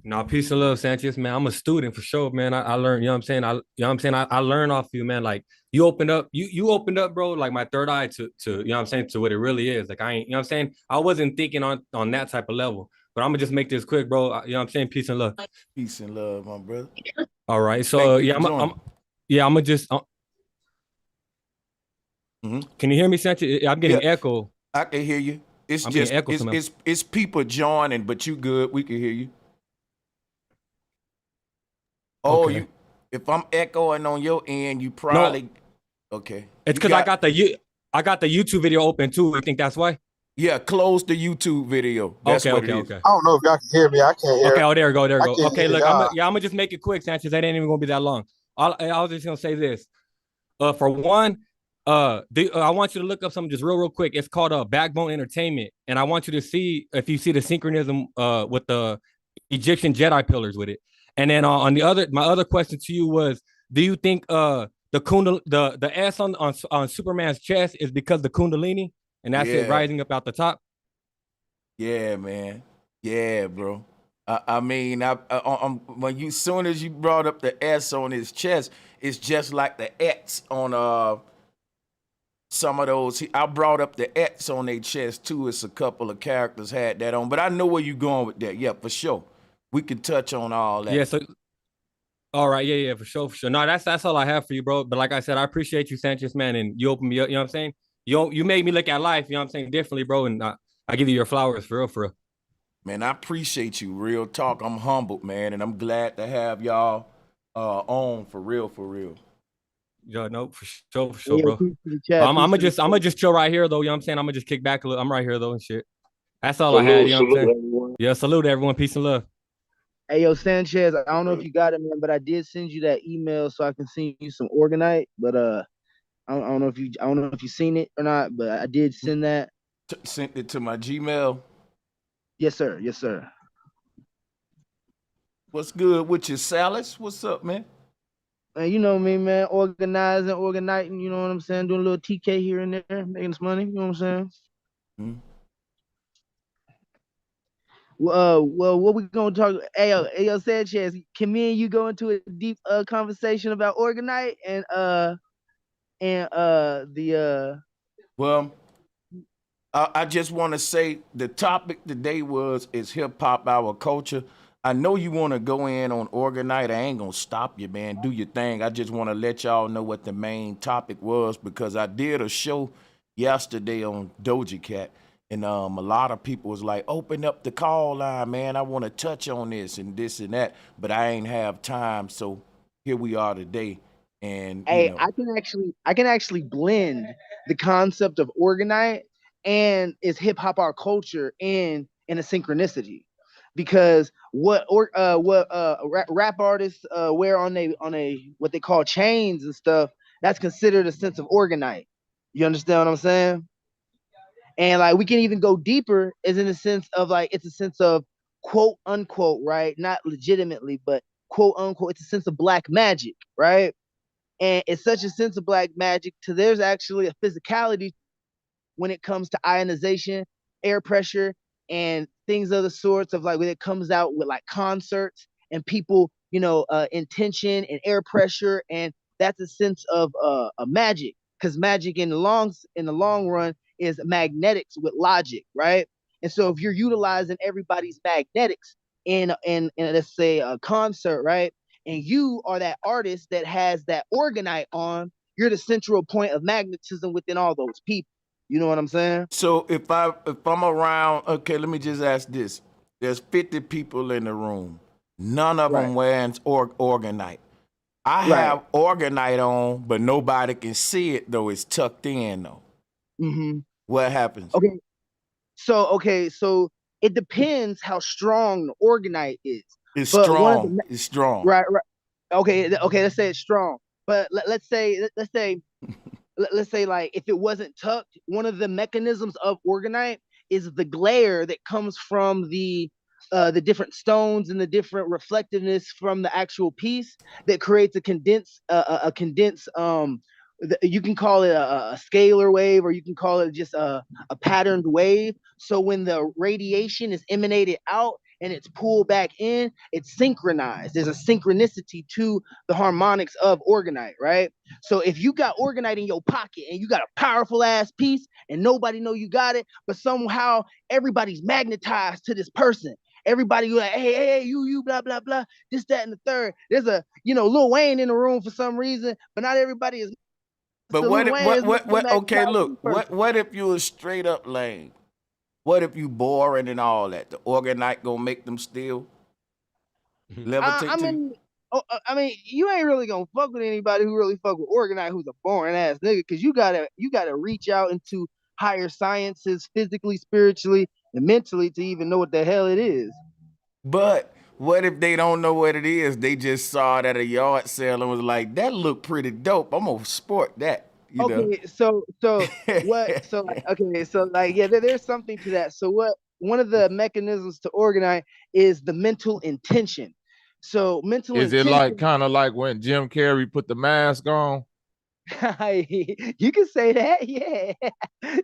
No, peace and love, Sanchez, man. I'm a student for sure, man. I learned, you know what I'm saying? I learned off you, man. Like you opened up, bro, like my third eye to you know what I'm saying, to what it really is. Like I ain't, you know what I'm saying? I wasn't thinking on that type of level. But I'm gonna just make this quick, bro. You know what I'm saying? Peace and love. Peace and love, my brother. All right. So Thank you for I'm joining. yeah, I'm gonna just Hmm. can you hear me, Sanchez? I'm Yeah, getting echo. I can hear you. It's I'm getting just echo it's somehow. it's it's people joining, but you good. We can hear you. Oh, Okay. you. If I'm echoing on your end, you No, probably okay. it's You because got I got the YouTube video open too. You think that's why? yeah. Close the YouTube video. That's Okay, what it okay, is. okay. I don't know if y'all can hear me. I can't Okay, hear. oh, there we go, there we I go. can't Okay, hear look, y'all. I'm gonna just make it quick, Sanchez. That ain't even gonna be that long. I was just gonna say this. For one, I want you to look up something just real quick. It's called Backbone Entertainment, and I want you to see if you see the synchronism with the Egyptian Jedi pillars with it. And then on my other question to you was, do you think the S on Superman's chest is because the Kundalini, and that's it Yeah, rising up out the top? yeah, man. Yeah, bro. I mean, when you soon as you brought up the S on his chest, it's just like the X on some of those. I brought up the X on their chest too. It's a couple of characters had that on, but I know where you're going with that. Yeah, for sure. We can touch on all Yeah. that. So all right, yeah, yeah, for sure, for sure. No, that's all I have for you, bro. But like I said, I appreciate you, Sanchez, man, and you opened me up. You know what I'm saying? You made me look at life. You know what I'm saying? Differently, bro. And I give you your flowers for real, for real. Man, I appreciate you. Real talk. I'm humbled, man, and I'm glad to have y'all on for real, for real. Yo, no, for sure, Yeah, bro. peace to the chat, peace to the I'm chat. gonna just chill right here, though. You know what I'm saying? I'm gonna just kick back a little. I'm right here though and shit. That's all I had. Salute, You know what I'm salute saying? everyone. Yeah, salute everyone. Peace and love. Hey, yo, Sanchez, I don't know if you got it, man, but I did send you that email so I can send you some organite. But I don't know if I don't know if you seen it or not, but I did send that. Sent it to my Gmail. Yes, sir. Yes, sir. What's good with you, Salas? What's up, man? And you know me, man, organizing, organizing. You know what I'm saying? Doing a little TK here and there, making some money. You know what I'm saying? Hmm. Well, what we gonna talk? Hey, yo, Sanchez, can me and you go into a deep conversation about organite and the Well, I just want to say the topic today is hip hop our culture. I know you want to go in on Organite. I ain't gonna stop you, man. Do your thing. I just want to let y'all know what the main topic was because I did a show yesterday on Doja Cat, and a lot of people was like, "Open up the call line, man. I want to touch on this and that," but I ain't have time. So here we are today, and Hey, I can actually blend the concept of organite and is hip hop our culture in a synchronicity, because rap artists wear on a what they call chains and stuff, that's considered a sense of organite. You understand what I'm saying? And like we can even go deeper, is in the sense of like it's a sense of quote unquote, right? Not legitimately, but quote unquote, it's a sense of black magic, right? And it's such a sense of black magic to there's actually a physicality when it comes to ionization, air pressure, and things of the sorts of like when it comes out with like concerts and people, intention and air pressure, and that's a sense of a magic, because magic in the long run is magnetics with logic, right? And so if you're utilizing everybody's magnetics in let's say a concert, right? And you are that artist that has that organite on, you're the central point of magnetism within all those people. You know what I'm saying? So if I'm around, okay, let me just ask this: there's 50 people in the room, none of Right, them wearing organite. I right. have organite on, but nobody can see it though. It's tucked in though. Mm-hmm. What happens? Okay, so it depends how strong the organite is. It's But one of strong. the It's strong. right, right. Okay, let's say it's strong. But let's say like if it wasn't tucked, one of the mechanisms of organite is the glare that comes from the different stones and the different reflectiveness from the actual piece that creates a condensed you can call it a scalar wave, or you can call it just a patterned wave. So when the radiation is emanated out, and it's pulled back in, it's synchronized. There's a synchronicity to the harmonics of orgonite, right? So if you got orgonite in your pocket and you got a powerful ass piece and nobody know you got it, but somehow everybody's magnetized to this person. Everybody like, hey, you, blah, blah, blah, this, that, and the third. There's a, Lil Wayne in the room for some reason, but not everybody is. But So what Lil if, Wayne is what okay, magnetized to look, this person. what if you was straight up lame? What if you boring and all that? The orgonite gonna make them still levitate to you? I mean, you ain't really gonna fuck with anybody who really fuck with orgonite who's a boring ass nigga, because you gotta reach out into higher sciences, physically, spiritually, and mentally to even know what the hell it is. But what if they don't know what it is? They just saw it at a yard sale and was like, that look pretty dope. I'm gonna sport that. You know? Okay, so what? So like, okay, so like, yeah, there's something to that. So one of the mechanisms to organize is the mental intention. So mental Is it like intention. kind of like when Jim Carrey put the mask on? You can say that, yeah.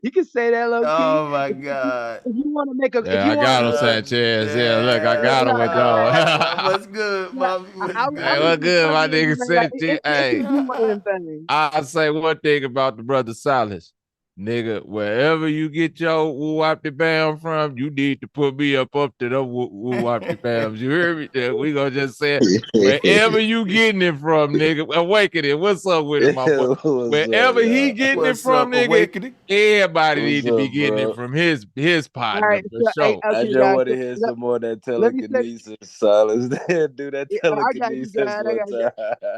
You can say that, low key. Oh my God. If you want to make a, if Yeah, you I want got him, to, Sanchez. Yeah, look, I got him with that one. What's good, Bobby? What's Hey, good? what good, my nigga Sanchez? Hey, one of them things. I say one thing about the brother Silas. Nigga, wherever you get your woo-wop bam from, you need to put me up to the woo-wop bams. You hear me? We gonna just say it. Wherever you getting it from, nigga. Awakening. What's up with him, my boy? Wherever he getting it What's from, up, nigga, Awakening? everybody What's need to be up, getting bro? it from his All partner right, for so, sure. I okay, just guys. want to So hear some more of that let me say, telekinesis, Silas. Do that yeah, I got you, telekinesis guys. one time.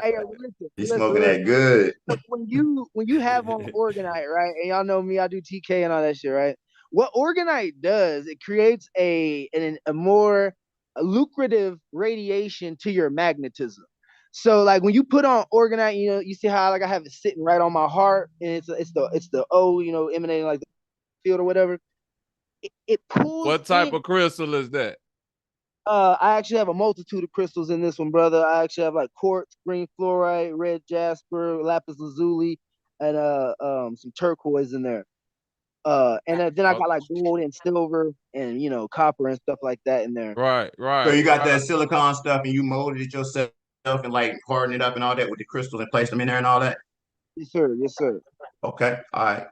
Hey, listen, He's smoking that good. when you have on Organite, right? And y'all know me, I do TK and all that shit, right? What Organite does, it creates a more lucrative radiation to your magnetism. So like when you put on Organite, you see how like I have it sitting right on my heart, and it's the O, emanating like the field or whatever. It pulls What type in. of crystal is that? I actually have a multitude of crystals in this one, brother. I actually have like quartz, green fluorite, red jasper, lapis lazuli, and some turquoise in there. And then I got like gold and silver and copper and stuff like that in there. Right, So you got right. that silicon stuff and you molded it yourself and like hardened it up and all that with the crystals and placed them in there and all that? Yes, sir. Yes, sir. Okay. All right.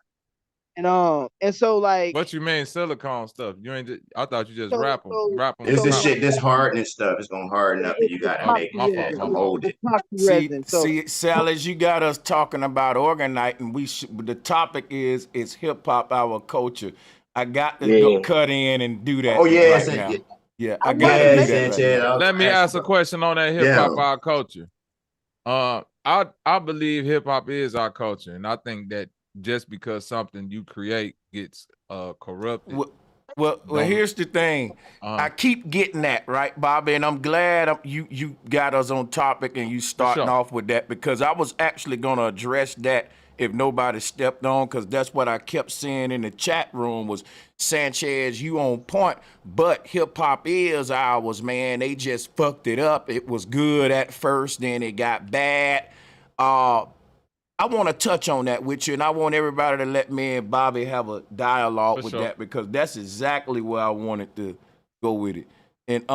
And so like What you mean silicone stuff? You ain't. I thought you just so wrap them, so wrap them It's on this so top. shit, this hardening stuff. It's gonna harden up and you it's gotta toxic make My it fault, resin. my mold fault. it. It's toxic See, resin. So Salas, you got us talking about organite, and the topic is hip hop our culture. I got to go Yeah. cut in and do that Oh yeah, right now. Yeah, I got to yeah, do that right Sanchez. now. I was Let me gonna ask a you question on that hip Yeah. hop our culture. I believe hip hop is our culture, and I think that just because something you create gets corrupted. Well, here's the thing. I keep getting that, right, Bobby, and I'm glad you got us on topic and you starting off with that, because I was actually gonna address that if nobody stepped on, because that's what I kept seeing in the chat room was, Sanchez, you on point, but hip hop is ours, man. They just fucked it up. It was good at first, then it got bad. I want to touch on that with you, and I want everybody to let me and Bobby have a dialogue with that, because that's exactly where I wanted to go with it. And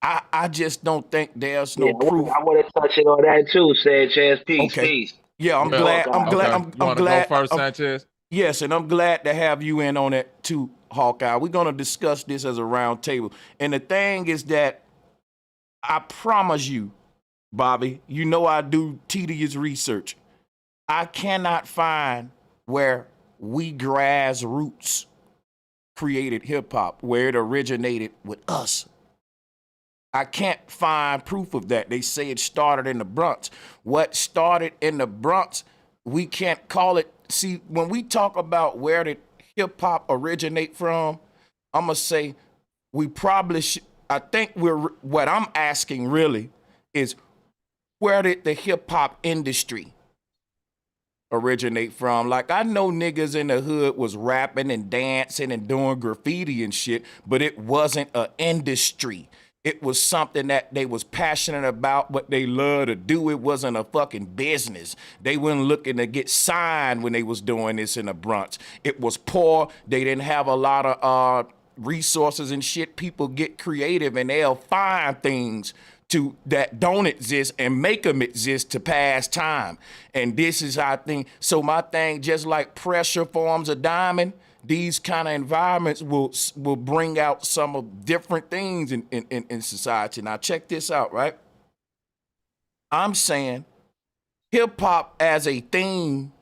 I just don't think there's no proof. I want to touch it on that too, Sanchez. Peace. Yeah, I'm You want to go first, Sanchez? Yes, and I'm glad to have you in on it too, Hawkeye. We're gonna discuss this as a round table. And the thing is that I promise you, Bobby, you know I do tedious research. I cannot find where we grassroots created hip hop, where it originated with us. I can't find proof of that. They say it started in the Bronx. What started in the Bronx, we can't call it. See, when we talk about where did hip hop originate from, I'm gonna say we probably should. I think what I'm asking really is, where did the hip hop industry originate from? Like, I know niggas in the hood was rapping and dancing and doing graffiti and shit, but it wasn't an industry. It was something that they was passionate about, what they love to do. It wasn't a fucking business. They weren't looking to get signed when they was doing this in the Bronx. It was poor. They didn't have a lot of resources and shit, people get creative and they'll find things that don't exist and make them exist to pass time. And this is how I think. So my thing, just like pressure forms a diamond, these kind of environments will bring out some of different things in society. Now check this out, right? I'm saying hip hop as a theme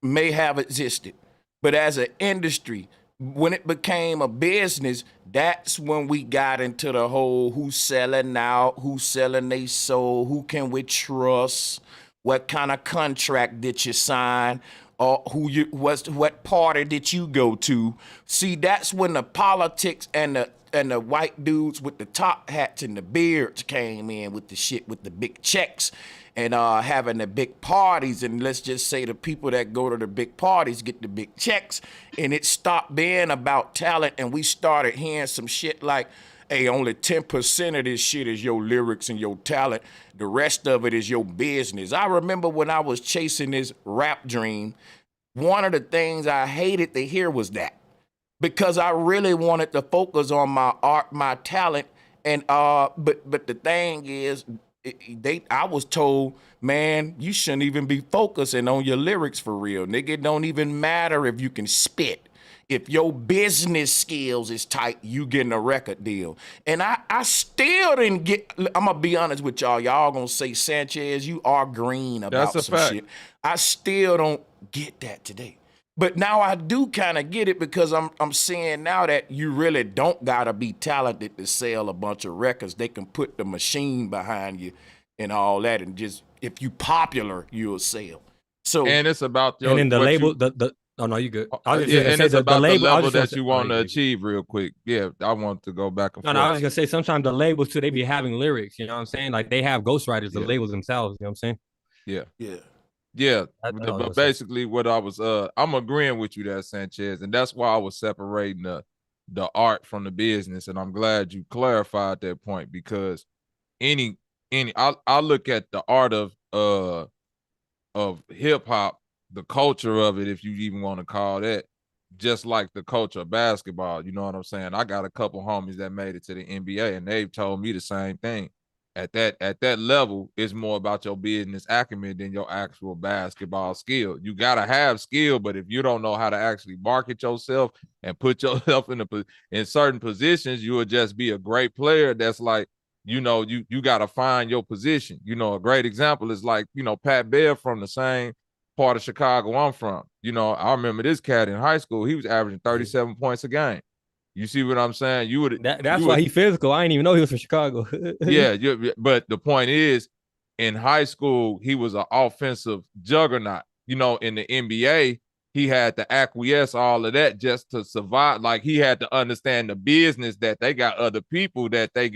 may have existed, but as an industry, when it became a business, that's when we got into the whole who's selling out, who's selling their soul, who can we trust, what kind of contract did you sign, or what party did you go to? See, that's when the politics and the white dudes with the top hats and the beards came in with the shit with the big checks and having the big parties. And let's just say the people that go to the big parties get the big checks, and it stopped being about talent, and we started hearing some shit like, hey, only 10% of this shit is your lyrics and your talent. The rest of it is your business. I remember when I was chasing this rap dream, one of the things I hated to hear was that, because I really wanted to focus on my art, my talent, and but the thing is, I was told, man, you shouldn't even be focusing on your lyrics for real, nigga. It don't even matter if you can spit. If your business skills is tight, you getting a record deal. And I still didn't get, I'm gonna be honest with y'all. Y'all gonna say, Sanchez, you are green about some fact. shit. I still don't get that today. But now I do kind of get it, because I'm seeing now that you really don't gotta be talented to sell a bunch of records. They can put the machine behind you and all that, and just if you popular, you'll sell. So And it's about your, And then the what label, you, oh no, you good. I was just yeah, gonna and say it's about the level that you oh, want to yeah. achieve real quick. Yeah, I want to go back and No, forth. no, I was gonna say sometimes the labels too, they be having lyrics, you know what I'm saying? Like they have ghostwriters, the Yeah. labels themselves, you know what I'm saying? Yeah. yeah. Yeah, That's what I was but gonna say. basically what I was I'm agreeing with you there, Sanchez, and that's why I was separating the art from the business, and I'm glad you clarified that point, because any I look at the art of hip hop, the culture of it, if you even want to call that, just like the culture of basketball. You know what I'm saying? I got a couple homies that made it to the NBA, and they've told me the same thing. At that level, it's more about your business acumen than your actual basketball skill. You gotta have skill, but if you don't know how to actually market yourself and put yourself in certain positions, you will just be a great player. That's like, you know, you gotta find your position. You know, a great example is like, you know, Pat Bear from the same part of Chicago I'm from. You know, I remember this cat in high school. He was averaging 37 points a game. You see what I'm saying? That's why he physical. I didn't even know he was from Chicago. Yeah, but the point is, in high school, he was an offensive juggernaut. You know, in the NBA, he had to acquiesce all of that just to survive. Like, he had to understand the business that they got other people that they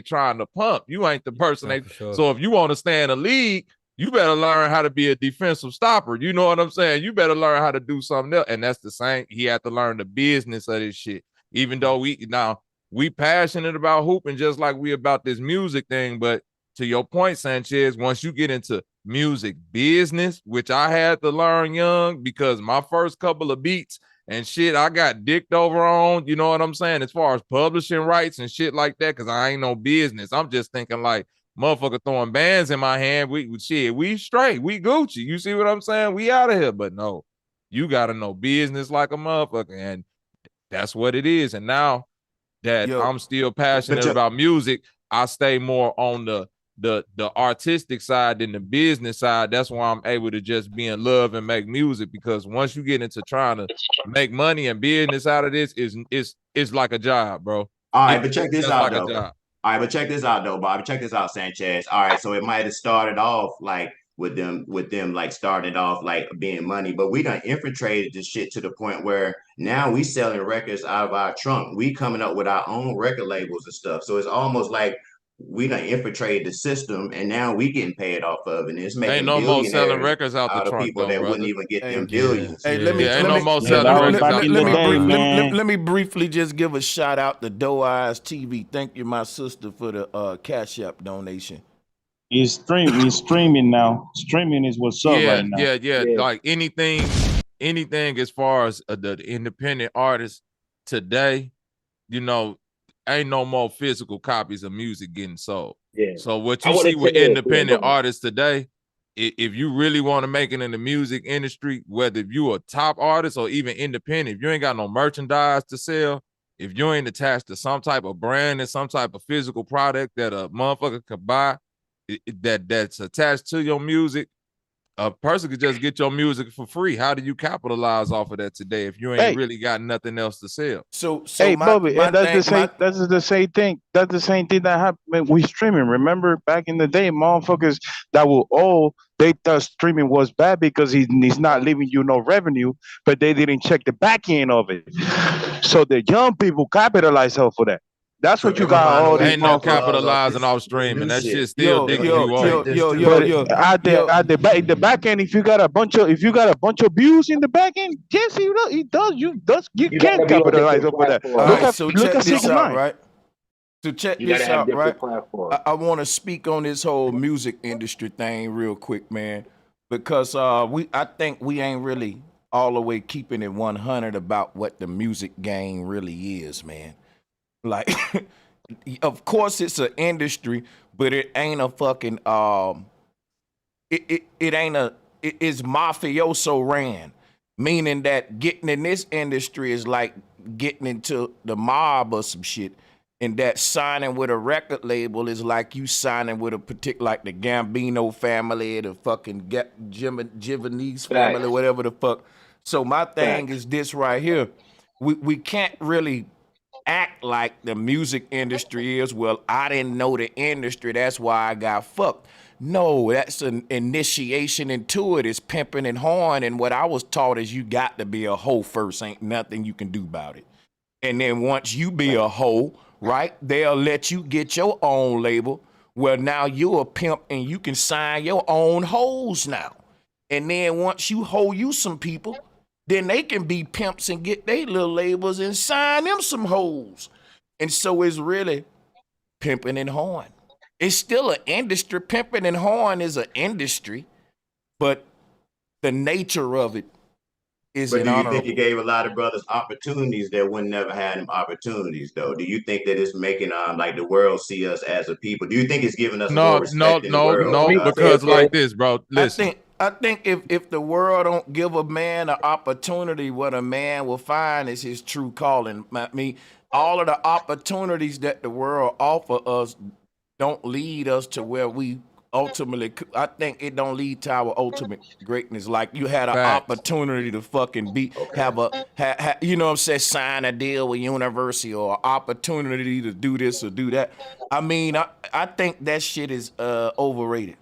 trying to pump. You ain't the person sure. So if you want to stay in the league, you better learn how to be a defensive stopper. You know what I'm saying? You better learn how to do something else. And that's the same. He had to learn the business of this shit. Even though we passionate about hooping just like we about this music thing. But to your point, Sanchez, once you get into music business, which I had to learn young, because my first couple of beats and shit I got dicked over on, you know what I'm saying, as far as publishing rights and shit like that, because I ain't no business. I'm just thinking like, motherfucker throwing bands in my hand, we straight, we Gucci. You see what I'm saying? We out of here. But no, you got to know business like a motherfucker, and that's what it is. And now that I'm still passionate about music, I stay more on the artistic side than the business side. That's why I'm able to just be in love and make music, because once you get into trying to make money and business out of this, is like a job, bro. All right, but check this out, like though. All right, but check this out, though, Bobby. Check this out, Sanchez. All right, so it might have started off like with them like starting off like being money, but we done infiltrated this shit to the point where now we selling records out of our trunk. We coming up with our own record labels and stuff. So it's almost like we done infiltrated the system, and now we getting paid off of it. And it's making ain't no more selling billionaires records out the of trunk, people though, that brother. wouldn't even get them billions. Hey, ain't no more selling records out the trunk. Let me briefly just give a shout out to Doe Eyes TV. Thank you, my sister, for the Cashapp donation. He's streaming now. Streaming is what's up right now. Yeah. Like anything as far as the independent artists today, you know, ain't no more physical copies of music getting sold. Yeah. So what I you wanna see with tell you, independent go ahead. artists today, if you really want to make it in the music industry, whether you a top artist or even independent, if you ain't got no merchandise to sell, if you ain't attached to some type of brand and some type of physical product that a motherfucker could buy, that's attached to your music, a person could just get your music for free. How do you capitalize off of that today if you ain't really got nothing else to sell? So Hey, my Bobby, and that's the same. That's the same thing. That's the same thing that happened with streaming. Remember back in the day, motherfuckers that were all they thought streaming was bad because he's not leaving you no revenue, but they didn't check the back end of it. So the young people capitalize off of that. That's So what you they're gonna got find a all way these to Ain't no motherfuckers. capitalize off capitalizing this off this streaming. new That shit. shit still yo, digging yo, you yo, off. yo, But yo, at the yo. at the back in the back end, if you got a bunch of views in the back end, yes, you You can gotta be on capitalize different off of that. All platforms. right, so Look check at this out, 6ix9ine. right? So check You gotta this have out, right? different platforms. I want to speak on this whole music industry thing real quick, man, because I think we ain't really all the way keeping it 100 about what the music game really is, man. Like, of course it's an industry, but it ain't a fucking it ain't a it's mafioso ran, meaning that getting in this industry is like getting into the mob or some shit, and that signing with a record label is like you signing with a particular, like the Gambino family, the fucking Giovanni's family, Facts. whatever the fuck. So my thing Facts. is this right here. We can't really act like the music industry is, well, I didn't know the industry, that's why I got fucked. No, that's an initiation into it. It's pimping and horn. And what I was taught is you got to be a hoe first. Ain't nothing you can do about it. And then once you be a hoe, right, they'll let you get your own label. Well, now you're a pimp and you can sign your own hoes now. And then once you hoe you some people, then they can be pimps and get their little labels and sign them some hoes. And so it's really pimping and horn. It's still an industry. Pimping and horn is an industry, but the nature of it is But do you think honorable. it gave a lot of brothers opportunities that would never had them opportunities though? Do you think that it's making like the world see us as a people? Do you think it's giving us more No, respect in the world? because like this, bro. Listen. I think if the world don't give a man an opportunity, what a man will find is his true calling. I mean, all of the opportunities that the world offer us don't lead us to where we ultimately, I think it don't lead to our ultimate greatness. Like you had an opportunity to fucking be, have you know what I'm saying, sign a deal with university or an opportunity to do this or do that. I mean, I think that shit is overrated.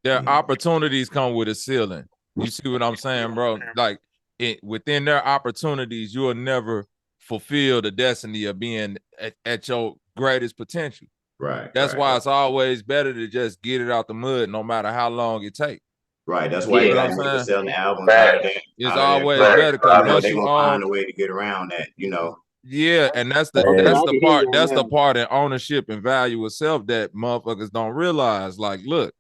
Their opportunities come with a ceiling. You see what I'm saying, bro? Like within their opportunities, you'll never fulfill the destiny of being at your greatest potential. Right. That's why it's always better to just get it out the mud, no matter how long it takes. Right. That's why you got niggas selling albums out of there. It's always better because once they're you gonna find a way to get around that, you know. Yeah, and that's the part in ownership and value of self that motherfuckers don't realize. Like, look,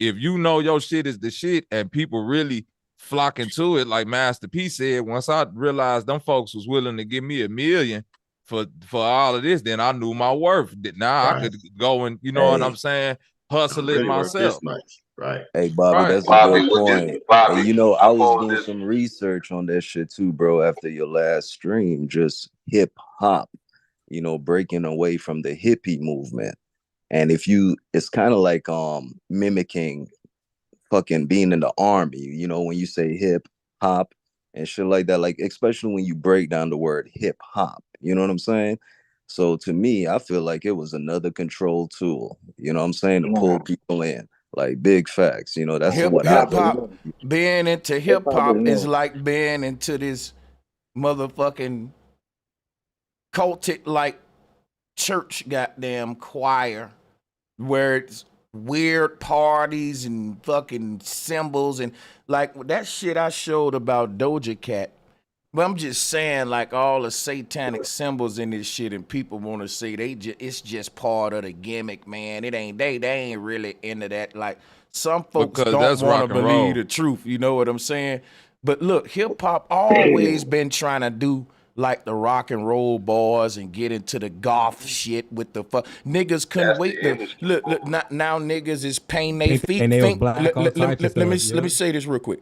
if you know your shit is the shit and people really flocking to it, like Master P said, once I realized them folks was willing to give me $1 million for all of this, then I knew my worth. Now I could go and, you know what I'm saying, hustle it myself. Right. Hey, Bobby, Right. that's a good point. And you know, I was doing some research on that shit too, bro, after your last stream, just hip hop, you know, breaking away from the hippie movement. And it's kind of like mimicking fucking being in the army, you know, when you say hip hop and shit like that, like especially when you break down the word hip hop, you know what I'm saying? So to me, I feel like it was another control tool, you know what I'm saying, to pull people in. Like big facts, you know, that's what I hip-hop. Being into hip-hop is like being into this motherfucking cultic like church goddamn choir where it's weird parties and fucking symbols and like that shit I showed about Doja Cat. But I'm just saying, like all the satanic symbols in this shit, and people want to say it's just part of the gimmick, man. It ain't they ain't really into that. Like some folks don't want to believe the truth. You know what I'm saying? But look, hip hop always been trying to do like the rock and roll boys and get into the goth shit with the niggas couldn't wait to look now niggas is painting their feet. And they was black all types of Let me stuff, say this real quick.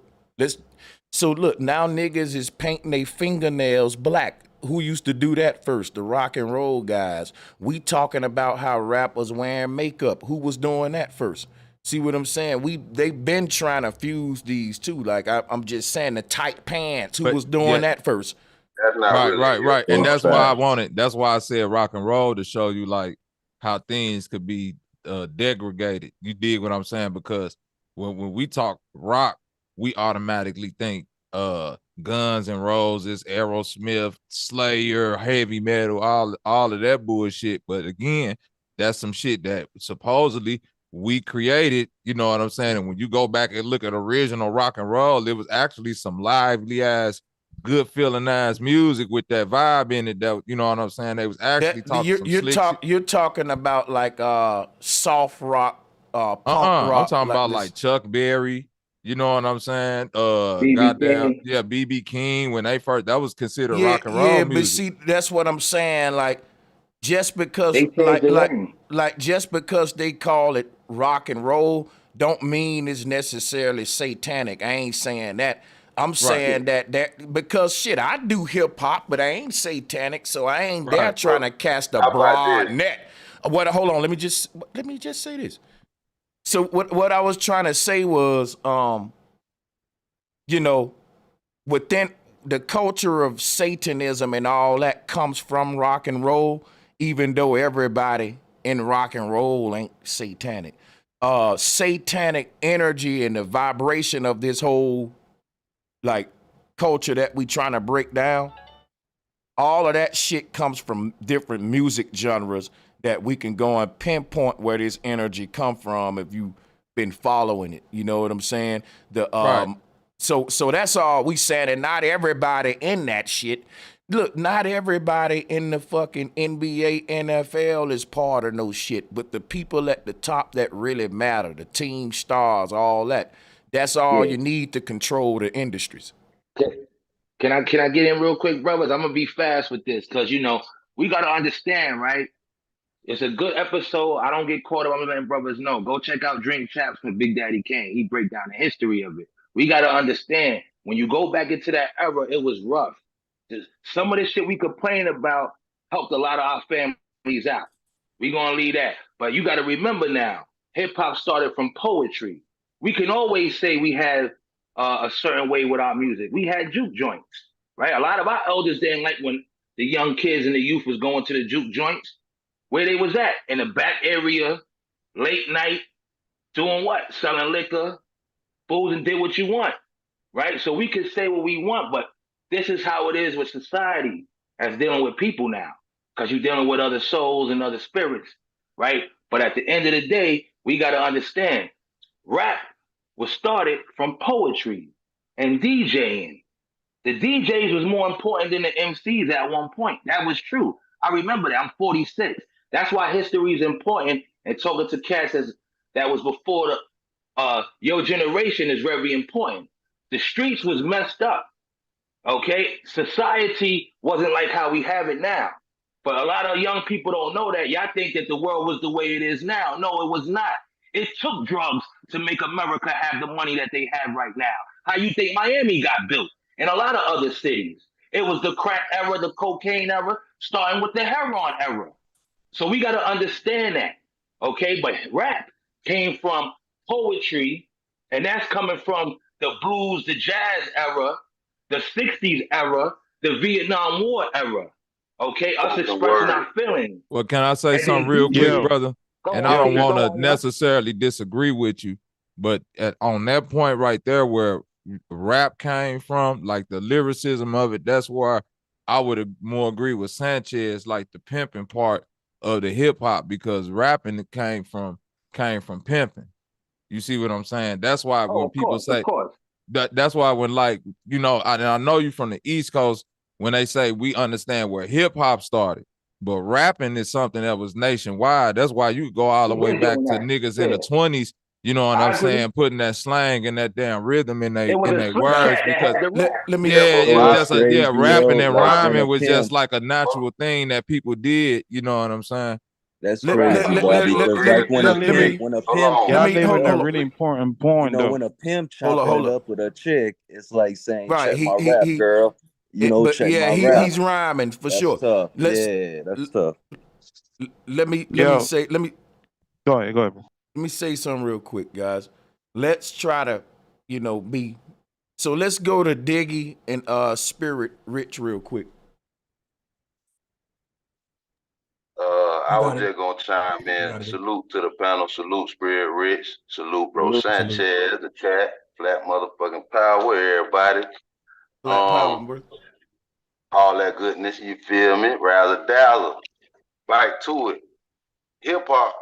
So look, now niggas is painting their fingernails black. Who used to do that first? The rock and roll guys. We talking about how rappers wearing makeup. Who was doing that first? See what I'm saying? They've been trying to fuse these two. Like I'm just saying, the tight pants. Who was doing that first? That's not right. And that's why I wanted. That's why I said rock and roll, to show you like how things could be degraded. You dig what I'm saying? Because when we talk rock, we automatically think Guns N' Roses, Aerosmith, Slayer, heavy metal, all of that bullshit. But again, that's some shit that supposedly we created, you know what I'm saying? And when you go back and look at original rock and roll, it was actually some lively ass, good feeling ass music with that vibe in it. That, you know what I'm saying? They was actually talking you're talking about like soft rock, punk rock. I'm talking about like Chuck Berry. You know what I'm saying? BB King, when they first, that was considered rock and roll music. But see, that's what I'm saying. Like, just because just because they call it rock and roll, don't mean it's necessarily satanic. I ain't saying that. I'm saying that because shit, I do hip hop, but I ain't satanic, so I ain't there trying to cast a broad net. Hold on, let me just say this. So what I was trying to say was, you know, within the culture of Satanism and all that comes from rock and roll, even though everybody in rock and roll ain't satanic. Satanic energy and the vibration of this whole like culture that we trying to break down, all of that shit comes from different music genres that we can go and pinpoint where this energy come from if you've been following it. You know what I'm saying? So that's all we said, and not everybody in that shit. Look, not everybody in the fucking NBA, NFL is part of no shit, but the people at the top that really matter, the team stars, all that. That's all you need to control the industries. Can I get in real quick, brothers? I'm gonna be fast with this because you know we gotta understand, right? It's a good episode. I don't get caught up. I'm letting brothers know. Go check out Drink Chaps with Big Daddy Kane. He break down the history of it. We got to understand, when you go back into that era, it was rough. Some of the shit we complain about helped a lot of our families out. We going to leave that. But you got to remember now, hip-hop started from poetry. We can always say we had a certain way with our music. We had juke joints, right? A lot of our elders didn't like when the young kids and the youth was going to the juke joints. Where they was at? In the back area, late night, doing what? Selling liquor, fools, and did what you want, right? So we can say what we want, but this is how it is with society as dealing with people now, because you're dealing with other souls and other spirits, right? But at the end of the day, we got to understand, rap was started from poetry and DJing. The DJs was more important than the MCs at one point. That was true. I remember that. I'm 46. That's why history is important, and talking to cats that was before your generation is very important. The streets was messed up, okay? Society wasn't like how we have it now. But a lot of young people don't know that. Y'all think that the world was the way it is now. No, it was not. It took drugs to make America have the money that they have right now. How you think Miami got built? And a lot of other cities. It was the crack era, the cocaine era, starting with the heroin era. So we got to understand that, okay? But rap came from poetry, and that's coming from the blues, the jazz era, the 60s era, the Vietnam War era, okay? Us expressing our feelings. Well, can I say something real quick, brother? And I don't want to necessarily disagree with you, but on that point right there where rap came from, like the lyricism of it, that's where I would more agree with Sanchez, like the pimping part of the hip hop, because rapping came from pimping. You see what I'm saying? That's why when people say that's why when, like, you know, I know you from the East Coast, when they say we understand where hip hop started, but rapping is something that was nationwide. That's why you go all the way back to niggas in the 20s You know what I I'm agree. saying? Putting that slang and that damn rhythm in It was a they slick words cat that because had the rap. let me yeah, You it know was what's just crazy, rapping yo? and Like when a rhyming was just pimp, like a natural thing that people did. You know what I'm saying? that's let Right. let crazy, let Bobby. let Because let like let let, let me when a Hold pimp on. let Y'all me chopping leaving it a hold up, on. really important you point know, though. when a pimp Hold on, chopping hold it up. up with a chick, it's like saying, Right, check my rap, girl. You know, but check yeah, my rap. he's rhyming for That's sure. tough. Let's Yeah, that's tough. let me Yo, say let me go ahead, bro. let me say something real quick, guys. Let's try to, be. So let's go to Diggy and Spirit Rich real quick. I was just gonna chime in. Salute to the panel. Salute Spirit Rich. Salute Bro Sanchez, the chat, flat motherfucking power, everybody. Black Power, bro. All that goodness. You feel me? Rather dazzle. Back to it. Hip hop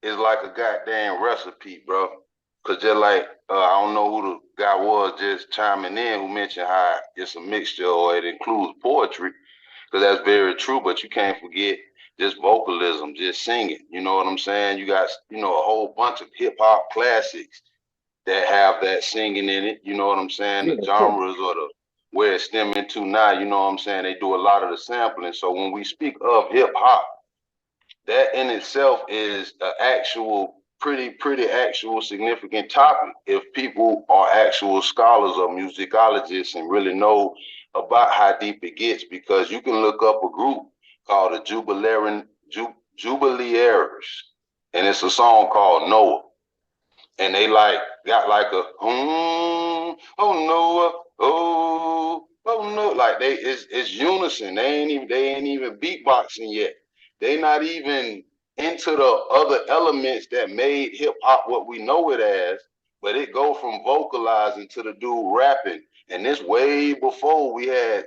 is like a goddamn recipe, bro. Cause just like I don't know who the guy was just chiming in who mentioned how it's a mixture or it includes poetry. Because that's very true, but you can't forget just vocalism, just singing. You know what I'm saying? You got, a whole bunch of hip hop classics that have that singing in it. You know what I'm saying? Yeah, The sure. genres or the where it's stemming to now, you know what I'm saying? They do a lot of the sampling. So when we speak of hip hop, that in itself is an actual pretty actual significant topic if people are actual scholars or musicologists and really know about how deep it gets, because you can look up a group called the Jubileers, and it's a song called Noah, and they got like a oh Noah, oh no, like it's unison. They ain't even beatboxing yet. They not even into the other elements that made hip hop what we know it as, but it go from vocalizing to the dude rapping. And this way before we had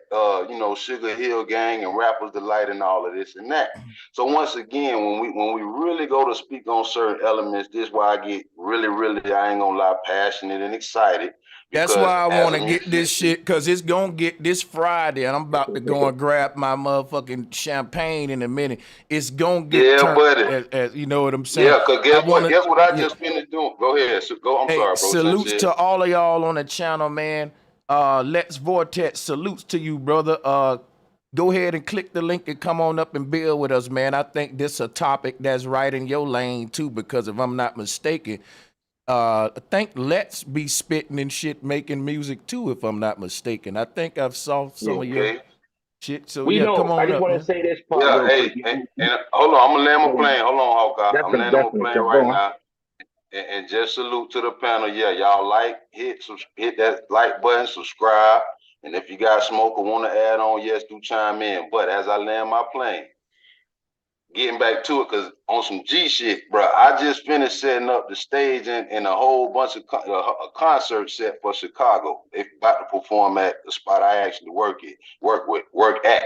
Sugar Hill Gang and Rappers Delight and all of this and that. So once again, when we really go to speak on certain elements, this is why I get really, I ain't gonna lie, passionate and excited. That's Because why I as want a to get this musician, shit, because it's going to get this Friday, and I'm about to go and grab my motherfucking champagne in a minute. It's going to get yeah, turned, buddy. as you know what I'm saying? Yeah, because I guess what? want to, Guess what I yeah. just finished doing? Go ahead. So go. I'm Hey, sorry, bro. salutes Sanchez. to all of y'all on the channel, man. Let's Vortex, salutes to you, brother. Go ahead and click the link and come on up and build with us, man. I think this is a topic that's right in your lane, too, because if I'm not mistaken, I think Let's be spitting and shit, making music too, if I'm not mistaken. I think I've saw some of your Okay. shit. So We yeah, come know. I on just up, want to man. say this part Yeah. real quick. Hey, and hold on. I'm gonna land my So, plane. Hold on, Hawkeye. I'm definitely, landing my definitely. plane So go right on. now. And just salute to the panel. Yeah, y'all hit that like button, subscribe. And if you got smoke or want to add on, yes, do chime in. But as I land my plane, getting back to it, because on some G shit, bro, I just finished setting up the stage and a whole bunch of a concert set for Chicago. They about to perform at the spot I actually work at.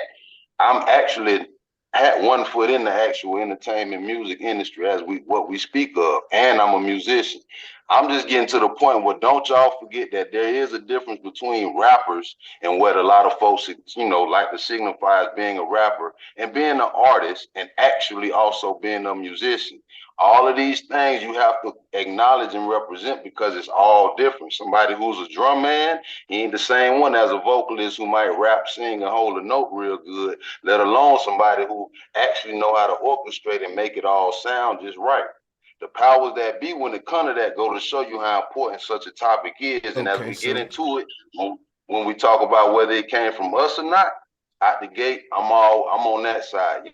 I'm actually had one foot in the actual entertainment music industry as what we speak of, and I'm a musician. I'm just getting to the point where don't y'all forget that there is a difference between rappers and what a lot of folks, like to signify as being a rapper and being an artist and actually also being a musician. All of these things you have to acknowledge and represent because it's all different. Somebody who's a drum man, he ain't the same one as a vocalist who might rap, sing, and hold a note real good, let alone somebody who actually know how to orchestrate and make it all sound just right. The powers that be, when it comes to that, go to show you how important such a topic is. And as Okay, we get so into it, when we talk about whether it came from us or not, out the gate, I'm on that side.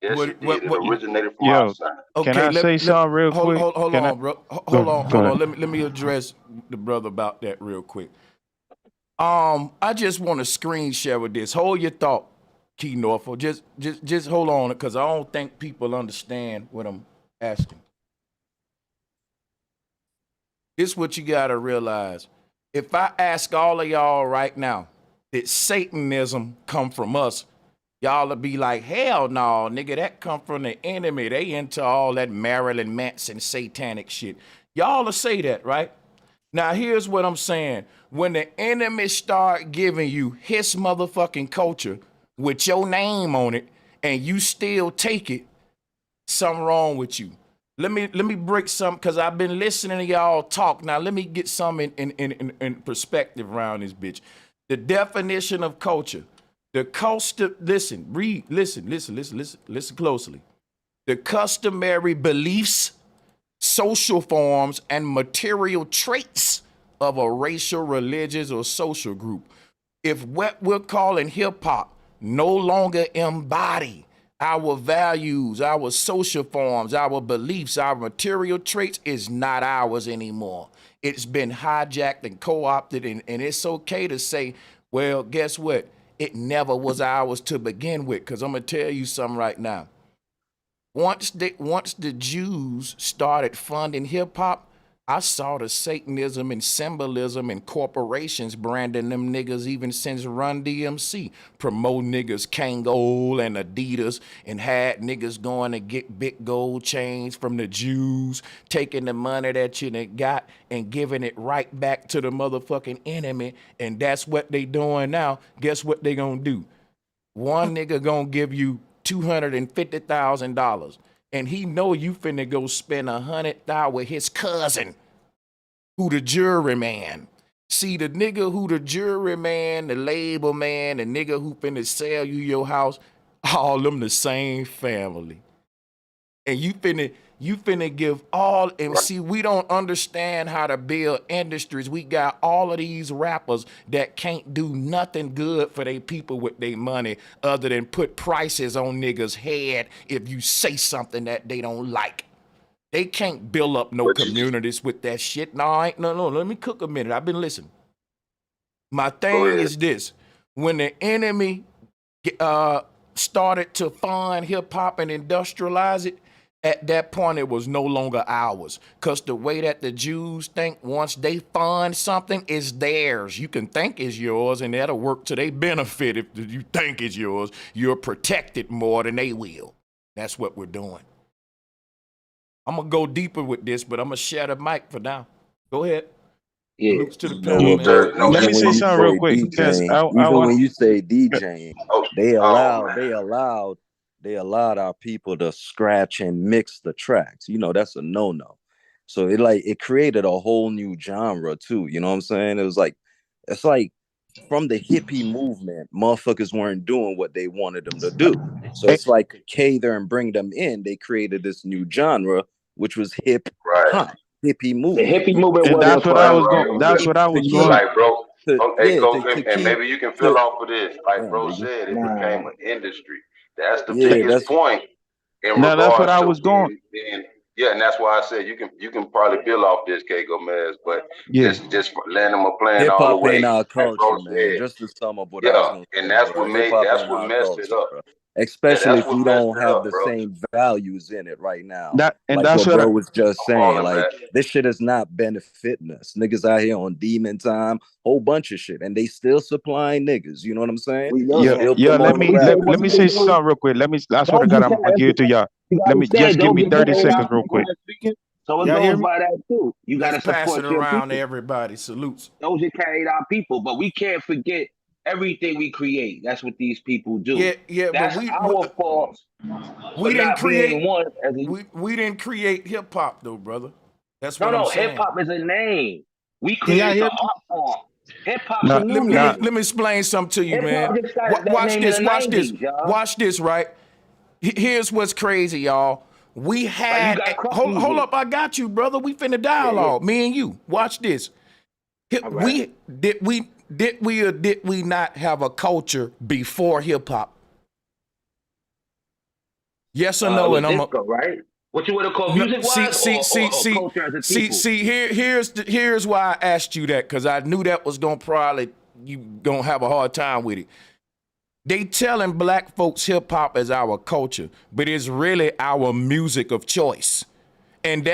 Yes, it did. It what? originated from our Yo, side. can Okay, I say something real quick? hold Can I on, bro. go? Go Hold ahead. on. Let me address the brother about that real quick. I just want to screen share with this. Hold your thought, Key Norfolk. Just hold on, because I don't think people understand what I'm asking. This is what you gotta realize. If I ask all of y'all right now, did Satanism come from us? Y'all will be like, hell no, nigga, that come from the enemy. They into all that Marilyn Manson satanic shit. Y'all will say that, right? Now, here's what I'm saying. When the enemy start giving you his motherfucking culture with your name on it and you still take it, something wrong with you. let me break some because I've been listening to y'all talk. Now let me get some in perspective around this bitch. The definition of culture. The custom. Listen closely. The customary beliefs, social forms, and material traits of a racial, religious, or social group. If what we're calling hip hop no longer embody our values, our social forms, our beliefs, our material traits, is not ours anymore. It's been hijacked and co-opted, and it's okay to say, well, guess what? It never was ours to begin with, because I'm going to tell you something right now. Once the Jews started funding hip hop, I saw the Satanism and symbolism and corporations branding them niggas even since Run DMC. Promote niggas Kangol and Adidas and had niggas going to get big gold chains from the Jews, taking the money that you done got and giving it right back to the motherfucking enemy. And that's what they doing now. Guess what they gonna do? One nigga gonna give you $250,000, and he know you finna go spend $100,000 with his cousin, who the juryman. See, the nigga who the juryman, the label man, the nigga who finna sell you your house, all them the same family. And you finna give all, and see, we don't understand how to build industries. We got all of these rappers that can't do nothing good for their people with their money other than put prices on niggas' head if you say something that they don't like. They can't build up no communities with that shit. No, let me cook a minute. I've been listening. My thing is this. When the enemy started to fund hip hop and industrialize it, at that point, it was no longer ours. Because the way that the Jews think, once they fund something, it's theirs. You can think it's yours, and that'll work to their benefit. If you think it's yours, you're protected more than they will. That's what we're doing. I'm going to go deeper with this, but I'm going to share the mic for now. Go ahead. Yeah. Salutes to the panel, man. Let me say something real quick, because I want. When you say DJing, Oh, they man. allowed our people to scratch and mix the tracks. You know, that's a no-no. So it created a whole new genre too. You know what I'm saying? It's like from the hippie movement, motherfuckers weren't doing what they wanted them to do. So it's like cater and bring them in. They created this new genre, which was hip hop, hippie movement. The hippie movement And was that's what I was going. That's what I was going. Like, bro, hey, go, and keep, maybe you can fill off of this. Like bro nigga. said, it became an industry. That's the Yeah, biggest point in No, that's what regards I to was going. being, yeah, and that's why I said you can probably build off this, K Gomez, but Yeah. just letting them a plan hip all the hop way. ain't our Like culture, bro man. said, Just to sum up what I was yeah, gonna and say, that's bro. what Hip hop that's ain't what our messed it culture, up. bro. Yeah, Especially that's if what we messed don't it have up, the bro. same values in it right now. And Like that's what what bro was just I'm on saying. it, Like, man. this shit is not benefiting us. Niggas out here on demon time, whole bunch of shit, and they still supplying niggas. You know what I'm saying? We know Yeah, that. Still yeah. Let promoting me rap let me say music. something real quick. I swear to Don't God, get I'm gonna give it to y'all. You Let me understand? just give Don't me get 30 carried seconds out. real quick. So it Y'all hear goes me? by that too. You got Let's to pass it support your around to people. everybody. Salutes. Those are carried out people, but we can't forget everything we create. That's what these people do. Yeah, but That's our fault for we didn't not being create one as a. we didn't create hip hop though, brother. That's what I'm No. Hip saying. hop is a name. We Can y'all created the hear me? art form. Hip hop's a Nah, new nah. name. Let me explain something to you, Hip man. hop just got that Watch name in this. the Watch this. 90s, y'all. Watch this. Right. Here's what's crazy, y'all. We Like you had got crunk hold music. up. I got you, brother. We finna Yeah. dialogue. Me and you. Watch this. All right. Did we or did we not have a culture before hip hop? Yes or It no? was And I'm a, disco, right? What you would have called no, music wise or culture as a people? here's why I asked you that, because I knew that was you gonna have a hard time with it. They telling black folks hip hop is our culture, but it's really our music of choice. And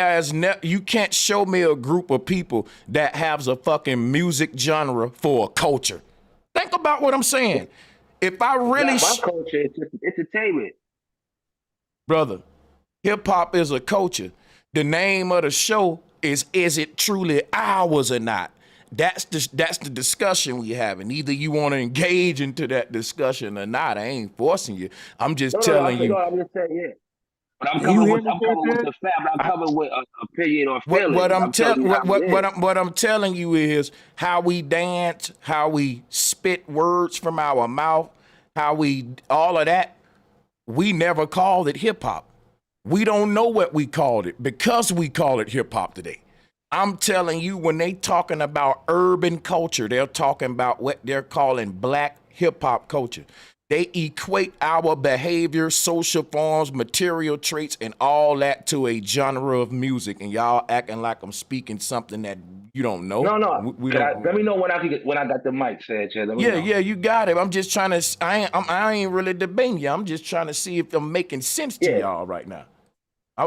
you can't show me a group of people that has a fucking music genre for a culture. Think about what I'm saying. If I really, Not my culture. It's just entertainment. brother, hip hop is a culture. The name of the show is it truly ours or not? That's the discussion we having. Either you want to engage into that discussion or not. I ain't forcing you. I'm just telling you. I'm just saying, yeah. But I'm Can you coming hear with me, Sanchez? the fact. I'm coming with opinion or What feelings. I'm I'm telling you how it is. what I'm telling you is how we dance, how we spit words from our mouth, how we all of that. We never called it hip hop. We don't know what we called it because we call it hip hop today. I'm telling you, when they talking about urban culture, they're talking about what they're calling black hip hop culture. They equate our behavior, social forms, material traits, and all that to a genre of music. And y'all acting like I'm speaking something that you don't know. No. We Let me don't. know when I got the mic, Sanchez. Let me Yeah, know. yeah, you got it. I'm just trying to. I ain't really debating you. I'm just trying to see if I'm making sense to Yeah. y'all right now.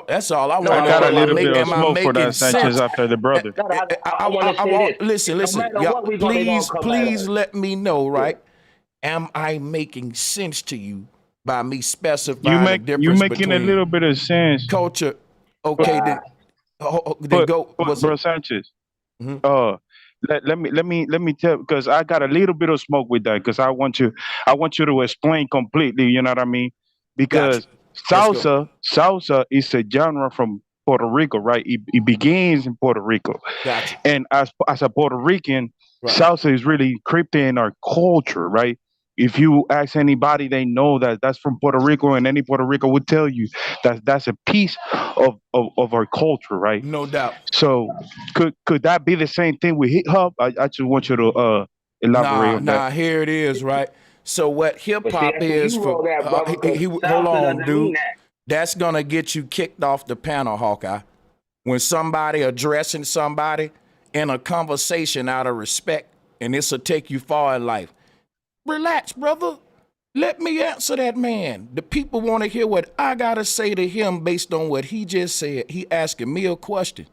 That's all I No, want I to I'm got know. a saying little bit of Am I smoke for making that, Sanchez, sense? after the brother. I want to say this. No Listen, matter y'all, what, we're gonna come at please us. let me know, Yeah. right? Am I making sense to you by me You specifying the make you difference making a between little bit of sense, culture? but Okay, then but go. What's bro up? Sanchez, Mhm. uh, let me tell, because I got a little bit of smoke with that, because I want you to explain completely. You know what I mean? Gotcha. Because Let's go. salsa is a genre from Puerto Rico, right? It begins in Puerto Rico, Gotcha. and as a Puerto Rican, Right. salsa is really creeped in our culture, right? If you ask anybody, they know that that's from Puerto Rico, and any Puerto Rico would tell you that that's a piece of our culture, right? No doubt. So could that be the same thing with hip hop? I just want you to elaborate on that. Nah. Here it is, right? So what hip But see, hop that's where is you for? roll that, brother, because Hold salsa on, doesn't mean dude. that. That's gonna get you kicked off the panel, Hawkeye. When somebody addressing somebody in a conversation out of respect, and this will take you far in life. Relax, brother. Let me answer that man. The people want to hear what I gotta say to him based on what he just said. He asking me a question.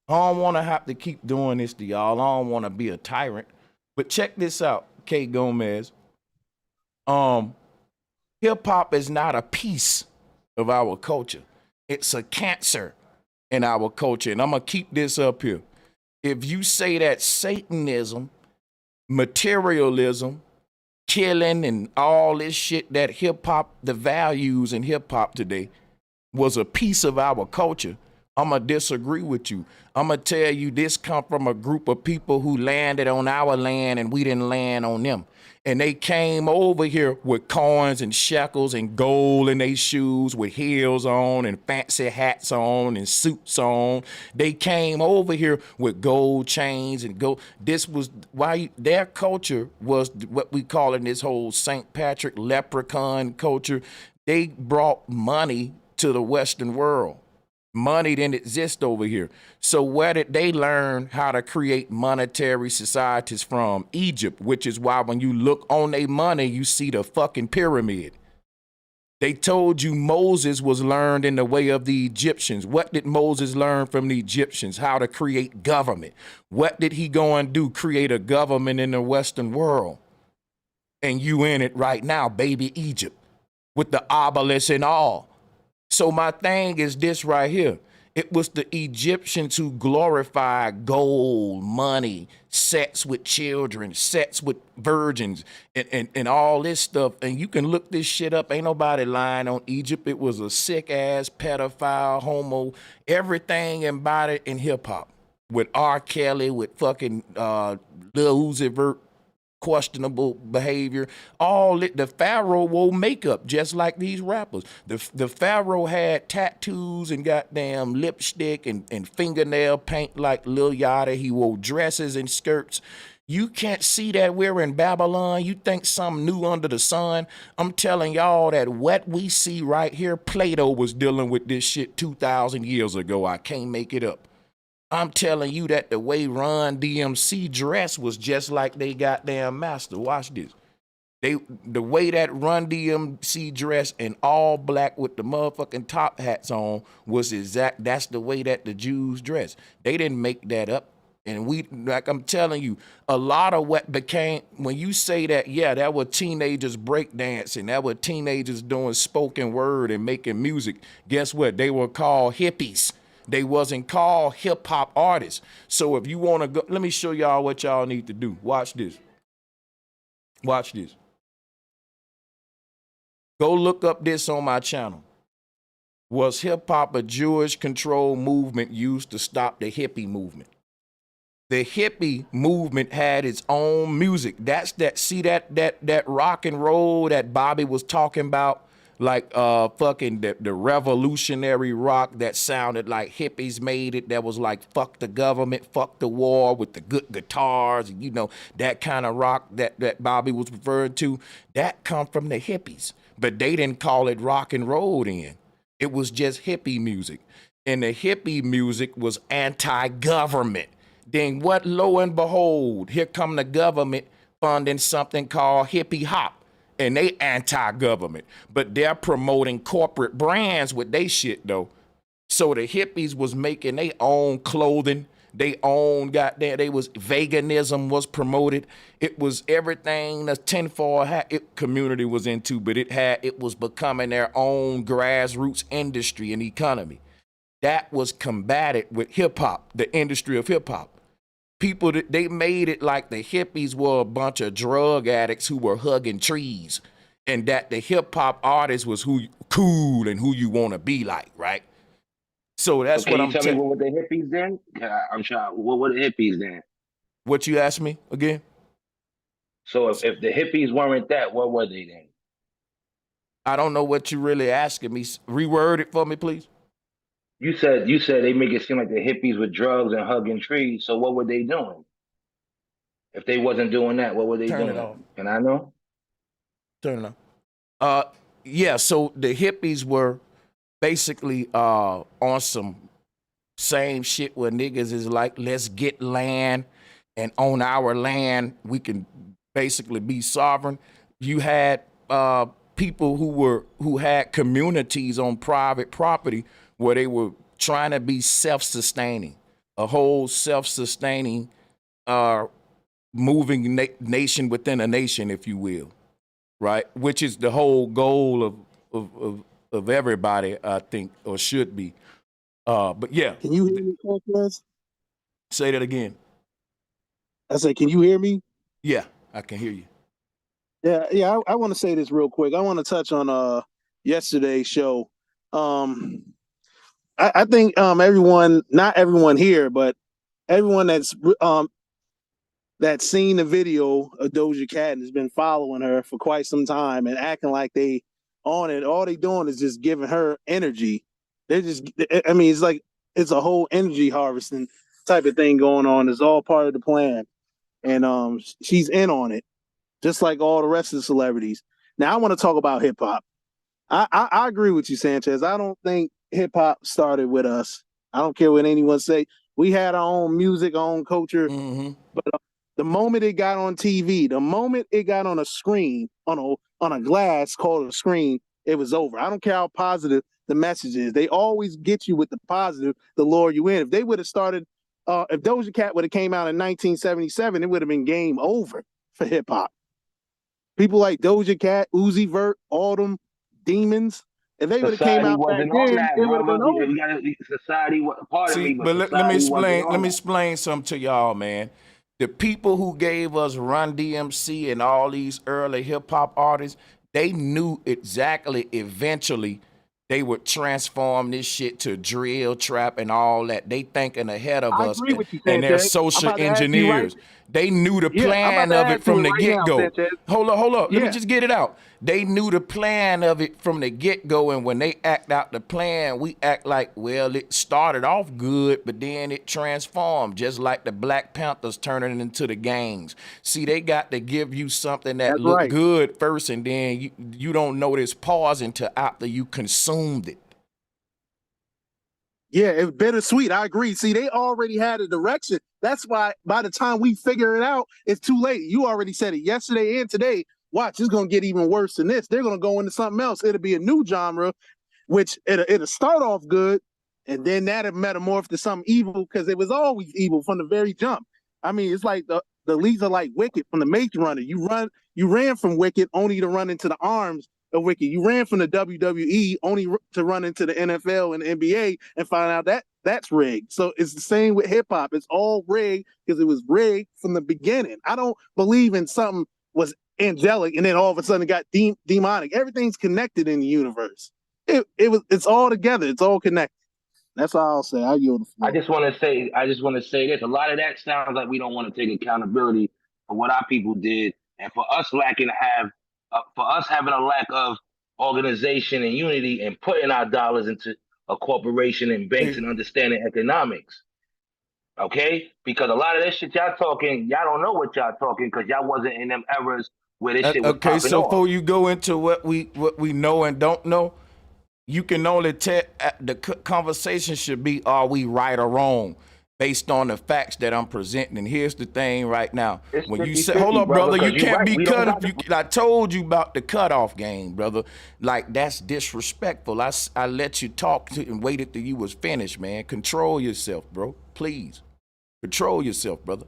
I don't want to have to keep doing this to y'all. I don't want to be a tyrant. But check this out, K. Gomez. Hip hop is not a piece of our culture. It's a cancer in our culture. And I'm gonna keep this up here. If you say that Satanism, materialism, killing, and all this shit that hip hop, the values in hip hop today, was a piece of our culture, I'm gonna disagree with you. I'm gonna tell you this come from a group of people who landed on our land and we didn't land on them. And they came over here with coins and shekels and gold in their shoes with heels on and fancy hats on and suits on. They came over here with gold chains and gold. This was why their culture was what we call in this whole St. Patrick leprechaun culture. They brought money to the Western world. Money didn't exist over here. So where did they learn how to create monetary societies from? Egypt, which is why when you look on their money, you see the fucking pyramid. They told you Moses was learned in the way of the Egyptians. What did Moses learn from the Egyptians? How to create government. What did he go and do? Create a government in the Western world. And you in it right now, baby Egypt, with the obelisk and all. So my thing is this right here. It was the Egyptians who glorified gold, money, sex with children, sex with virgins, and all this stuff. And you can look this shit up. Ain't nobody lying on Egypt. It was a sick ass pedophile, homo, everything embodied in hip hop. With R. Kelly, with fucking Lil Uzi Vert, questionable behavior. All it, the Pharaoh wore makeup just like these rappers. The Pharaoh had tattoos and goddamn lipstick and fingernail paint like Lil Yachty. He wore dresses and skirts. You can't see that we're in Babylon. You think something new under the sun. I'm telling y'all that what we see right here, Plato was dealing with this shit 2,000 years ago. I can't make it up. I'm telling you that the way Run DMC dressed was just like they goddamn master. Watch this. The way that Run DMC dressed in all black with the motherfucking top hats on was exact. That's the way that the Jews dress. They didn't make that up. And we, like I'm telling you, a lot of what became, when you say that, yeah, that were teenagers breakdancing, that were teenagers doing spoken word and making music. Guess what? They were called hippies. They wasn't called hip hop artists. So if you want to go, let me show y'all what y'all need to do. Watch this. Watch this. Go look up this on my channel. Was hip hop a Jewish controlled movement used to stop the hippie movement? The hippie movement had its own music. That's that rock and roll that Bobby was talking about, like fucking the revolutionary rock that sounded like hippies made it, that was like fuck the government, fuck the war, with the good guitars, and you know, that kind of rock that Bobby was referring to, that come from the hippies. But they didn't call it rock and roll then. It was just hippie music. And the hippie music was anti-government. Then what, lo and behold, here come the government funding something called hippie hop. And they anti-government. But they're promoting corporate brands with they shit though. So the hippies was making their own clothing. They own they was veganism was promoted. It was everything the tinfoil hat community was into, but it was becoming their own grassroots industry and economy. That was combated with hip hop, the industry of hip hop. People, they made it like the hippies were a bunch of drug addicts who were hugging trees, and that the hip hop artist was who cool and who you want to be like, right? So that's what I'm saying. Can you tell me what were the hippies then? I'm trying. What were the hippies then? What you asked me again? So if the hippies weren't that, what were they then? I don't know what you really asking me. Reword it for me, please. You said they make it seem like the hippies with drugs and hugging trees. So what were they doing? If they wasn't doing that, what were they doing? Turn it off. Can I know? Turn it off. Yeah. So the hippies were basically on some same shit where niggas is like, let's get land, and on our land we can basically be sovereign. You had people who had communities on private property where they were trying to be self-sustaining, a whole self-sustaining moving nation within a nation, if you will, right? Which is the whole goal of everybody, I think, or should be. But yeah. Can you hear me, Sanchez? Say that again. I said, can you hear me? Yeah, I can hear you. Yeah. I want to say this real quick. I want to touch on yesterday's show. I think everyone, not everyone here, but everyone that's seen the video of Doja Cat and has been following her for quite some time and acting like they on it. All they doing is just giving her energy. They're just, I mean, it's like it's a whole energy harvesting type of thing going on. It's all part of the plan, and she's in on it, just like all the rest of the celebrities. Now, I want to talk about hip hop. I agree with you, Sanchez. I don't think hip hop started with us. I don't care what anyone say. We had our own music, our own culture, but the moment it got on TV, the moment it got on a screen, on a glass called a screen, it was over. I don't care how positive the message is. They always get you with the positive, the lure you in. If they would have started, if Doja Cat would have came out in 1977, it would have been game over for hip hop. People like Doja Cat, Uzi Vert, Autumn, Demons. If they would have came out back then, it would have been over. Society, pardon me, but let me explain something to y'all, man. The people who gave us Run DMC and all these early hip hop artists, they knew exactly eventually they would transform this shit to drill, trap, and all that. They thinking ahead of us, and they're social engineers. They knew the plan of it from the get-go. Hold up. Let me just get it out. They knew the plan of it from the get-go, and when they act out the plan, we act like, well, it started off good, but then it transformed, just like the Black Panthers turning into the gangs. See, they got to give you something that looked good first, and then you don't notice pause until after you consumed it. Yeah, it's bittersweet. I agree. See, they already had a direction. That's why by the time we figure it out, it's too late. You already said it yesterday and today. Watch, it's going to get even worse than this. They're going to go into something else. It'll be a new genre, which it'll start off good, and then that'll metamorph to something evil, because it was always evil from the very jump. I mean, it's like the leads are like Wicked from the Maze Runner. You ran from Wicked only to run into the arms of Wicked. You ran from the WWE only to run into the NFL and the NBA and find out that that's rigged. So it's the same with hip hop. It's all rigged because it was rigged from the beginning. I don't believe in something was angelic and then all of a sudden it got demonic. Everything's connected in the universe. it's all together. It's all connected. That's all I'll say. I yield the floor. I just want to say this. A lot of that sounds like we don't want to take accountability for what our people did, and for us having a lack of organization and unity, and putting our dollars into a corporation and banks and understanding economics. Okay, because a lot of this shit y'all talking, y'all don't know what y'all talking because y'all wasn't in them eras where this shit was Okay, popping so off. before you go into what we know and don't know, you can only tell the conversation should be, are we right or wrong based on the facts that I'm presenting? And here's the thing right now. It's When you 50-50, say, hold up, brother, you can't right. be cut if I told you about the cutoff game, brother. Like, that's disrespectful. I let you talk and waited till you was finished, man. Control yourself, bro. Please. Control yourself, brother.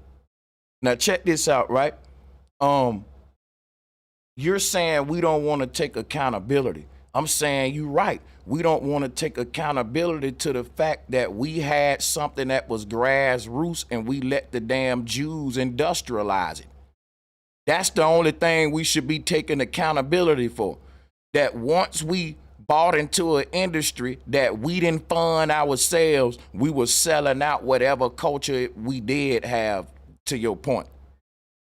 Now check this out, right? You're saying we don't want to take accountability. I'm saying you're right. We don't want to take accountability to the fact that we had something that was grassroots and we let the damn Jews industrialize it. That's the only thing we should be taking accountability for. That once we bought into an industry that we didn't fund ourselves, we were selling out whatever culture we did have, to your point.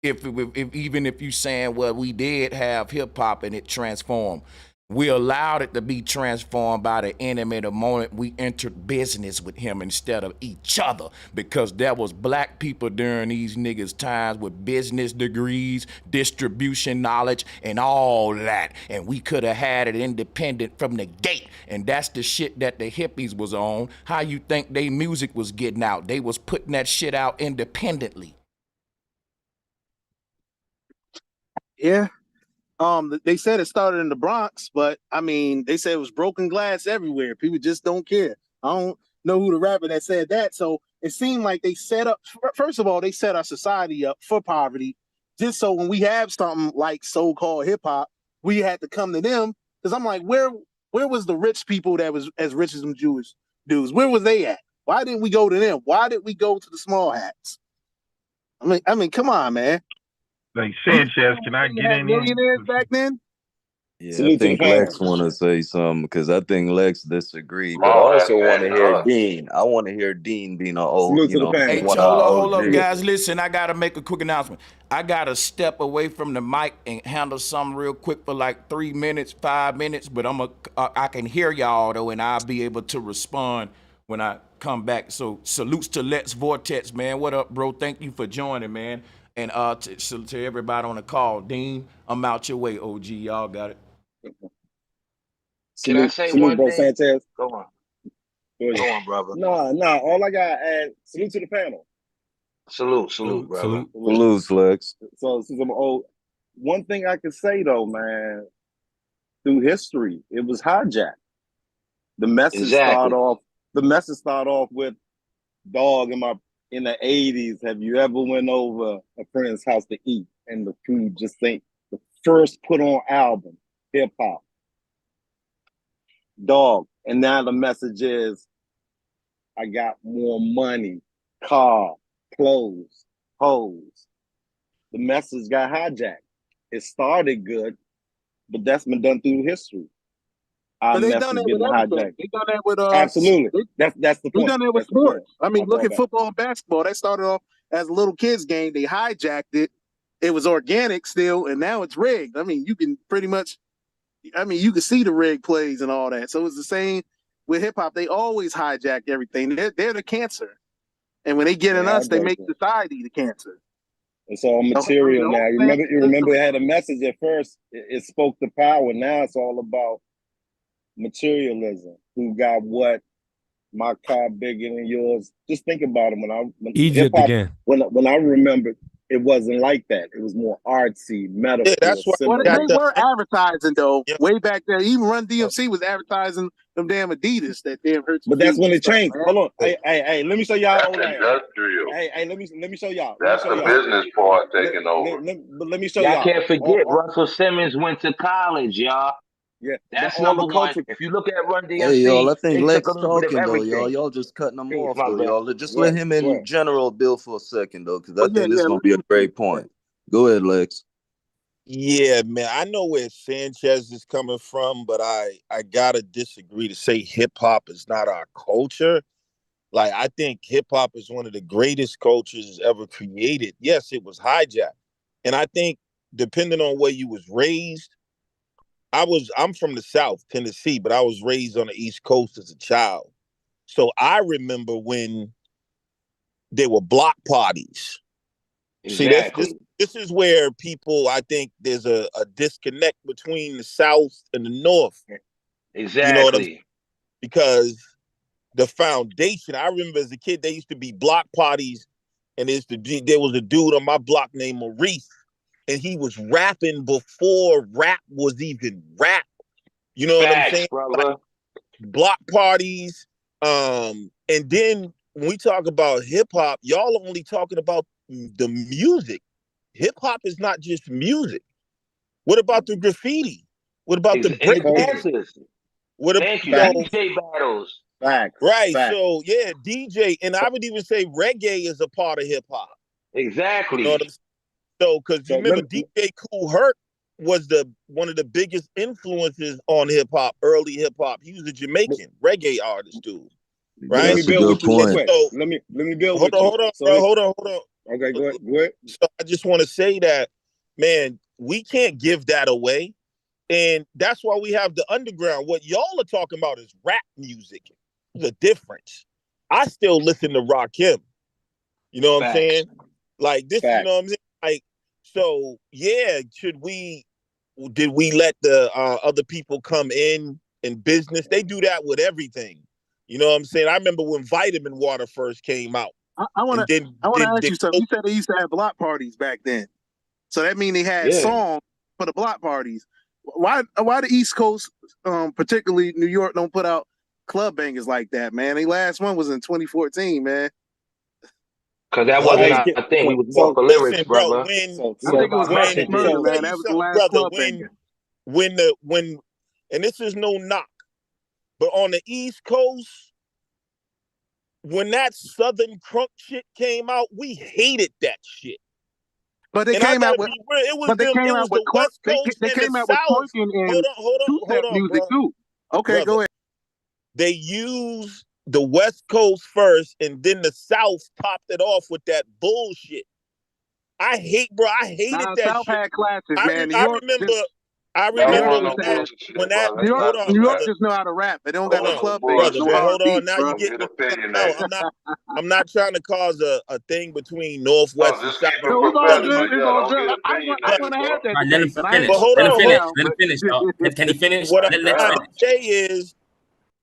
Even if you saying, well, we did have hip hop and it transformed. We allowed it to be transformed by the enemy the moment we entered business with him instead of each other, because there was black people during these niggas' times with business degrees, distribution knowledge, and all that. And we could have had it independent from the gate. And that's the shit that the hippies was on. How you think they music was getting out? They was putting that shit out independently. Yeah. They said it started in the Bronx, but I mean, they said it was broken glass everywhere. People just don't care. I don't know who the rapper that said that. So it seemed like they set up, first of all, they set our society up for poverty, just so when we have something like so-called hip hop, we had to come to them. Because I'm like, where was the rich people that was as rich as them Jewish dudes? Where was they at? Why didn't we go to them? Why did we go to the small hats? I mean, come on, man. Like Sanchez, can I get in here? Millionaires back then? Yeah, I think Lex want to say something because I think Lex disagree, but I also want to hear Dean. I want to hear Dean being an old, Hey, hold up, guys. Listen, I got to make a quick announcement. I got to step away from the mic and handle something real quick for like 3 minutes, 5 minutes, but I can hear y'all, though, and I'll be able to respond when I come back. So salutes to Lex Vortex, man. What up, bro? Thank you for joining, man. And to everybody on the call. Dean, I'm out your way, OG. Y'all got it. Can I say one thing? Sanchez. Go on, brother. Nah. All I got to add, salute to the panel. Salute, brother. Salute, Lex. So since I'm old, one thing I can say though, man, through history, it was hijacked. The message started off with, dog, in the 80s, have you ever went over a friend's house to eat and the food just ain't the first put on album, hip hop, dog. And now the message is, I got more money, car, clothes, hoes. The message got hijacked. It started good, but that's been done through history. But they done that with everything. They done that with absolutely. That's the point. They done that with sports. I mean, look at football and basketball. That started off as a little kids game. They hijacked it. It was organic still, and now it's rigged. I mean, you can pretty much, you can see the rigged plays and all that. So it's the same with hip hop. They always hijack everything. They're the cancer, and when they get in us, they make society the cancer. It's all material now. You remember it had a message at first. It spoke to power. Now it's all about materialism. Who got what? My car bigger than yours. Just think about it. When Egypt hip-hop, again. When I remember, it wasn't like that. It was more artsy, metaphor. Yeah, that's what they were advertising though. Yeah. Way back there, even Run DMC was advertising them damn Adidas that damn hurt. But that's when it changed. Hold on, hey, let me show y'all. Industrial. Hey, let me show y'all. That's the business part taking over. But let me show y'all. Y'all can't forget Russell Simmons went to college, y'all. Yeah, that's number one. If you look at Run DMC, hey y'all, I think Lex talking though, y'all just cutting him off though, y'all. Just let him in general build for a second though, because I think this is gonna be a great point. Go ahead, Lex. Yeah, man, I know where Sanchez is coming from, but I gotta disagree to say hip hop is not our culture. Like, I think hip hop is one of the greatest cultures ever created. Yes, it was hijacked, and I think depending on where you was raised, I'm from the South, Tennessee, but I was raised on the East Coast as a child. So I remember when there were block parties. See, Exactly. this is where people, I think there's a disconnect between the South and the North. You know what I'm saying? Exactly. Because the foundation, I remember as a kid, there used to be block parties, and there was a dude on my block named Maurice, and he was rapping before rap was even rap. You know what I'm Facts, saying? Like, brother. block parties. And then when we talk about hip hop, y'all are only talking about the music. Hip hop is not just music. What about the graffiti? What about the And the breakdance? dances. What Thank you. so DJ battles. Facts. right? Facts. So yeah, DJ, and I would even say reggae is a part of hip hop. You know what Exactly. I'm saying? So, because you So remember DJ Kool Herc was one of the biggest influences on hip hop, early hip hop. He was a Jamaican reggae artist, dude. But let Right? me That's a build good with you real point. quick. So Let me build hold with on, you. hold on, So bro. Hold on. okay, go ahead. Go ahead. So I just want to say that, man, we can't give that away. And that's why we have the underground. What y'all are talking about is rap music. There's a difference. I still listen to Rakim. You know what I'm Facts. saying? Like this, you Facts. know what I'm saying? Like, so yeah, did we let the other people come in business? They do that with everything. You know what I'm saying? I remember when vitamin water first came out. I want And to then I want to did ask they you something. You said they used to have block parties back then, so that means they had Yeah. songs for the block parties. Why the East Coast, particularly New York, don't put out club bangers like that, man? The last one was in 2014, man. Because that was wasn't it? Hey, our thing. We was more so for lyrics, Listen, bro, brother. so We I was so think it was about so Max when let Murder, messages. me man. tell That you was the something, last brother. club banger. When and this is no knock, but on the East Coast, when that Southern crunk shit came out, we hated that shit. But they And I came out gotta with, be real. It was but they them. came It out was with the West Coast they and the came out with South. twerking and Hold on, hold on, two-step hold on, music bro, too. Okay, brother. go ahead. They used the West Coast first, and then the South topped it off with that bullshit. I hated Nah, that South shit. had classics, man. New I York, remember, I New That York remember wasn't just no had when bullshit, that. bro. Let's Hold not on, do New York that. brother, just know how to rap. They don't That got no wasn't no club bangers, brother, no bro. bullshit. hard Hold on. beats, Now you bro. Don't getting get into something else. opinionated. I'm not trying to cause a thing between No, Northwest and just South. keep I'm it No, it's all telling good. professional. you, It's Yeah, all don't good. get I but want opinionated, to have bro. that All right, let him debate, but I ain't finish. but gonna hold Let him shut it on. finish. down. Let him finish, y'all. Can he finish? What I'm Let's trying Damn, to finish. say is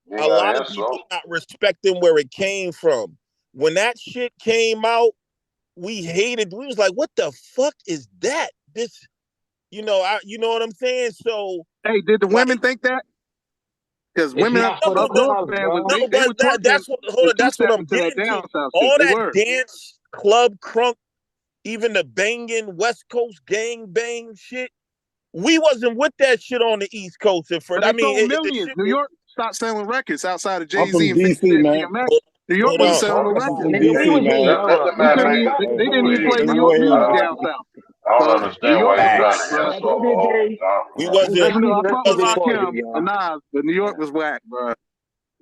you ain't a got lot to of people insult. not respecting where it came from. When that shit came out, we hated. We was like, "What the fuck is that?" This, you know what I'm saying. So, Hey, did the women like, think that? Because It's women not no, for the up north, clubs, man, bro. they but were twerking and two that's what I'm stepping to that getting down to. south shit. All They that were. dance, club crunk, even the banging West Coast gang bang shit. We wasn't with that shit on the East Coast at first. But I they mean, sold the millions. shit. New York stopped selling records outside of I'm Jay Z from and 50 DC, Cent man. DMX. Hold, New York hold What are you wasn't on. selling no talking I'm about, records. from nigga? We DC, was in man. Let Europe. the They man couldn't make even his Hey, they point, didn't bro. even hey, play let New me go York ahead. music down south. I don't So New understand York why was he whack, trying to Facts. bro. insult the whole We genre. I wasn't. fuck with Wasn't. Rakim and Nas, but New York was whack, bro. A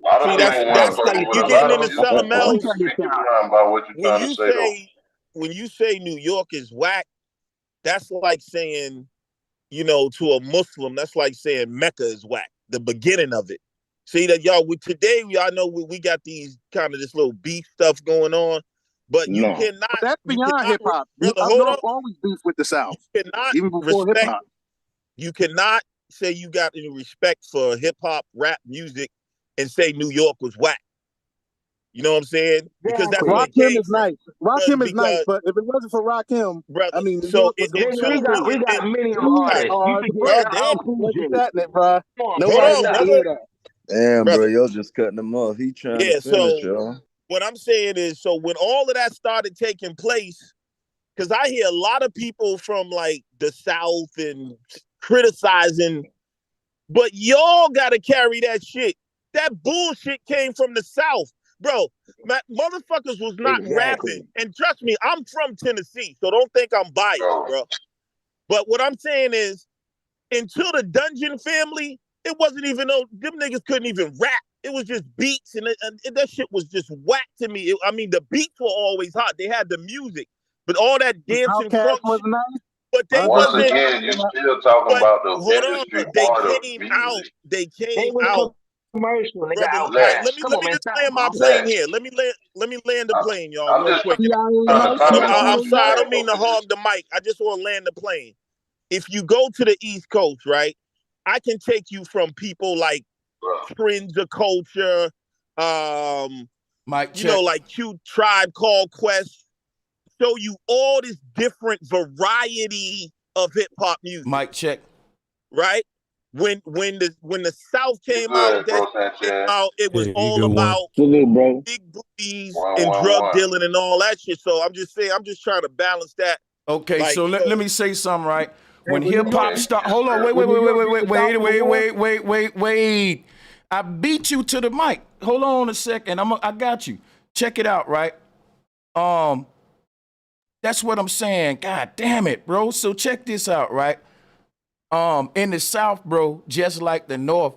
lot of See, people want to that's talk like over you it. A lot getting of into people something want to else. speak around about what you're When trying to you say, though. say when you say New York is whack, that's like saying, to a Muslim, that's like saying Mecca is whack. The beginning of it. See that y'all today y'all know we got these kind of this little beef stuff going on, but No. But that's you beyond cannot hip hop. brother, Up hold on. north always beef with the You South, cannot even before hip respect. hop. You cannot say you got any respect for hip hop rap music and say New York was whack. You know what I'm saying? Because that's where Exactly. it Rakim came is from. nice. Rakim is nice, Because but if it wasn't for Rakim, I brother, mean, New so York was and gonna Nigga, we kill. got truthfully, we got many Too artists. You hard to forget break. damn, Cool Wasn't J. cutting it, bro. Come on, hold man. Nobody on, wanted to Stop. hear brother, that. Damn, bro, brother. y'all just cutting him off. He trying to Yeah, finish, so y'all. what I'm saying is, so when all of that started taking place, because I hear a lot of people from like the South and criticizing, but y'all got to carry that shit. That bullshit came from the South, bro. Motherfuckers was not Exactly. rapping, and trust me, I'm from Tennessee, so don't think I'm biased, Bro, bro. But what I'm saying is, until the Dungeon Family, it wasn't even them niggas couldn't even rap. It was just beats, and that shit was just whack to me. I mean, the beats were always hot. They had the music, but all that dancing Outkast funk was shit, nice. but they Once wasn't. again, you're still talking But about the hold on, industry they part of came out. music. They They came was out, commercial. They got brother. Outkast. Relax, Let me Come on, man, just stop, land my bro. plane relax. here. Let me land the plane, y'all, I'm real just quick. trying to I'm comment sorry. I don't on mean to position. hog the mic. I just want to land the plane. If you go to the East Coast, right, I can take you from people like Friends of Culture, Mike, you know, like Q Tribe Called Quest, show you all this different variety of hip hop music. Mike, check. Right? When the South came Good, out, bro, Sanchez. it was Hey, you all good one. about Salute, bro. big booties and drug 111. dealing and all that shit. So I'm just saying, I'm just trying to balance that. Okay, Like, so you know, let me say something, right? When Hey, hip hop start, hold on, wait. I beat you to the mic. Hold on a second. I got you. Check it out, right? That's what I'm saying. God damn it, bro. So check this out, right? In the South, bro, just like the North,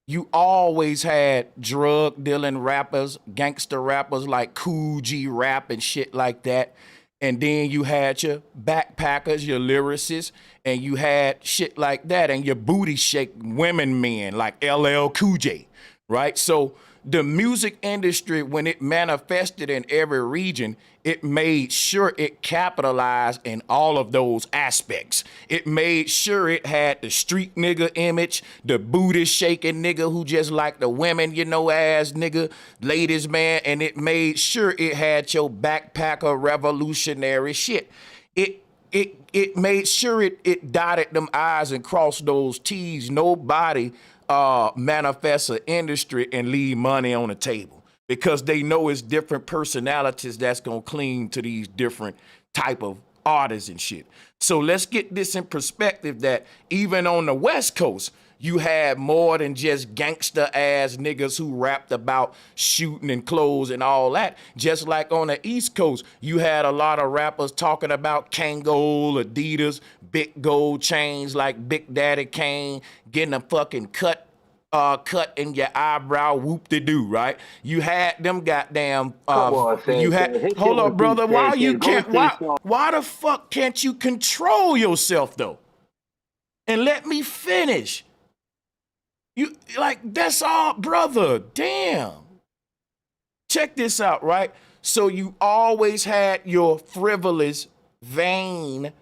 you always had drug dealing rappers, gangster rappers like Cool G Rap and shit like that. And then you had your backpackers, your lyricists, and you had shit like that, and your booty shake women men like LL Cool J, right? So the music industry, when it manifested in every region, it made sure it capitalized in all of those aspects. It made sure it had the street nigga image, the booty shaking nigga who just like the women, you know, ass nigga, ladies, man, and it made sure it had your backpacker revolutionary shit. It made sure it dotted them I's and crossed those T's. Nobody manifests an industry and leave money on the table because they know it's different personalities that's gonna cling to these different type of artists and shit. So let's get this in perspective that even on the West Coast, you had more than just gangster ass niggas who rapped about shooting and clothes and all that. Just like on the East Coast, you had a lot of rappers talking about Kangol, Adidas, big gold chains like Big Daddy Kane, getting a fucking cut in your eyebrow, whoop-de-doo, right? You had them goddamn, Come on, you Sanchez. had, His shit hold was up, deep, brother, why you Sanchez. Go can't, stay strong. why the fuck can't you control yourself, though? And let me finish. You, like, that's all, brother, damn. Check this out, right? So you always had your frivolous, vain,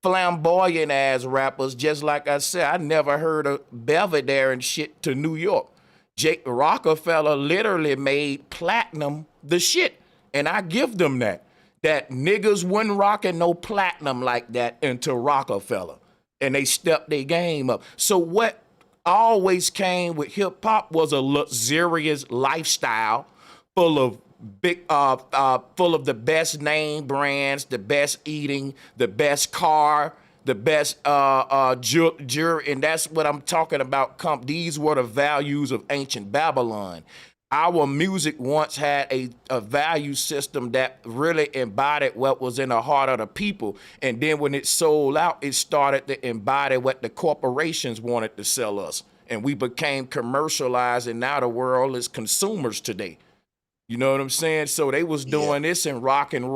flamboyant ass rappers, just like I said, I never heard of Belvedere and shit to New York. Jake Rockefeller literally made platinum the shit. And I give them that. That niggas wasn't rocking no platinum like that until Rockefeller. And they stepped their game up. So what always came with hip hop was a luxurious lifestyle full of full of the best name brands, the best eating, the best car, the best jewelry, and that's what I'm talking about. These were the values of ancient Babylon. Our music once had a value system that really embodied what was in the heart of the people. And then when it sold out, it started to embody what the corporations wanted to sell us. And we became commercialized, and now the world is consumers today. You know what I'm saying? So they was doing this in rock and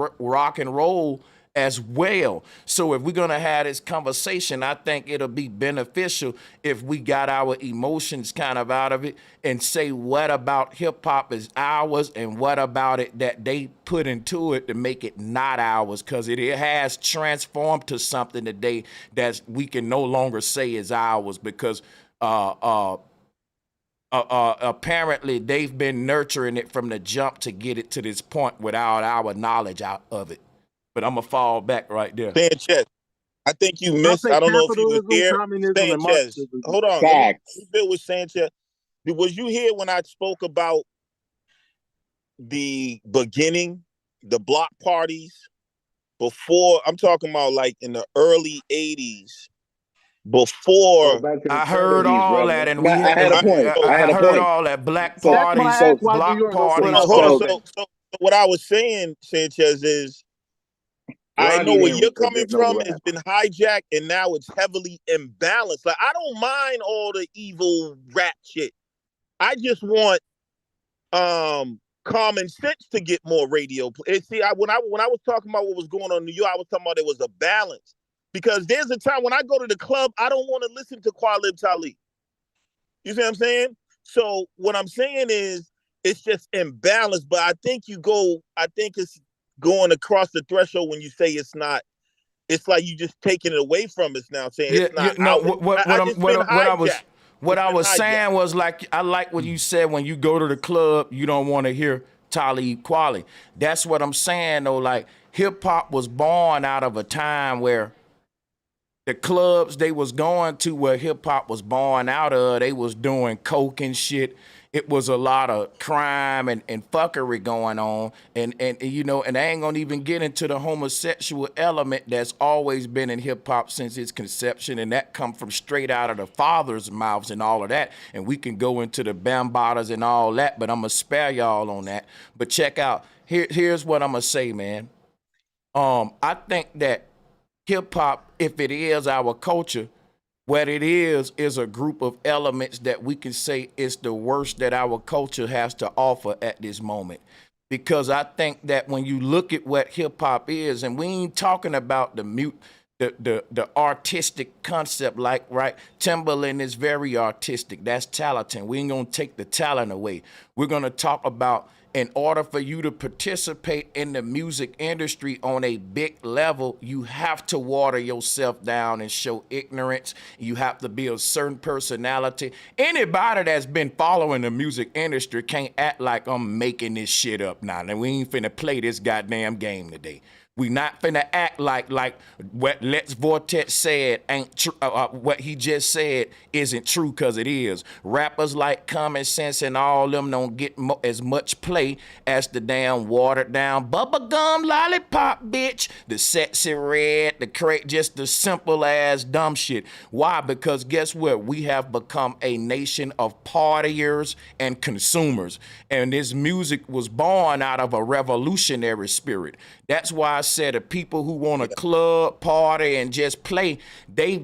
roll as well. So if we're gonna have this conversation, I think it'll be beneficial if we got our emotions kind of out of it and say what about hip hop is ours and what about it that they put into it to make it not ours, because it has transformed to something today that we can no longer say is ours because apparently they've been nurturing it from the jump to get it to this point without our knowledge out of it. But I'm gonna fall back right there. Sanchez, I think you missed. I don't know if you was here. Sanchez, hold on. Let me build with Sanchez. Was you here when I spoke about the beginning, the block parties before? I'm talking about like in the early '80s. Before I heard all that, and I had a point. I heard all that black parties, block parties. Hold on. So what I was saying, Sanchez, is I know Rodney where didn't you're coming represent no from. rap. It's been hijacked and now it's heavily imbalanced. Like, I don't mind all the evil rap shit. I just want common sense to get more radio play. See, when I was talking about what was going on in New York, I was talking about there was a balance. Because there's a time when I go to the club, I don't want to listen to Qualib Talib. You see what I'm saying? So what I'm saying is it's just imbalanced. But I think it's going across the threshold when you say it's not. It's like you just taking it away from us now, saying it's not out. What I was saying was, like, I like what you said. When you go to the club, you don't want to hear Talib Kweli. That's what I'm saying, though. Like, hip hop was born out of a time where the clubs they was going to, where hip hop was born out of, they was doing coke and shit. It was a lot of crime and fuckery going on. And you know, and I ain't gonna even get into the homosexual element that's always been in hip hop since its conception, and that come from straight out of the father's mouths and all of that. And we can go into the Bambatas and all that, but I'm gonna spare y'all on that. But check out, here's what I'm gonna say, man. I think that hip hop, if it is our culture, what it is a group of elements that we can say is the worst that our culture has to offer at this moment. Because I think that when you look at what hip hop is, and we ain't talking about the artistic concept, like, right? Timbaland is very artistic. That's talented. We ain't gonna take the talent away. We're gonna talk about, in order for you to participate in the music industry on a big level, you have to water yourself down and show ignorance. You have to be a certain personality. Anybody that's been following the music industry can't act like I'm making this shit up now. And we ain't finna play this goddamn game today. We not finna act like what Lex Vortex said ain't true. What he just said isn't true, because it is. Rappers like Common Sense and all them don't get as much play as the damn watered down bubblegum lollipop bitch, the sexy red, just the simple ass dumb shit. Why? Because guess what? We have become a nation of partiers and consumers, and this music was born out of a revolutionary spirit. That's why I said the people who want to club, party, and just play, they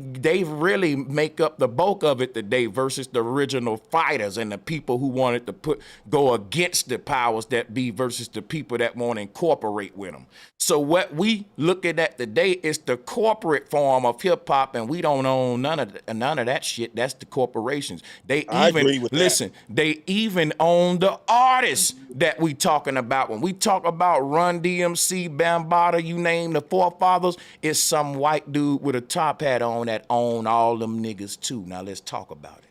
really make up the bulk of it today versus the original fighters and the people who wanted to go against the powers that be versus the people that want to incorporate with them. So what we looking at today is the corporate form of hip hop, and we don't own none of that shit. That's the corporations. I agree with that. They even own the artists that we talking about. When we talk about Run DMC, Bambaataa, you name the forefathers, it's some white dude with a top hat on that own all them niggas too. Now let's talk about it.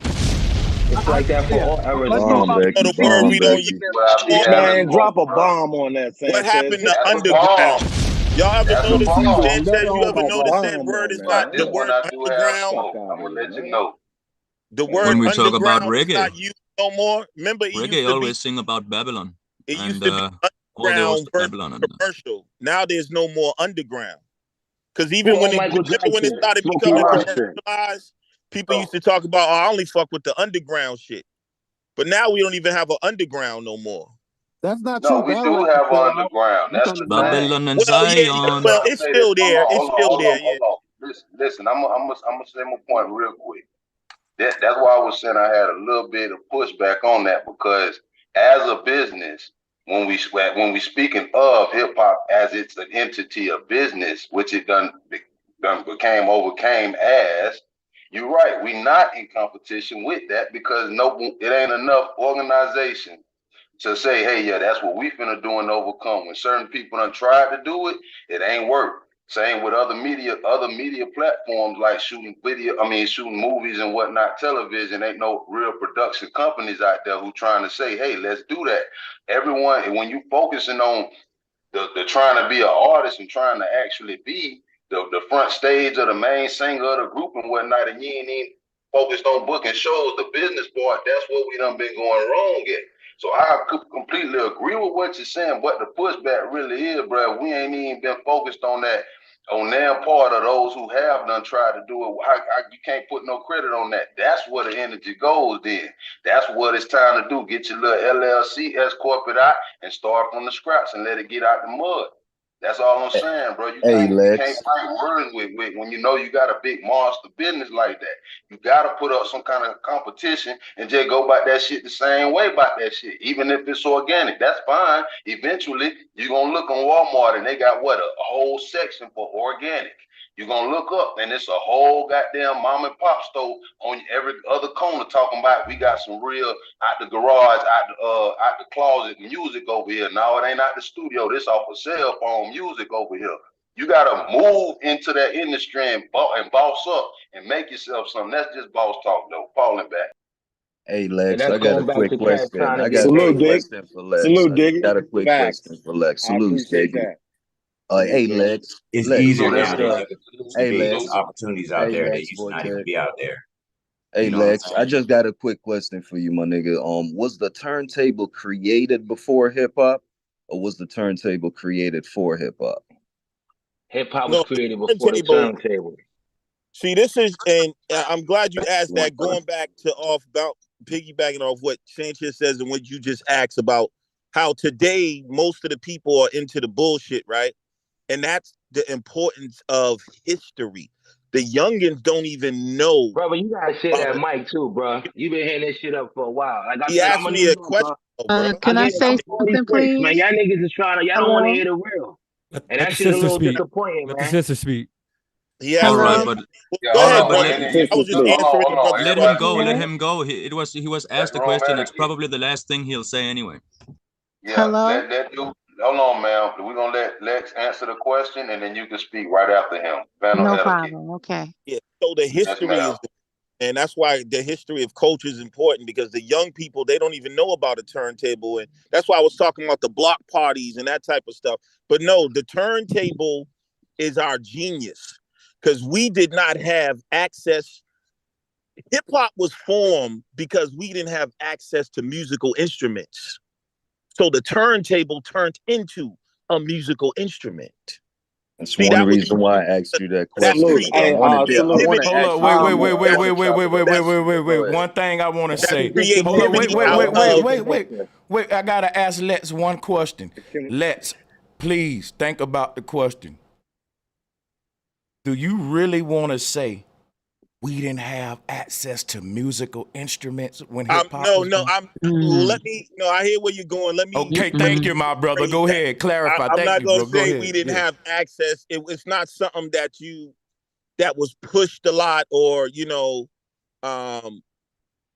It's like that for all eras. The word we don't use. Man, drop a bomb on that, Sanchez. What happened to underground? Y'all ever notice, Sanchez? You ever notice that word is not the word underground? I'm gonna let you know. The word when we talk about underground is reggae, not used no more. Remember, it used reggae to always be. sing about Babylon. It and, used to be all the underground versus Babylon and commercial. Now there's no more underground. Because even when it started Smokey becoming Robinson. commercialized, people used to talk about, oh, I only fuck with the underground shit. But now we don't even have an underground no more. That's not No, true. we do have an underground. That's the Babylon and Well, yeah, Zion. well, it's still there. It's still there. Yeah. Hold on. Listen. I'm gonna say my point real quick. That's why I was saying I had a little bit of pushback on that, because as a business, when we speaking of hip hop as it's an entity of business, which it overcame as. You're right. We not in competition with that, because it ain't enough organization to say, hey, yeah, that's what we finna do and overcome. When certain people done tried to do it, it ain't work. Same with other media platforms like shooting movies and whatnot, television. Ain't no real production companies out there who trying to say, hey, let's do that. Everyone, when you focusing on the trying to be an artist and trying to actually be the front stage of the main singer of the group and whatnot, and you ain't even focused on booking shows, the business part, that's what we done been going wrong at. So I completely agree with what you're saying, but the pushback really is, bro, we ain't even been focused on that, on their part of those who have done tried to do it. You can't put no credit on that. That's where the energy goes then. That's what it's time to do. Get your little LLC as corporate out and start from the scraps and let it get out the mud. That's all I'm saying, bro. You Hey, can't Lex. fight words with when you know you got a big monster business like that. You gotta put up some kind of competition and just go about that shit the same way about that shit. Even if it's organic, that's fine. Eventually, you're gonna look on Walmart and they got what a whole section for organic. You're gonna look up and it's a whole goddamn mom and pop store on every other corner talking about we got some real out the garage, out the closet music over here. No, it ain't out the studio. This off of cell phone music over here. You gotta move into that industry and boss up and make yourself something. That's just boss talk though. Falling back. Hey, And Lex, that's I got a going back quick to Cat question. trying to I got get a quick Salute, paid. Dick. question for Lex. Salute, I Diggy. got a quick question Facts. for Lex. I Salute, appreciate Diggy. that. Hey, Salute, Dick. Lex. It's Lex, easier what's nowadays. the? Hey, There's Lex. opportunities out Hey, there that Lex, used to not even Vortex. be out there. Hey, You know what I'm Lex. I saying? just got a quick question for you, my nigga. Was the turntable created before hip hop, or was the turntable created for hip hop? Hip hop was No, the created before the turntable. turntable. See, this is, and I'm glad you asked One that. Going back to piggybacking off what Sanchez says and what you just asked about how today most of the people are into the bullshit, right? And that's the importance of history. The youngins don't even know. Bro, but you gotta share About that it. mic too, bro. You been hearing this shit up for a while. Like I He said, I'm asked a me New a question, Yorker. bro. Can I say I'm something, 46, man. please? Y'all niggas is trying to, y'all don't want to Hello? hear the real. And Let that the shit is a sister little speak. disappointing, Let the man. sister speak. He asked All me. right, Hello? but Well, Yeah, go hold ahead, on, bro. but Let the I sister was just speak. answering the hold on. brother's let him Everybody, go. question. Let Hello? him go. He was let asked a room question. It's etiquette. probably the last thing he'll say anyway. Yeah, Hello? let do. Hold on, ma'am. We're gonna let Lex answer the question, and then you can speak right after him. Panel No etiquette. problem. Okay. Yeah. So the Yes, history ma'am. is, and that's why the history of culture is important because the young people they don't even know about a turntable, and that's why I was talking about the block parties and that type of stuff. But no, the turntable is our genius because we did not have access. Hip hop was formed because we didn't have access to musical instruments. So the turntable turned into a musical instrument. That's See, one that was reason why I asked you that that Salute. question. But Hey, I salute. want to creativity. Hold ask up. you Wait, one wait, wait, more wait, after wait, wait, wait, Chopper, wait, though. wait, That's wait, wait, wait. Go ahead. One thing I want to that say. Hold up. creativity out of Wait. I gotta ask Lex one question. Lex, please think about the question. Do you really want to say we didn't have access to musical instruments when hip hop was born? Mm. let me no, I hear where you're going. Let me Okay, thank you, my brother. rephrase Go that. ahead, clarify. I'm Thank not you, gonna bro. Go say we ahead. didn't Yeah. have access. It's not something that was pushed a lot or um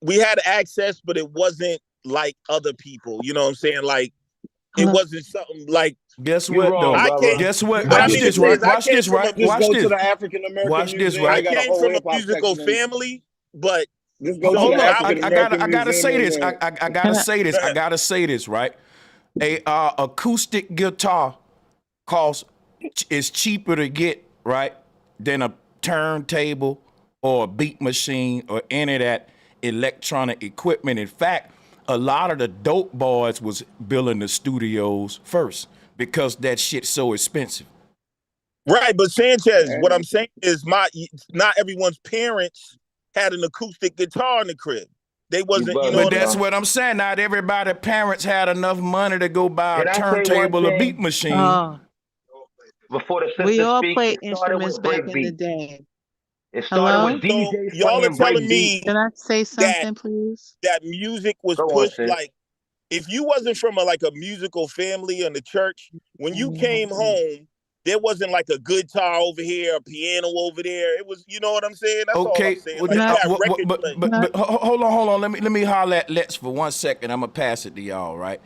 we had access, but it wasn't like other people. You know what I'm saying? Like it wasn't something like Guess You what wrong, though? I brother. can't Guess what? what I Watch mean to this, say right? is I Watch came this, from a right? Just Watch go to this. the African American Watch this, Museum. I They right? got a came whole from hip a hop musical section in. family, but Just go to so the Hold up. I African was I American gotta Museum say this. in. I gotta say this. I gotta say this, right? A acoustic guitar is cheaper to get, right, than a turntable or a beat machine or any of that electronic equipment. In fact, a lot of the dope boys was building the studios first because that shit's so expensive. right. But Sanchez, what Hey, I'm saying is not everyone's parents had an acoustic guitar in the crib. They You wasn't, you know bugging, But what I'm that's bro. what I'm saying. Not everybody parents had enough money to go buy a Can I say one turntable or beat thing machine. Oh, before the we sister all speak? played It started instruments with back break in the beats. day. It started Saying? with Hello? so DJs y'all are playing telling break beats. me Can I say that something, please? that music was Go on, pushed sis. like if you wasn't from a musical family in the church, when you came home, there wasn't like a guitar over here, a piano over there. It was, you know what I'm saying? That's all I'm Okay, saying. well, Like Can you I? had record but playing. but but hold on. Let me holler at Let's for 1 second. I'm gonna pass it to y'all, right?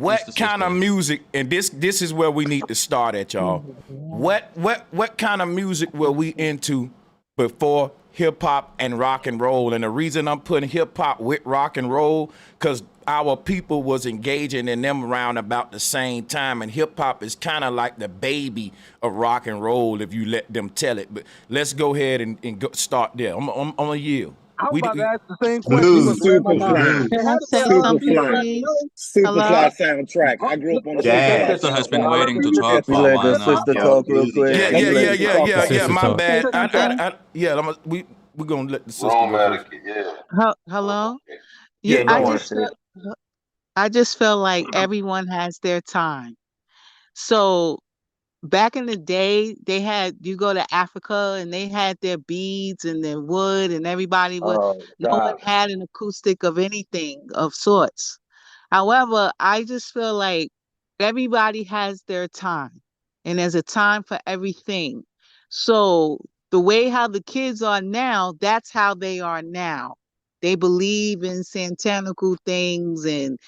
He's the What kind of sister. music? And this is where we need to start at, y'all. What kind of music were we into before hip hop and rock and roll? And the reason I'm putting hip hop with rock and roll, because our people was engaging in them around about the same time, and hip hop is kind of like the baby of rock and roll if you let them tell it. But let's go ahead and start there. I'm gonna yield. I was We, about to we ask the same question. You Salute. must have read my super mind. fly. Salute. Hey, Can how I did say Super something, fly. please? Super Hello? fly soundtrack. I grew up on the The super fly Jazz. sister has been soundtrack. waiting to Let talk We for a let the while now. sister Yo, talk real bluesy quick. yeah, jazz. We yeah, let yeah, the yeah, sister yeah, The yeah. talk. sister My talk. Say bad. something? We gonna let the sister Room go first. etiquette, Hello? Yeah, Go go on, ahead. I just feel like everyone has their time. So back in the day, they had you go to Africa and they had their beads and their wood and everybody would Oh no one God. had an acoustic of anything of sorts. However, I just feel like everybody has their time and there's a time for everything. So the way how the kids are now, that's how they are now. They believe in santanical things and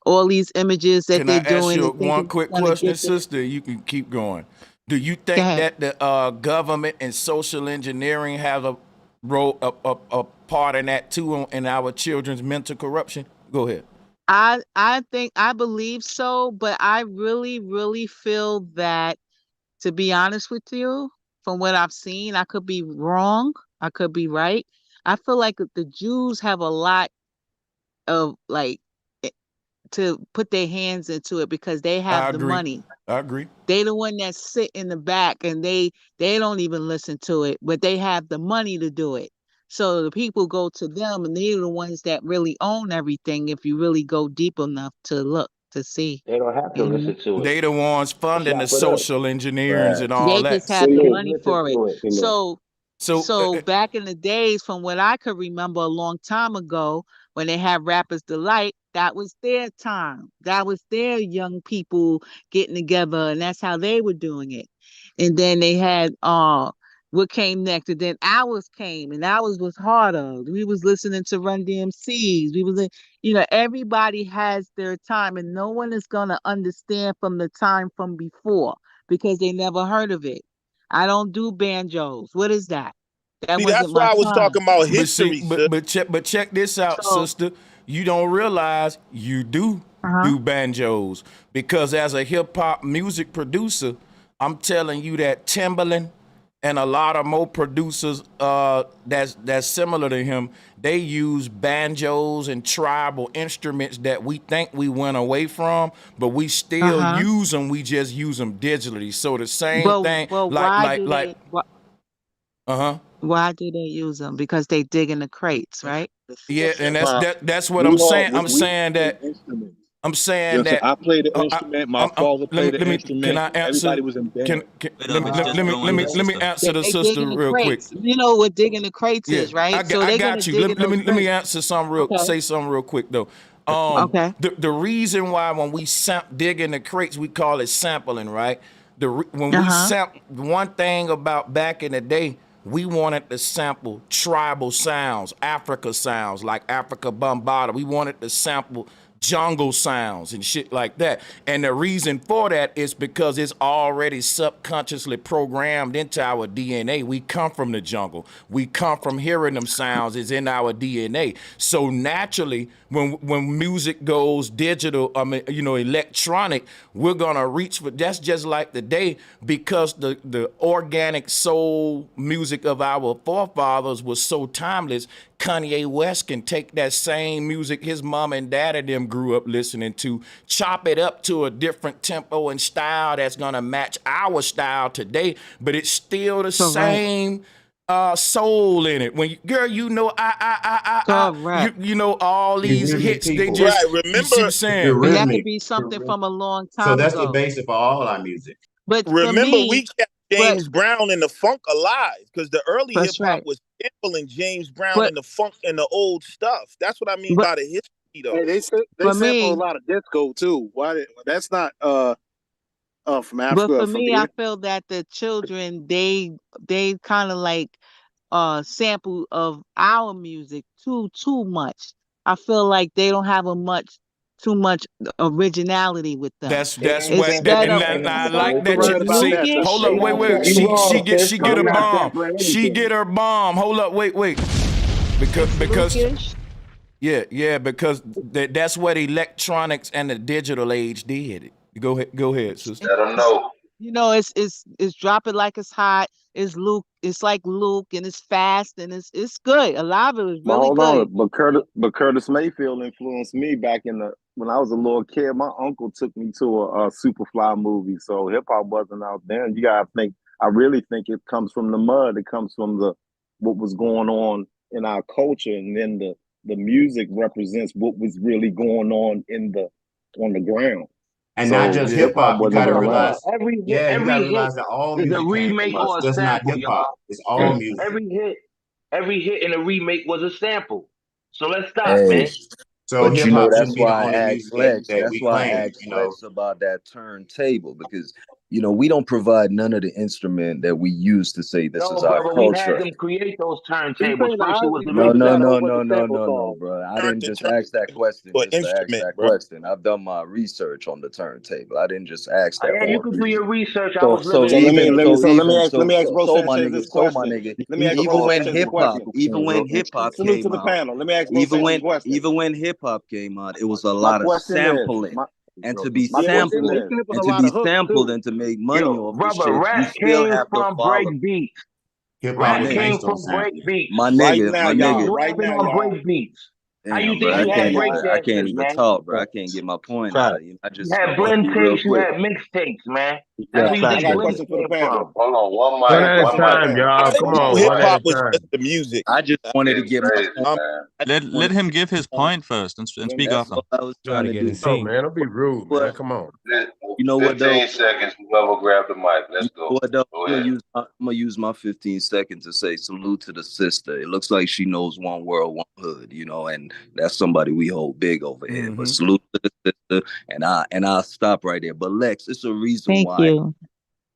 all these images that Can I they're ask doing you and one thinking it's quick gonna question, get them. sister? You can keep going. Do you Go think ahead. that the government and social engineering have a role, a part in that too, in our children's mental corruption? Go ahead. I think I believe so, but I really, really feel that, to be honest with you, from what I've seen, I could be wrong, I could be right. I feel like the Jews have a lot of like eh, to put their hands into it because they I have the agree. money. I agree. They the one that sit in the back and they don't even listen to it, but they have the money to do it. So the people go to them and they're the ones that really own everything if you really go deep enough to look to see. They don't have to You know? listen to it. They the ones funding the Chop it up. social engineers Right. and all They that. just have the They just money listen for it. to it. So So so back in the days, from what I could remember a long time ago, when they had Rappers Delight, that was their time. That was their young people getting together, and that's how they were doing it. And then they had what came next, and then ours came, and ours was harder. We was listening to Run DMCs. We was, everybody has their time, and no one is gonna understand from the time from before because they never heard of it. I don't do banjos. What is that? That See, wasn't that's why my I was time. talking about But see, history, sis. but check this out, So, sister. You don't realize you do uh-huh, do banjos because as a hip hop music producer, I'm telling you that Timbaland and a lot of more producers that's similar to him, they use banjos and tribal instruments that we think we went away from, but we still uh-huh. use them. We just use them digitally. So the same But thing, but like why like do like they why, uh huh. why do they use them? Because they dig in the crates, right? Yeah, and Well, that's what we I'm all saying. I'm we saying play that instruments. I'm You know saying what I'm saying? that I played the instrument. My father let me played the let me can instrument. I answer Everybody was in band. Wait a minute, just go on, let me sister. answer the They dig sister in the real quick. crates. You know what digging the crates Yeah, is, right? So I they're gonna got you. dig in those Let me crates. answer Okay. say something real quick though. Okay. The reason why when we dig in the crates we call it sampling, right? When we Uh-huh. sample, one thing about back in the day, we wanted to sample tribal sounds, Africa sounds like Africa Bombada. We wanted to sample jungle sounds and shit like that. And the reason for that is because it's already subconsciously programmed into our DNA. We come from the jungle. We come from hearing them sounds. It's in our DNA. So naturally, when music goes digital, electronic, we're gonna reach for that's just like the day because the organic soul music of our forefathers was so timeless. Kanye West can take that same music his mom and dad and them grew up listening to, chop it up to a different tempo and style that's gonna match our style today, but it's still the Correct. same soul in it. When girl, Correct. you know all It's these rhythmic hits. They people. just Right. you see what I'm Remember, The saying? It has to rhythmic. be something from a long So time that's the ago. basis for all our music. But for remember, we me, kept but James Brown and the funk alive because the early hip that's hop right. was sampling James Brown But and the funk and the old stuff. That's what I mean but by the history, Hey, though. they for sample a me, lot of disco too. That's not from but Africa or for from me, I here. feel that the children they kind of like sample of our music too much. I feel like they don't have a much too much originality with them. They That's ain't what that, Instead and of sampling. that, I Yeah, like you're that right it's you about see. that, Hold sister. Lukish. up, They wait, not wait. you wrong, sis, She because get they a not bomb. sampling She anything. get her bomb. Hold up, wait. It's Because Lukish. yeah, because that's what electronics and the digital age did. Go ahead, sister. Let them It's know. it's drop it like it's hot. It's Luke. It's like Luke, and it's fast, and it's good. A lot of it was But really hold good. on, but Curtis Mayfield influenced me back in the when I was a little kid. My uncle took me to a Superfly movie, so hip hop wasn't out then. You gotta think. I really think it comes from the mud. It comes from the what was going on in our culture, and then the music represents what was really going on in the on the ground. And not just hip hop. You gotta realize, every hit, yeah, you every gotta hit realize that all is a music came remake from us, or a just not sample, hip hop. y'all. It's all music. Every hit in a remake was a sample. So let's stop, Hey, man. So but hip you know hop that's shouldn't be the why I only asked music that, Lex. that That's we why I claim, asked Lex about that turntable because you know we don't provide none of the instrument that we use to say this is No, our brother, we had culture. them create those He's turntables. saying the First, it was Ozzy the No, broke MIDI. no, that no, up with no, the no, sample no, no, song. bro. I Turned didn't the just ask that question for just to ask instrument, that bro. question. I've done my research on the turntable. I didn't just ask that Yeah, you for a can do reason. your research. I So was living So in the let me day. ask Bro my Sanchez nigga, this question. Let me ask even Bro when Sanchez this hip hop, question. came Salute to the out, panel. Let me ask Bro Sanchez a question. even when hip hop came out, it was a My lot of question is sampling. And to be my question sampled is and to be sampled and to make money Yo, off the brother, shit, you rap still came have to from break follow. beats. Hip hop My Rap was nigga, came based on from break sampling. beats. my right nigga, now, my They was y'all. nigga. Right rapping now, on y'all. break beats. How you Damn, bro, think you had break I can't dancers, even man? talk, bro. I can't get my point Fact. out. You know, I You just had want to blend be real tapes, you quick. had mixtapes, man. I That's got where you I get got a blend question for the came panel. from. Hold on, I one got mic, a one question for the mic. panel. I y'all. didn't Come know on, hip one at hop a was time. just the music. I just wanted to Getting get my crazy, point. man. I just Let wanted to him give his point. point first and speak That's after. all I was Try trying to to get do. in Oh sync. man, don't be rude, man. Come on. You know what though? 15 seconds. Whoever grab the mic, let's You know go. what though? Go I'm ahead. gonna use my 15 seconds to say salute to the sister. It looks like she knows one world, one hood, you know, and that's somebody we hold big over here. But salute to the sister, and I'll stop right there. But Lex, it's a reason Thank why you.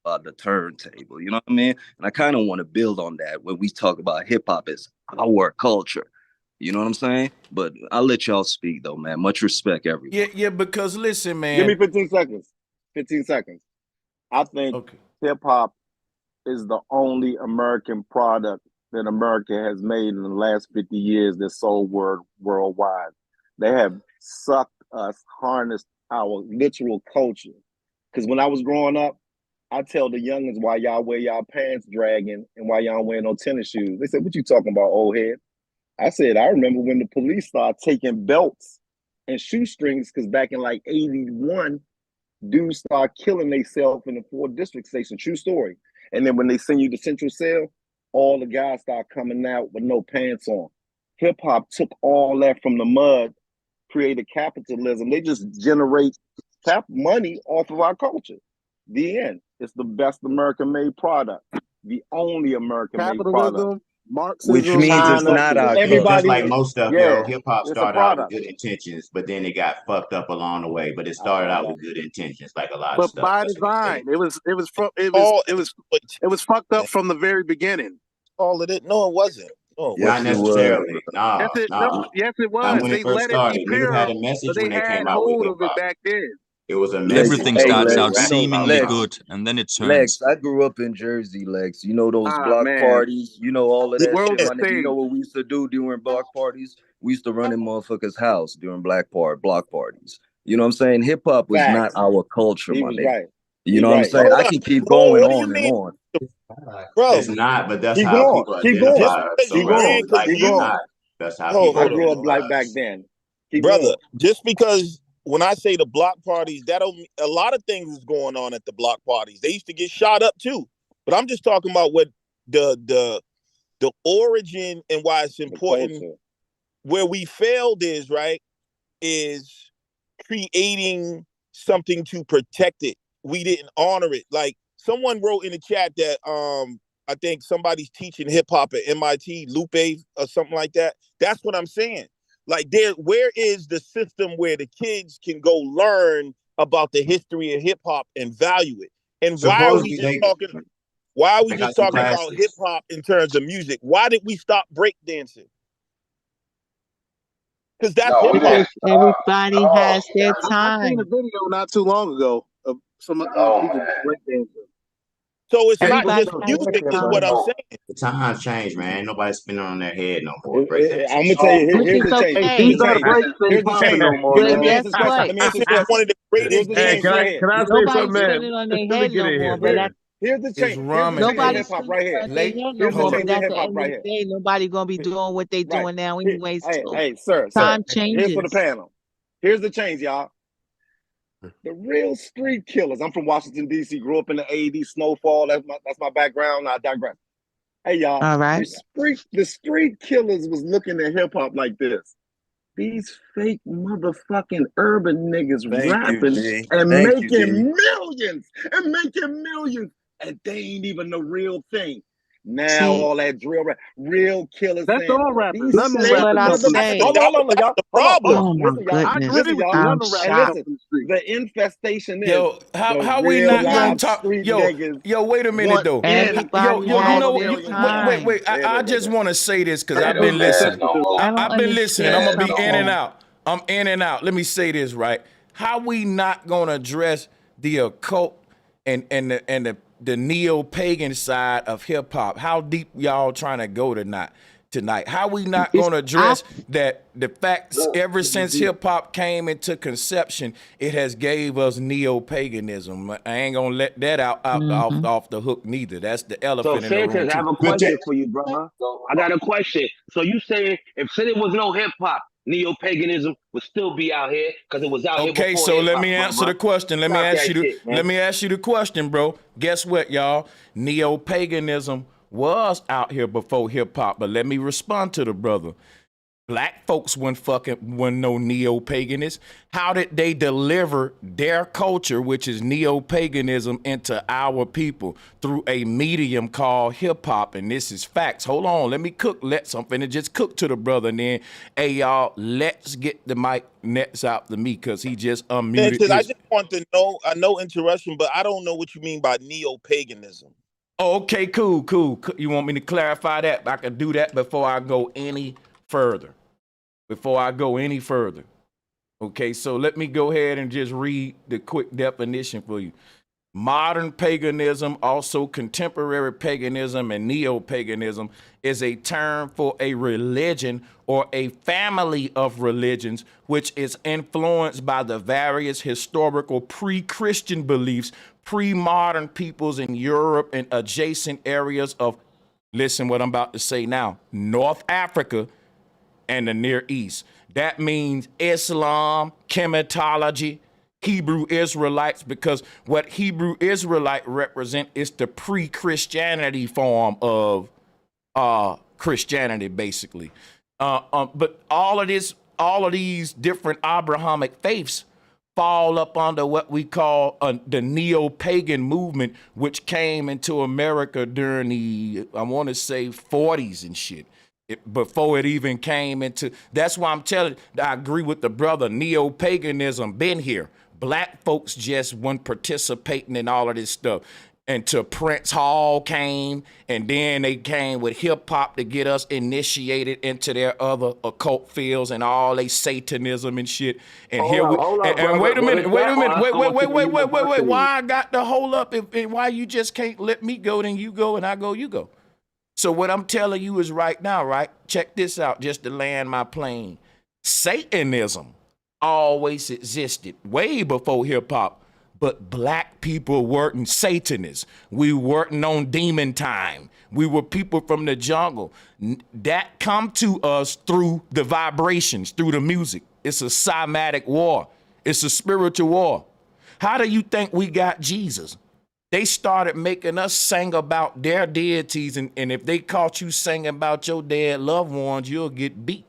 the turntable. You know what I mean? And I kind of want to build on that when we talk about hip hop as our culture. You know what I'm saying? But I'll let y'all speak though, man. Much respect, everyone. Yeah, because listen, man. Give me 15 seconds. 15 seconds. I think hip hop is the only American product that America has made in the last 50 years that's sold worldwide. They have sucked us, harnessed our literal culture. Because when I was growing up, I tell the youngins why y'all wear y'all pants dragging and why y'all wearing no tennis shoes. They said, "What you talking about, old head?" I said, "I remember when the police started taking belts and shoestrings because back in like 81, dudes start killing themselves in the 4th district station. True story. And then when they send you to Central Cell, all the guys start coming out with no pants on. Hip hop took all that from the mud, created capitalism. They just generate money off of our culture. The end. It's the best American made product, the only American made product. Capitalism, Which Marxism, means it's and not socialism. our It's just culture. like Everybody, most stuff, yo. yeah, Hip hop it's a started out with product. good intentions, but then it got fucked up along the way. But it started out with good intentions, like a lot of But stuff. by That's what it design, is. All it was fucked up from the very beginning. all of it. No, it wasn't. No, it Not Yes, wasn't. it was. necessarily. Nah, nah. Yes, it Not was. when it They first let it be started. Niggas had pure, a message but when they they had came out with hold hip of it hop. back then. It was a Listen, message Everything that hey was starts Lex, out being you know seemingly rapped about. Lex, good and then it Lex, turns. I grew up in Jersey, Lex. You know those Ah, block man. parties, you know all of The that world's shit, a my nigga. You know stage. what we used to do during block parties? We used to run in motherfuckers' house during block parties. You know what I'm saying? Hip hop was not facts. our culture, He my was nigga. right. You He know what I'm right. saying? Hold I up. can keep Whoa, going what do you on and mean, on. bro? It's not, but that's Keep how going. people Keep going. Just identify us. because So Keep you whether going. agree, you because like Keep it or going. you not, that's how hold, people I hold on, grew up identify black back us. then. Keep brother. going. Just because when I say the block parties, that don't a lot of things is going on at the block parties. They used to get shot up too. But I'm just talking about what the origin and why it's The important. culture. Where we failed is creating something to protect it. We didn't honor it. Like someone wrote in the chat that I think somebody's teaching hip hop at MIT, Lupe or something like that. That's what I'm saying. Like where is the system where the kids can go learn about the history of hip hop and value it? And Supposedly why are we they just got some talking about hip classes. hop in terms of music? Why did we stop breakdancing? Because that's No, hip we hop. Because didn't stop. everybody No, has their I seen a time. video not too long ago of some oh people man. breakdancing. So it's not People Everybody just still has doing music, it, their is but what time. I'm saying. the times change, man. Ain't nobody spinning on their head no more. Breakdancing I'm gonna shit. tell you. Which Here's is the change. Hey, okay. Here's these the are the change. breaks ain't Here's the popping change. no more, Let But me man. answer guess this question. what? Let me answer This this is question. one of the Here's greatest the Hey, games. change right here. can I say Nobody's something, man? spinning on their Let me head get no in more. here, But man. that's Here's the change. Here's the change in nobody's hip hop spinning right here. on their head no Here's the more. But change in at hip the hop end of right the here. day, nobody gonna be doing what they Right. doing now Here, anyway. So hey, sir. time Here's for the changes. panel. Here's the change, y'all. The real street killers. I'm from Washington D.C. Grew up in the '80s. Snowfall. That's my background. I digress. Hey, y'all. All right. The street killers was looking at hip hop like this. these fake motherfucking urban niggas Thank you, rapping G. and Thank you, G. making millions, and they ain't even the real thing. Now See, all that drill rap, real killers That's saying all rappers. these None of them fake what rappers I up in the motherfuckers. say. street. Hold on, y'all. the Hold on, problem. Oh my listen, y'all. I goodness. agree Listen, with you. y'all. None I'm of them And rappers shocked. up listen, in the street. the infestation is Yo, how the we real not gonna live talk? street Yo, niggas wait a minute want though. in Everybody on You our has know, their millions, man. time. I just want to say this because Man, I've don't been say that listening. no more. I don't I've been listening. I'm understand gonna be in and something. out. I'm in and out. Let me say this right. How we not gonna address the occult and the neo-pagan side of hip hop? How deep y'all trying to go tonight? How we not It's gonna I address that the fact ever since hip hop came into conception, it has gave us neo-paganism. I ain't gonna let that out mhm. off the hook neither. That's the So elephant in the room Sanchez, I have too. a But check. question for you, brother. I got a question. So you saying if there was no hip hop, neo paganism would still be out here because it was out here Okay, before so hip let hop, me answer brother. the question. Stop that shit, Let man. me ask you the question, bro. Guess what, y'all? Neo-paganism was out here before hip hop, but let me respond to the brother. Black folks weren't no neo-paganists. How did they deliver their culture, which is neo-paganism, into our people? Through a medium called hip-hop, and this is facts. Hold on, let me let something and just cook to the brother, and then, hey, y'all, let's get the mic next out to me, because he just unmuted Sanchez, I his... just want to know, I know interruption, but I don't know what you mean by neo-paganism. Oh, okay, cool. You want me to clarify that? I can do that before I go any further. Okay, so let me go ahead and just read the quick definition for you. Modern paganism, also contemporary paganism and neo-paganism, is a term for a religion or a family of religions which is influenced by the various historical pre-Christian beliefs, pre-modern peoples in Europe and adjacent areas of, listen what I'm about to say now, North Africa and the Near East. That means Islam, chematology, Hebrew Israelites, because what Hebrew Israelite represent is the pre-Christianity form of Christianity, basically. But all of these different Abrahamic faiths fall up under what we call the neo-pagan movement, which came into America during the, I want to say, 40s and shit. Before it even came into, that's why I'm telling you, I agree with the brother, neo-paganism been here. Black folks just weren't participating in all of this stuff. Until Prince Hall came, and then they came with hip hop to get us initiated into their other occult fields and all they Satanism and shit. And Hold up, and brother. wait a minute, University. why I got to hold up? Why you just can't let me go, then you go, and I go, you go. So what I'm telling you is right now, right? Check this out, just to land my plane. Satanism always existed way before hip hop, but black people weren't Satanists. We weren't on demon time. We were people from the jungle. That come to us through the vibrations, through the music. It's a cymatic war. It's a spiritual war. How do you think we got Jesus? They started making us sing about their deities, and if they caught you singing about your dead loved ones, you'll get beat.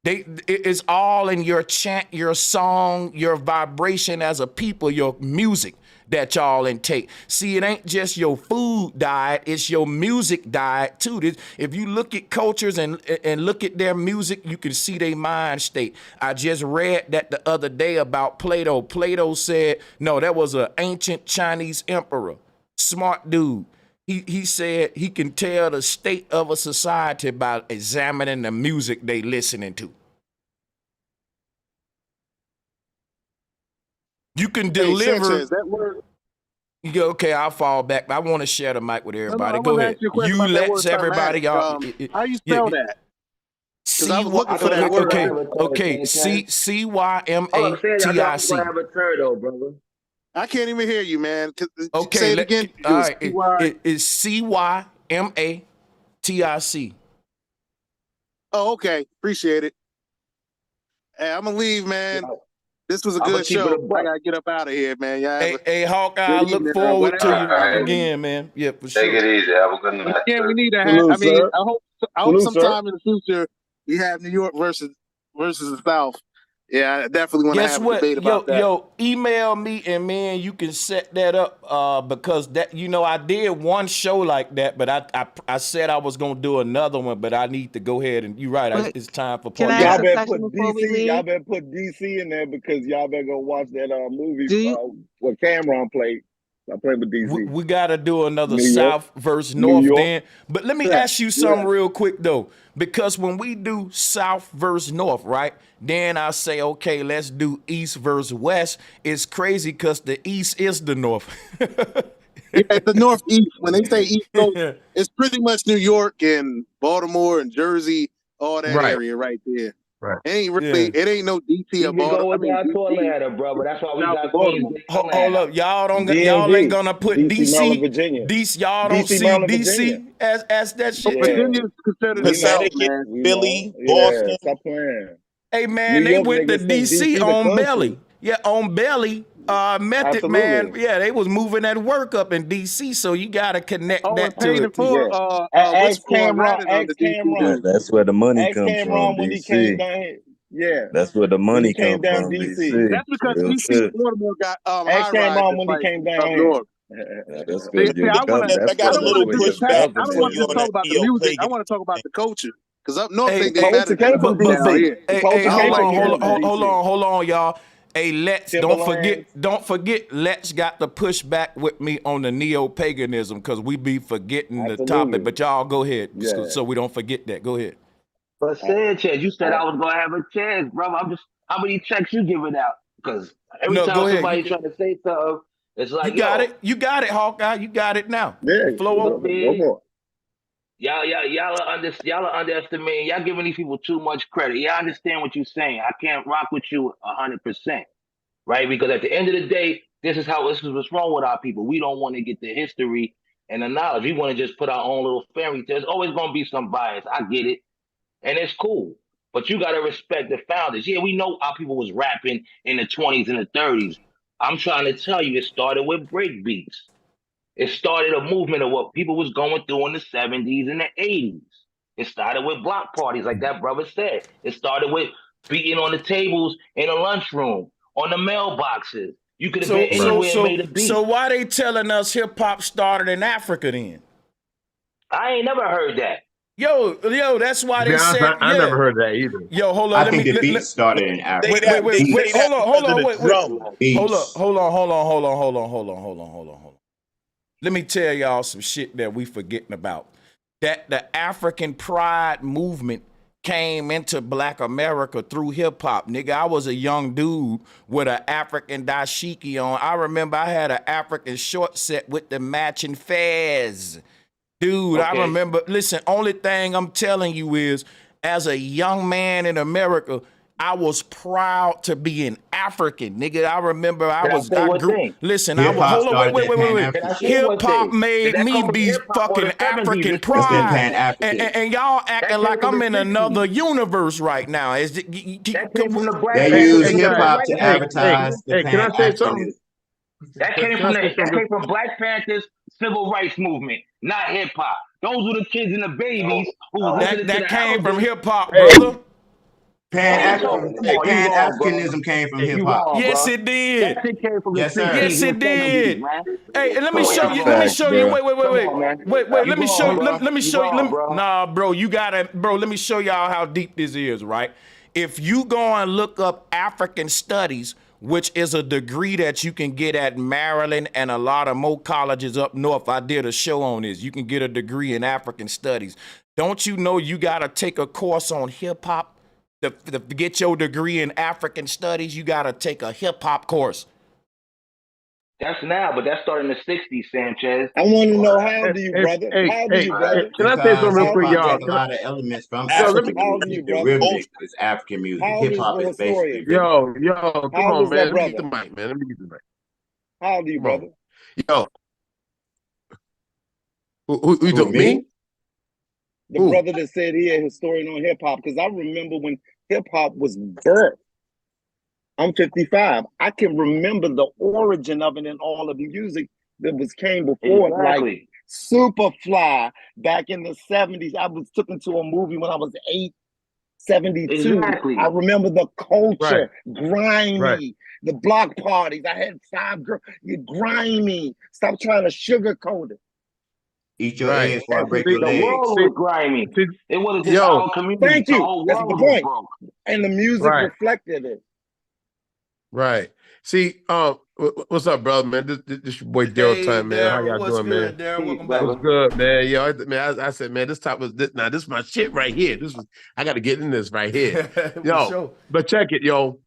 It's all in your chant, your song, your vibration as a people, your music that y'all intake. See, it ain't just your food diet, it's your music diet too. If you look at cultures and look at their music, you can see their mind state. I just read that the other day about Plato. Plato said, no, that was an ancient Chinese emperor, smart dude. He said he can tell the state of a society by examining the music they listening to. You can deliver. Hey, Sanchez, that word. Okay, I'll fall back. I want to share the mic with everybody. I Go want to ahead. ask you a question You about that let word everybody, cymatic. y'all. How you spell that? Because I was looking for that word. Okay. Hold up, say that. I CYMATIC. have a turn though, brother. I can't even hear you, man. Okay, say it again. All right, it's CYMATIC. Oh, okay. Appreciate it. Hey, I'm gonna leave, man. This was a I'm good keep it show. a buck. I gotta get up out of here, man. Y'all Hey, Hawkeye, I good look evening, forward to whatever. you again, man. Yeah, for Take sure. it easy. Have a good night. Yeah, we need to have. Salute, I mean, sir. I hope Salute, sir. sometime in the future You have New York versus the South. Yeah, I definitely want to Guess have a what? debate about that. Yo, email me and man, you can set that up. Because that I did one show like that, but I said I was gonna do another one, but I need to go ahead and you're right. But It's time for can part I two. ask Y'all a better question put before we DC. Y'all leave? better put DC in there because y'all better go watch that movie. Do you What Cameron played. I played with DC. We got to do another New York. South versus New North York. then. But let me Yeah, ask you something real quick though, because when we do South versus North, right? Then I say, okay, let's do East versus West. It's crazy because the East is the North. Yeah, the Northeast. When they say East Coast, it's pretty much New York and Baltimore and Jersey, all that Right. area right there. Right. It ain't really. Yeah. It ain't no DC or Even Baltimore. go I with mean, that to DC, Atlanta, brother. That's why we south of got Queens Baltimore. and Hold Atlanta. up, y'all ain't DMV. gonna put DC, Maryland, DC. Virginia. Y'all don't DC, see Maryland, Virginia. DC as that shit Yeah. too. Virginia's considered the We know. South, Connecticut, man. We know. Philly, Yeah. Boston. Stop playing. Hey New man, they York went to niggas think DC DC the on country. belly. Yeah, on belly. Method man. Absolutely. Yeah, they was moving that work up in DC, so you gotta connect Oh, and that to paid in it too. full. Yeah. What's Ask for Cameron. ratted on the DC dude. That's where the money Ask come from, Cameron when he came DC. down here. Yeah. That's where the When he money came come down from, DC. DC. That's because Real DC and shit. Baltimore got high Ask Cameron rises when he like came down up here. north. Yeah, that's See, where see, I want to. I that's I got where a don't that's want little to where just your attack. pushback I don't for want government to you just on is. talk that about the music. I neo-paganism want to talk about thing. the culture. Because up north Hey, think they hey, better than but down DC. here. The hey, culture I don't came like from that. Maryland, DC. hold on, y'all. Hey, Timberlands. don't forget, Let's got to push back with me on the neo-paganism because we be forgetting the topic. Absolutely. But y'all go ahead, Yeah. so we don't forget that. Go ahead. But Sanchez, you said I was gonna have a chance, brother. I'm just how many checks you giving out? Because every No, go time ahead. somebody trying to say something, it's You like, got yo, it. You got it, Hawkeye. You got it now. Yeah. The flow I open. Go mean, for y'all are underestimating. Y'all giving these people too much credit. Yeah, I understand what you're saying. I can't rock with you 100%, right? Because at the end of the day, this is what's wrong with our people. We don't want to get the history and the knowledge. We want to just put our own little fairy tale. There's always gonna be some bias. I get it. And it's cool. But you gotta respect the founders. Yeah, we know our people was rapping in the 20s and the 30s. I'm trying to tell you, it started with break beats. It started a movement of what people was going through in the 70s and the 80s. It started with block parties, like that brother said. It started with beating on the tables in the lunchroom, on the mailboxes. You could have been anywhere and made a So beat. why they telling us hip hop started in Africa then? I ain't never heard that. Yo, that's why To be they honest, said, I never heard that either. Yo, hold on. I Let think me. the beat started in Say Africa. that. They say Wait. that Hold because of on. the Wait. drum. Beats. Hold on. Let me tell y'all some shit that we forgetting about. That the African pride movement came into Black America through hip hop. Nigga, I was a young dude with an African dashiki on. I remember I had an African short set with the matching fez. Dude, I Okay. remember, listen, only thing I'm telling you is, as a young man in America, I was proud to be an African, nigga. I remember Can I say one thing? listen, Hip hop hold on, started that Pan wait. Can I African say shit. Hip one hop thing? Did made that me come from be hip hop or fucking the 70s? African The That's that 60s? pride. Pan African. And y'all That acting came like from I'm the in another 60s. universe right now. That came from the Black They Panthers use Hey and the hip Civil guys, hop Rights to hey, Movement. hey, advertise the hey, can I Pan say something? Africanism. That Can came I from say something? Black Panthers, Civil Rights Movement, not hip hop. Those were the kids and the babies who was listening to That the came from elders. hip hop, Hey, brother. Pan What are you talking? African Come hey, on, you Pan wrong, bro. Africanism came from hip You hop. wrong, Yes, bro. it That did. shit came from the Yes, sir. 60s Yes, and it the 70s, did. man. Hey, and let Come me on, show y'all you. wrong. Facts, bro. Come on, man. Wait. You Let me show wrong, you. bro. Let me You show you. wrong, bro. Nah, bro, you gotta, bro. Let me show y'all how deep this is, right? If you go and look up African studies, which is a degree that you can get at Maryland and a lot of more colleges up north. I did a show on this. You can get a degree in African studies. Don't you know you gotta take a course on hip hop? To get your degree in African studies, you gotta take a hip hop course. That's now, but that started in the 60s, Sanchez. I want to know how hey, do you, hey, brother? hey, How do hey, you, hey, brother? can I say something Because real hip quick, How do hop you, y'all? take a lot of elements from Yo, let African me, how do music. you, The brother? rhythmic Both. is African music. How Hip does hop the is basically historian? rhythmic. come How on, does man. that Let me get the brother? mic, man. Let me get the mic. How do you, Come on. brother? Yo, who you Who, doing? Me? me? The Who? brother that said he a historian on hip hop, because I remember when hip hop was birthed. I'm 55. I can remember the origin of it and all of the music that came before it, like Exactly. Superfly back in the 70s. I was took into a movie when I was 8, 72. Exactly. I remember the culture, Right. grimy, the block parties. I had 5 girls. You grimy. Stop trying to sugarcoat it. Eat your Right. eggs before I break See, your The legs. world see, was grimy. see, It wasn't just yo, our community. Thank The you. whole That's world the was point. broke. And the music right, reflected it. right. See, what's up, brother, man? This your boy Daryl Hey, time, man. How Daryl, y'all what's doing, man? good, Daryl? Peace, Welcome back. What's brother. good, man? Yo, I said, man, this top was this. Now, this is my shit right here. I got to get in this right here, For yo. sure. But check it, yo.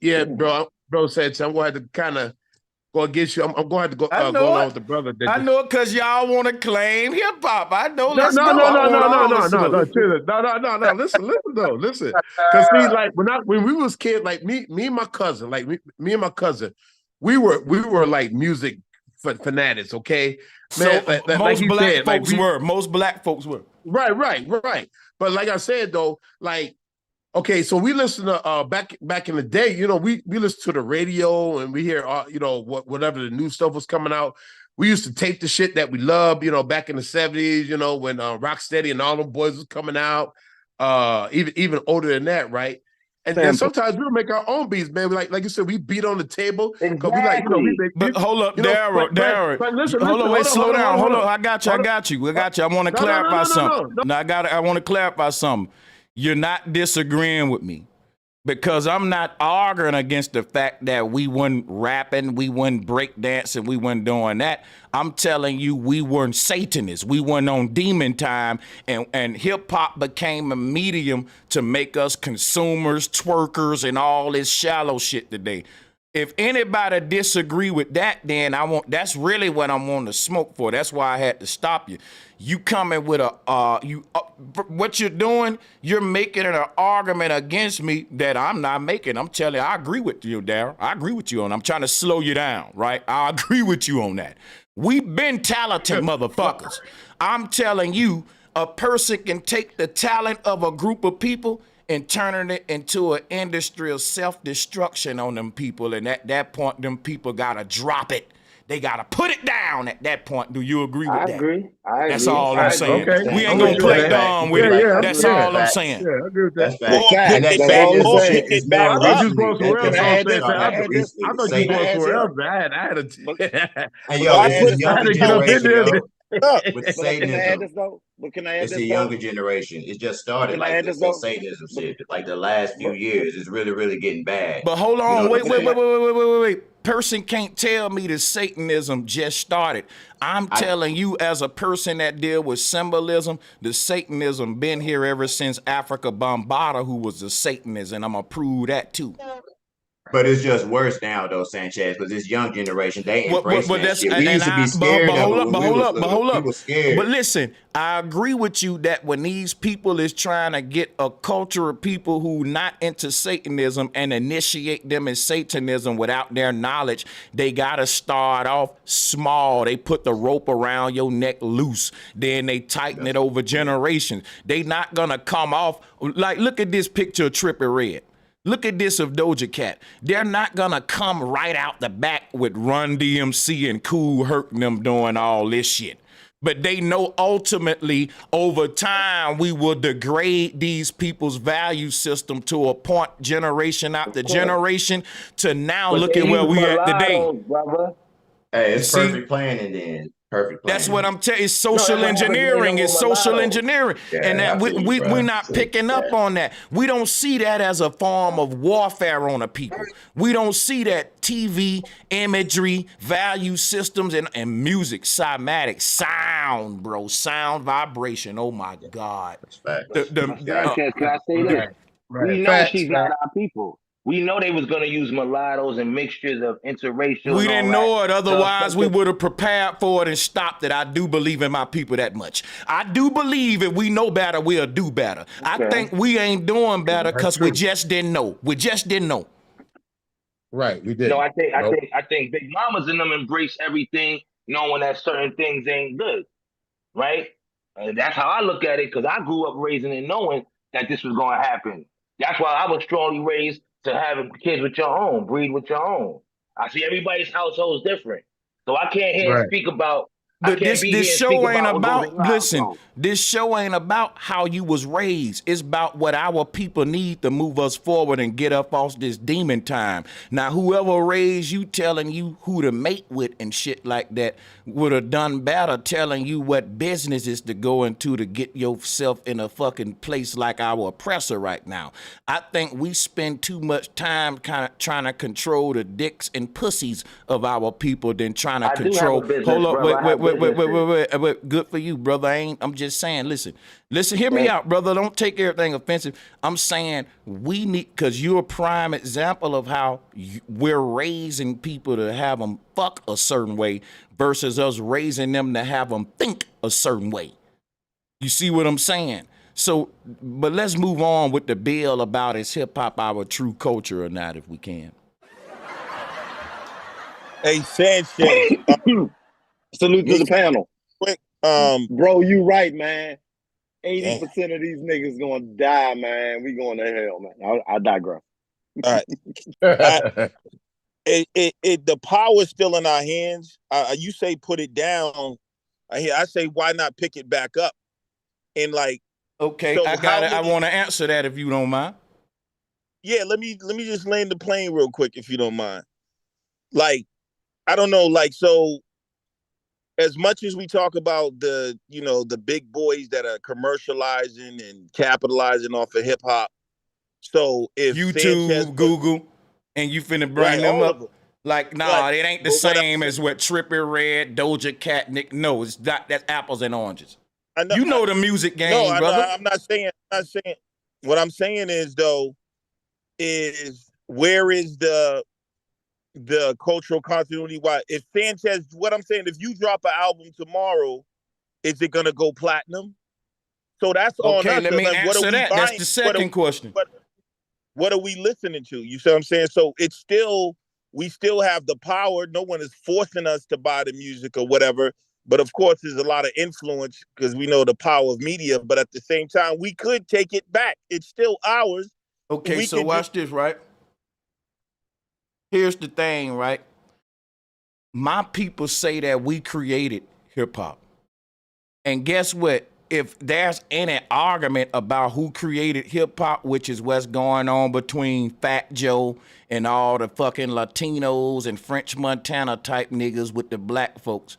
Yeah, bro said, I'm going to have to kind of go against you. I'm going to have to go I go know along it. with the brother. I know it because y'all want to claim hip hop. I know. No, Let's no, go. no, I no, want no, no, all no, the no, no, smoke. chill. No. Listen. Cause see, like when we was kids, like me and my cousin, like me and my cousin, we were like music fanatics, okay? Man, So like most he black said, like folks were. Most black folks were. right. But like I said though, like okay, so we listen to back in the day, you know, we listen to the radio and we hear you know, whatever the new stuff was coming out. We used to tape the shit that we loved, you know, back in the 70s, you know, when Rocksteady and all them boys was coming out. Even older than that, right? And sometimes we'll make our own beats, man. Like you said, we beat on the table because we like, you know, we Exactly. make But beats, hold up, you know, Darryl. but listen, Hold on, wait, slow down. hold Hold on. on, I got you. I want to clarify something. No. Now I want to clarify something. You're not disagreeing with me. Because I'm not arguing against the fact that we weren't rapping, we weren't breakdancing, we weren't doing that. I'm telling you, we weren't Satanists. We weren't on demon time, and hip hop became a medium to make us consumers, twerkers, and all this shallow shit today. If anybody disagree with that, then that's really what I'm on to smoke for. That's why I had to stop you. You coming with what you're doing, you're making an argument against me that I'm not making. I'm telling you, I agree with you, Darryl. I agree with you on. I'm trying to slow you down, right? I agree with you on that. We've been talented motherfuckers. I'm telling you, a person can take the talent of a group of people and turning it into an industry of self-destruction on them people. And at that point, them people gotta drop it. They gotta put it down at that point. Do you agree with that? I agree. That's all I'm saying. Okay. We ain't gonna play dumb with it. That's all I'm saying. Yeah, I agree with That's that. fact. Or And pick that, it that back, is or the shit pick that's it back more I thought up. you was recently. going somewhere else. Can I I was add saying, this? Can I add this? I thought you was Can I going add somewhere this? else. I had to. And But yo, I this put is a I had younger to get up in generation, there. yo, up. with But can I add Satanism. this though? But can I add It's this a though? younger generation. It just But started can I like add this this, though? Satanism But, shit. Like the last few but, years, it's really, really getting bad. But hold You know on, what I'm saying? wait. Person can't tell me that Satanism just started. I'm telling you, as a person that deal with symbolism, the Satanism been here ever since Africa Bambaataa, who was a Satanist, and I'm gonna prove that too. But it's just worse now, though, Sanchez, because this young generation, they embracing But that that's shit. We used to be scared of it when we was little. We was scared. But listen, I agree with you that when these people is trying to get a culture of people who not into Satanism and initiate them in Satanism without their knowledge, they gotta start off small. They put the rope around your neck loose, then they tighten it over generations. They not gonna come off like, look at this picture of Trippie Redd. Look at this of Doja Cat. They're not gonna come right out the back with Run DMC and Kool Herc and them doing all this shit. But they know ultimately over time we will degrade these people's value system to a point generation after generation to now But look they at where use we at today. mulattoes, brother. Hey, it's See? perfect planning then. Perfect planning. That's what I'm telling you. It's No, social that's what happens when they engineering. know It's social mulattoes. engineering. Yeah, And that I feel you, we're bro. not picking up on that. We don't see that as a form of warfare on the people. We don't see that TV, imagery, value systems, and music, cymatic, sound, bro. Sound vibration. Oh my God. Facts. But Sanchez, can I say this? We know Facts, she's not our people. We know they was gonna use mulattoes and mixtures of interracial We and all didn't that. know it. Otherwise, affect we the- would have prepared for it and stopped it. I do believe in my people that much. I do believe if we know better, we'll do better. I Okay. think we ain't doing better That's because we true. just didn't know. We just didn't know. Right, we did. No, I think big mamas and them embrace everything, knowing that certain things ain't good, right? And that's how I look at it, because I grew up raising and knowing that this was going to happen. That's why I was strongly raised to have kids with your own, breed with your own. I see everybody's household is different, so I can't hear and Right. speak about But can't be this here and speak show ain't about what goes about, in my listen, household. this show ain't about how you was raised. It's about what our people need to move us forward and get up off this demon time. Now, whoever raised you telling you who to mate with and shit like that would have done better telling you what businesses to go into to get yourself in a fucking place like our oppressor right now. I think we spend too much time kind of trying to control the dicks and pussies of our people than trying to I do have a control. business, Hold up, brother. I have businesses. wait. Good for you, brother. I'm just saying. Listen. Hear me Thank out, brother. Don't take everything offensive. I'm saying we need, because you're a prime example of how we're raising people to have them fuck a certain way versus us raising them to have them think a certain way. You see what I'm saying? So, but let's move on with the bill about is hip hop our true culture or not, if we can. Hey, Sanchez. Salute to the panel. Quick, bro, you right, man. 80% damn. of these niggas gonna die, man. We going to hell, man. I digress. All right. The power is still in our hands. You say put it down. I say why not pick it back up? And like, okay, so I got it. I want to answer that if you don't mind. Yeah, let me just land the plane real quick if you don't mind. Like, I don't know, like, so as much as we talk about the, you know, the big boys that are commercializing and capitalizing off of hip hop. So if YouTube, Sanchez Google, and you finna bring right, them all up, of them. like, nah, Right. it ain't the But what same as what Trippie Redd, Doja Cat, Nick. No, it's not. That's apples and oranges. I know, You know the music game, no, I know, brother. I'm not saying. What I'm saying is though, is where is the cultural continuity? Why if Sanchez? What I'm saying, if you drop an album tomorrow, is it gonna go platinum? So that's on Okay, us. let me Like, what are answer we that. That's buying? the second question. What are we listening to? You see what I'm saying? So it's still, we still have the power. No one is forcing us to buy the music or whatever. But of course, there's a lot of influence because we know the power of media. But at the same time, we could take it back. It's still ours. Okay, so watch this, right? Here's the thing, right? My people say that we created hip hop. And guess what? If there's any argument about who created hip hop, which is what's going on between Fat Joe and all the fucking Latinos and French Montana type niggas with the black folks,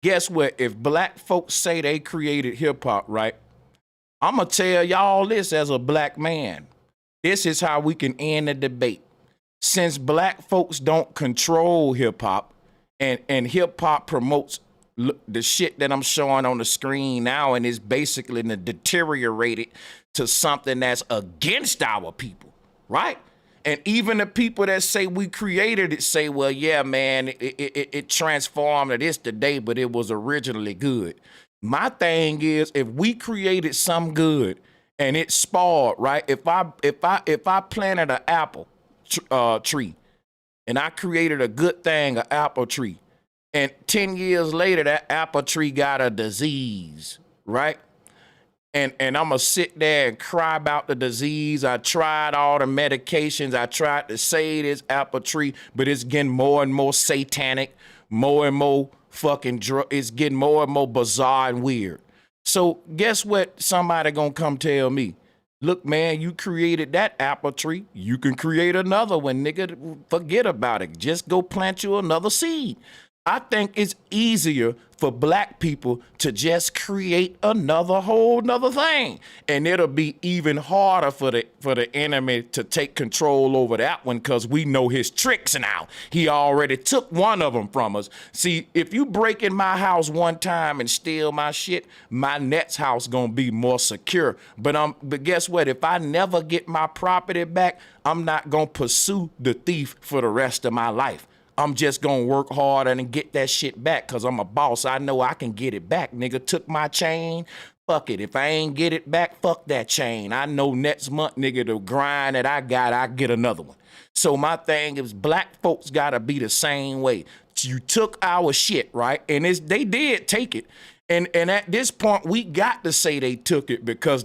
guess what? If black folks say they created hip hop, right? I'm gonna tell y'all this as a black man. This is how we can end the debate. Since black folks don't control hip hop, and hip hop promotes the shit that I'm showing on the screen now, and is basically deteriorated to something that's against our people, right? And even the people that say we created it say, well, yeah, man, it transformed to this today, but it was originally good. My thing is, if we created some good and it spoiled, right? If I planted an apple tree and I created a good thing, an apple tree, and 10 years later, that apple tree got a disease, right? And I'm going to sit there and cry about the disease. I tried all the medications. I tried to save this apple tree, but it's getting more and more satanic, more and more fucking it's getting more and more bizarre and weird. So guess what somebody going to come tell me? Look, man, you created that apple tree. You can create another one, nigga. Forget about it. Just go plant you another seed. I think it's easier for black people to just create another whole nother thing. And it'll be even harder for the enemy to take control over that one because we know his tricks now. He already took one of them from us. See, if you break in my house one time and steal my shit, my next house gonna be more secure. But guess what? If I never get my property back, I'm not gonna pursue the thief for the rest of my life. I'm just gonna work hard and get that shit back because I'm a boss. I know I can get it back. Nigga took my chain. Fuck it. If I ain't get it back, fuck that chain. I know next month, nigga, the grind that I got, I get another one. So my thing is black folks gotta be the same way. You took our shit, right? And they did take it. And at this point, we got to say they took it because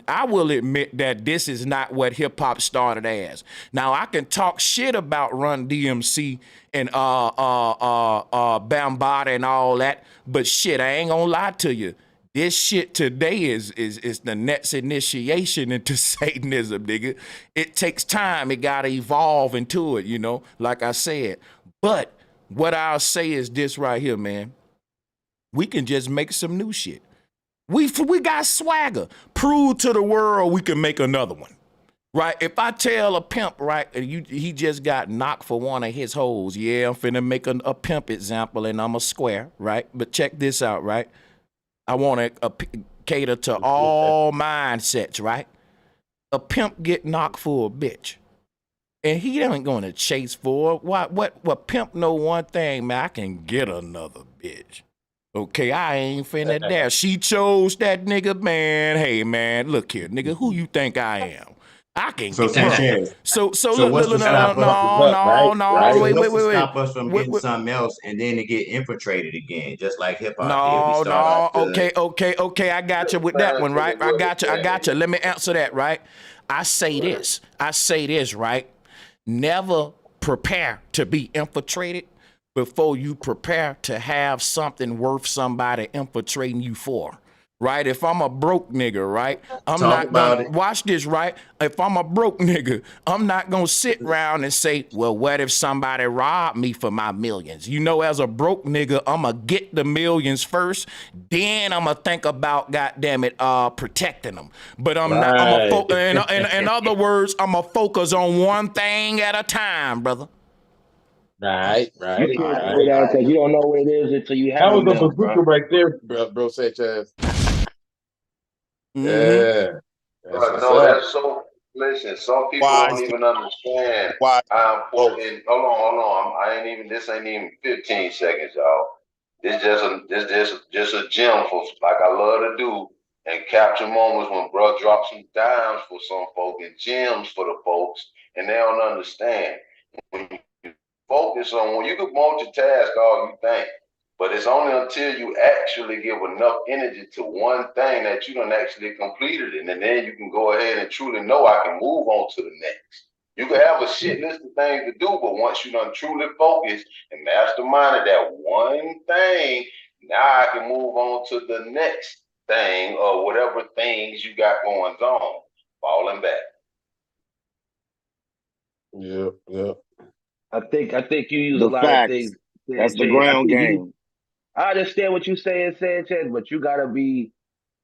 I will admit that this is not what hip hop started as. Now I can talk shit about Run DMC and Bambaataa and all that, but shit, I ain't gonna lie to you. This shit today is the next initiation into Satanism, nigga. It takes time. It gotta evolve into it, like I said. But what I'll say is this right here, man. We can just make some new shit. We got swagger. Prove to the world we can make another one. Right? If I tell a pimp, right, he just got knocked for one of his hoes, yeah, I'm finna make a pimp example and I'm a square, right? But check this out, right? I want to cater to all mindsets, right? A pimp get knocked for a bitch. And he ain't gonna chase for it. What pimp know one thing, man, I can get another bitch. Okay, I ain't finna dare. She chose that nigga, man. Hey, man, look here, nigga. Who you think I am? I can So get Sanchez. So what's to stop us? no, wait. What's to stop us from getting something else and then to get infiltrated again, just like hip hop did? We started off good. Okay. I got you with that one, right? I got you. Let me answer that, right? I say this, right? Never prepare to be infiltrated before you prepare to have something worth somebody infiltrating you for, right? If I'm a broke nigga, right? I'm not gonna watch this, right? If I'm a broke nigga, I'm not gonna sit around and say, well, what if somebody robbed me for my millions? As a broke nigga, I'ma get the millions first, then I'ma think about, goddamn it, protecting them. But I'm not. In other words, I'ma focus on one thing at a time, brother. You can't say that because you don't know what it is until you have That was a a bazooka right there, bro Sanchez. Yeah. That's so. Listen, some people don't even understand how important. Hold on. This ain't even 15 seconds, y'all. This just a gem for like I love to do and capture moments when bro drops some dimes for some folk and gems for the folks, and they don't understand. When you focus on, when you can multitask all you think, but it's only until you actually give enough energy to one thing that you done actually completed it, and then you can go ahead and truly know I can move on to the next. You can have a shit list of things to do, but once you done truly focus and mastermind that one thing, now I can move on to the next thing or whatever things you got going on. Falling back. Yeah. I think you use a lot of things. That's the ground game. I understand what you're saying, Sanchez, but you gotta be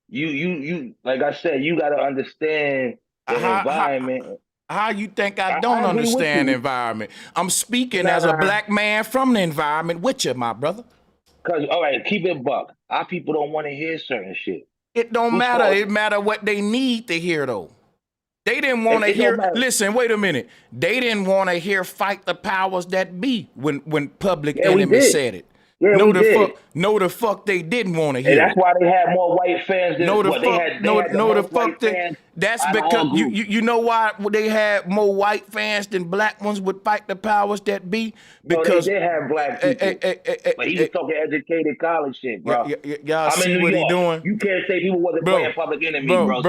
you like I said, you gotta understand the environment. How you think I don't understand the environment? I'm speaking as a black man from the environment with you, my brother. Cause all right, keep it buck. Our people don't want to hear certain shit. It don't matter. It matter what they need to hear though. They didn't want to hear. Listen, wait a minute. They didn't want to hear "Fight the Powers That Be" when Public Enemy said it. Yeah, no, the fuck they didn't want to hear. And that's why they had more white fans than fans. That's because you know why they had more white fans than black ones would fight the powers that be? Because they did have black people. But he was talking educated college shit, bro. Y'all see what he doing? You can't say people wasn't playing Public Enemy, bro.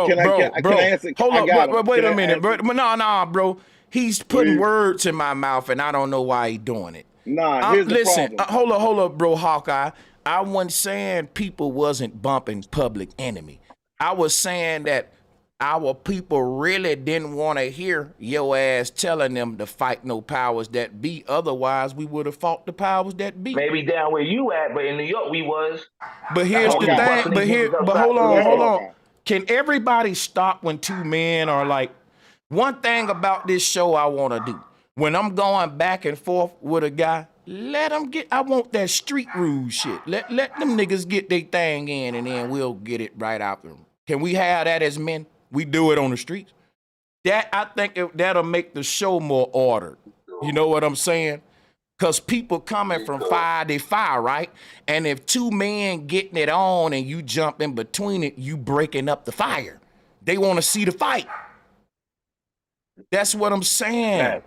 Can I answer? Hold up, wait a minute, bro. No, bro. He's putting words in my mouth, and I don't know why he's doing it. Here's the problem. Hold up, bro, Hawkeye. I wasn't saying people wasn't bumping Public Enemy. I was saying that our people really didn't want to hear your ass telling them to fight no powers that be. Otherwise, we would have fought the powers that be. Maybe down where you at, but in New York we was. But here's the thing. But hold on. Can everybody stop when two men are like? One thing about this show I want to do. When I'm going back and forth with a guy, let them get, I want that street rules shit. Let them niggas get their thing in and then we'll get it right after them. Can we have that as men? We do it on the streets. I think that'll make the show more ordered. You know what I'm saying? Because people coming from fire, they fire, right? And if two men getting it on and you jump in between it, you breaking up the fire. They want to see the fight. That's what I'm saying.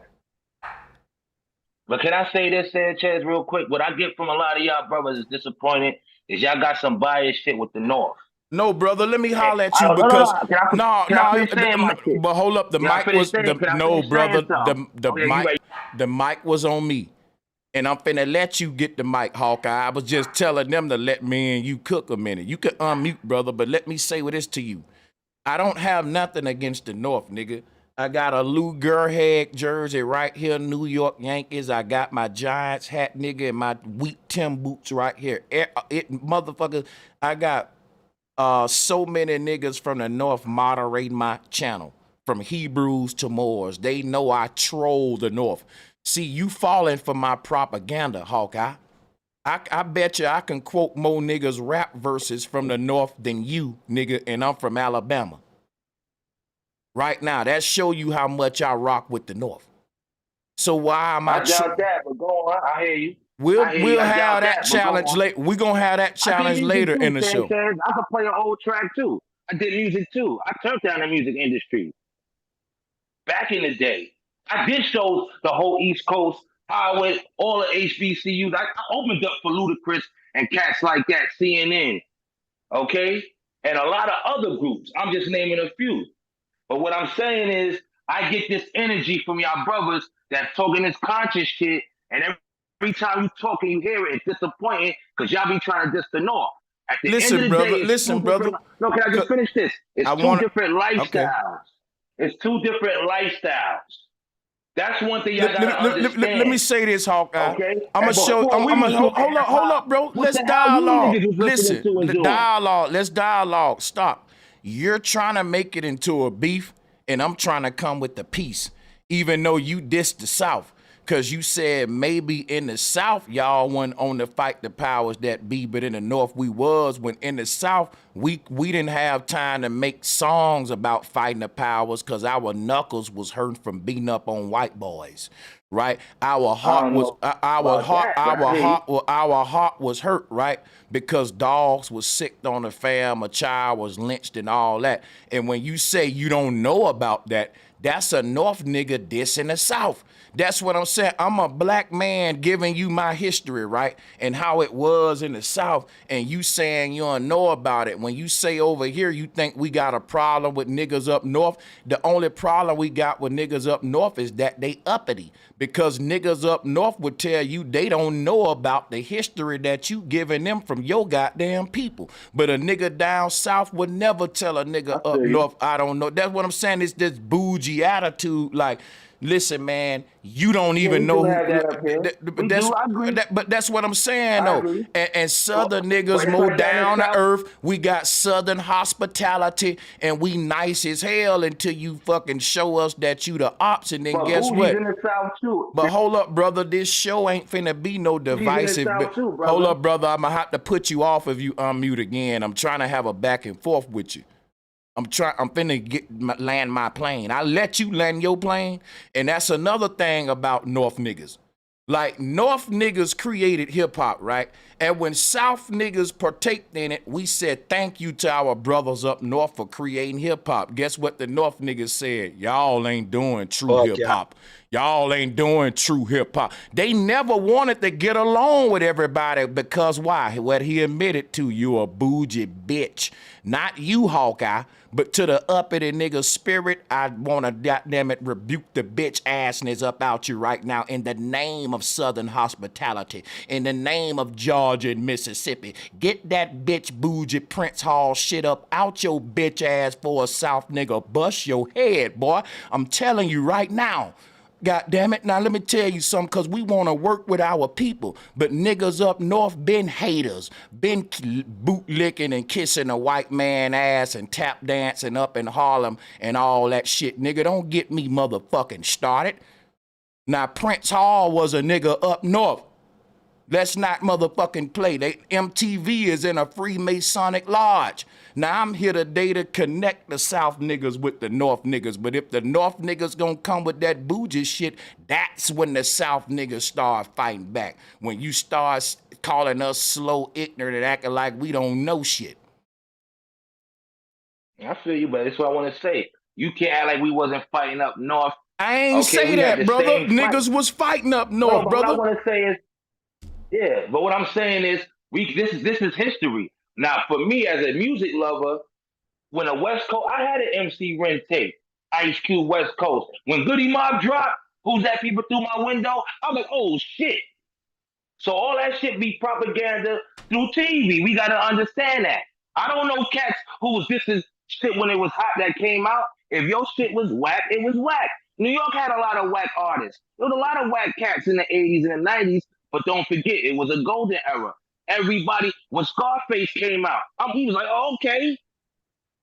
But can I say this, Sanchez, real quick? What I get from a lot of y'all brothers is disappointed is y'all got some biased shit with the North. No, brother, let me And holler at I you don't, because can I finish saying my shit? but hold up, the Can I mic finish was saying? the Can I no, finish saying brother, something? You ready? the mic was on me. And I'm finna let you get the mic, Hawkeye. I was just telling them to let me and you cook a minute. You could unmute, brother, but let me say what this to you. I don't have nothing against the North, nigga. I got a Lou Gehrig jersey right here, New York Yankees. I got my Giants hat, nigga, and my wheat Tim boots right here. Motherfucker, I got so many niggas from the North moderating my channel, from Hebrews to Moors. They know I troll the North. See, you falling for my propaganda, Hawkeye. I bet you I can quote more niggas rap verses from the North than you, nigga, and I'm from Alabama. Right now, that show you how much I rock with the North. So why am I doubt that, but go on. I hear you. We'll I have doubt that challenge later. We're gonna have that I challenge did music later too, in the show. Sanchez. I could play an old track too. I did music too. I turned down the music industry. Back in the day, I did shows the whole East Coast, how I went, all the HBCUs. I opened up for Ludacris and cats like that, CNN, okay? And a lot of other groups. I'm just naming a few. But what I'm saying is, I get this energy from y'all brothers that talking this conscious shit, and every time you talk and you hear it, it's disappointing because y'all be trying to diss the North. At the end of the day, it's two different. No, can I just finish this? It's two different lifestyles. Okay. It's two different lifestyles. That's one thing y'all gotta understand. Let me say this, Hawkeye. Okay. I'm gonna show. Hold up, bro. Let's dialogue. Listen, dialogue. Let's dialogue. Stop. You're trying to make it into a beef, and I'm trying to come with the peace. Even though you dissed the South, because you said maybe in the South y'all wasn't on to fight the powers that be, but in the North we was. When in the South we didn't have time to make songs about fighting the powers because our knuckles was hurt from beating up on white boys, right? Our heart was hurt, right? Because dogs was sick on the fam, a child was lynched and all that. And when you say you don't know about that, that's a North nigga dissing the South. That's what I'm saying. I'm a black man giving you my history, right? And how it was in the South, and you saying you don't know about it. When you say over here you think we got a problem with niggas up north, the only problem we got with niggas up north is that they uppity. Because niggas up north would tell you they don't know about the history that you giving them from your goddamn people. But a nigga down south would never tell a nigga up north, I don't know. That's what I'm saying. It's this bougie attitude, like, listen, man, you don't even know who. But that's what I'm saying, though. And Southern niggas more down to earth. We got Southern hospitality, and we nice as hell until you fucking show us that you the ops, and then guess what? In the South too. But hold up, brother. This show ain't finna be no divisive. Hold up, brother. I'm gonna have to put you off if you unmute again. I'm trying to have a back and forth with you. I'm finna land my plane. I let you land your plane. And that's another thing about North niggas. Like, North niggas created hip hop, right? And when South niggas partaked in it, we said thank you to our brothers up north for creating hip hop. Guess what the North niggas said? Y'all ain't doing true hip hop. Y'all ain't doing true hip hop. They never wanted to get along with everybody because why? What he admitted to, you a bougie bitch. Not you, Hawkeye, but to the uppity nigga spirit, I want to goddamn it rebuke the bitch assness up out you right now in the name of Southern hospitality, in the name of Georgia and Mississippi. Get that bitch bougie Prince Hall shit up out your bitch ass for a South nigga. Bust your head, boy. I'm telling you right now. God damn it. Now let me tell you something, because we want to work with our people. But niggas up north been haters, been bootlicking and kissing a white man ass and tap dancing up in Harlem and all that shit. Nigga, don't get me motherfucking started. Now Prince Hall was a nigga up north. Let's not motherfucking play. MTV is in a Freemasonic lodge. Now I'm here today to connect the South niggas with the North niggas. But if the North niggas gonna come with that bougie shit, that's when the South niggas start fighting back. When you start calling us slow, ignorant, and acting like we don't know shit. I feel you, but that's what I want to say. You can't act like we wasn't fighting up north I ain't say that, brother. Niggas was fighting up north, but brother. what I want to say is, yeah, but what I'm saying is, this is history. Now, for me as a music lover, when a West Coast, I had an MC Ren tape, Ice Cube West Coast. When Goody Mob dropped, Who's That People Through My Window, I was like, oh shit. So all that shit be propaganda through TV. We gotta understand that. I don't know cats who was dissing shit when it was hot that came out. If your shit was whack, it was whack. New York had a lot of whack artists. There was a lot of whack cats in the 80s and the 90s, but don't forget, it was a golden era. Everybody, when Scarface came out, he was like, oh, okay.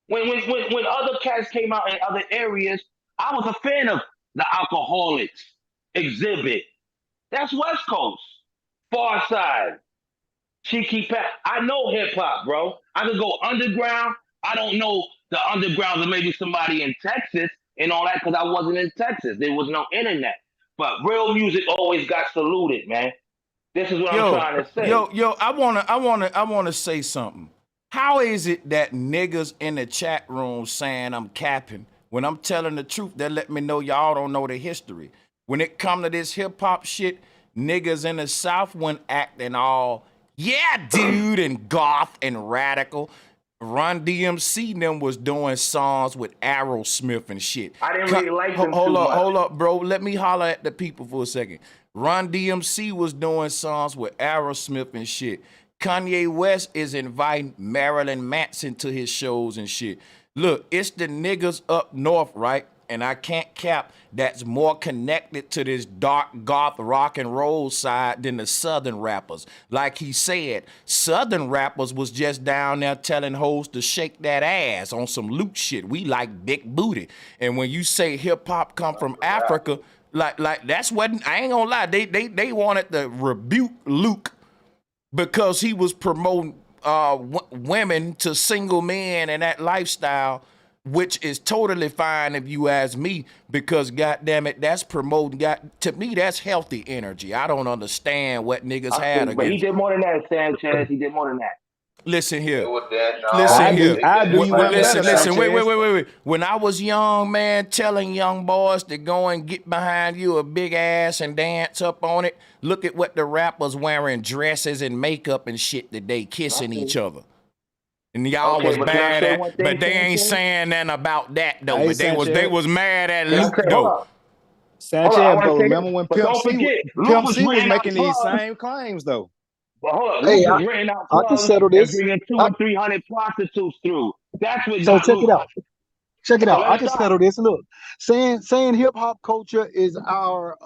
When other cats came out in other areas, I was a fan of the Alcoholics, Exhibit. That's West Coast. Far Side. Cheeky Pat. I know hip hop, bro. I could go underground. I don't know the underground of maybe somebody in Texas and all that because I wasn't in Texas. There was no internet. But real music always got saluted, man. This is what I'm trying to say. I wanna say something. How is it that niggas in the chat room saying I'm capping when I'm telling the truth? They let me know y'all don't know the history. When it come to this hip hop shit, niggas in the South went acting all, yeah, dude, and goth and radical. Run DMC them was doing songs with Aerosmith and shit. I didn't really like them too much. Hold up, bro. Let me holler at the people for a second. Run DMC was doing songs with Aerosmith and shit. Kanye West is inviting Marilyn Manson to his shows and shit. Look, it's the niggas up north, right? And I can't cap, that's more connected to this dark goth rock and roll side than the southern rappers. Like he said, southern rappers was just down there telling hoes to shake that ass on some Luke shit. We like big booty. And when you say hip hop come from Africa, like that's what, I ain't gonna lie, they wanted to rebuke Luke because he was promoting women to single men and that lifestyle, which is totally fine if you ask me, because goddamn it, that's promoting. To me, that's healthy energy. I don't understand what niggas had against. But he did more than that, Sanchez. He did more than that. Listen here. Listen, wait. When I was young, man, telling young boys to go and get behind you a big ass and dance up on it, look at what the rappers wearing dresses and makeup and shit today, kissing each other. And y'all was mad at, but they ain't saying nothing about that though. Hey, but Sanchez. they was mad at Luke though. Sanchez, though, remember when Pimp C was renting out making these clubs. same claims though? But hold up, Hey, Luke was renting out I can clubs settle and this. bringing 200 and 300 prostitutes through. That's what So got check it Luke. out. Check it So out. I let's can stop. settle this. Look, saying hip hop culture is our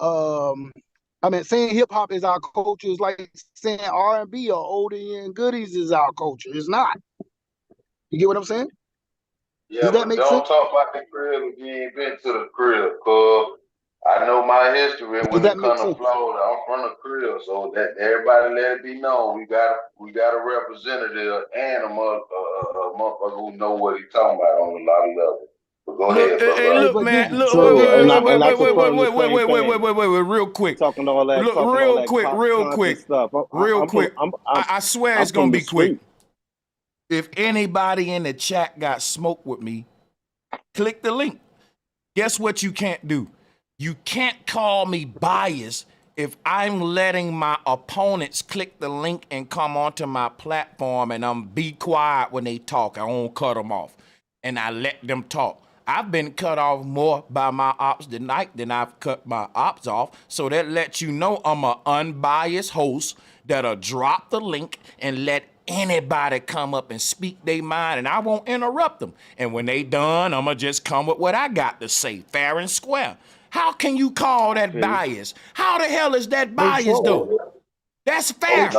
saying hip hop is our culture is like saying R&B or oldie and goodies is our culture. It's not. You get what I'm saying? Yeah, Does that but make don't sense? talk about the crib if you ain't been to the crib, cuz I know my history when it comes to Florida. I'm from the crib, so that everybody let it be known. We got a representative and a motherfucker who know what he's talking about on a lot of levels. But go ahead, Hey, brother. look, man. Look, wait, real quick. Talking all that, Look, talking all that real quick. I'm I swear I'm it's gonna from the be quick. street. If anybody in the chat got smoked with me, click the link. Guess what you can't do? You can't call me biased if I'm letting my opponents click the link and come onto my platform and I'm be quiet when they talk. I won't cut them off. And I let them talk. I've been cut off more by my ops tonight than I've cut my ops off. So that lets you know I'm an unbiased host that'll drop the link and let anybody come up and speak their mind, and I won't interrupt them. And when they done, I'ma just come with what I got to say, fair and square. How can you call that bias? How the hell is that bias though? That's fair.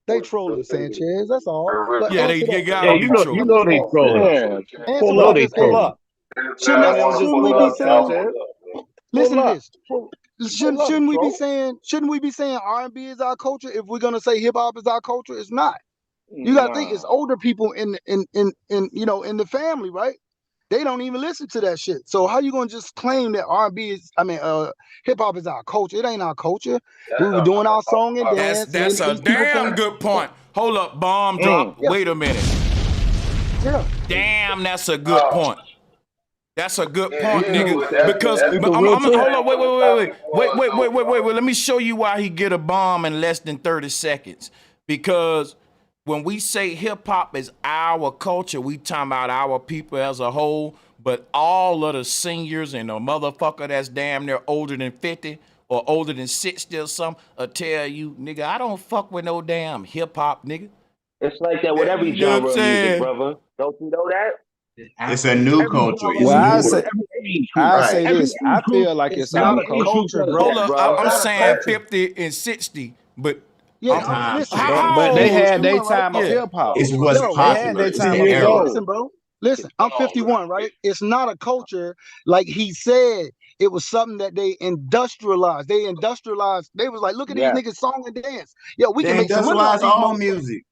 They trolling Sanchez. That's all. But yeah, they gotta be trolling. You know they trolling. Pull up. Shouldn't we be saying? Listen to this. Shouldn't we be saying R&B is our culture if we're gonna say hip hop is our culture? It's not. You gotta think it's older people in the family, right? They don't even listen to that shit. So how you gonna just claim that R&B is hip hop is our culture? It ain't our culture. We were doing our song and dance. That's a damn good point. Hold up, bomb drop. Yeah. Wait a minute. Yeah. Damn, that's a good point. That's a good point, nigga. That's Because the I'm real hold truth. on, wait. Let me show you why he get a bomb in less than 30 seconds. Because when we say hip hop is our culture, we talking about our people as a whole. But all of the seniors and a motherfucker that's damn near older than 50 or older than 60 or something will tell you, nigga, I don't fuck with no damn hip hop, nigga. It's like that with every You know what genre I'm of music, saying? brother. Don't you know that? It's a new Every culture. genre It's of Well, I music, newer. say, every age group, I Right. say every this. age I group, feel like it's every our age culture. group does Hold that, up, bro. I'm It's saying a culture. 50 and 60, but Yeah, Time. listen, how bro. But I'm they old? had 51, their right? time of Yeah. hip hop. It's what's Yo, They listen, had popular. their It's 10 time the of years hip era. ago. hop. Listen, bro. Listen, I'm 51, right? It's not a culture like he said. It was something that they industrialized. They industrialized. They was like, look at these Yeah. niggas song and dance. Yo, we can They make some money off industrialize these all motherfuckers. music.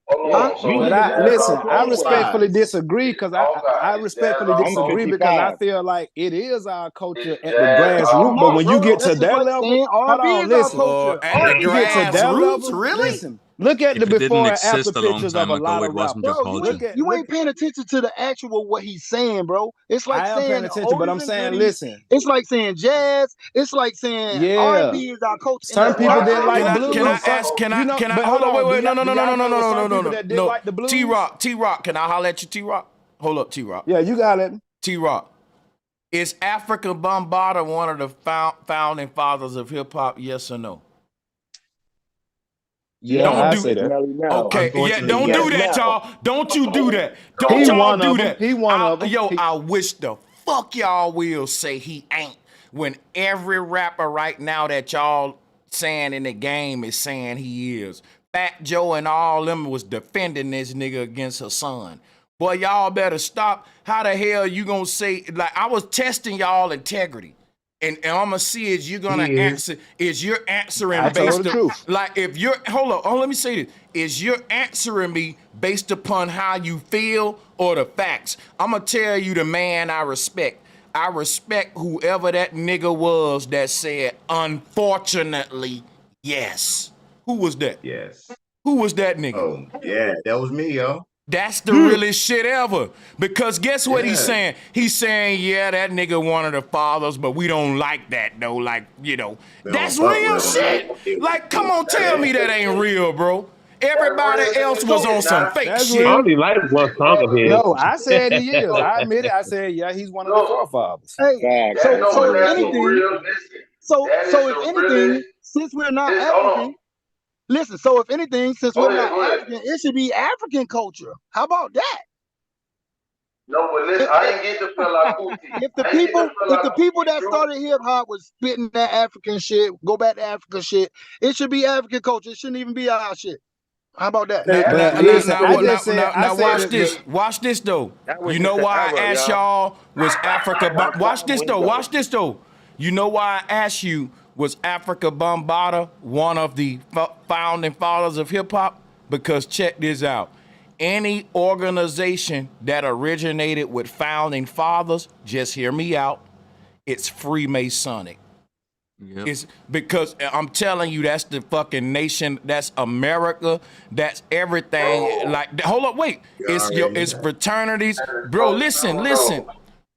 Hold Huh? on. So But look at I that listen. I culture wise. respectfully Industrialize. disagree because I respectfully I'm disagree because I 55. feel like it is our culture It's at the jazz, Cause grassroots. come But R&B, on, when you bro. get bro. to That's just their like level, saying hold R&B on, is our listen. culture. At the You R&B is get to our their culture. grassroots, level, really? listen. Look at the If it didn't before and after exist a long pictures of time a lot ago, of it wasn't rappers. a Bro, you Look ain't culture. at you look. ain't paying attention to the actual what he's saying, bro. It's like I am saying paying the attention, but oldies I'm and saying, goodies. listen. It's like saying jazz. It's like saying Yeah, R&B is our culture. And some that's people not didn't our like Can I blues. culture. Some, ask? you know, Can I but hold hold on? on. Wait. No. Do y'all know it was some people that didn't like the blues? T Rock. Can I holler at you, T Rock? Hold up, T Rock. Yeah, you got it. T Rock. Is Africa Bambaataa one of the founding fathers of hip hop? Yes or no? Yeah, Don't I do. say that. Unfortunately, no. Okay, yeah, Unfortunately, don't Yes, do yes. that, now. y'all. Don't you do that. Don't He y'all one do of them. that. He one of them. I wish the fuck y'all will say he ain't. When every rapper right now that y'all saying in the game is saying he is. Fat Joe and all them was defending this nigga against her son. Boy, y'all better stop. How the hell you gonna say, like, I was testing y'all integrity. And I'm gonna see is you gonna He is. answer, is you're answering I told based the on, truth. like, if you're, let me say this, is you're answering me based upon how you feel or the facts? I'm gonna tell you the man I respect. I respect whoever that nigga was that said, unfortunately, yes. Who was that? Yes. Who was that nigga? Oh, yeah. That was me, yo. That's the realest shit ever. Because guess what he's Yeah. saying? He's saying, yeah, that nigga one of the fathers, but we don't like that though. Like, We don't that's fuck real with him. shit. Like, come on, tell me that ain't real, bro. Everybody else was on some fake That's I shit. real. only like one song of his. No, I said he is. I admit it. I said, yeah, he's one of the forefathers. Hey, Facts. so if Facts. anything, so if anything, since we're not African, listen. So if anything, since we're not African, it should be African culture. How about that? No, but listen, I ain't get the Fela Kuti. If the I ain't get the people Fela that Kuti, started hip hop was spitting that African shit, go back to African shit, it should be African culture. It shouldn't even be our shit. How about that? But listen, I just said, Now watch that this. Watch this though. That was You just know the why I era, asked y'all. y'all was Africa? One Watch time this though. window. Watch this though. You know why I asked you was Africa Bambaataa one of the founding fathers of hip hop? Because check this out. Any organization that originated with founding fathers, just hear me out, it's Freemasonic. Yep. It's because I'm telling you, that's the fucking nation. That's America. That's everything. Like, hold up, wait. It's fraternities, bro. Listen.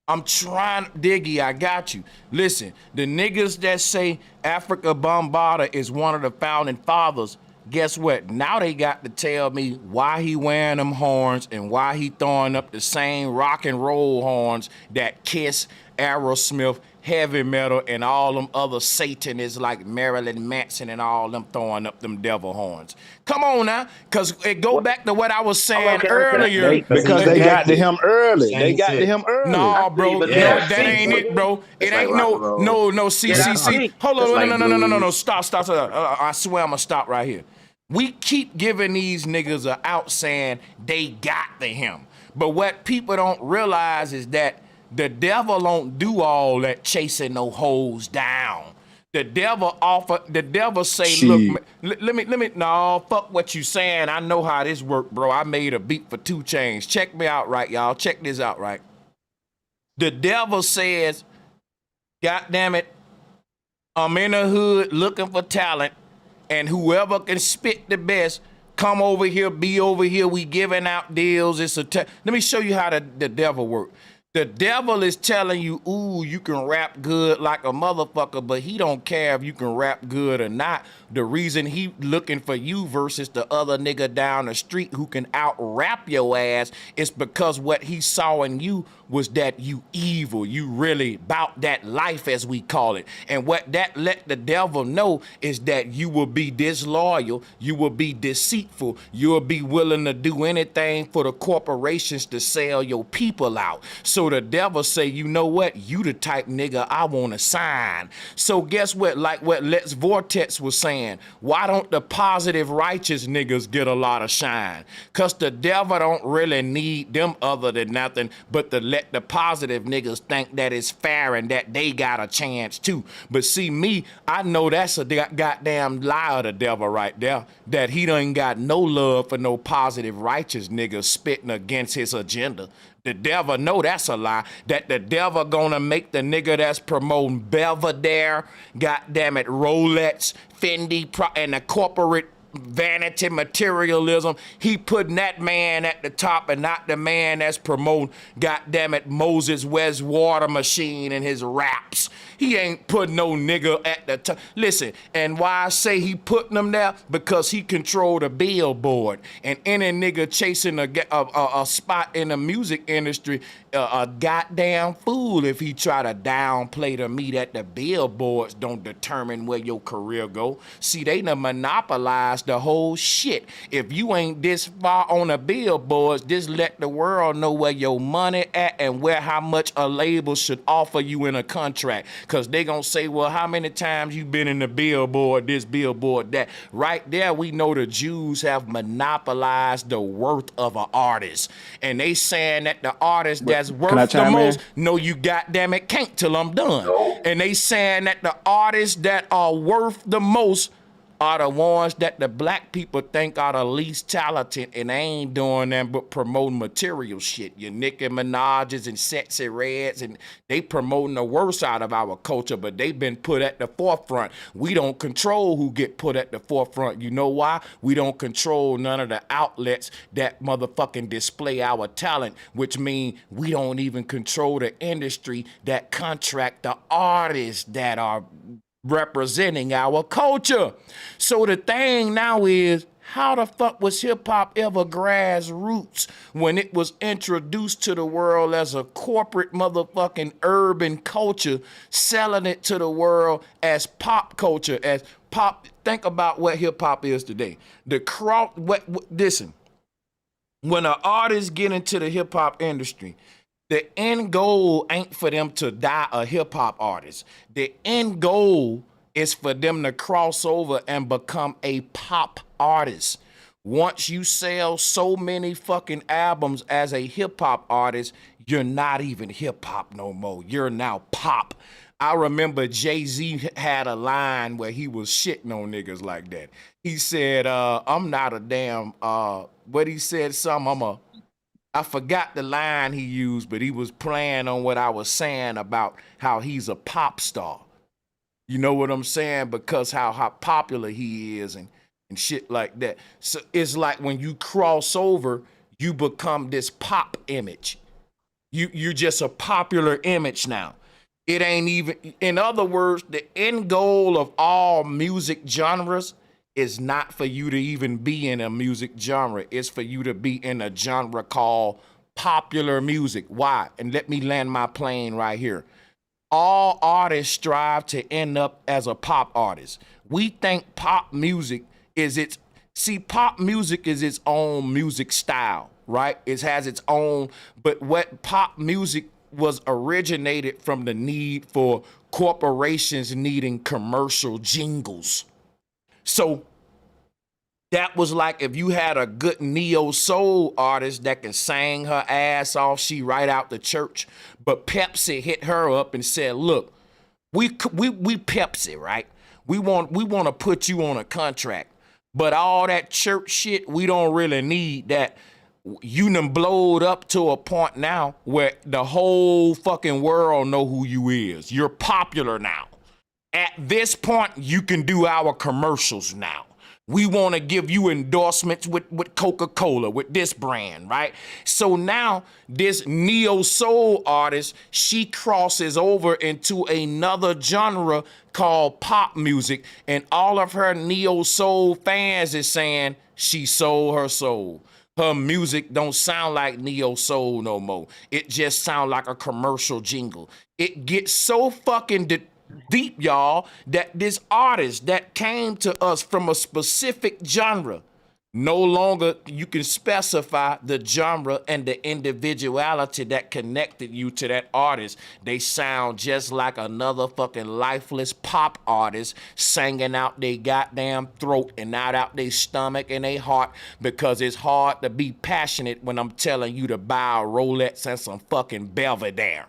I'm trying, Diggy. I got you. Listen, the niggas that say Africa Bambaataa is one of the founding fathers. Guess what? Now they got to tell me why he wearing them horns and why he throwing up the same rock and roll horns that Kiss, Aerosmith, heavy metal, and all them other Satanists like Marilyn Manson and all them throwing up them devil horns. Come on now, because it go back to what I was saying earlier. Because they got to him early. They got to him early. No, bro, but no, yeah, that ain't it, bro. It like ain't rock and roll. no Yeah, CCC. Hold on, like no. blues. Stop. I swear I'm gonna stop right here. We keep giving these niggas a out saying they got to him. But what people don't realize is that the devil don't do all that chasing no hoes down. The devil say, look, let me, no, fuck what you saying. I know how this work, bro. I made a beat for 2 Chainz. Check me out right, y'all. Check this out right. The devil says, God damn it, I'm in the hood looking for talent, and whoever can spit the best, come over here, be over here. We giving out deals. Let me show you how the devil work. The devil is telling you, ooh, you can rap good like a motherfucker, but he don't care if you can rap good or not. The reason he looking for you versus the other nigga down the street who can out rap your ass is because what he saw in you was that you evil. You really about that life, as we call it. And what that let the devil know is that you will be disloyal, you will be deceitful, you will be willing to do anything for the corporations to sell your people out. So the devil say, you know what? You the type nigga I want to sign. So guess what? Like what Lex Vortex was saying, why don't the positive righteous niggas get a lot of shine? Because the devil don't really need them other than nothing but to let the positive niggas think that it's fair and that they got a chance too. But see me, I know that's a goddamn lie of the devil right there, that he done got no love for no positive righteous niggas spitting against his agenda. The devil know that's a lie, that the devil gonna make the nigga that's promoting Belvedere, goddamn it, Rolex, Fendi, and the corporate vanity materialism, he putting that man at the top and not the man that's promoting, goddamn it, Moses West Water Machine and his raps. He ain't putting no nigga at the top. Listen, and why I say he putting them there? Because he controlled a billboard. And any nigga chasing a spot in the music industry, a goddamn fool if he try to downplay the meat at the billboards don't determine where your career go. See, they done monopolized the whole shit. If you ain't this far on the billboards, just let the world know where your money at and where how much a label should offer you in a contract. Because they gonna say, well, how many times you been in the billboard, this billboard, that? Right there, we know the Jews have monopolized the worth of an artist. And they saying that the artist that's worth the most, no, you goddamn it can't till I'm done. No. And they saying that the artists that are worth the most are the ones that the black people think are the least talented, and they ain't doing them but promoting material shit. Your Nicki Minaj's and Sexy Reds, and they promoting the worst out of our culture, but they've been put at the forefront. We don't control who get put at the forefront. You know why? We don't control none of the outlets that motherfucking display our talent, which means we don't even control the industry that contract the artists that are representing our culture. So the thing now is, how the fuck was hip-hop ever grassroots when it was introduced to the world as a corporate motherfucking urban culture, selling it to the world as pop culture, as pop? Think about what hip-hop is today. Listen, when an artist get into the hip-hop industry, the end goal ain't for them to die a hip-hop artist. The end goal is for them to cross over and become a pop artist. Once you sell so many fucking albums as a hip-hop artist, you're not even hip-hop no more. You're now pop. I remember Jay-Z had a line where he was shitting on niggas like that. He said, I'm not a damn, what he said, I forgot the line he used, but he was playing on what I was saying about how he's a pop star. You know what I'm saying? Because how popular he is and shit like that. So it's like when you cross over, you become this pop image. You're just a popular image now. It ain't even, in other words, the end goal of all music genres is not for you to even be in a music genre. It's for you to be in a genre called popular music. Why? And let me land my plane right here. All artists strive to end up as a pop artist. We think pop music is pop music is its own music style, right? It has its own, but what pop music was originated from the need for corporations needing commercial jingles. So that was like if you had a good neo soul artist that can sing her ass off, she right out the church, but Pepsi hit her up and said, look, we Pepsi, right? We want to put you on a contract, but all that church shit, we don't really need that. You done blowed up to a point now where the whole fucking world know who you is. You're popular now. At this point, you can do our commercials now. We want to give you endorsements with Coca-Cola, with this brand, right? So now this neo soul artist, she crosses over into another genre called pop music, and all of her neo soul fans is saying she sold her soul. Her music don't sound like neo soul no more. It just sound like a commercial jingle. It gets so fucking deep, y'all, that this artist that came to us from a specific genre, no longer you can specify the genre and the individuality that connected you to that artist. They sound just like another fucking lifeless pop artist singing out their goddamn throat and not out their stomach and their heart, because it's hard to be passionate when I'm telling you to buy a Rolex and some fucking Belvedere.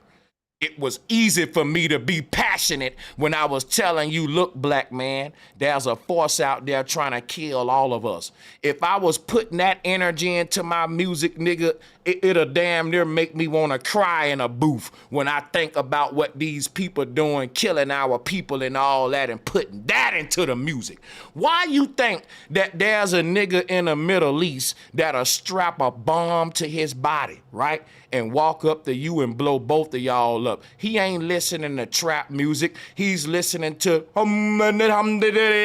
It was easy for me to be passionate when I was telling you, look, black man, there's a force out there trying to kill all of us. If I was putting that energy into my music, nigga, it'll damn near make me want to cry in a booth when I think about what these people doing, killing our people and all that, and putting that into the music. Why you think that there's a nigga in the Middle East that'll strap a bomb to his body, right? And walk up to you and blow both of y'all up. He ain't listening to trap music. He's listening to nigga.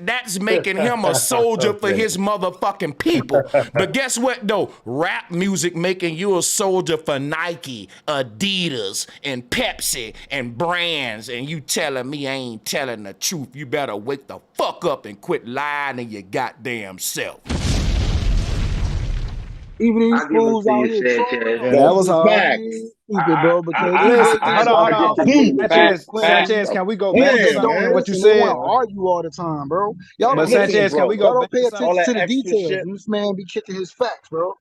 That's making him a soldier for his motherfucking people. But guess what though? Rap music making you a soldier for Nike, Adidas, and Pepsi and brands. And you telling me I ain't telling the truth. You better wake the fuck up and quit lying to your goddamn self. Even these fools out here, that was hard. Stupid, bro. Because hold on. Sanchez, can we go back to something what you said? They want to argue all the time, bro. Y'all but Sanchez, can we go? Y'all don't pay attention to the details. This man be kicking his facts, bro.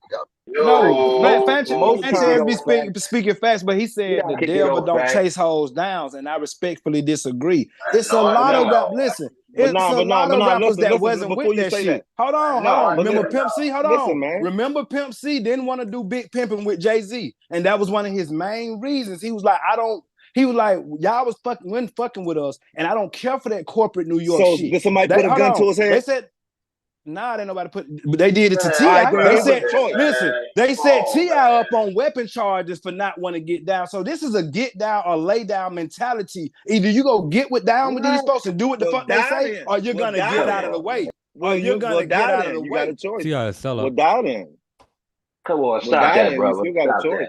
No, Sanchez be speaking facts, but he said the devil don't chase hoes down, and I respectfully disagree. It's a lot of rap. Listen, it's a lot of rappers that wasn't with that shit. Hold on. Remember Pimp C? Hold on. Remember Pimp C didn't want to do big pimping with Jay-Z, and that was one of his main reasons. He was like, He was like, y'all wasn't fucking with us, and I don't care for that corporate New York shit. So did somebody put a gun to his head? They said, nah, they nobody put. But they did it to T.I. They said, listen, they set T.I. up on weapon charges for not wanting to get down. So this is a get down or lay down mentality. Either you go get down with these folks and do what the fuck they say, or you're gonna get out of the way. Well, you're gonna get out of the way. You got a choice. T.I. is sell up. Well, down in. Come on, stop that, brother. You got a choice.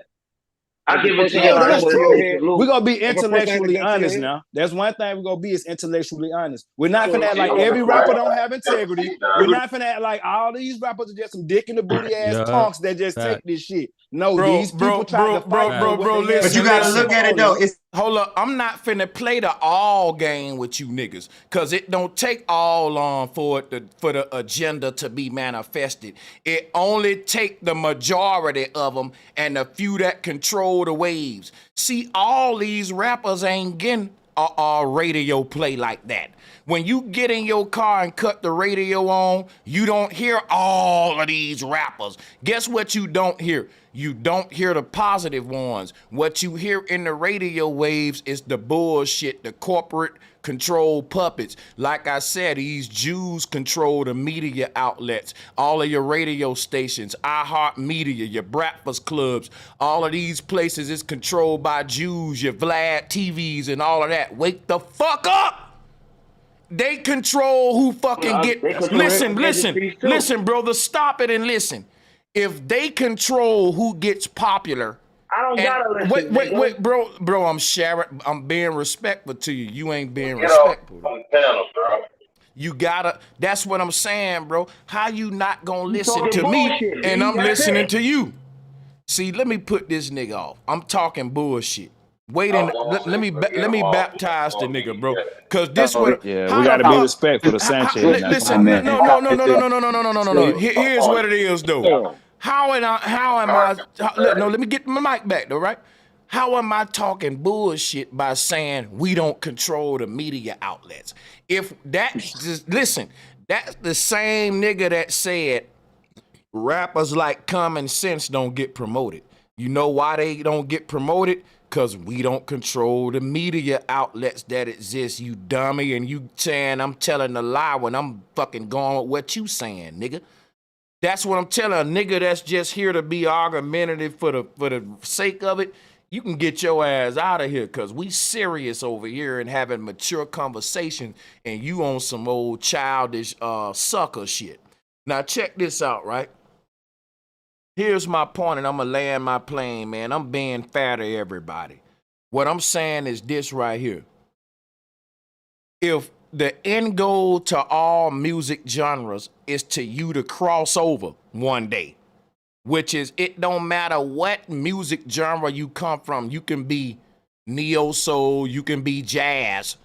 I give it to you. We're gonna be intellectually honest now. That's one thing we're gonna be is intellectually honest. We're not gonna act like every rapper don't have integrity. We're not gonna act like all these rappers are just some dick in the booty ass punks that just take this shit. No, these people try to fight. Listen, but you gotta look at it though. Hold up, I'm not finna play the all game with you niggas, cause it don't take all on for the agenda to be manifested. It only take the majority of them and the few that control the waves. See, all these rappers ain't getting a radio play like that. When you get in your car and cut the radio on, you don't hear all of these rappers. Guess what you don't hear? You don't hear the positive ones. What you hear in the radio waves is the bullshit, the corporate control puppets. Like I said, these Jews control the media outlets, all of your radio stations, iHeartMedia, your breakfast clubs, all of these places is controlled by Jews, your Vlad TVs and all of that. Wake the fuck up! They control who fucking listen, brother, stop it and listen. If they control who gets popular, I don't gotta listen. Wait, bro, I'm being respectful to you. You ain't being respectful. You gotta, that's what I'm saying, bro. How you not gonna listen to me and I'm listening to you? See, let me put this nigga off. I'm talking bullshit. Wait, let me baptize the nigga, bro. Cause this way, we gotta be respectful to Sanchez. Listen, no. Here's what it is, though. How am I? Let me get my mic back, though, right? How am I talking bullshit by saying we don't control the media outlets? If listen, that's the same nigga that said rappers like Common Sense don't get promoted. You know why they don't get promoted? because we don't control the media outlets that exist, you dummy. And you saying I'm telling a lie when I'm fucking going with what you saying, nigga. That's what I'm telling a nigga that's just here to be argumentative for the sake of it. You can get your ass out of here, because we serious over here and having mature conversation, and you on some old childish sucker shit. Now check this out, right? Here's my point, and I'm going to land my plane, man. I'm being fair to everybody. What I'm saying is this right here. If the end goal to all music genres is to you to cross over one day, which is it don't matter what music genre you come from. You can be neo-soul, you can be jazz,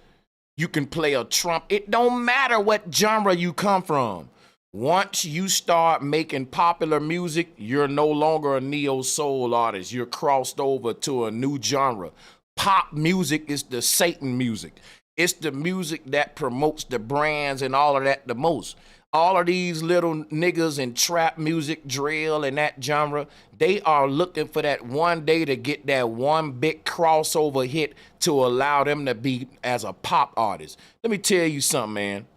you can play a trump. It don't matter what genre you come from. Once you start making popular music, you're no longer a neo-soul artist. You're crossed over to a new genre. Pop music is the Satan music. It's the music that promotes the brands and all of that the most. All of these little niggas in trap music, drill, and that genre, they are looking for that one day to get that one big crossover hit to allow them to be as a pop artist. Let me tell you something, man.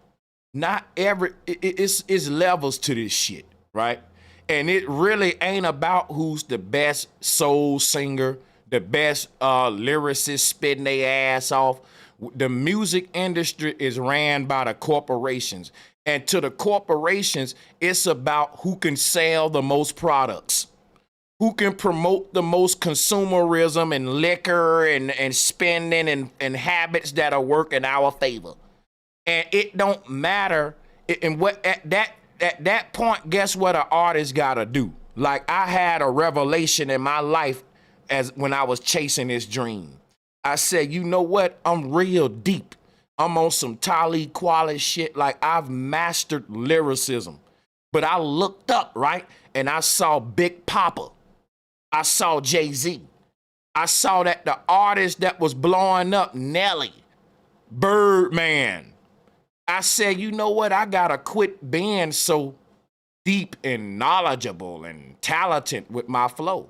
Not every, it's levels to this shit, right? And it really ain't about who's the best soul singer, the best lyricist spitting their ass off. The music industry is ran by the corporations. And to the corporations, it's about who can sell the most products, who can promote the most consumerism and liquor and spending and habits that are work in our favor. And it don't matter. And what at that point, guess what an artist gotta do? Like, I had a revelation in my life as when I was chasing this dream. I said, you know what? I'm real deep. I'm on some Talib Kweli shit. Like, I've mastered lyricism. But I looked up, right? And I saw Big Papa. I saw Jay-Z. I saw that the artist that was blowing up, Nelly, Birdman. I said, you know what? I gotta quit being so deep and knowledgeable and talented with my flow.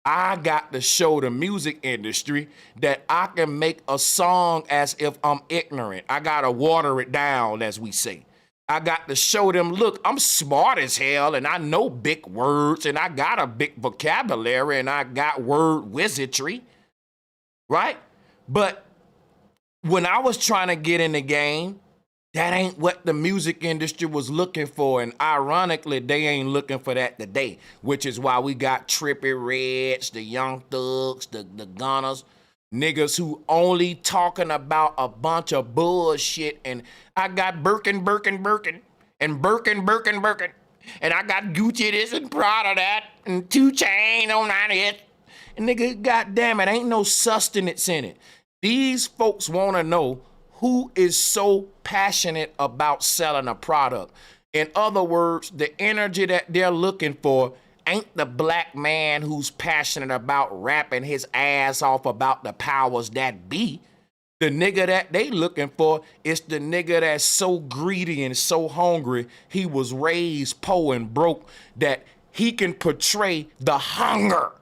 I got to show the music industry that I can make a song as if I'm ignorant. I got to water it down, as we say. I got to show them, look, I'm smart as hell, and I know big words, and I got a big vocabulary, and I got word wizardry, right? But when I was trying to get in the game, that ain't what the music industry was looking for. And ironically, they ain't looking for that today, which is why we got Trippie Reds, the Young Thugs, the Gunners, niggas who only talking about a bunch of bullshit. And I got Birkin, and Birkin, and I got Gucci this and Prada that, and 2 Chainz on it. And nigga, goddamn it, ain't no sustenance in it. These folks want to know who is so passionate about selling a product. In other words, the energy that they're looking for ain't the black man who's passionate about rapping his ass off about the powers that be. The nigga that they looking for is the nigga that's so greedy and so hungry, he was raised poor and broke, that he can portray the hunger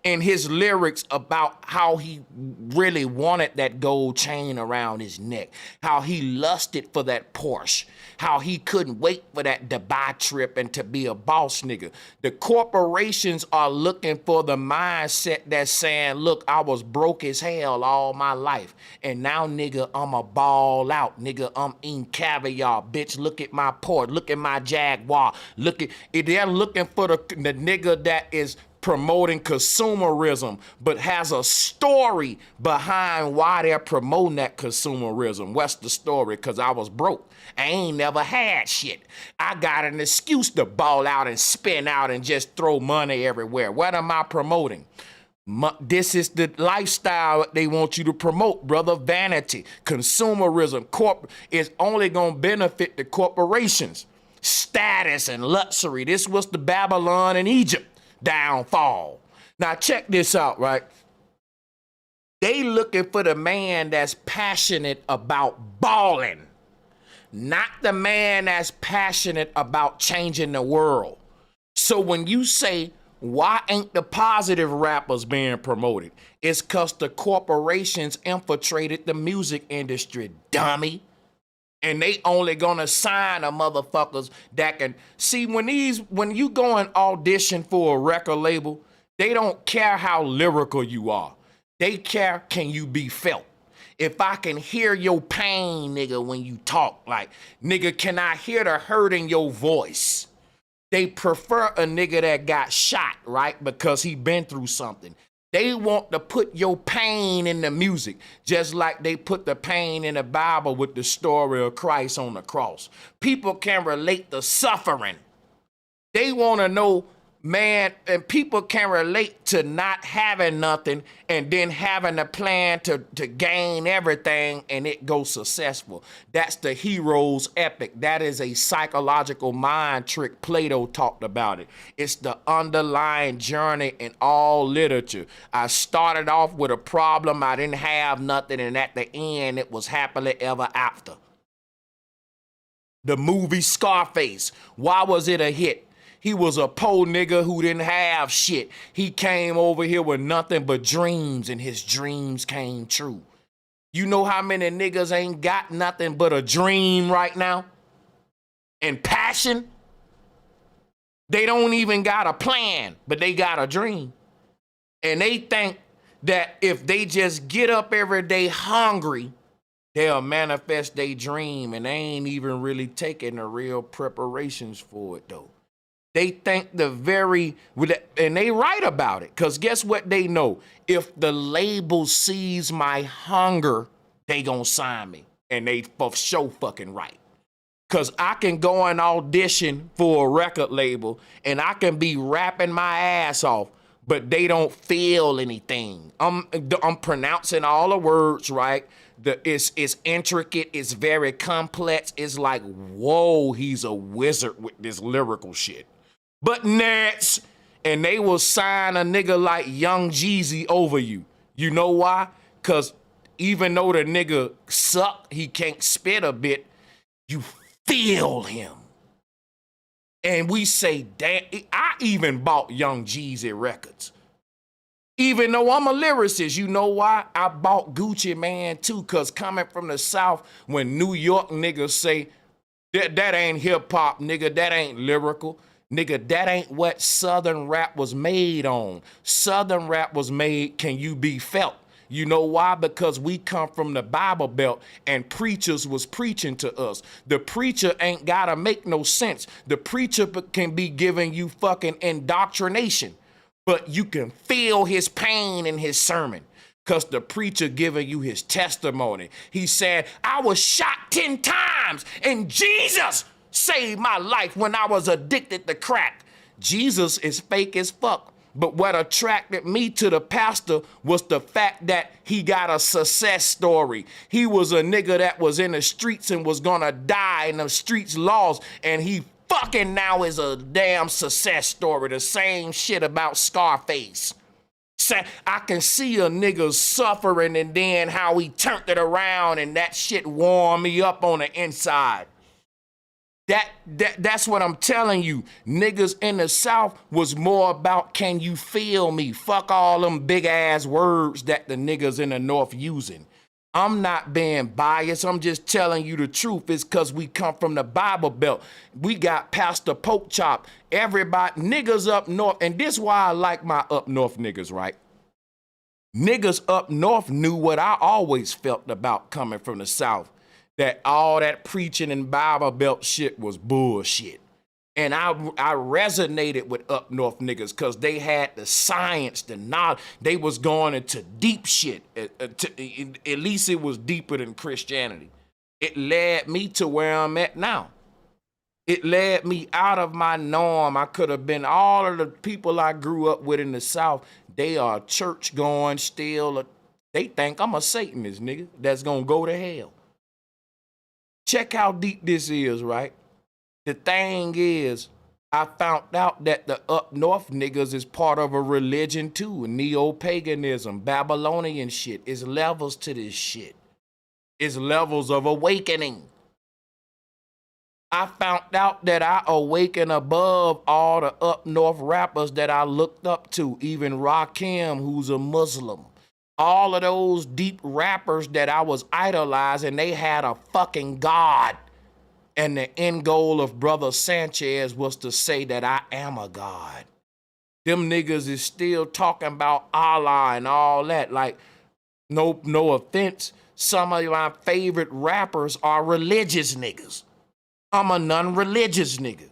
in his lyrics about how he really wanted that gold chain around his neck, how he lusted for that Porsche, how he couldn't wait for that Dubai trip and to be a boss nigga. The corporations are looking for the mindset that's saying, look, I was broke as hell all my life, and now, nigga, I'm a ball out. Nigga, I'm eating caviar. Bitch, look at my Porsche. Look at my Jaguar. Look at it. They're looking for the nigga that is promoting consumerism, but has a story behind why they're promoting that consumerism. What's the story? Because I was broke. I ain't never had shit. I got an excuse to ball out and spin out and just throw money everywhere. What am I promoting? This is the lifestyle they want you to promote, brother. Vanity, consumerism, is only going to benefit the corporations. Status and luxury. This was the Babylon and Egypt downfall. Now check this out, right? They looking for the man that's passionate about balling, not the man that's passionate about changing the world. So when you say, Why ain't the positive rappers being promoted? It's because the corporations infiltrated the music industry, dummy. And they only gonna sign a motherfuckers that can see when you go and audition for a record label, they don't care how lyrical you are. They care, can you be felt? If I can hear your pain, nigga, when you talk, like, nigga, can I hear the hurt in your voice? They prefer a nigga that got shot, right? Because he been through something. They want to put your pain in the music, just like they put the pain in the Bible with the story of Christ on the cross. People can relate to suffering. They want to know, man, and people can relate to not having nothing and then having a plan to gain everything and it goes successful. That's the hero's epic. That is a psychological mind trick. Plato talked about it. It's the underlying journey in all literature. I started off with a problem. I didn't have nothing, and at the end, it was happily ever after. The movie Scarface, why was it a hit? He was a poor nigga who didn't have shit. He came over here with nothing but dreams, and his dreams came true. You know how many niggas ain't got nothing but a dream right now? And passion? They don't even got a plan, but they got a dream. And they think that if they just get up every day hungry, they'll manifest their dream, and they ain't even really taking the real preparations for it, though. They think and they write about it, because guess what they know? If the label sees my hunger, they gonna sign me, and they for sure fucking right. Because I can go and audition for a record label, and I can be rapping my ass off, but they don't feel anything. I'm pronouncing all the words right. It's intricate, it's very complex. It's like, whoa, he's a wizard with this lyrical shit. But nets, and they will sign a nigga like Young Jeezy over you. You know why? Because even though the nigga suck, he can't spit a bit, you feel him. And we say, damn, I even bought Young Jeezy records. Even though I'm a lyricist, you know why? I bought Gucci Man too, because coming from the South, when New York niggas say, that ain't hip hop, nigga, that ain't lyrical. Nigga, that ain't what Southern rap was made on. Southern rap was made, can you be felt? You know why? Because we come from the Bible Belt and preachers was preaching to us. The preacher ain't gotta make no sense. The preacher can be giving you fucking indoctrination, but you can feel his pain in his sermon. Because the preacher giving you his testimony. He said, I was shot 10 times and Jesus saved my life when I was addicted to crack. Jesus is fake as fuck. But what attracted me to the pastor was the fact that he got a success story. He was a nigga that was in the streets and was gonna die in the streets lost, and he fucking now is a damn success story. The same shit about Scarface. I can see a nigga suffering and then how he turned it around, and that shit warmed me up on the inside. That's what I'm telling you. Niggas in the South was more about, can you feel me? Fuck all them big ass words that the niggas in the North using. I'm not being biased. I'm just telling you the truth. It's because we come from the Bible Belt. We got Pastor Poke Chop. Everybody, niggas up north. And this is why I like my up north niggas, right? Niggas up north knew what I always felt about coming from the South. That all that preaching and Bible Belt shit was bullshit. And I resonated with up north niggas because they had the science, the knowledge. They was going into deep shit. At least it was deeper than Christianity. It led me to where I'm at now. It led me out of my norm. I could have been all of the people I grew up with in the South. They are church going still. They think I'm a Satanist, nigga, that's going to go to hell. Check how deep this is, right? The thing is, I found out that the up north niggas is part of a religion too, neo-paganism, Babylonian shit. It's levels to this shit. It's levels of awakening. I found out that I awakened above all the up north rappers that I looked up to, even Rakim, who's a Muslim. All of those deep rappers that I was idolizing, they had a fucking God. And the end goal of Brother Sanchez was to say that I am a God. Them niggas is still talking about Allah and all that. Like, no offense, some of my favorite rappers are religious niggas. I'm a non-religious nigga.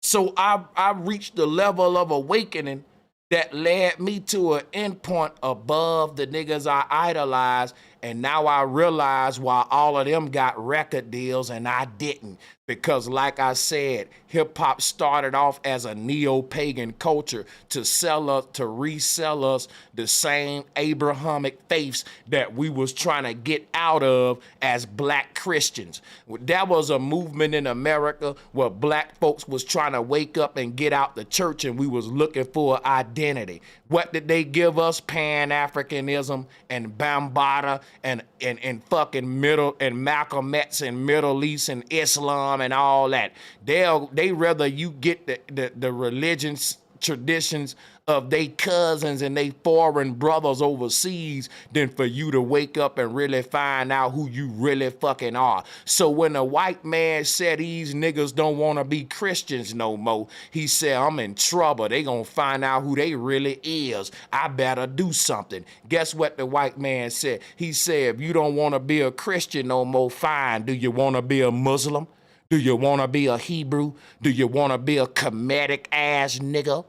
So I reached the level of awakening that led me to an endpoint above the niggas I idolized. And now I realize why all of them got record deals and I didn't. Because like I said, hip hop started off as a neo-pagan culture to sell us, to resell us the same Abrahamic faiths that we was trying to get out of as black Christians. That was a movement in America where black folks was trying to wake up and get out the church, and we was looking for identity. What did they give us? Pan-Africanism and Bambaataa and fucking Middle and Malcolm X and Middle East and Islam and all that. They rather you get the religions, traditions of they cousins and they foreign brothers overseas than for you to wake up and really find out who you really fucking are. So when a white man said these niggas don't want to be Christians no more, he said, I'm in trouble. They gonna find out who they really is. I better do something. Guess what the white man said? He said, if you don't want to be a Christian no more, fine. Do you want to be a Muslim? Do you want to be a Hebrew? Do you want to be a Kemetic ass nigga?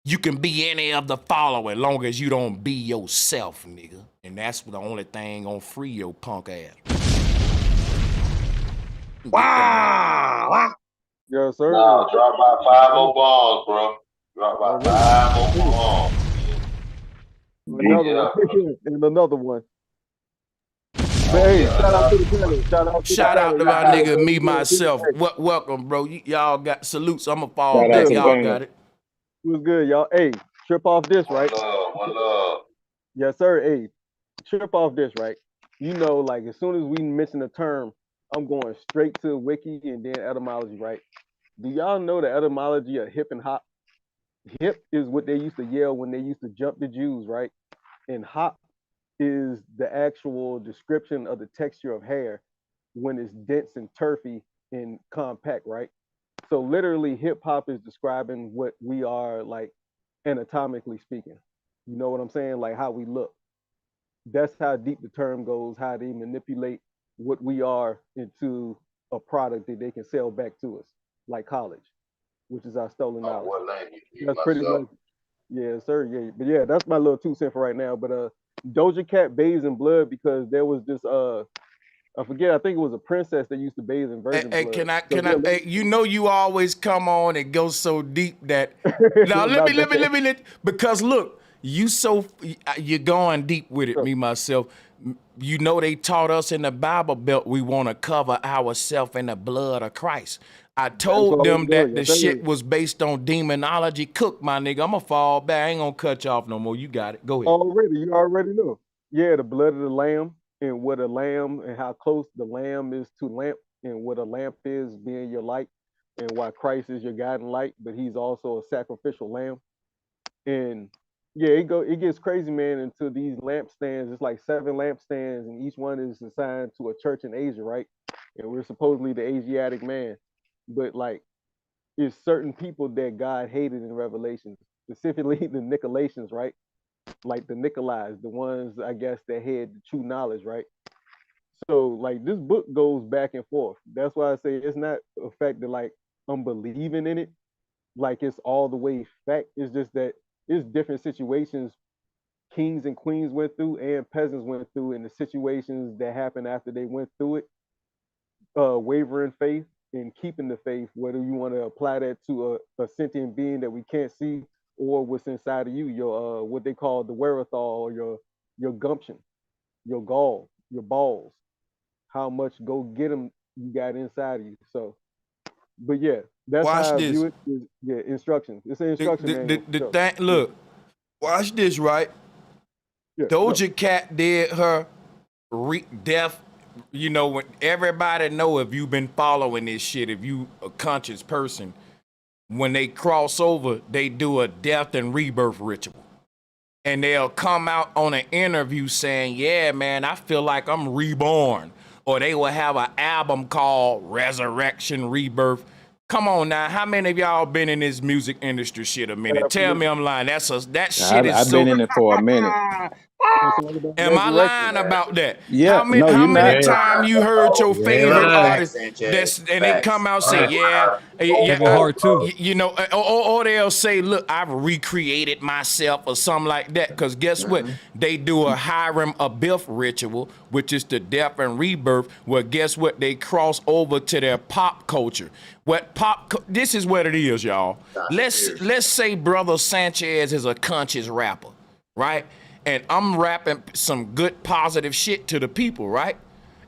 You can be any of the following long as you don't be yourself, nigga. And that's the only thing gonna free your punk ass. Wow. Yes, sir. No, drop by 5 more balls, bro. Drop by 5 more balls. Another one. And another one. Hey, shout out to the panel. Shout out to my nigga, me, myself. Welcome, bro. Y'all got salutes. I'ma fall back. Y'all got it. What's good, y'all? Hey, trip off this, right? One love. Yes, sir. Hey, trip off this, right? You know, like as soon as we mention the term, I'm going straight to wiki and then etymology, right? Do y'all know the etymology of hip and hop? Hip is what they used to yell when they used to jump the Jews, right? And hop is the actual description of the texture of hair when it's dense and turfy and compact, right? So literally hip hop is describing what we are like anatomically speaking. You know what I'm saying? Like how we look. That's how deep the term goes, how they manipulate what we are into a product that they can sell back to us, like college, which is our stolen knowledge. What language? That's pretty much, yeah, sir. Yeah, but yeah, that's my little 2 cents for right now. But Doja Cat bathes in blood because there was this I forget, I think it was a princess that used to bathe in virgin blood. Can I you know you always come on and go so deep that now let me because look, you're going deep with it, me myself. You know they taught us in the Bible Belt we want to cover ourselves in the blood of Christ. I told them that the shit was based on demonology. Cook, my nigga. I'm gonna fall back. I ain't gonna cut you off no more. You got it. Go ahead. You already know. Yeah, the blood of the lamb and what a lamb and how close the lamb is to lamp and what a lamp is being your light and why Christ is your guiding light, but he's also a sacrificial lamb. And yeah, it gets crazy, man, into these lampstands. It's like 7 lampstands and each one is assigned to a church in Asia, right? And we're supposedly the Asiatic man. But like it's certain people that God hated in Revelation, specifically the Nicolaitans, right? Like the Nicolais, the ones I guess that had the true knowledge, right? So like this book goes back and forth. That's why I say it's not a fact that like I'm believing in it, like it's all the way fact. It's just that it's different situations kings and queens went through and peasants went through, and the situations that happened after they went through it, wavering faith and keeping the faith, whether you want to apply that to a sentient being that we can't see or what's inside of you, your what they call the wherewithal, or your gumption, your gall, your balls, how much go get them you got inside of you. So, but yeah, that's watch how this. I view it. Yeah, instructions. It's an instruction manual. The thing, look, watch this, right? Yeah, Doja Cat did her death you know, when everybody know, if you've been following this shit, if you a conscious person, when they cross over, they do a death and rebirth ritual. And they'll come out on an interview saying, yeah, man, I feel like I'm reborn. Or they will have an album called Resurrection Rebirth. Come on now, how many of y'all been in this music industry shit a minute? Tell me I'm lying. That shit is I've so. been in it for a minute. Am I lying about that? Yeah, How many no, how you're many not. times you heard your You ain't favorite lying. artist Facts, Sanchez. and they Facts. come out and say, yeah, Kevin Hart too. you know, or they'll say, look, I've recreated myself or something like that. Because guess what? They do a Hiram Abiff ritual, which is the death and rebirth, where guess what? They cross over to their pop culture. This is what it is, y'all. Let's say Brother Sanchez is a conscious rapper, right? And I'm rapping some good positive shit to the people, right?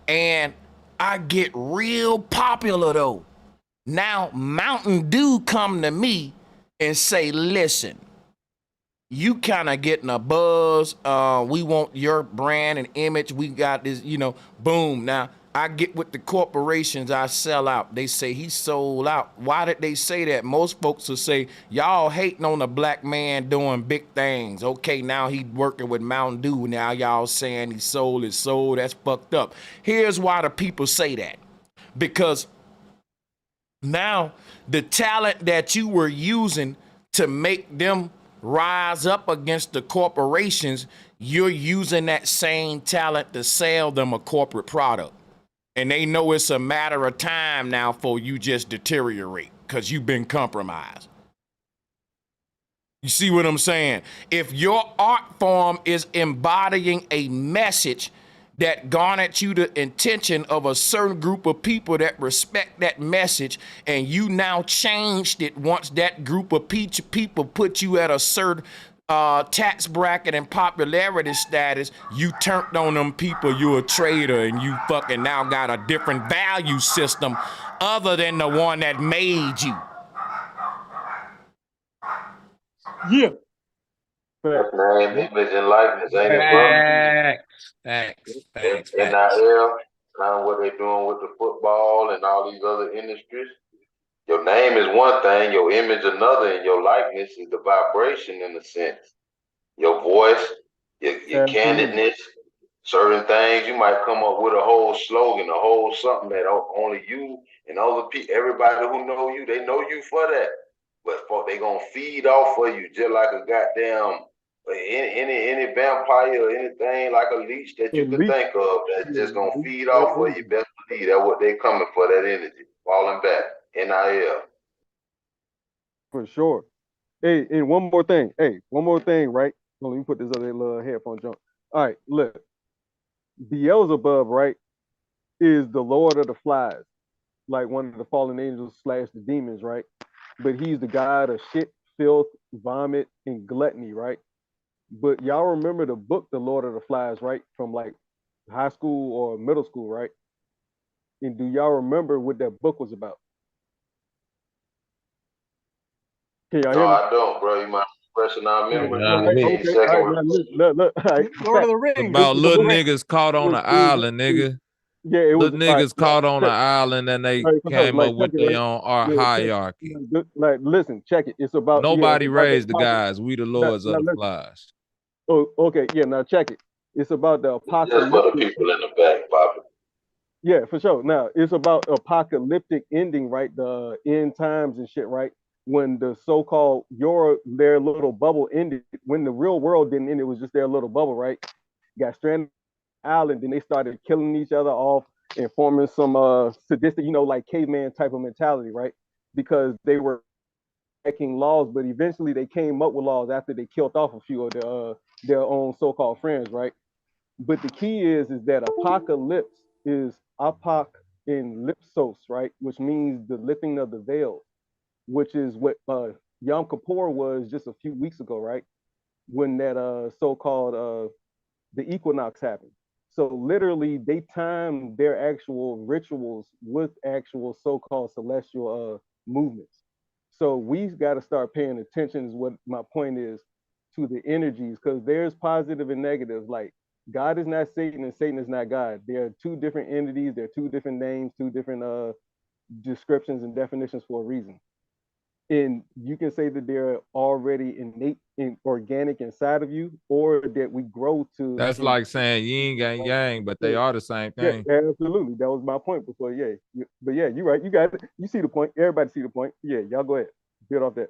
And I get real popular though. Now Mountain Dew come to me and say, listen, you kind of getting a buzz. We want your brand and image. We got this, you know, boom. Now I get with the corporations, I sell out. They say he sold out. Why did they say that? Most folks will say, y'all hating on a black man doing big things. Okay, now he working with Mountain Dew. Now y'all saying he sold his soul. That's fucked up. Here's why the people say that. Because now the talent that you were using to make them rise up against the corporations, you're using that same talent to sell them a corporate product. And they know it's a matter of time now for you just deteriorate because you've been compromised. You see what I'm saying? If your art form is embodying a message that garnered you the intention of a certain group of people that respect that message, and you now changed it once that group of people put you at a certain tax bracket and popularity status, you turned on them people, you're a traitor, and you fucking now got a different value system other than the one that made you. Yeah. That's name, image, and likeness, ain't it, bro? Facts. NIL, kind of what they're doing with the football and all these other industries. Your name is one thing, your image another, and your likeness is the vibration in a sense. Your voice, your candidness, certain things, you might come up with a whole slogan, a whole something that only you and other people, everybody who know you, they know you for that. But they gonna feed off of you just like a goddamn any vampire or anything like a leech that you could think of that's just gonna feed off of you. Best believe that's what they coming for, that energy. Falling back. NIL. For sure. Hey, and one more thing. Hey, one more thing, right? Let me put this other little headphone jump. All right, look. Beelzebub, right, is the Lord of the Flies, like one of the fallen angels / the demons, right? But he's the god of shit, filth, vomit, and gluttony, right? But y'all remember the book, The Lord of the Flies, right? From like high school or middle school, right? And do y'all remember what that book was about? Can y'all No, hear me? I don't, bro. You might freshen our memory for Okay, 15 all right, seconds. now look, all right. Lord of the Rings. About little niggas caught on an island, nigga. Yeah, it was Little niggas caught on an check, island and they right, came like up check with it, their right? own art Yeah, check, hierarchy. like listen, check it. It's about Nobody it's about raised the guys. We the lords of the listen. flies. Oh, okay, yeah. Now check it. It's about the Just for the apocalyptic. people in the back, Papa. Yeah, for sure. Now it's about apocalyptic ending, right? The end times and shit, right? When the so-called their little bubble ended, when the real world didn't end, it was just their little bubble, right? Got stranded on an island, then they started killing each other off and forming some sadistic, like caveman type of mentality, right? Because they were making laws, but eventually they came up with laws after they killed off a few of their own so-called friends, right? But the key is that apocalypse is apoc in lipsos, right? Which means the lifting of the veil, which is what Yom Kippur was just a few weeks ago, right? When that so-called the equinox happened. So literally they timed their actual rituals with actual so-called celestial movements. So we've got to start paying attention is what my point is to the energies, because there's positive and negative. Like God is not Satan and Satan is not God. They are two different entities. They're two different names, two different descriptions and definitions for a reason. And you can say that they're already innate and organic inside of you, or that we grow to. That's like saying yin and yang, but they are the same thing. Yeah, absolutely. That was my point before. Yeah, but yeah, you're right. You got it. You see the point. Everybody see the point. Yeah, y'all go ahead. Build off that.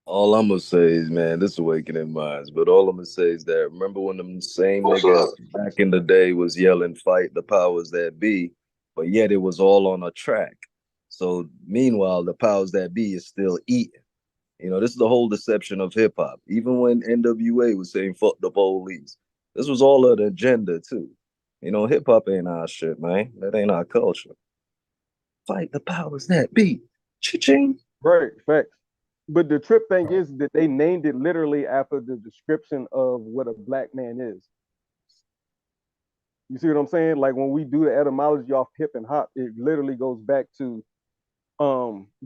All I'm gonna say is, man, this awakening minds. But all I'm gonna say is that remember when them same niggas back in the day was yelling, "Fight the powers that be," but yet it was all on a track. So meanwhile, the powers that be is still eating. You know, this is the whole deception of hip hop. Even when NWA was saying "fuck the police," this was all an agenda too. You know, hip hop ain't our shit, man. That ain't our culture. Fight the powers that be. Cha-ching. Right, facts. But the trip thing is that they named it literally after the description of what a black man is. You see what I'm saying? Like when we do the etymology off hip and hop, it literally goes back to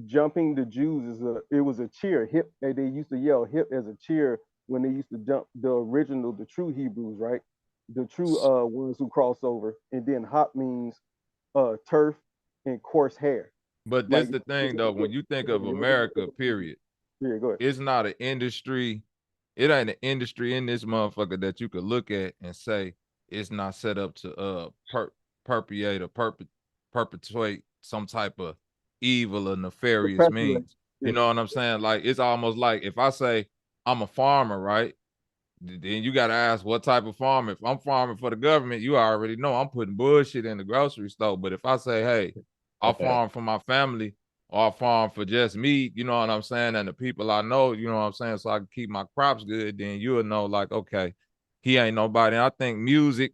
jumping the Jews it was a cheer. Hip, they used to yell hip as a cheer when they used to jump the original, the true Hebrews, right? The true ones who cross over. And then hop means turf and coarse hair. But this the thing though, when you think of America, period, yeah, go ahead. It's not an industry. It ain't an industry in this motherfucker that you could look at and say it's not set up to perpetuate some type of evil or nefarious means. You know what I'm saying? Like it's almost like if I say I'm a farmer, right? Then you got to ask what type of farmer. If I'm farming for the government, you already know I'm putting bullshit in the grocery store. But if I say, hey, I'll farm for my family, or I farm for just me, you know what I'm saying, and the people I know, you know what I'm saying, so I can keep my crops good, then you'll know, like, okay, he ain't nobody. And I think music,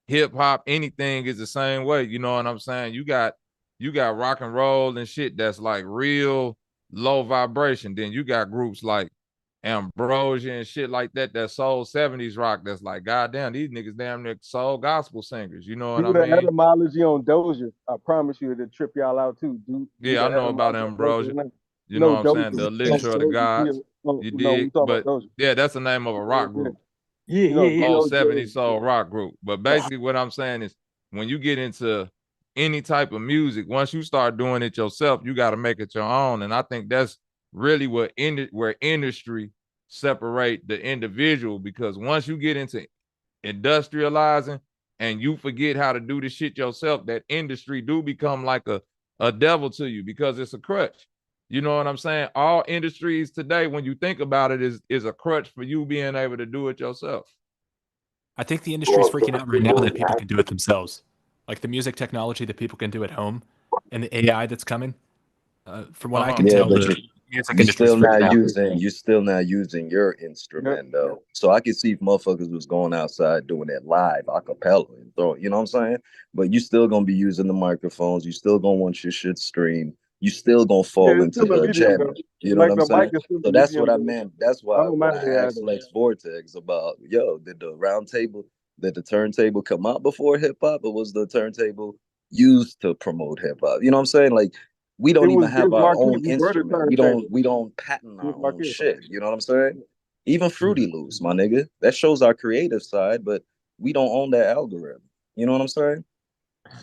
hip hop, anything is the same way. You know what I'm saying? You got rock and roll and shit that's like real low vibration. Then you got groups like Ambrosia and shit like that, that soul 70s rock that's like, goddamn, these niggas damn near soul gospel singers. You know what I Do the mean? etymology on Doja. I promise you it'll trip y'all out too. Yeah, I know about Ambrosia. You know what I'm saying? The elixir of the gods. You dig? But yeah, that's the name of a rock group. Yeah. Old 70s soul rock group. But basically what I'm saying is when you get into any type of music, once you start doing it yourself, you got to make it your own. And I think that's really where industry separate the individual, because once you get into industrializing and you forget how to do the shit yourself, that industry do become like a devil to you because it's a crutch. You know what I'm saying? All industries today, when you think about it, is a crutch for you being able to do it yourself. I think the industry is freaking out right now that people can do it themselves. Like the music technology that people can do at home and the AI that's coming. From what I can tell, the music industry is freaking out. You're still not using your instrument though. So I could see if motherfuckers was going outside doing that live a cappella and throwing, you know what I'm saying? But you still gonna be using the microphones. You still gonna want your shit streamed. You still gonna fall into the channel. You know what I'm saying? So that's what I meant. That's why when I asked Lex Vortex about, yo, did the turntable come out before hip hop, or was the turntable used to promote hip hop? You know what I'm saying? Like we don't even have our own instrument. We don't patent our own shit. You know what I'm saying? Even Fruity Loops, my nigga. That shows our creative side, but we don't own that algorithm. You know what I'm saying?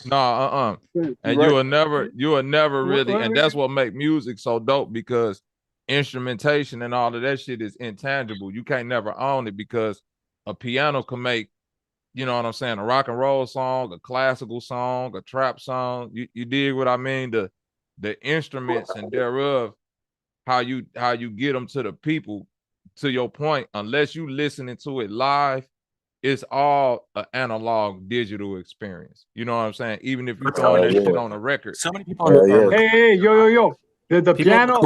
No, and you will never really, and that's what make music so dope, because instrumentation and all of that shit is intangible. You can't never own it, because a piano can make, you know what I'm saying, a rock and roll song, a classical song, a trap song. You dig what I mean? The instruments and thereof, how you get them to the people, to your point, unless you listening to it live, it's all an analog digital experience. You know what I'm saying? Even if you're throwing that shit on a record. So many people are Hey, yo. The piano,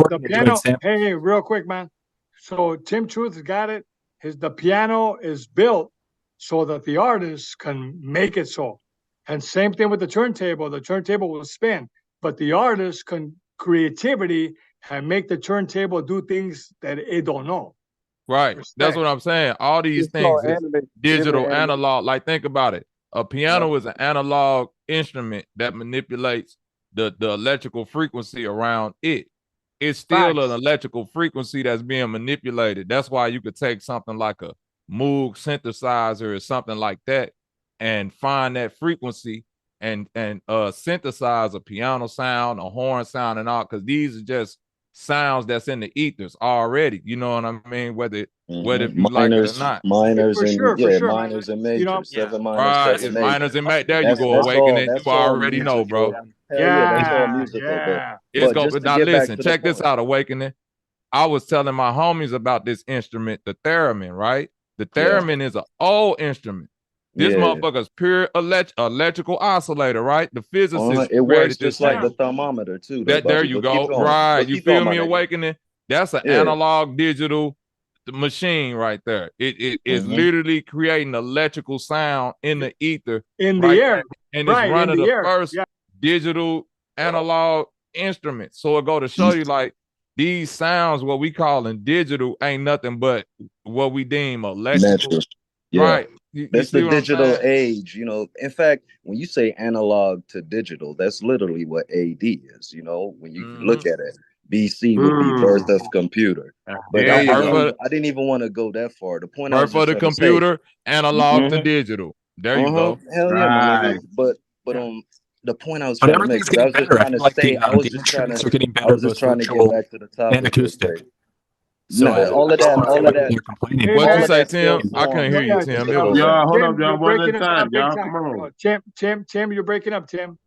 samples. hey, real quick, man. So Tim Truth has got it. The piano is built so that the artist can make it so. And same thing with the turntable. The turntable will spin, but the artist can creativity and make the turntable do things that it don't know. Right. That's what I'm saying. All these things is digital analog. Like, think about it. A piano is an analog instrument that manipulates the electrical frequency around it. It's still an electrical frequency that's being manipulated. That's why you could take something like a Moog synthesizer or something like that, and find that frequency and synthesize a piano sound, a horn sound, and all, because these are just sounds that's in the ethers already. You know what I mean? Whether if you like it or not. For sure, for sure. Minors and You know, majors, 7 minors, Right, 7 it's majors. minors and majors. There you go, That's all. awakening. That's You all already know, bro. musical. Hell yeah, that's all musical. It's But go. just to Now get back listen, to the check this point. out, awakening. I was telling my homies about this instrument, the theremin, right? The theremin is an old instrument. This motherfucker's pure electrical oscillator, right? The physicists It works created this just like thing. the thermometer too. Though, That there Bobby, you but keep go. going. Right. But You keep feel going, me, my nigga. awakening? That's an analog digital machine right there. It is literally creating electrical sound in the ether. In right the air. there. And it's Right, running in the the air. first digital analog instrument. So it go to show you like these sounds, what we call in digital, ain't nothing but what we deem electrical. Natural. Yeah. Right. You That's see the what I'm digital saying? age, you know. In fact, when you say analog to digital, that's literally what AD is, you know, when you look at it. BC would be birth of computer. But There you go. I didn't even want to go that far. The point I was Birth of just the trying to say. computer, analog to digital. There you go. Hell yeah, my nigga. But the point I was But trying to make, everything's because I getting was just better. I trying feel to like say, the instruments are getting better, both trying to get virtual back to the and topic real acoustic. quick. So Nah, all of that. You're complaining. Hey, What man. you say, Tim? I couldn't hear you, Yeah, Tim. Tim, It was Y'all, hold up, Tim, y'all. you're One at breaking a up time, big y'all. time. Come on. Tim, you're breaking up, Tim.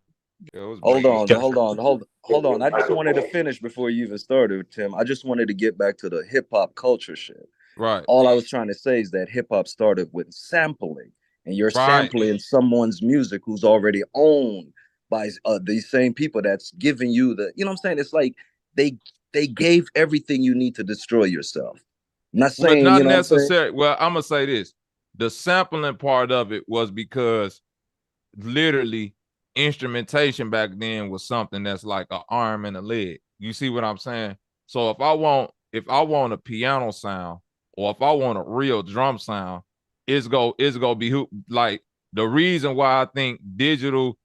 Hold on. I just wanted to finish before you even started, Tim. I just wanted to get back to the hip hop culture shit. Right. All I was trying to say is that hip hop started with sampling, and you're sampling someone's music who's already owned by these same people that's giving you the, you know what I'm saying? It's like they gave everything you need to destroy yourself. I'm not saying, Well, not you know necessarily. Well, I'm gonna say this: the sampling part of it was because literally instrumentation back then was something that's like an arm and a leg. You see what I'm saying? So if I want a piano sound, or if I want a real drum sound, it's gonna be like the reason why I think digital.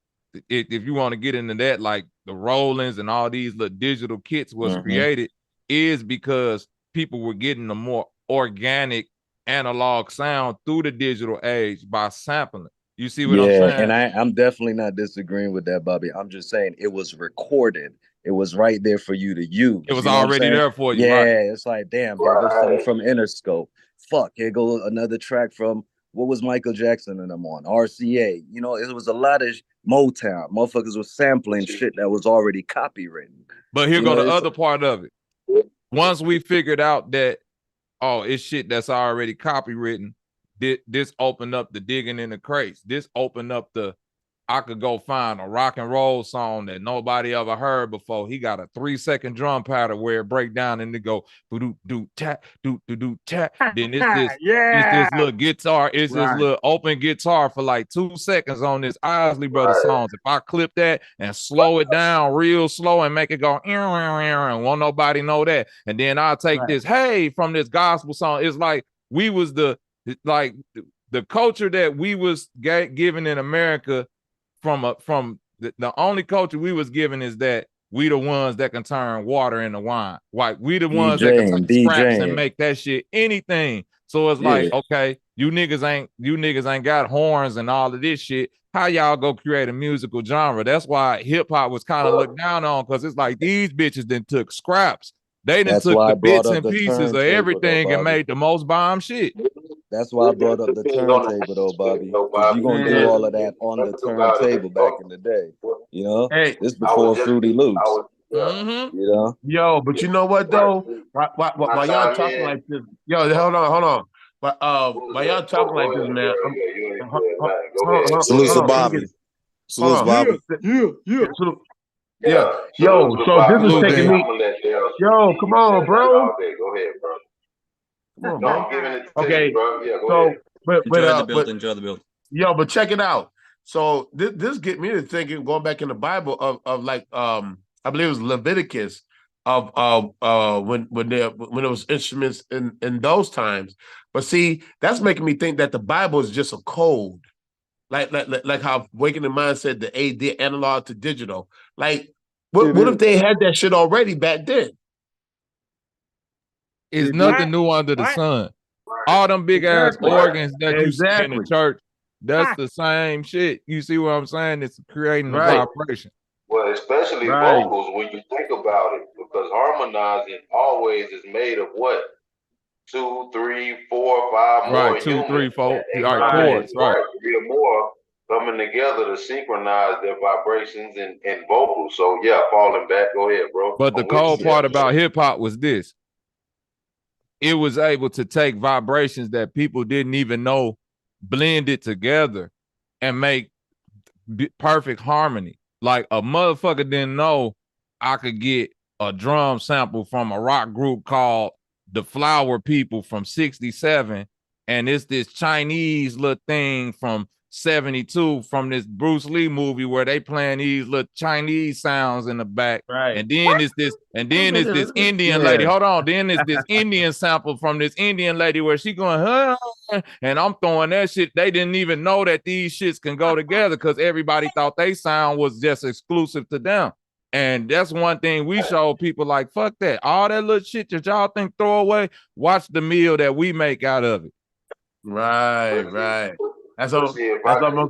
If you want to get into that, like the Rollins and all these little digital kits was created, is because people were getting a more organic analog sound through the digital age by sampling. You see what I'm saying? And I'm definitely not disagreeing with that, Bobby. I'm just saying it was recorded. It was right there for you to use. It was you know already there for you. Yeah, right? It's like, damn, here goes something from Interscope. Fuck, here goes another track from, what was Michael Jackson and them on? RCA. You know, it was a lot of Motown. Motherfuckers was sampling shit that was already copywritten. But here go the other part of it. Once we figured out that, oh, it's shit that's already copywritten, this opened up the digging in the crates. This opened up I could go find a rock and roll song that nobody ever heard before. He got a 3-second drum pattern where it break down and it go do do tap do do do tap. Then it's this little guitar. It's this little open guitar for like 2 seconds on this Isley Brothers songs. If I clip that and slow it down real slow and make it go and won't nobody know that. And then I'll take this from this gospel song. It's like we was the culture that we was given in America. From the only culture we was given is that we the ones that can turn water into wine. Like we the ones that can take scraps and make that shit anything. So it's like, okay, you niggas ain't got horns and all of this shit. How y'all go create a musical genre? That's why hip hop was kind of looked down on, because it's like these bitches then took scraps. They done took the bits and pieces of everything and made the most bomb shit. That's why I brought up the turntable, though, Bobby. Because you're going to do all of that on the turntable back in the day. You know? This before Fruity Loops. You know? Yo, but you know what, though? While y'all talking like this, yo, hold on. But while y'all talking like this, man, Salute to Bobby. Salute, Bobby. Yeah. Yo, so this is taking me. Yo, come on, bro. Go ahead, bro. Come on, bro. Okay. So, enjoy the build. Yo, but check it out. So this get me to thinking, going back in the Bible of like I believe it was Leviticus of when it was instruments in those times. But see, that's making me think that the Bible is just a code. Like how Waking Mind said the AD analog to digital. Like, what if they had that shit already back then? It's nothing new under the sun. All them big ass organs that you see in the Exactly. church, that's the same shit. You see what I'm saying? It's creating a Right. vibration. Well, especially Right. vocals when you think about it, because harmonizing always is made of what? 2, 3, 4, 5 more Right, 2, 3, humans. 4. And they Right, coming chords, right. right, 3 or more coming together to synchronize their vibrations and vocals. So yeah, falling back. Go ahead, bro. But the cold part about hip hop was this. It was able to take vibrations that people didn't even know, blend it together and make perfect harmony. Like a motherfucker didn't know I could get a drum sample from a rock group called the Flower People from 67, and it's this Chinese little thing from 72 from this Bruce Lee movie where they playing these little Chinese sounds in the back. Right. And then it's this Indian lady. Hold on. Then it's this Indian sample from this Indian lady where she going, huh? And I'm throwing that shit. They didn't even know that these shits can go together because everybody thought they sound was just exclusive to them. And that's one thing we show people, like, fuck that. All that little shit that y'all think throw away, watch the meal that we make out of it. Right, right. That's almost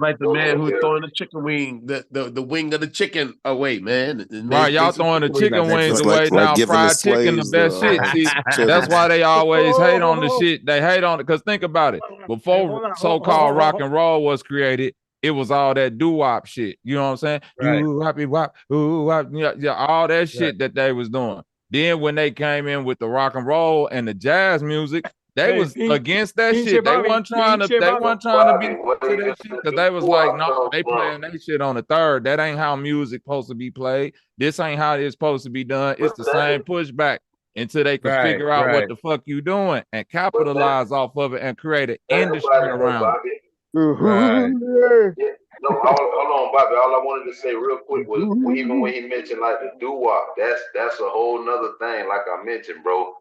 like the man who's throwing the chicken wing, the wing of the chicken away, man. Right, y'all throwing the chicken wings away like now. giving the Fried chicken, the slaves best shit. See, that's why they always hate on the shit. They hate on it because think about it. Before so-called rock and roll was created, it was all that doo-wop shit. You know what I'm saying? Right. Ooh-wop, ooh-wop, yeah, all that shit that they was doing. Then when they came in with the rock and roll and the jazz music, they was against that shit. They wasn't trying to be to that shit because they was like, no, they playing that shit on the third. That ain't how music supposed to be played. This ain't how it's supposed to be done. It's the same pushback until they can figure out what the fuck you doing and capitalize off of it and create an industry around it. Right. Yeah. No, hold on, Bobby. All I wanted to say real quick was even when he mentioned like the doo-wop, that's a whole nother thing. Like I mentioned, bro.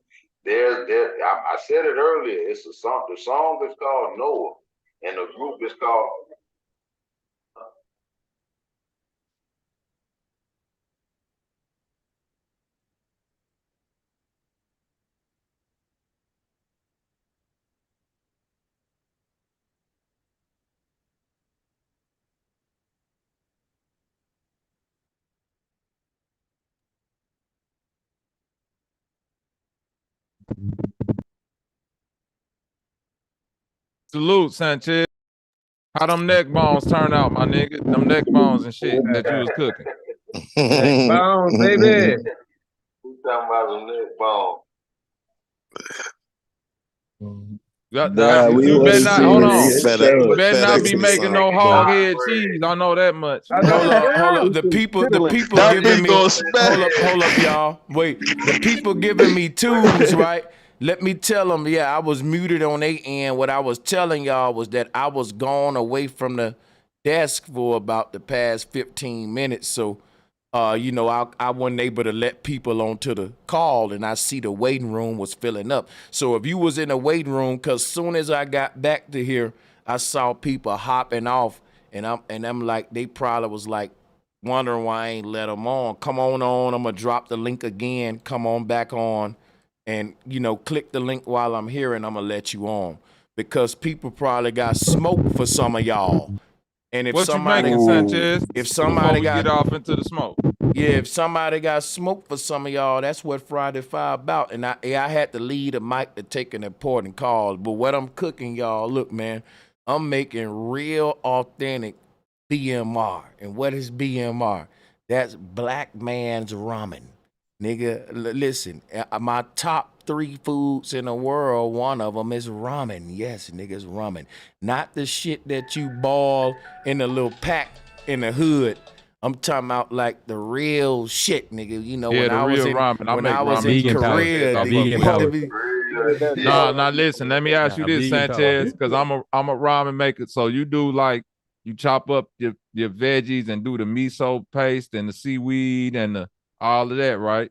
I said it earlier. It's a song. The song is called Noah, and the group is called. Salute, Sanchez. How them neck bones turn out, my nigga? Them neck bones and shit that you was cooking. Neck bones, baby. Who's talking about some neck bone? You better not hold on. You better not be making no hog head cheese. I know that much. Hold up. The people giving me hold up, y'all. Wait, the people giving me twos, right? Let me tell them, yeah, I was muted on their end. What I was telling y'all was that I was gone away from the desk for about the past 15 minutes. So, you know, I wasn't able to let people onto the call, and I see the waiting room was filling up. So if you was in the waiting room, because soon as I got back to here, I saw people hopping off, and I'm like, they probably was like wondering why I ain't let them on. Come on. I'm gonna drop the link again. Come on back on. And, you know, click the link while I'm here, and I'm going to let you on. Because people probably got smoke for some of y'all. And if what somebody, you making, Sanchez? If somebody get off into the smoke. Yeah, if somebody got smoke for some of y'all, that's what Friday Five about. And I had to lead a mic to take an important call. But what I'm cooking, y'all, look, man, I'm making real authentic BMR. And what is BMR? That's black man's ramen. Nigga, listen, my top 3 foods in the world, one of them is ramen. Yes, nigga, it's ramen. Not the shit that you boil in a little pack in the hood. I'm talking about like the real shit, nigga. You know, when I was in Korea, Now listen, let me ask you this, Sanchez, because I'm a ramen maker. So you do like, you chop up your veggies and do the miso paste and the seaweed and all of that, right?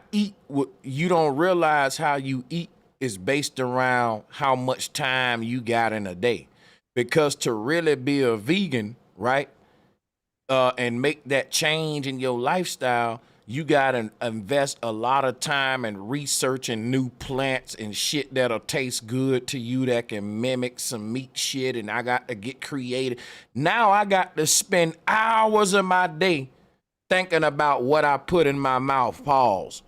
eat, you don't realize how you eat is based around how much time you got in a day. Because to really be a vegan, right? and make that change in your lifestyle, you gotta invest a lot of time in researching new plants and shit that'll taste good to you that can mimic some meat shit. And I got to get creative. Now I got to spend hours of my day thinking about what I put in my mouth. Pause.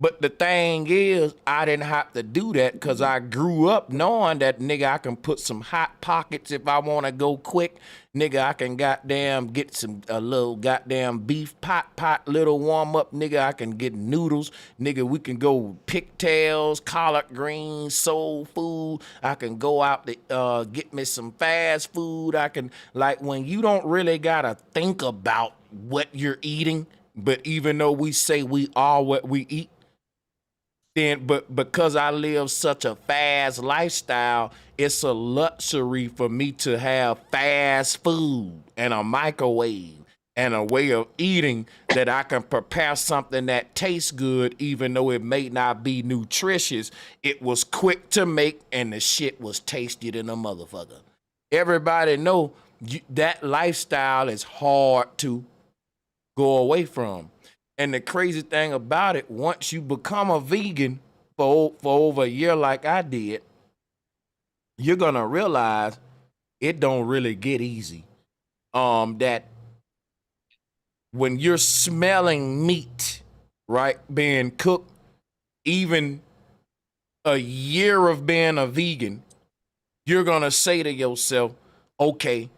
But the thing is, I didn't have to do that because I grew up knowing that, nigga, I can put some hot pockets if I want to go quick. Nigga, I can goddamn get a little goddamn beef pot, little warm up. Nigga, I can get noodles. Nigga, we can go pigtails, collard greens, soul food. I can go out to get me some fast food. I can, like, when you don't really got to think about what you're eating, but even though we say we are what we eat, but because I live such a fast lifestyle, it's a luxury for me to have fast food and a microwave and a way of eating that I can prepare something that tastes good, even though it may not be nutritious. It was quick to make and the shit was tasty than a motherfucker. Everybody know that lifestyle is hard to go away from. And the crazy thing about it, once you become a vegan for over a year like I did, you're gonna realize it don't really get easy. That when you're smelling meat, right, being cooked, even a year of being a vegan, you're gonna say to yourself, okay,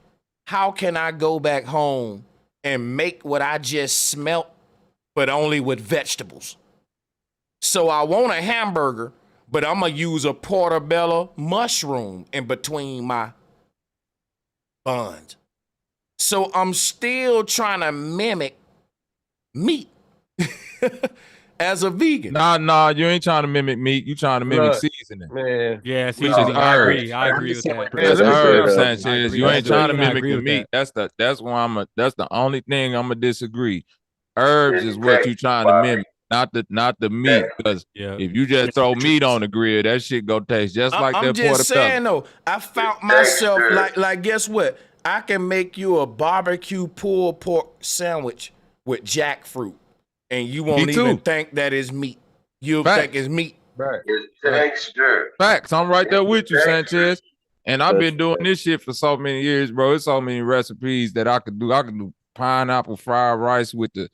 how can I go back home and make what I just smelt, but only with vegetables? So I want a hamburger, but I'm gonna use a portobello mushroom in between my buns. So I'm still trying to mimic meat as a vegan. Nah, you ain't trying to mimic meat. You trying to mimic seasoning. Man. Yeah, Which seasoning. is I herbs. agree. I agree with that. That's herbs, Sanchez. You ain't trying to I mimic agree the with meat. that. That's the only thing I'm gonna disagree. Herbs is what you trying to mimic, not the meat. Because if you just throw meat on the grill, that shit go taste just like I'm that just saying portobello. though, I found myself like guess what? I can make you a barbecue pulled pork sandwich with jackfruit, and you won't even think that is meat. You'll think it's meat. Right. It's texture. Facts. I'm right there with you, Sanchez. And I've been doing this shit for so many years, bro. It's so many recipes that I could do. I could do pineapple fried rice with the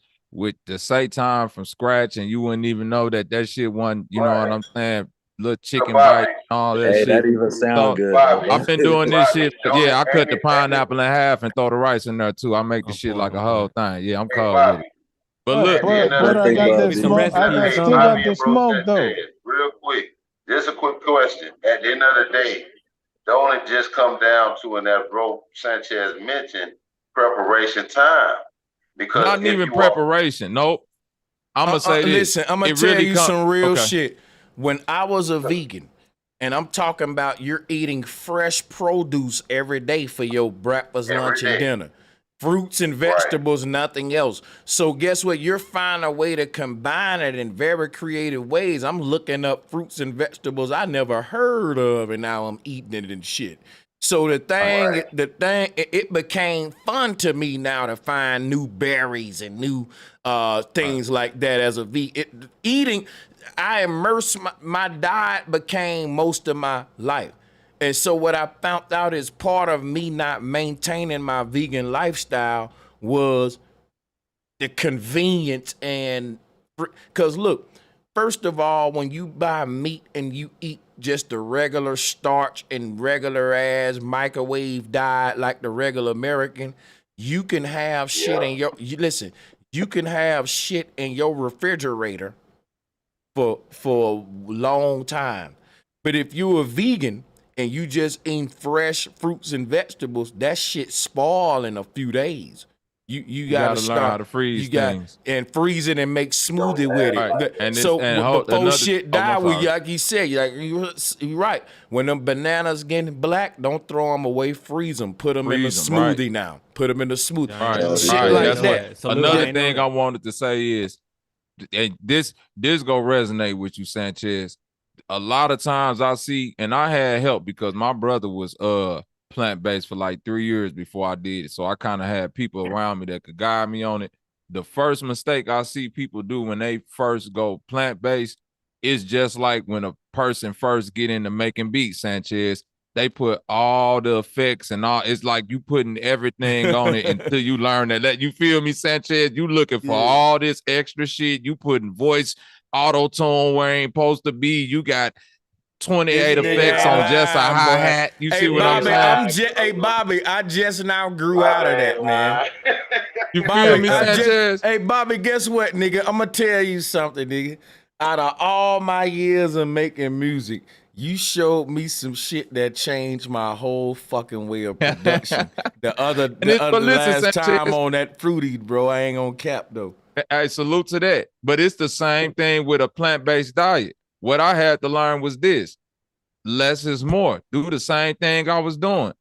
seitan from scratch, and you wouldn't even know that shit wasn't, you know what I'm saying? Little chicken bite, all that shit. That even sound good. I've been doing this shit. Yeah, I cut the pineapple in half and throw the rice in there too. I make the shit like a whole thing. Yeah, I'm cold with it. But look, but I got that smoke. I still got the smoke though. Real quick, just a quick question. At the end of the day, don't it just come down to, and that bro Sanchez mentioned, preparation time? Because not even preparation. Nope. I'm gonna say this. Listen, I'm gonna tell you some real shit. When I was a vegan, and I'm talking about you're eating fresh produce every day for your breakfast, lunch, and dinner. Fruits and vegetables, nothing else. So guess what? You're finding a way to combine it in very creative ways. I'm looking up fruits and vegetables I never heard of, and now I'm eating it and shit. So it became fun to me now to find new berries and new things like that as a vegan. I immersed my diet became most of my life. And so what I found out is part of me not maintaining my vegan lifestyle was the convenience. And because look, first of all, when you buy meat and you eat just the regular starch and regular ass microwave diet like the regular American, you can have shit in you can have shit in your refrigerator for a long time. But if you're a vegan and you just eat fresh fruits and vegetables, that shit spoil in a few days. You gotta learn how to freeze things. And freeze it and make smoothie with it. Right. And before shit die, like you said, you're right. When them bananas getting black, don't throw them away. Freeze them. Put them in the smoothie now. Put them in the smoothie. Shit like that. Another thing I wanted to say is, and this gonna resonate with you, Sanchez. A lot of times I see, and I had help because my brother was plant-based for like 3 years before I did it. So I kind of had people around me that could guide me on it. The first mistake I see people do when they first go plant-based is just like when a person first get into making beats, Sanchez. They put all the effects and all. It's like you putting everything on it until you learn that. You feel me, Sanchez? You looking for all this extra shit. You putting voice auto-tune where ain't supposed to be. You got 28 effects on just a hi-hat. You see what I'm saying? Hey, Bobby, I just now grew out of that, man. You feel me, Sanchez? Hey, Bobby, guess what, nigga? I'm going to tell you something, nigga. Out of all my years of making music, you showed me some shit that changed my whole fucking way of production. Last time on that Fruity, bro, I ain't gonna cap, though. Hey, salute to that. But it's the same thing with a plant-based diet. What I had to learn was this: less is more. Do the same thing I was doing.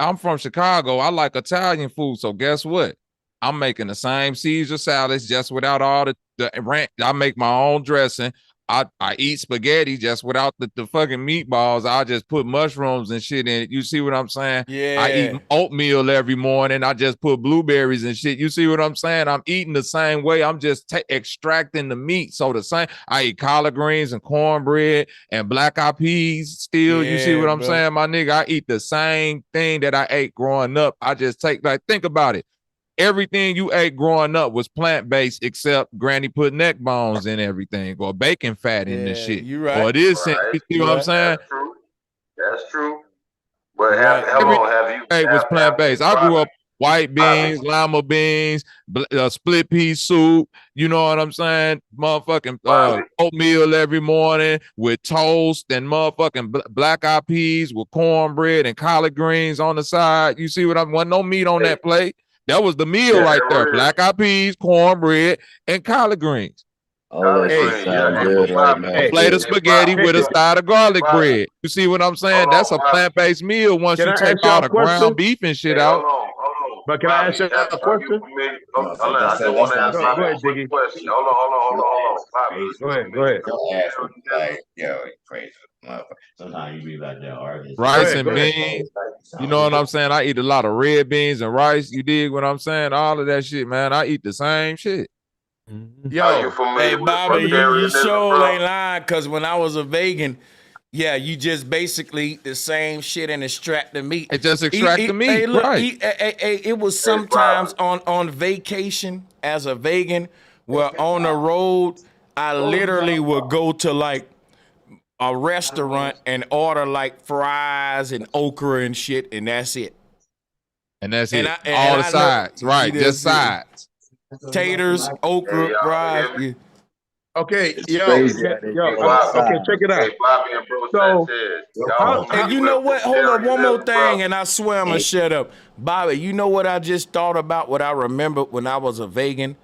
I'm from Chicago. I like Italian food. So guess what? I'm making the same Caesar salads just without all the ranch. I make my own dressing. I eat spaghetti just without the fucking meatballs. I just put mushrooms and shit in it. You see what I'm saying? Yeah. I eat oatmeal every morning. I just put blueberries and shit. You see what I'm saying? I'm eating the same way. I'm just extracting the meat. So the same. I eat collard greens and cornbread and black eyed peas still. You see what I'm saying, my nigga? I eat the same thing that I ate growing up. I just think about it. Everything you ate growing up was plant-based except granny put neck bones in everything or bacon fat in this shit. You right. Or it is, you see what I'm saying? That's true. That's true. But have you? It was plant-based. I grew up white beans, lima beans, split pea soup. You know what I'm saying? Motherfucking oatmeal every morning with toast and motherfucking black eyed peas with cornbread and collard greens on the side. You see what I'm? Wasn't no meat on that plate. That was the meal right there. Black eyed peas, cornbread, and collard greens. Oh, that sound good right now. A plate of spaghetti with a side of garlic bread. You see what I'm saying? That's a plant-based meal once you take all the ground beef and shit out. But can I ask you a question? I just want to ask you a quick question. Hold on. Go ahead. Like, yo, crazy motherfucker. Sometimes you be like that arguing. Rice and beans. You know what I'm saying? I eat a lot of red beans and rice. You dig what I'm saying? All of that shit, man. I eat the same shit. Yo, hey, Bobby, you sure ain't lying, because when I was a vegan, yeah, you just basically eat the same shit and extract the meat. It just extract the meat, hey, look, right. It was sometimes on vacation as a vegan, where on the road, I literally would go to like a restaurant and order like fries and okra and shit, and that's it. And that's it. All the sides, right? Just sides. Taters, okra, fries. Okay, okay, check it out. Hey, Bobby and Bro Sanchez. And you know what? Hold up, one more thing, and I swear I'm gonna shut up. Bobby, you know what I just thought about? What I remember when I was a vegan?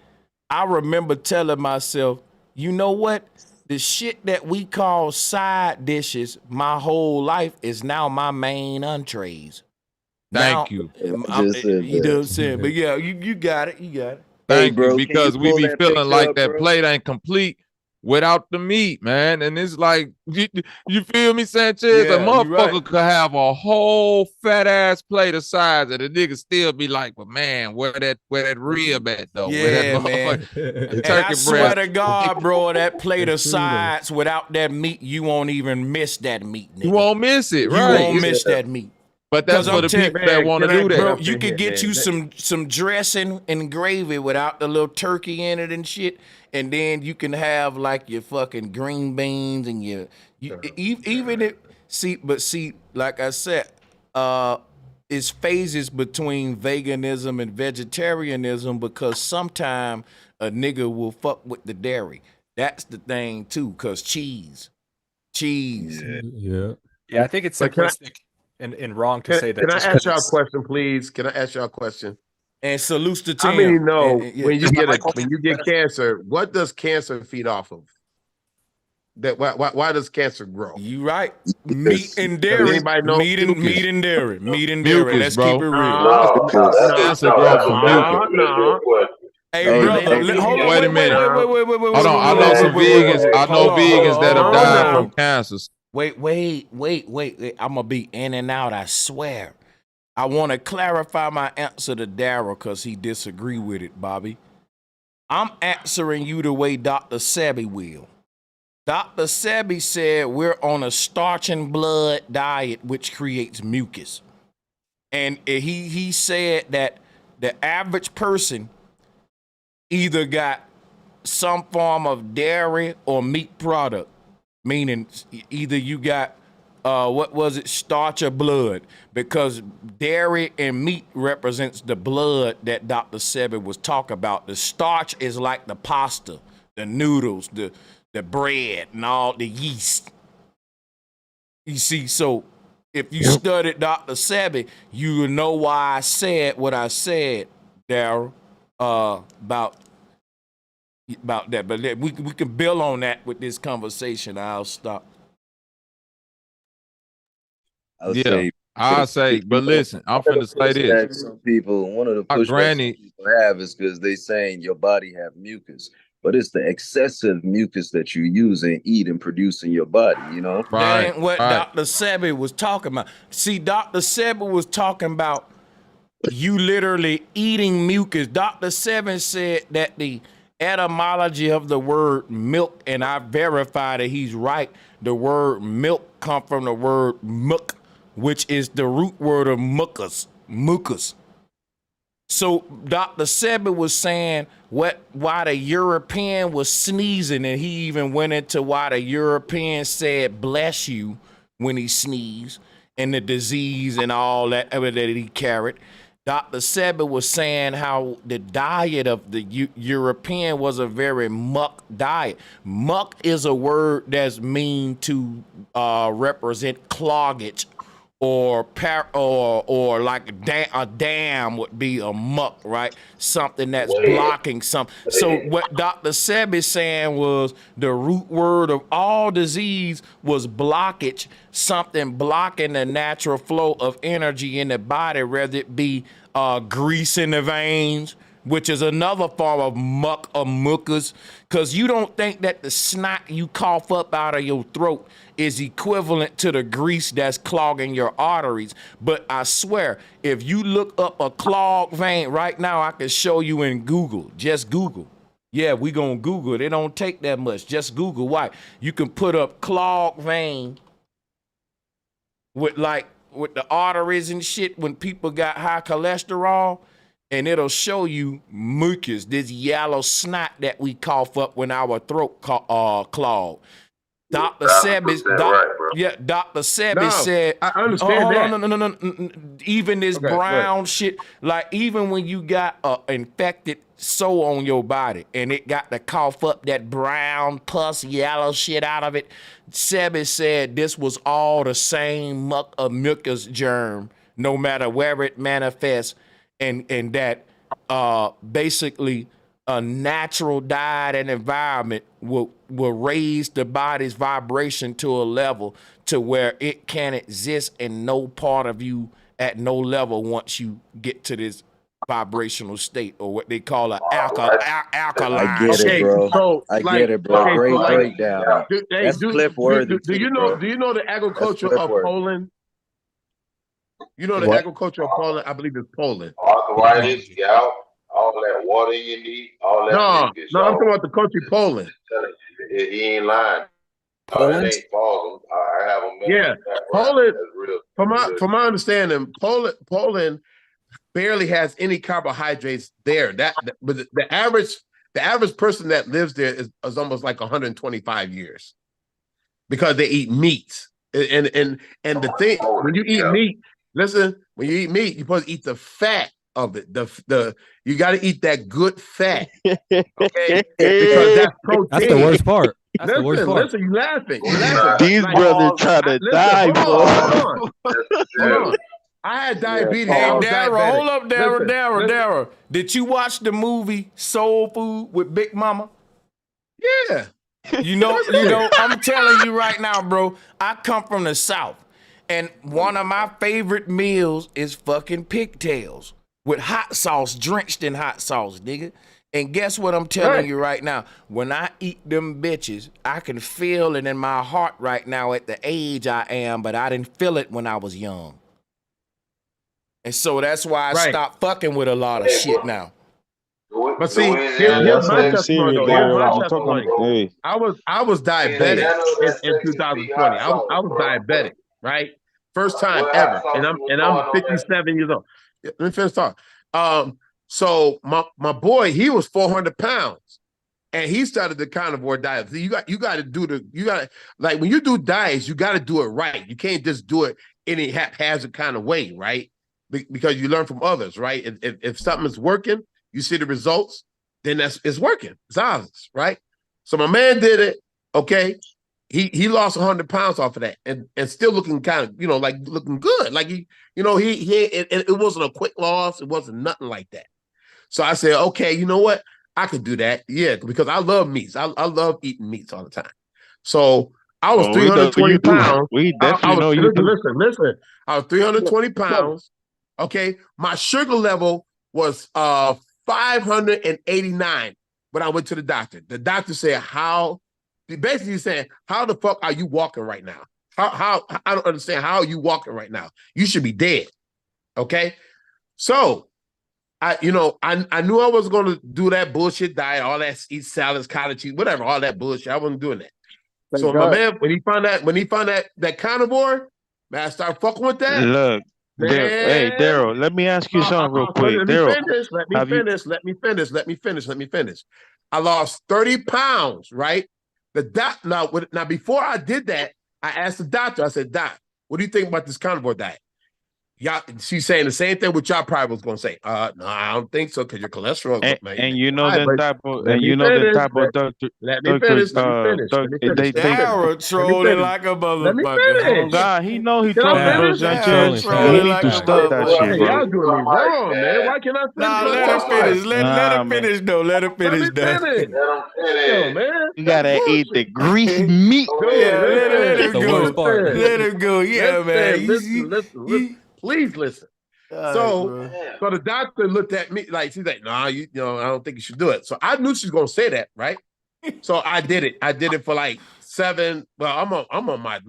I remember telling myself, you know what? The shit that we call side dishes my whole life is now my main entrees. Thank you. You know what I'm saying? But yeah, you got it. You got it. Thank you, because we be feeling like that plate ain't complete without the meat, man. And it's like, you feel me, Sanchez? Yeah, a motherfucker could have a whole fat ass plate of sides, and the nigga still be like, "But man, where that rib at though?" Yeah, man. And I swear to God, bro, that plate of sides without that meat, you won't even miss that meat. Nigga. You won't miss it, right? You won't miss that meat. But that's for the people that want to do that. Bro, you could get you some dressing and gravy without the little turkey in it and shit, and then you can have like your fucking green beans and even if see, like I said, it's phases between veganism and vegetarianism, because sometimes a nigga will fuck with the dairy. That's the thing too, cause cheese. Yeah, I think it's simplistic and wrong to say that. Can I ask y'all a question, please? Can I ask y'all a question? And salutes to Tim. How many know when you get cancer, what does cancer feed off of? That why does cancer grow? You right. Meat and dairy. Anybody know? Meat and dairy. Let's keep it real. Hey, brother, hold on. Wait a minute. Wait. Hold on. I know some vegans. I know vegans that have died from cancer. Wait. I'm gonna be in and out, I swear. I want to clarify my answer to Daryl because he disagree with it, Bobby. I'm answering you the way Dr. Sebi will. Dr. Sebi said we're on a starch and blood diet, which creates mucus. And he said that the average person either got some form of dairy or meat product, meaning either you got starch or blood, because dairy and meat represents the blood that Dr. Sebi was talking about. The starch is like the pasta, the noodles, the bread, and all the yeast. You see, so if you studied Dr. Sebi, you would know why I said what I said, Daryl, about that. But we can build on that with this conversation. I'll stop. I'll say, but listen, I'm finna say this. Some people, one of the pushbacks people have is because they saying your body have mucus, but it's the excessive mucus that you use and eat and produce in your body, you know? That ain't what Dr. Sebi was talking about. See, Dr. Sebi was talking about you literally eating mucus. Dr. Sebi said that the etymology of the word milk, and I verified that he's right, the word milk come from the word muck, which is the root word of mucus. So Dr. Sebi was saying why the European was sneezing, and he even went into why the European said bless you when he sneezed, and the disease and all that he carried. Dr. Sebi was saying how the diet of the European was a very muck diet. Muck is a word that's mean to represent cloggage, or like a dam would be a muck, right? Something that's blocking something. So what Dr. Sebi is saying was the root word of all disease was blockage, something blocking the natural flow of energy in the body, whether it be grease in the veins, which is another form of muck or mucus, because you don't think that the snot you cough up out of your throat is equivalent to the grease that's clogging your arteries. But I swear, if you look up a clogged vein right now, I can show you in Google. Just Google. Yeah, we gonna Google it. It don't take that much. Just Google. Why? You can put up clogged vein with the arteries and shit when people got high cholesterol, and it'll show you mucus, this yellow snot that we cough up when our throat clogged. Dr. Sebi, Dr. Sebi said, I understand that. No. Even this brown shit, like even when you got an infected sore on your body and it got to cough up that brown pus yellow shit out of it, Sebi said this was all the same mucus germ, no matter where it manifests, and that basically a natural diet and environment will raise the body's vibration to a level to where it can exist in no part of you at no level once you get to this vibrational state, or what they call an alkaline. I get it, bro. So, I get it, bro. Great breakdown. That's clip worthy. Do you know the agriculture of Poland? You know the agriculture of Poland? I believe it's Poland. Arthritis, gout, all that water you need, all that. No, I'm talking about the country Poland. He ain't lying. Poland? It ain't false. I have a yeah. Poland. From my understanding, Poland barely has any carbohydrates there. But the average person that lives there is almost like 125 years because they eat meat. And the thing, when you eat meat, listen, when you eat meat, you're supposed to eat the fat of it. You got to eat that good fat, okay? Because that's protein. That's the worst part. That's the worst part. Listen, you laughing. These brothers trying to die, hold on. I had diabetes. Hey, Daryl, hold up, Daryl. Did you watch the movie Soul Food with Big Mama? Yeah. You know, I'm telling you right now, bro, I come from the South, and one of my favorite meals is fucking pigtails with hot sauce, drenched in hot sauce, nigga. And guess what I'm telling you right now? When I eat them bitches, I can feel it in my heart right now at the age I am, but I didn't feel it when I was young. And so that's why I stopped fucking with a lot of shit now. But see, here's my testimony though. Here's my testimony. I was diabetic in 2020. I was diabetic, right? First time ever. And I'm 57 years old. Let me finish talking. So my boy, he was 400 pounds. And he started the carnivore diet. So you got to like when you do diets, you got to do it right. You can't just do it any haphazard kind of way, right? Because you learn from others, right? If something is working, you see the results, then it's working. It's obvious, right? So my man did it. Okay, he lost 100 pounds off of that, and still looking kind of like looking good. Like it wasn't a quick loss. It wasn't nothing like that. So I said, okay, you know what? I could do that. Yeah, because I love meats. I love eating meats all the time. So I was 320 pounds. We definitely know you do. Listen. I was 320 pounds. Okay. My sugar level was 589 when I went to the doctor. The doctor said, basically saying, how the fuck are you walking right now? How I don't understand. How are you walking right now? You should be dead. Okay. So I knew I was going to do that bullshit diet, all that, eat salads, cottage cheese, whatever, all that bullshit. I wasn't doing that. So my man, when he found that carnivore, man, I started fucking with that. Look, hey Daryl, let me ask you something real quick. Daryl, let me finish. I lost 30 pounds, right? Now before I did that, I asked the doctor. I said, Doc, what do you think about this carnivore diet? Y'all, she's saying the same thing what y'all probably was gonna say. No, I don't think so because your cholesterol. And you know the type of doctor. Let me finish. Daryl trolling like a motherfucker. Oh God, he know he trolling, bro. Sanchez. He need to stop that shit, bro. Y'all doing me wrong, man. Why can't I finish? Nah, let him finish. Let him finish though. Let him finish though. Man. You gotta eat the greasy meat. Yeah, let him go. Let him go. Yeah, man. Listen. Please listen. So the doctor looked at me like she's like, "Nah, I don't think you should do it." So I knew she was gonna say that, right? So I did it. I did it for like 7. Well, I'm on my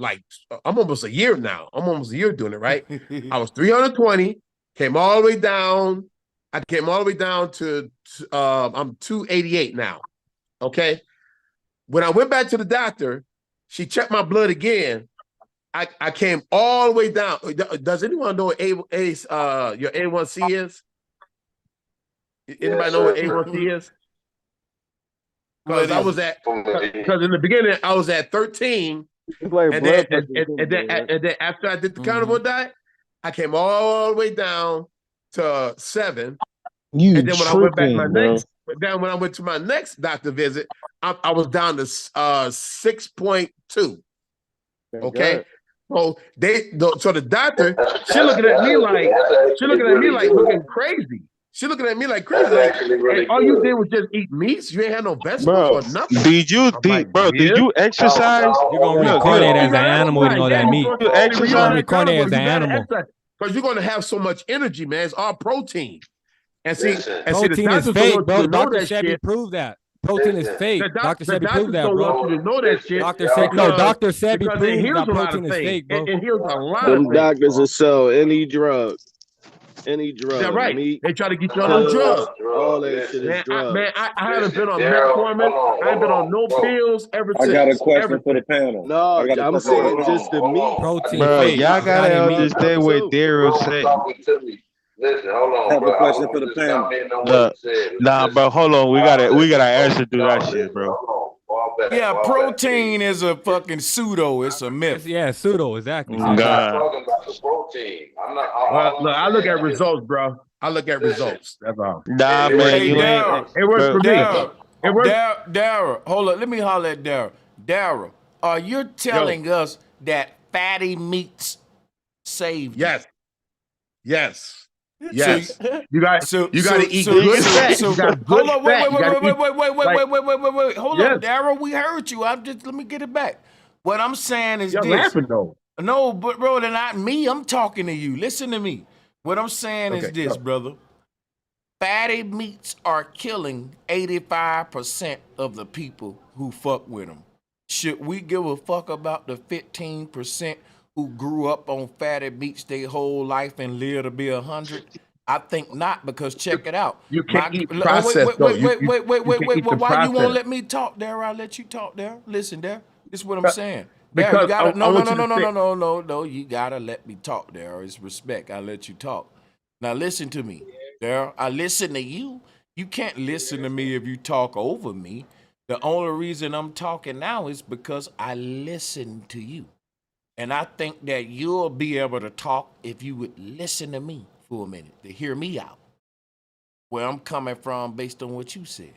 I'm almost a year now. I'm almost a year doing it, right? I was 320, came all the way down. I came all the way down to I'm 288 now. Okay. When I went back to the doctor, she checked my blood again. I came all the way down. Does anyone know what your A1C is? Anybody know what A1C is? Because in the beginning I was at 13, and then after I did the carnivore diet, I came all the way down to 7. And then when I went to my next doctor visit, I was down to 6.2. Okay. So the doctor, she looking at me like looking crazy. She looking at me like crazy. Like, hey, all you did was just eat meats. You ain't had no vegetables or nothing. Did you exercise? You're gonna reincarnate as an animal eating all that meat. You exercise. You're gonna reincarnate as an animal. Because you're gonna have so much energy, man. It's all protein. And see, protein is fake, bro. Dr. Sebi proved that. Protein is fake. Dr. Sebi proved that, bro. Dr. Sebi proved that protein is fake, bro. It heals a lot. Them doctors will sell any drug. Any drug. Yeah, right. Meat, they try to get you on a drug. All that shit is drugs. I haven't been on metformin. I haven't been on no pills ever since. I got a question for the panel. No, I'm saying just the meat. Protein. Bro, y'all gotta understand what Daryl said. Listen, hold on. I have a question for the panel. Bro, hold on. We gotta answer to that shit, bro. Yeah, protein is a fucking pseudo. It's a myth. Yeah, pseudo, exactly. I'm not talking about the protein. I'm not. Look, I look at results, bro. I look at results. That's all. Nah, man, you ain't. It works for me. It works. Daryl, hold up. Let me holler at Daryl. Daryl, are you telling us that fatty meats save you? Yes. Yes. You got to eat good fat. Hold on, wait. Hold on, Daryl. We heard you. Let me get it back. What I'm saying is You're this. laughing though. No, but bro, they're not me. I'm talking to you. Listen to me. What I'm saying is this, brother. Fatty meats are killing 85% of the people who fuck with them. Should we give a fuck about the 15% who grew up on fatty meats their whole life and live to be 100? I think not, because check it out. You can't eat Wait, processed though. You can't eat the why you won't processed. let me talk, Daryl? I'll let you talk, Daryl. Listen, Daryl. This is what I'm saying. Daryl, you Because gotta I want you to say, no. You gotta let me talk, Daryl. It's respect. I let you talk. Now listen to me, Daryl. I listen to you. You can't listen to me if you talk over me. The only reason I'm talking now is because I listen to you. And I think that you'll be able to talk if you would listen to me for a minute, to hear me out, where I'm coming from based on what you said.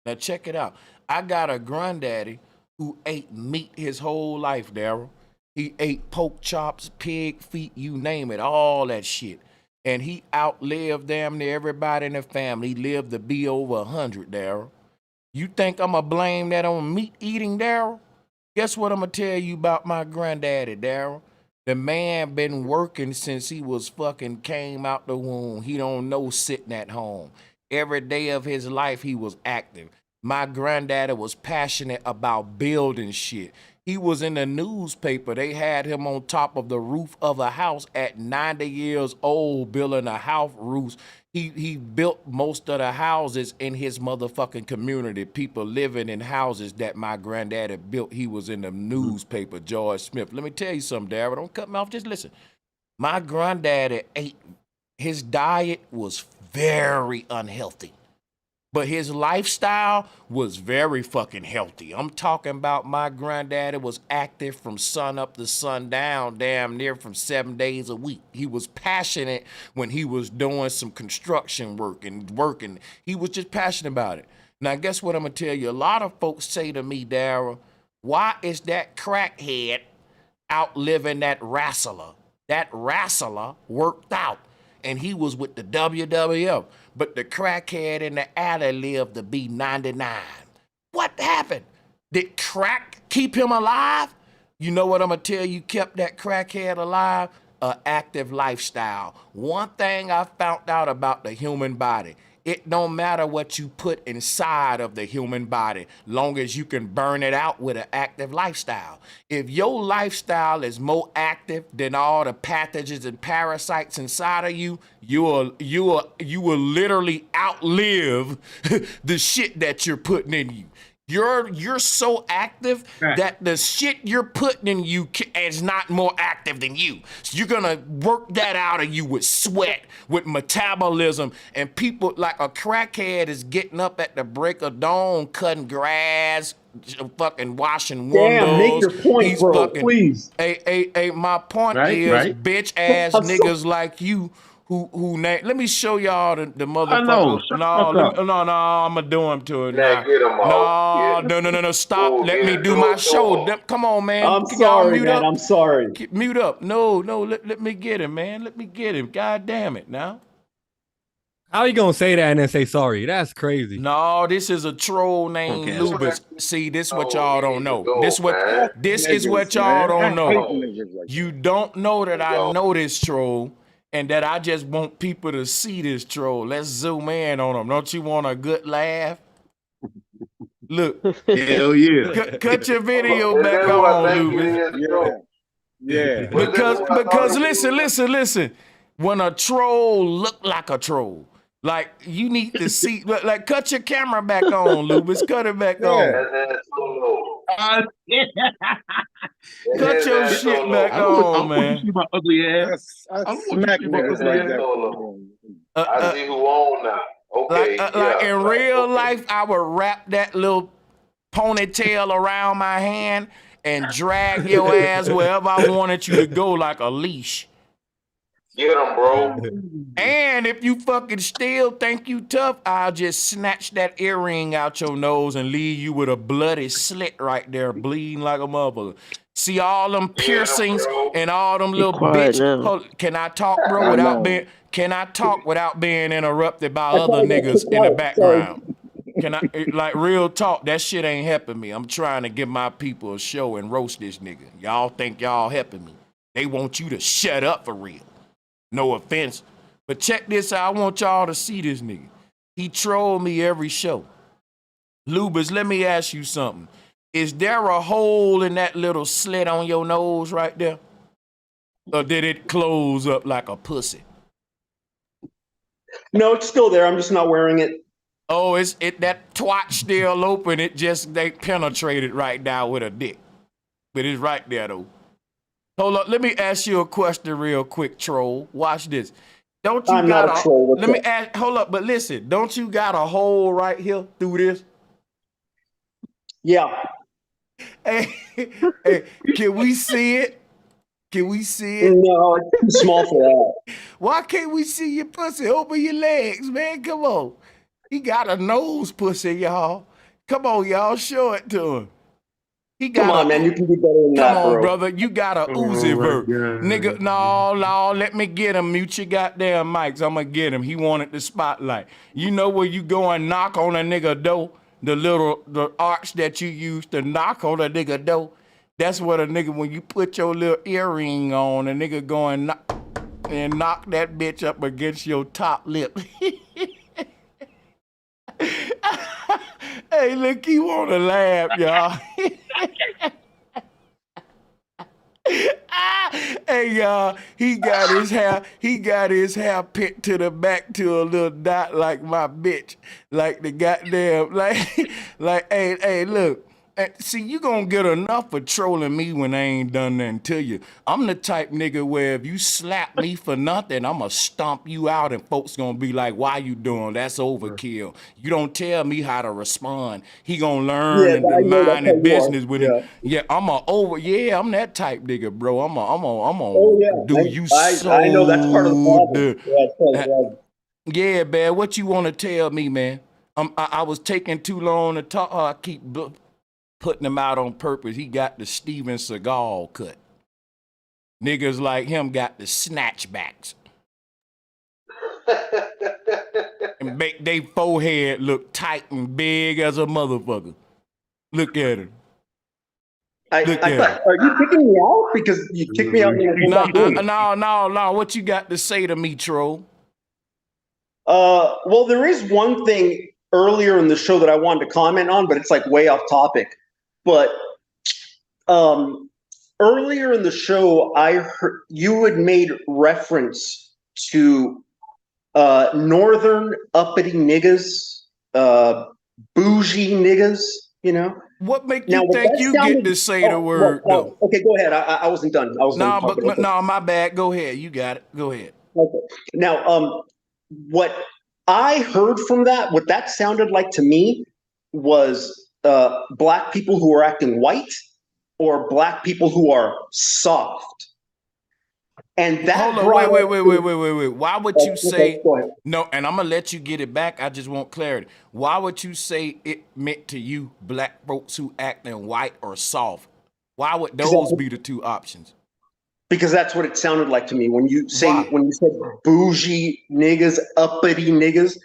Now check it out. I got a granddaddy who ate meat his whole life, Daryl. He ate pork chops, pig feet, you name it, all that shit. And he outlived damn near everybody in the family. He lived to be over 100, Daryl. You think I'm going to blame that on meat eating, Daryl? Guess what I'm going to tell you about my granddaddy, Daryl? The man been working since he was fucking came out the womb. He don't know sitting at home. Every day of his life, he was active. My granddaddy was passionate about building shit. He was in the newspaper. They had him on top of the roof of a house at 90 years old, building a house roof. He built most of the houses in his motherfucking community. People living in houses that my granddaddy built. He was in the newspaper, George Smith. Let me tell you something, Darryl. Don't cut me off. Just listen. My granddaddy ate. His diet was very unhealthy, but his lifestyle was very fucking healthy. I'm talking about my granddaddy was active from sun up to sundown, damn near from 7 days a week. He was passionate when he was doing some construction work and working. He was just passionate about it. Now, guess what I'm gonna tell you? A lot of folks say to me, Daryl, why is that crackhead outliving that wrestler? That wrestler worked out, and he was with the WWF. But the crackhead in the alley lived to be 99. What happened? Did crack keep him alive? You know what I'm gonna tell you kept that crackhead alive? An active lifestyle. One thing I found out about the human body, it don't matter what you put inside of the human body, long as you can burn it out with an active lifestyle. If your lifestyle is more active than all the pathogens and parasites inside of you, you will literally outlive the shit that you're putting in you. You're so active that the shit you're putting in you is not more active than you. So you're gonna work that out of you with sweat, with metabolism, and people like a crackhead is getting up at the break of dawn, cutting grass, fucking washing windows. Damn, make your point, He's bro, fucking, please. Hey, my point Right, is, right. bitch ass I'm niggas like you who name. Let me show y'all the I motherfucker. know. Shut the fuck up. No, I'm gonna do him to it Now now. get him off. No, stop. Ooh, Let get me it, do do my it to show. him. Come on, man. I'm Can y'all sorry, mute man. up? I'm sorry. Mute up. No, let me get him, man. Let me get him. God damn it now. How you gonna say that and then say sorry? That's crazy. No, this is a troll named Okay. Lubis. See, this what Oh, y'all he don't need to know. go, man. This is what Niggas, y'all man. I don't hate know. niggas like You that. don't know that He I go. know this troll and that I just want people to see this troll. Let's zoom in on him. Don't you want a good laugh? Look, Hell yeah. cut your video Is back that who I on, think it Lubis. is, Yeah, bro? yeah. Was that who I thought Because it was? listen. When a troll look like a troll, like you need to see, like cut your camera back on, Lubis. Cut it back Yeah. on. That's Solo. Yeah. That Cut is your that shit back Solo. I don't on, want you to man. see my ugly ass. I I don't want you to smack see my That's niggas ugly like ass. that. Solo. Uh, I uh, see who on now. Okay, like yeah. in Right. real Okay. life, I would wrap that little ponytail around my hand and drag your ass wherever I wanted you to go like a leash. Get him, bro. And if you fucking still think you tough, I'll just snatch that earring out your nose and leave you with a bloody slit right there, bleeding like a motherfucker. See all them Get him, piercings bro. and all them Be little quiet bitch. now. Hold, can I talk, bro, I without know. being? Can I talk without being interrupted by I other probably got niggas kicked in the out. Sorry. background? Can I, like, real talk? That shit ain't helping me. I'm trying to give my people a show and roast this nigga. Y'all think y'all helping me? They want you to shut up for real. No offense. But check this out. I want y'all to see this nigga. He trolled me every show. Lubis, let me ask you something. Is there a hole in that little slit on your nose right there? Or did it close up like a pussy? No, it's still there. I'm just not wearing it. Oh, that twat still open. They penetrated right now with a dick. But it's right there though. Hold up, let me ask you a question real quick, troll. Watch this. Don't you I'm got not a troll. let me ask, hold up, but listen, don't you got a hole right here through this? Yeah. Hey, can we see it? Can we see it? No, it's too small for that. Why can't we see your pussy? Open your legs, man. Come on. He got a nose pussy, y'all. Come on, y'all. Show it to him. Come on, man. You can do better than that, bro. Come on, brother. You got a Uzi vert. Nigga, no, let me get him. Mute your goddamn mics. I'm gonna get him. He wanted the spotlight. You know where you go and knock on a nigga door? The arch that you use to knock on a nigga door? That's what a nigga, when you put your little earring on, a nigga go and knock that bitch up against your top lip. Hey, look, he want to laugh, y'all. Hey, y'all, he got his hair picked to the back to a little dot like my bitch. Like the goddamn, hey, look. See, you gonna get enough for trolling me when I ain't done nothing to you. I'm the type nigga where if you slap me for nothing, I'ma stomp you out and folks gonna be like, why you doing? That's overkill. You don't tell me how to respond. He gonna learn and mind his business with it. Yeah, I'm that type nigga, bro. I'm do you so I know that's part of the problem. Yeah, man, what you wanna tell me, man? I was taking too long to talk. I keep putting him out on purpose. He got the Steven Seagal cut. Niggas like him got the snatchbacks. And make they forehead look tight and big as a motherfucker. Look at him. Are you kicking me out? Because you kicked me out. No. What you got to say to me, troll? Well, there is one thing earlier in the show that I wanted to comment on, but it's like way off topic. But earlier in the show, I heard you had made reference to northern uppity niggas, bougie niggas, you know? What make you think you get to say the word, though? Okay, go ahead. I wasn't done. No, my bad. Go ahead. You got it. Go ahead. Okay. Now, what I heard from that, what that sounded like to me was black people who are acting white or black people who are soft. And that wait. Why would you say no? And I'm gonna let you get it back. I just want clarity. Why would you say it meant to you black folks who acting white or soft? Why would those be the two options? Because that's what it sounded like to me when you said bougie niggas, uppity niggas.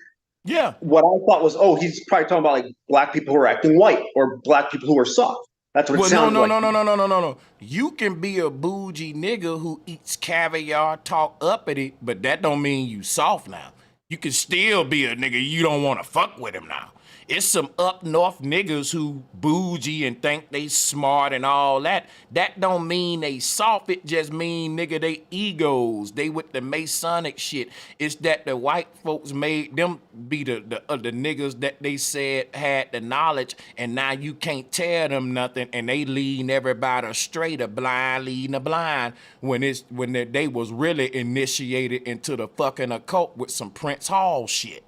Yeah. What I thought was, he's probably talking about like black people who are acting white or black people who are soft. That's what it sounded like. No. You can be a bougie nigga who eats caviar, talk uppity, but that don't mean you soft now. You can still be a nigga you don't want to fuck with him now. It's some up north niggas who bougie and think they smart and all that. That don't mean they soft. It just mean, nigga, they egos. They with the Masonic shit. It's that the white folks made them be the niggas that they said had the knowledge, and now you can't tell them nothing, and they leading everybody straight, a blind leading the blind, when they was really initiated into the fucking occult with some Prince Hall shit.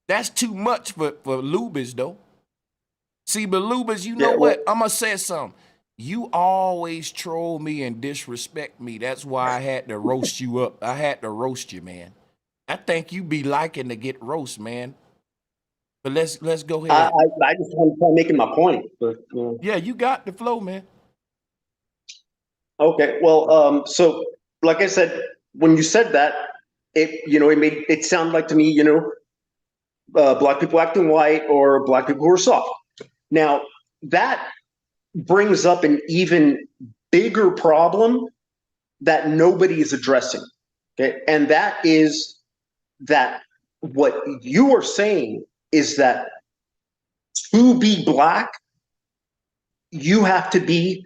That's too much for Lubis, though. See, but Lubis, you know what? I'm going to say something. You always troll me and disrespect me. That's why I had to roast you up. I had to roast you, man. I think you be liking to get roast, man. But let's go ahead. I just want to try making my point. But yeah, you got the flow, man. Okay, well, so like I said, when you said that, it sounded like to me, black people acting white or black people who are soft. Now, that brings up an even bigger problem that nobody is addressing. Okay, and that is that what you are saying is that to be black, you have to be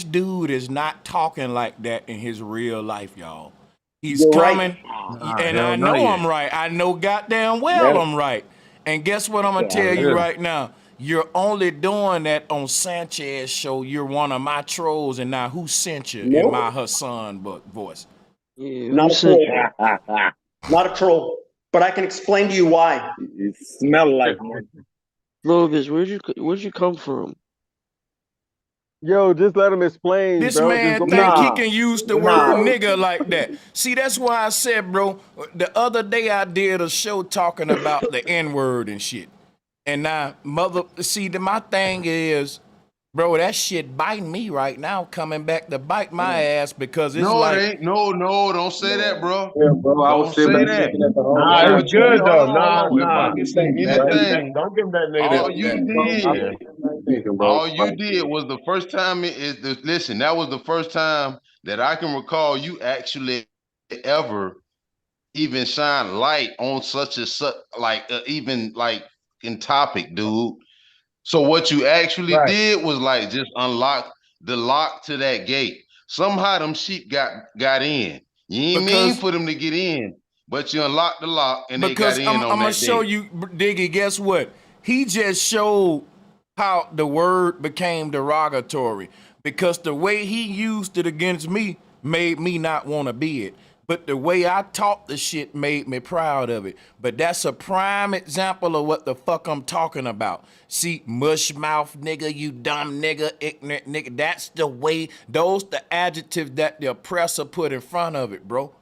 This dude is not talking like that in his real life, y'all. He's You're right. coming, and I hell no know yet. I'm right. I know goddamn well I'm right. And guess what I'm gonna tell you right now? You're only doing that on Sanchez show. You're one of my trolls, and now who sent you in my Hassan voice? Not a troll. Not a troll. But I can explain to you why. You smell like one. Logus, where'd you come from? Yo, just let him explain, This bro. man Just think he nah. can use the word nigga like that. See, that's why I said, bro, the other day I did a show talking about the N-word and shit. And now, my thing is, bro, that shit biting me right now, coming back to bite my ass because it's No, like. it ain't. No, don't say that, bro. Yeah, bro. I was Don't sitting say back that. thinking that the whole Nah, time. it's good though. Hold on. If I Nah. can say anything, Don't give him that all negative. you did, Thinking, bro. all you did was the first time listen, that was the first time that I can recall you actually ever even shine light on such even like in topic, dude. So what you actually did was like just unlock the lock to that gate. Somehow them sheep got in. You ain't mean for them to get in, but you unlocked the lock and they got Because in I'm on gonna that show day. you, Diggy. Guess what? He just showed how the word became derogatory because the way he used it against me made me not want to be it. But the way I taught the shit made me proud of it. But that's a prime example of what the fuck I'm talking about. See, mush mouth nigga, you dumb nigga, ignorant nigga. That's the way, those the adjectives that the oppressor put in front of it, bro.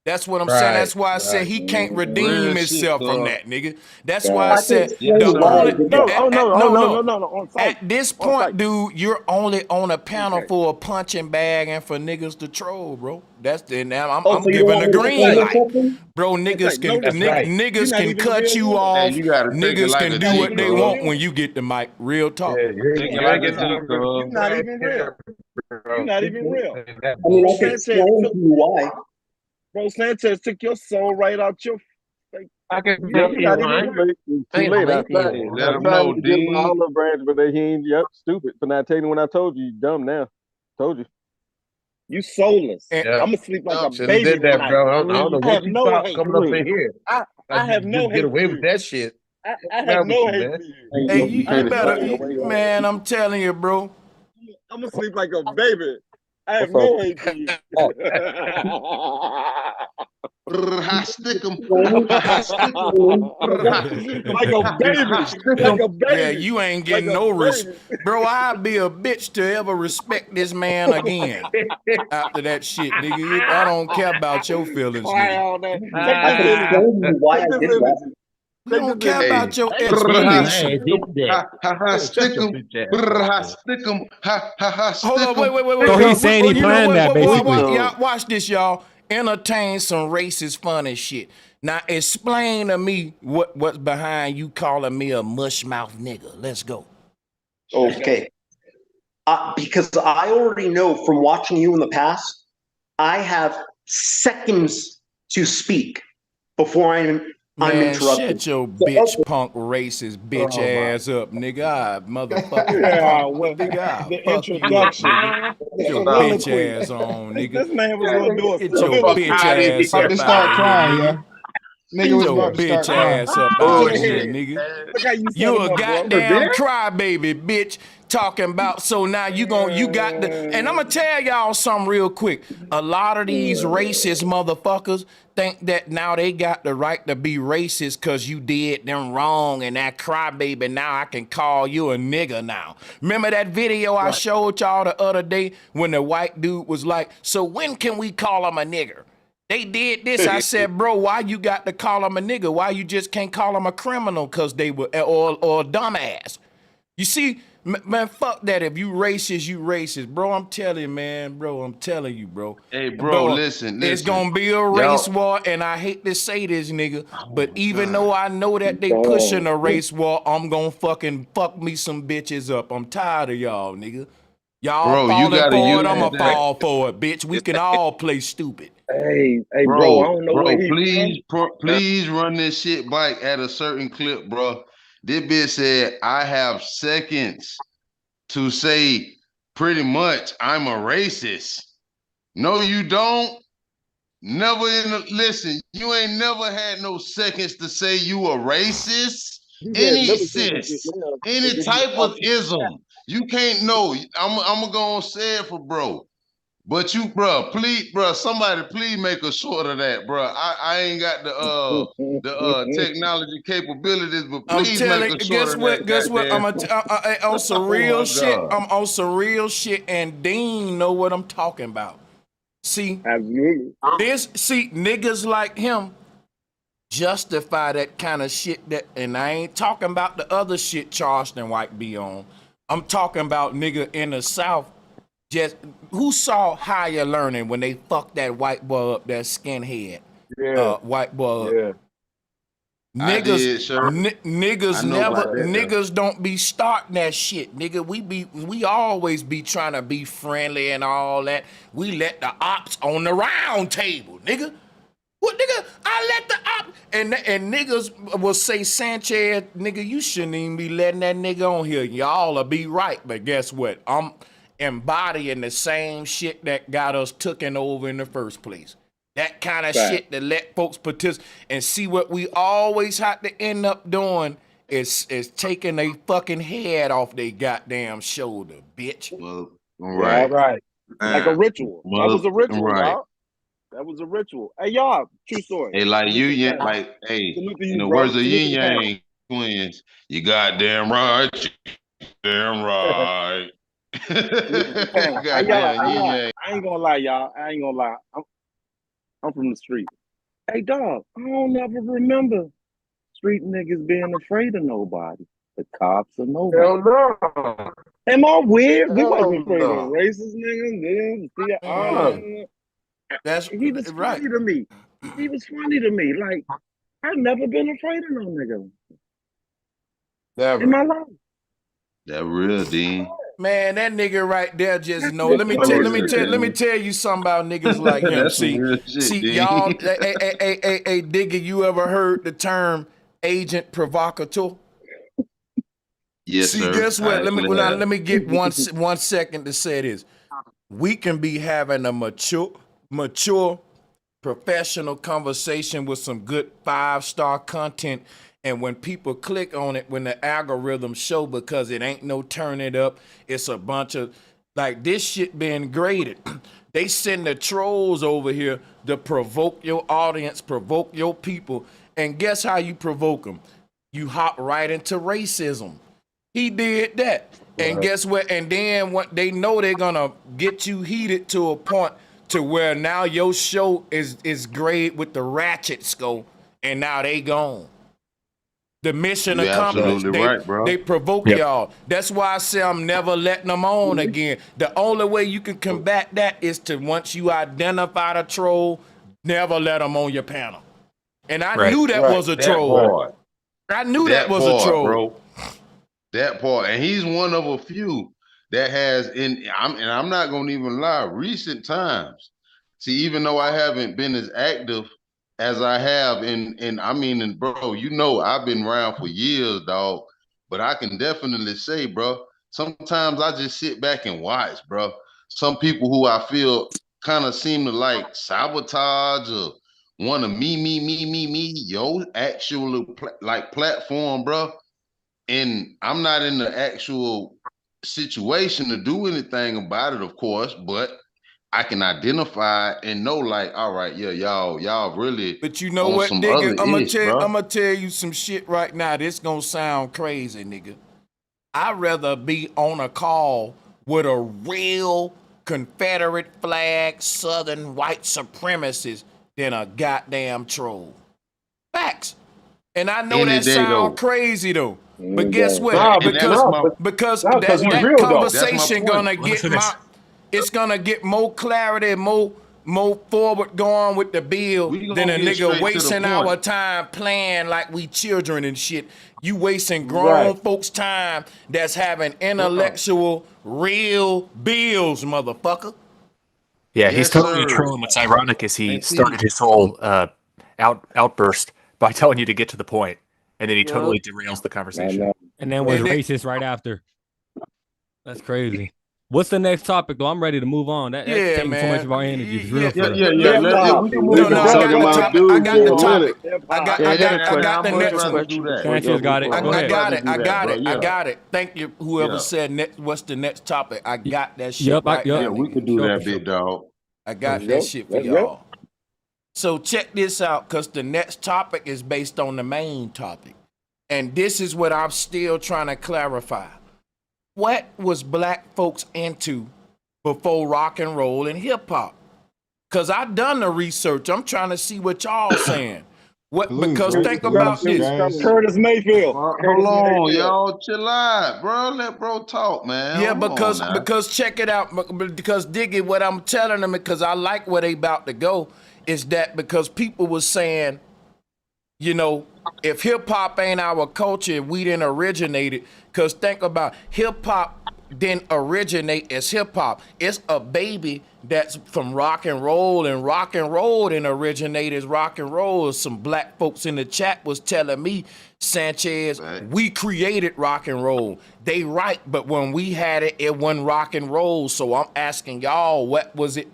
That's what I'm saying. That's why I said he can't redeem Real shit, himself from cuz. that, nigga. That's why I I can said explain the why I only did that. No. On site. at this On site. point, dude, you're only on a panel Okay. for a punching bag and for niggas to troll, bro. That's the now Oh, I'm so you don't giving want a me to green explain light. something? Bro, On niggas site. can No, that's right. You're niggas not can even cut real you yet. Hey, off. you gotta take it Niggas like can a do Not G, what even they real cuz. want yet. when you get the mic. Real talk. Yeah, You're like a not even real. You're not even real. I mean, Bro I can Sanchez explain took to you why. Bro Sanchez took your soul right out your like I can Yep, you're see not it, even man. real. it's too late. I tried. Hey, let I them tried know, to give him an D. olive branch, but he ain't. Yep, stupid for not taking when I told you. You dumb now. Told you. You soulless. And Yeah. I'm gonna sleep like a Shouldn't have baby did that, tonight. bro. I don't know I have what you no thought hate coming for up in you. here. I Like you have can no just get hate for away with you. that shit. I What's have wrong with no you, hate man? for you. hey, You I you have can't no better, explain hate the for way you. you want. man. I'm telling you, bro. I'm gonna sleep like a baby. I have What's up? no hate for you. Brr, stick 'em. Explain, Stick 'em. explain Brr, Like a baby. stick Like 'em. a Yeah, baby. you ain't Like getting a no baby. bro. I'd be a bitch to ever respect this man again after that shit, nigga. I don't care about your feelings, Cry nigga. all that. Take I this can image. explain to you why Take I this did image. that. We Take don't this care image. about your Brr, explanation. stick 'em. Stick 'em. Brr, stick 'em. Hold Stick on, 'em. So he's saying he you know planned what? that basically. Y'all watch this, y'all. Entertain some racist fun and shit. Now explain to me what's behind you calling me a mush mouth nigga. Let's go. Okay. Because I already know from watching you in the past, I have seconds to speak before I'm Man, interrupted. shut your So, bitch okay. punk racist bitch Oh my. ass up, nigga. I motherfucking Yeah, punk. well, Nigga, I the fuck you up, nigga. introduction, the Get your bitch soliloquy. ass on, nigga. This man was gonna do a Get your Fuck bitch soliloquy. out of here. ass About to up out start of here, crying, yeah. nigga. Nigga Get was your about to start bitch crying. ass up out Go of here, ahead. nigga. Look how you set You him a up, bro. goddamn crybaby, bitch, talking about so now you got the and I'm gonna tell y'all something real quick. A lot of these racist motherfuckers think that now they got the right to be racist cause you did them wrong and that crybaby now I can call you a nigga now. Remember that video I showed y'all the other day when the white dude was like, so when can we call him a nigger? They did this. I said, bro, why you got to call them a nigga? Why you just can't call them a criminal because they were, or a dumbass? You see, man, fuck that. If you racist, you racist. Bro, I'm telling you, man. Bro, I'm telling you, bro. Hey, bro, listen. It's going to be a race Y'all, war, and I hate to say this, nigga, but my even God. though I know that they pushing a race war, I'm going to fucking fuck me some bitches up. I'm tired of y'all, nigga. Y'all Bro, you falling gotta for it, use I'm going to that. fall for it, bitch. We can all play stupid. Hey, bro, I Bro, don't know where he please run this shit back at a certain clip, bro. This bitch said, I have seconds to say pretty much I'm a racist. No, you don't. Never in the listen, you ain't never had no seconds to say you a racist. Any sis, any type of ism. You can't know. I'm gonna go and say it for bro. But you, bro, please, bro, somebody please make a short of that, bro. I ain't got the technology capabilities, but I'm please make telling. a short Guess of what? that. Guess what? I'm Goddamn. on some Oh real my shit. God. I'm on some real shit, and Dean know what I'm talking about. See, absolutely. See, niggas like him justify that kind of shit. And I ain't talking about the other shit Charleston White be on. I'm talking about nigga in the South. Just who saw Higher Learning when they fucked that white boy up, that skinhead, white boy up. Niggas don't be starting that shit, nigga. We always be trying to be friendly and all that. We let the ops on the round table, nigga. What, nigga? I let the ops and niggas will say, Sanchez, nigga, you shouldn't even be letting that nigga on here. Y'all'll be right, but guess what? I'm embodying the same shit that got us taken over in the first place. That kind of shit that let folks participate and see what we always have to end up doing is taking a fucking head off their goddamn shoulder, bitch. Well, right. Like a ritual. That was a ritual, dog. That was a ritual. Hey, y'all, true story. Hey, like in the words of Yin Yang twins, you goddamn right, damn right. I ain't gonna lie, y'all. I ain't gonna lie. I'm from the street. Hey, dog, I don't never remember street niggas being afraid of nobody. The cops or nobody. Hell no. Am I weird? We wasn't afraid of racist niggas. He was funny to me. He was funny to me. Like, I've never been afraid of no nigga. Never. In my life. That real, Dean. Man, that nigga right there just know. Let me tell you something about niggas like him. That's some real shit, see, Dean. y'all. Hey, Digger, you ever heard the term agent provocateur? Yes, see, sir. guess what? Let me get one second to say this. We can be having a mature, professional conversation with some good 5-star content. And when people click on it, when the algorithm show, because it ain't no turn it up, it's a bunch of, like, this shit being graded. They send the trolls over here to provoke your audience, provoke your people. And guess how you provoke them? You hop right into racism. He did that. And guess what? And then what they know, they're gonna get you heated to a point to where now your show is graded with the ratchet score, and now they gone. The mission accomplished. They provoke y'all. That's why I say I'm never letting them on again. The only way you can combat that is to, once you identify the troll, never let them on your panel. And I knew that was a troll. I knew that was a troll, bro. That part, and he's one of a few that has I'm not gonna even lie, recent times. See, even though I haven't been as active as I have and bro, you know I've been around for years, dog. But I can definitely say, bro, sometimes I just sit back and watch, bro. Some people who I feel kind of seem to like sabotage or want to me, yo, actual like platform, bro. And I'm not in the actual situation to do anything about it, of course, but I can identify and know, like, all right, yeah, y'all really. But you know on what, some nigga? other I'm gonna tell you some shit right now. This gonna sound crazy, nigga. I'd rather be on a call with a real Confederate flag, Southern white supremacist than a goddamn troll. Facts. And I know that sound crazy though. But guess what? Because that conversation gonna get it's gonna get more clarity, more forward going with the bill than a nigga wasting our time playing like we children and shit. You wasting grown folks' time that's having intellectual, real bills, motherfucker. Yeah, he's totally true. And what's ironic is he started his whole outburst by telling you to get to the point, and then he totally derails the conversation. And then was racist right after. That's crazy. What's the next topic though? I'm ready to move on. That's Yeah, taking so much man. of our energy. It's real Yeah, for yeah, us. yeah. We can move No, the I got brother the like topic. I got the for a topic. minute. I got a I question. got the I got next a one. question before Sanchez got it. Go I ahead. got it. I that, got bro. it. Yeah. I got it. Thank you, whoever Yeah. said next. What's the next topic? I got that shit Yep. right now, Yeah, we nigga. could do Sure, that, sure. big dog. I got Let's that go. shit for Let's go. y'all. So check this out, because the next topic is based on the main topic. And this is what I'm still trying to clarify. What was black folks into before rock and roll and hip hop? Because I done the research. I'm trying to see what y'all saying. Because think about this. Curtis Mayfield. Hold on, y'all. Chill out, bro. Let bro talk, man. Yeah, Hold on now. because check it out. Because Diggy, what I'm telling them, because I like where they about to go, is that because people was saying, you know, if hip hop ain't our culture, we didn't originate it. Because think about hip hop didn't originate as hip hop. It's a baby that's from rock and roll didn't originate as rock and roll. Some black folks in the chat was telling me, Sanchez, we created rock and roll. They right, but when we had it, it wasn't rock and roll. So I'm asking y'all, what was it?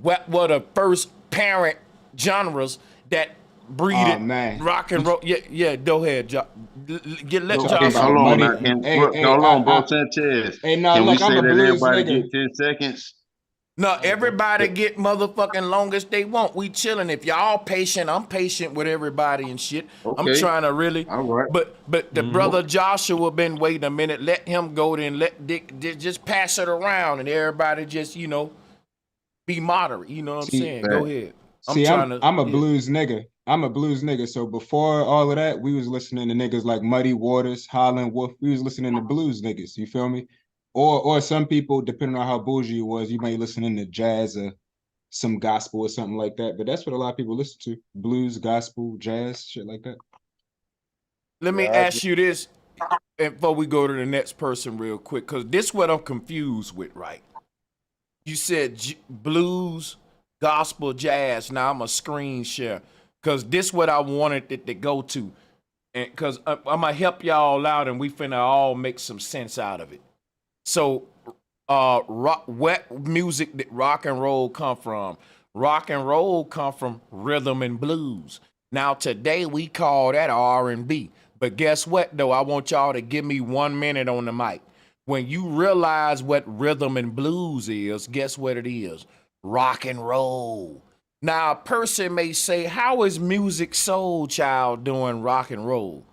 What were the first parent genres that breeded rock and roll? Yeah, go ahead, let Josh. Hold on, now. Hold on, bro, I- Sanchez. Hey, no, Can we look, I'm say a that blues everybody nigga. get 10 seconds? No, everybody get motherfucking longest they want. We chilling. If y'all patient, I'm patient with everybody and shit. I'm Okay. trying to really. All right. But the brother Joshua been waiting a minute. Let him go. Then let Dick just pass it around and everybody just be moderate. You know what I'm saying? Go ahead. I'm a blues nigga. I'm a blues nigga. So before all of that, we was listening to niggas like Muddy Waters, Holland Wolf. We was listening to blues niggas. You feel me? Or some people, depending on how bougie you was, you might listen to jazz or some gospel or something like that. But that's what a lot of people listen to: blues, gospel, jazz, shit like that. Let me ask you this, and before we go to the next person real quick, because this is what I'm confused with, right? You said blues, gospel, jazz. Now I'm a screen share, because this is what I wanted it to go to. And because I'm going to help y'all out, and we finna all make some sense out of it. So, what music did rock and roll come from? Rock and roll come from rhythm and blues. Now today we call that R&B. But guess what though? I want y'all to give me 1 minute on the mic. When you realize what rhythm and blues is, guess what it is? Rock and roll. Now a person may say, how is Music Soul Child doing rock and roll?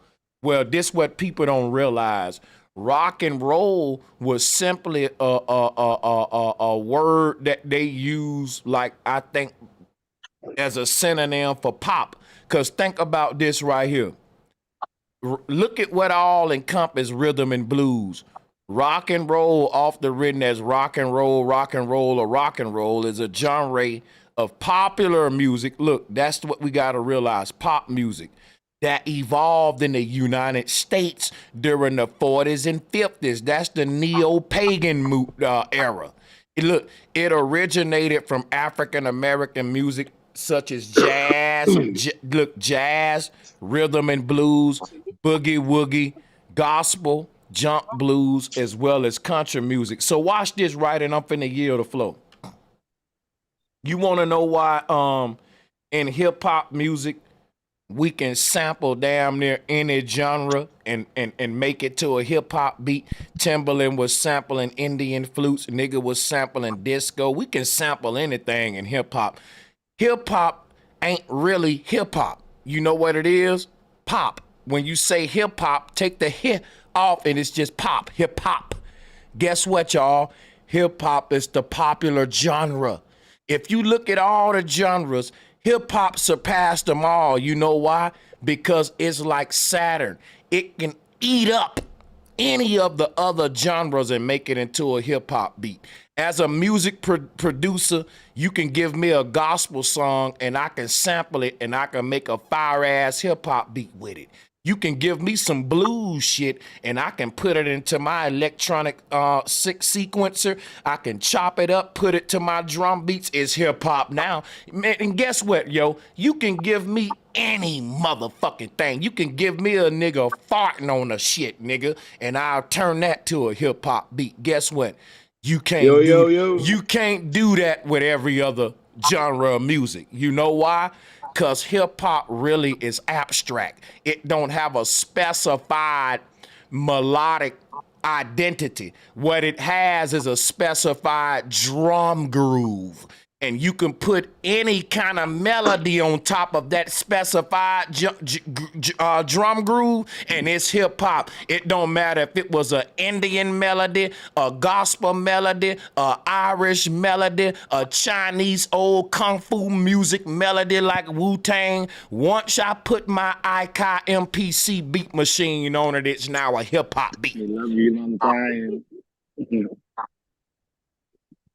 Well, this what people don't realize. Rock and roll was simply a word that they use, like I think, as a synonym for pop. Because think about this right here. Look at what all encompass rhythm and blues. Rock and roll, often written as rock and roll, or rock and roll, is a genre of popular music. Look, that's what we got to realize. Pop music that evolved in the United States during the 40s and 50s. That's the neo-pagan era. It originated from African-American music such as jazz, jazz, rhythm and blues, boogie woogie, gospel, jump blues, as well as country music. So watch this right, and I'm finna yield the flow. You wanna know why in hip-hop music, we can sample damn near any genre and make it to a hip hop beat? Timbaland was sampling Indian flutes. Nigga was sampling disco. We can sample anything in hip hop. Hip hop ain't really hip hop. You know what it is? Pop. When you say hip hop, take the hip off and it's just pop. Hip hop. Guess what, y'all? Hip hop is the popular genre. If you look at all the genres, hip hop surpassed them all. You know why? Because it's like Saturn. It can eat up any of the other genres and make it into a hip hop beat. As a music producer, you can give me a gospel song and I can sample it and I can make a fire ass hip hop beat with it. You can give me some blues shit and I can put it into my electronic sequencer. I can chop it up, put it to my drum beats. It's hip hop now. Man, and guess what, yo? You can give me any motherfucking thing. You can give me a nigga farting on a shit, nigga, and I'll turn that to a hip hop beat. Guess what? You can't Yo. can't do that with every other genre of music. You know why? Because hip hop really is abstract. It don't have a specified melodic identity. What it has is a specified drum groove. And you can put any kind of melody on top of that specified drum groove, and it's hip hop. It don't matter if it was an Indian melody, a gospel melody, a Irish melody, a Chinese old kung fu music melody like Wu-Tang. Once I put my ICA MPC beat machine on it, it's now a hip hop beat.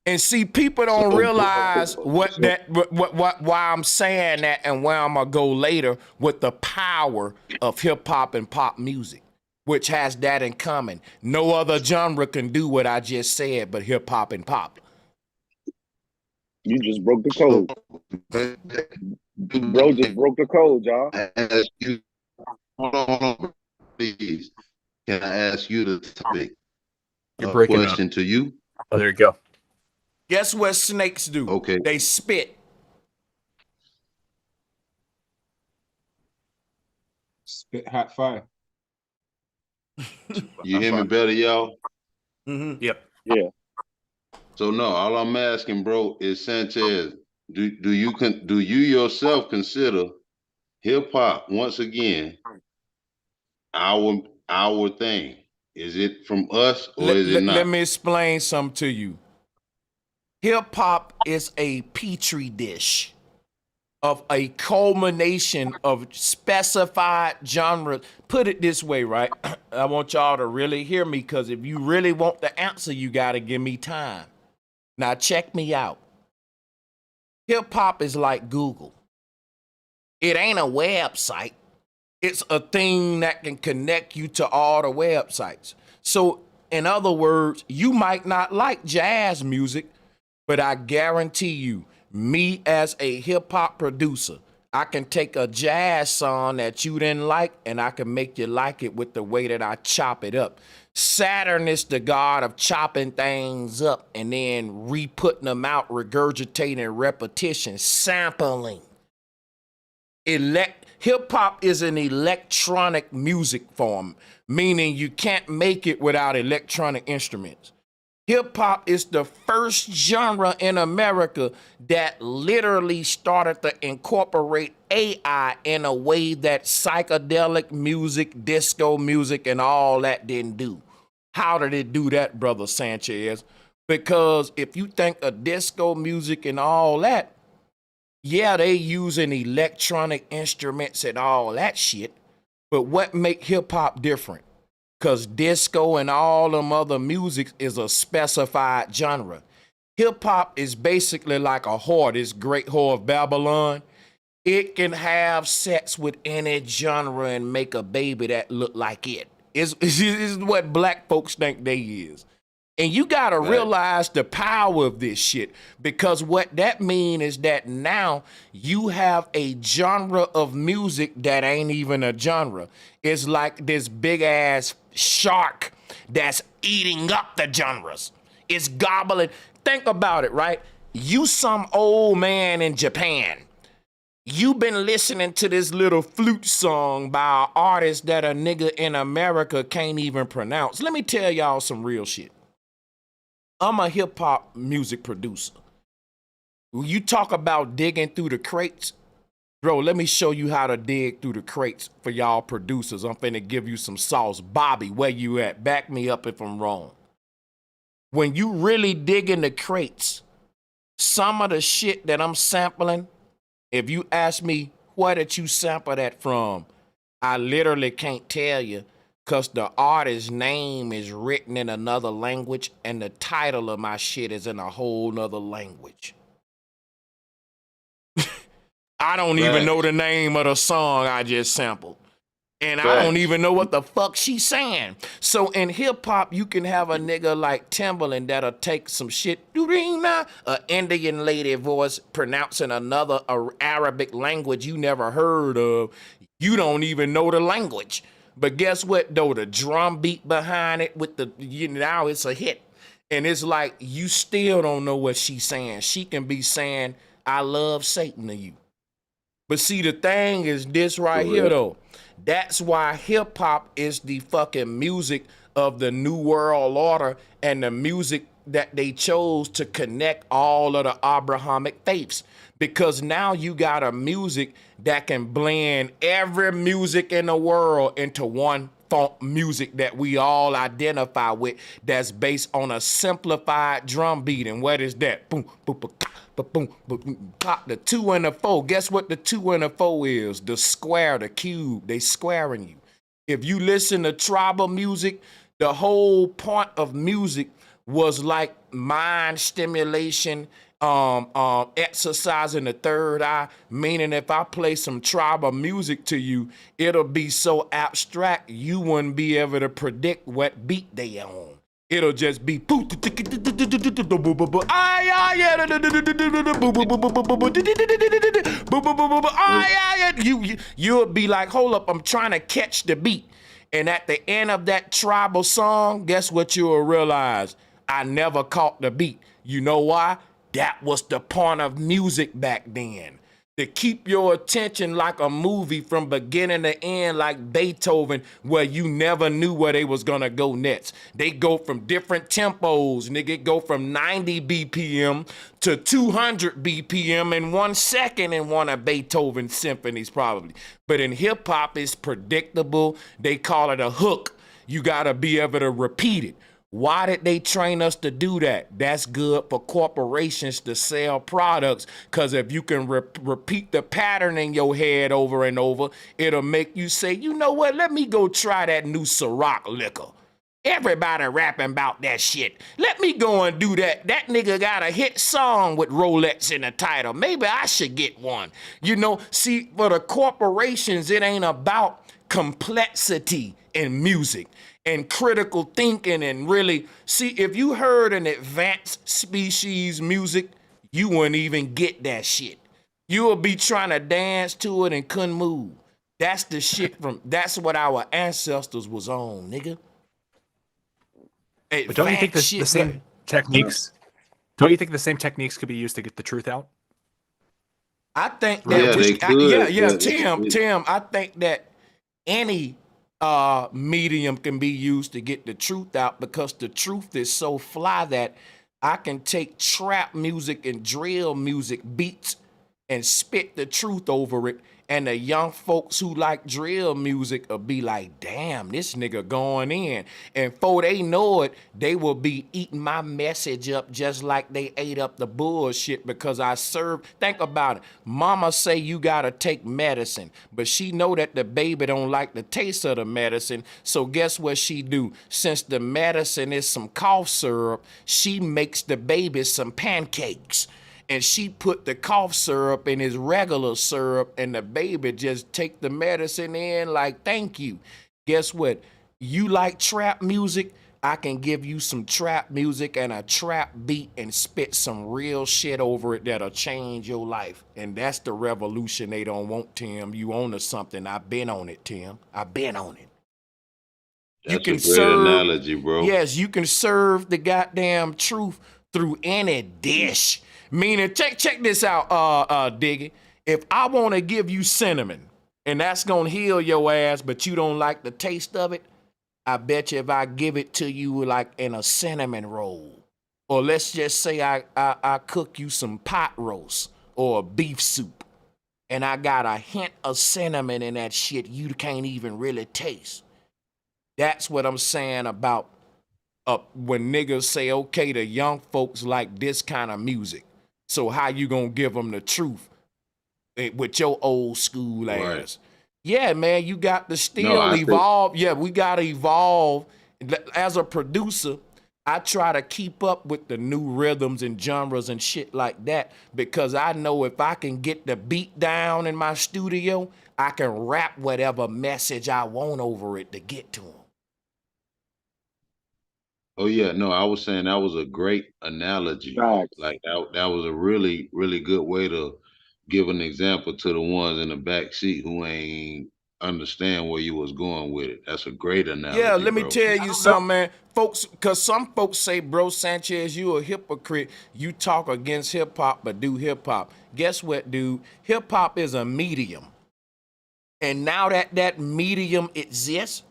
And see, people don't realize why I'm saying that and where I'm gonna go later with the power of hip hop and pop music, which has that in common. No other genre can do what I just said, but hip hop and pop. You just broke the code. Bro just broke the code, y'all. Hold on, please. Can I ask you the topic? You're breaking question to you. Oh, there you go. Guess what snakes do? Okay. They spit. Spit hot fire. You hear me better, y'all? Mm-hmm. Yep. Yeah. So no, all I'm asking, bro, is Sanchez, do you yourself consider hip hop once again our thing? Is it from us or is it not? Let me explain something to you. Hip hop is a petri dish of a culmination of specified genres. Put it this way, right? I want y'all to really hear me, because if you really want the answer, you got to give me time. Now, check me out. Hip hop is like Google. It ain't a website. It's a thing that can connect you to all the websites. So, in other words, you might not like jazz music, but I guarantee you, me as a hip hop producer, I can take a jazz song that you didn't like and I can make you like it with the way that I chop it up. Saturn is the god of chopping things up and then re-putting them out, regurgitating, repetition, sampling. Hip hop is an electronic music form, meaning you can't make it without electronic instruments. Hip hop is the first genre in America that literally started to incorporate AI in a way that psychedelic music, disco music, and all that didn't do. How did it do that, Brother Sanchez? Because if you think of disco music and all that, yeah, they using electronic instruments and all that shit, but what make hip hop different? Because disco and all them other music is a specified genre. Hip hop is basically like a whore, this great whore of Babylon. It can have sex with any genre and make a baby that look like it. It's what black folks think they is. And you got to realize the power of this shit, because what that means is that now you have a genre of music that ain't even a genre. It's like this big ass shark that's eating up the genres. It's gobbling. Think about it, right? You some old man in Japan. You've been listening to this little flute song by an artist that a nigga in America can't even pronounce. Let me tell y'all some real shit. I'm a hip hop music producer. When you talk about digging through the crates, bro, let me show you how to dig through the crates for y'all producers. I'm finna give you some sauce. Bobby, where you at? Back me up if I'm wrong. When you really dig in the crates, some of the shit that I'm sampling, if you ask me, where did you sample that from? I literally can't tell you, because the artist's name is written in another language and the title of my shit is in a whole nother language. I don't even know the name of the song I just sampled. And I don't even know what the fuck she's saying. So in hip hop, you can have a nigga like Timbaland that'll take some shit, an Indian lady voice pronouncing another Arabic language you never heard of. You don't even know the language. But guess what, though? The drum beat behind it with now it's a hit. And it's like, you still don't know what she's saying. She can be saying, I love Satan to you. But see, the thing is this right here, though. That's why hip hop is the fucking music of the New World Order and the music that they chose to connect all of the Abrahamic faiths. Because now you got a music that can blend every music in the world into one funk music that we all identify with, that's based on a simplified drum beat. And what is that? Boom, boom, boom, boom, boom, boom, pop the 2 and the 4. Guess what the 2 and the 4 is? The square, the cube. They squaring you. If you listen to tribal music, the whole point of music was like mind stimulation, exercising the third eye, meaning if I play some tribal music to you, it'll be so abstract you wouldn't be able to predict what beat they on. It'll just be you'll be like, hold up, I'm trying to catch the beat. And at the end of that tribal song, guess what you'll realize? I never caught the beat. You know why? That was the point of music back then. To keep your attention like a movie from beginning to end, like Beethoven, where you never knew where they was gonna go next. They go from different tempos, nigga. Go from 90 BPM to 200 BPM in 1 second in one of Beethoven's symphonies, probably. But in hip hop, it's predictable. They call it a hook. You gotta be able to repeat it. Why did they train us to do that? That's good for corporations to sell products, because if you can repeat the pattern in your head over and over, it'll make you say, you know what, let me go try that new Ciroc liquor. Everybody rapping about that shit. Let me go and do that. That nigga got a hit song with Rolex in the title. Maybe I should get one. You know, see, for the corporations, it ain't about complexity in music and critical thinking. And really, see, if you heard an advanced species music, you wouldn't even get that shit. You would be trying to dance to it and couldn't move. That's the shit that's what our ancestors was on, nigga. But don't you think the same techniques? Don't you think the same techniques could be used to get the truth out? I think that Tim, I think that any medium can be used to get the truth out, because the truth is so fly that I can take trap music and drill music beats and spit the truth over it, and the young folks who like drill music will be like, damn, this nigga going in. And before they know it, they will be eating my message up just like they ate up the bullshit, because I serve. Think about it. Mama say you gotta take medicine, but she know that the baby don't like the taste of the medicine. So guess what she do? Since the medicine is some cough syrup, she makes the baby some pancakes. And she put the cough syrup in his regular syrup, and the baby just take the medicine in like, thank you. Guess what? You like trap music? I can give you some trap music and a trap beat and spit some real shit over it that'll change your life. And that's the revolution they don't want, Tim. You own to something. I've been on it, Tim. I've been on it. That's a great analogy, bro. Yes, you can serve the goddamn truth through any dish. Meaning, check this out, Diggy. If I want to give you cinnamon, and that's going to heal your ass, but you don't like the taste of it, I bet you if I give it to you like in a cinnamon roll, or let's just say I cook you some pot roast or a beef soup, and I got a hint of cinnamon in that shit you can't even really taste. That's what I'm saying about when niggas say, okay, the young folks like this kind of music. So how you gonna give them the truth with your old school ass? Right. Yeah, man, you got to still evolve. Yeah, we got to evolve. As a producer, I try to keep up with the new rhythms and genres and shit like that, because I know if I can get the beat down in my studio, I can rap whatever message I want over it to get to them. Oh yeah, no, I was saying that was a great analogy. Right. Like that was a really, really good way to give an example to the ones in the back seat who ain't understand where you was going with it. That's a great analogy. Yeah, let me bro. tell you something, man. Folks, because some folks say, bro, Sanchez, you a hypocrite. You talk against hip hop, but do hip hop. Guess what, dude? Hip hop is a medium. And now that that medium exists,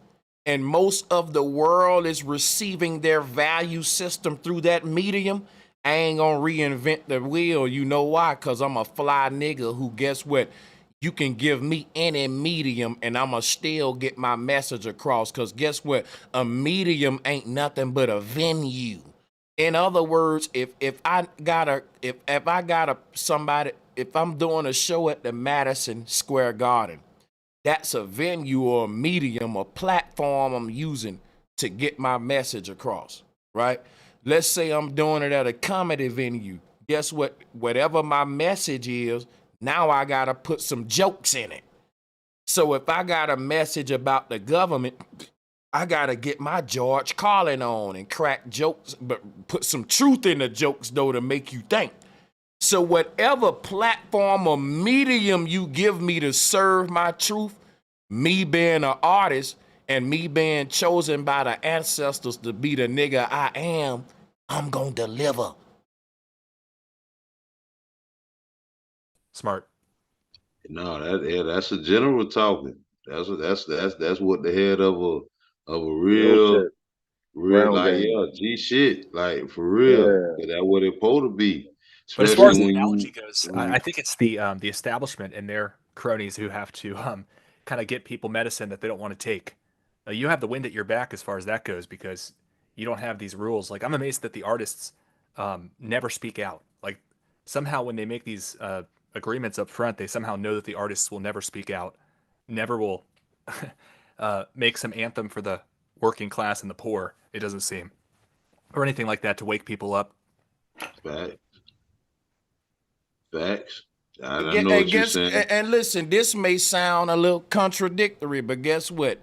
and most of the world is receiving their value system through that medium, I ain't gonna reinvent the wheel. You know why? Because I'm a fly nigga who, guess what? You can give me any medium and I'ma still get my message across. Because guess what? A medium ain't nothing but a venue. In other words, if I'm doing a show at the Madison Square Garden, that's a venue or a medium or platform I'm using to get my message across, right? Let's say I'm doing it at a comedy venue. Guess what? Whatever my message is, now I gotta put some jokes in it. So if I got a message about the government, I gotta get my George Carlin on and crack jokes, but put some truth in the jokes though to make you think. So whatever platform or medium you give me to serve my truth, me being an artist and me being chosen by the ancestors to be the nigga I am, I'm gonna deliver. Smart. No, that's a general talking. That's what the head of a real Ground like game. G shit, like for real. Yeah. That's what it's supposed to be. But as far as Especially the when analogy you goes, I think it's the establishment and their cronies who have to kind of get people medicine that they don't want to take. You have the wind at your back as far as that goes because you don't have these rules. Like I'm amazed that the artists never speak out. Like somehow when they make these agreements up front, they somehow know that the artists will never speak out, never will make some anthem for the working class and the poor. It doesn't seem, or anything like that to wake people up. Facts. I know what you're saying. And listen, this may sound a little contradictory, but guess what?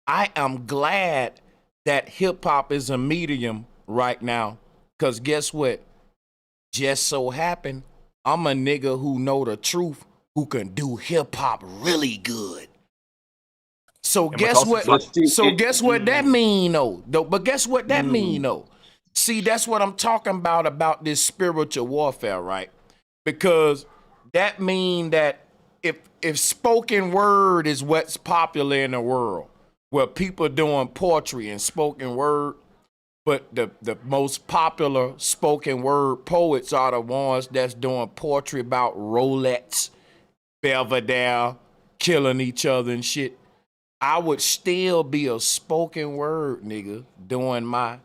I am glad that hip hop is a medium right now. Cause guess what? Just so happened, I'm a nigga who know the truth, who can do hip hop really good. So guess what? So guess what that mean though? But guess what that mean though? See, that's what I'm talking about this spiritual warfare, right? Because that mean that if spoken word is what's popular in the world, where people doing poetry and spoken word, but the most popular spoken word poets are the ones that's doing poetry about Rolex, Belvedere, killing each other and shit. I would still be a spoken word nigga doing my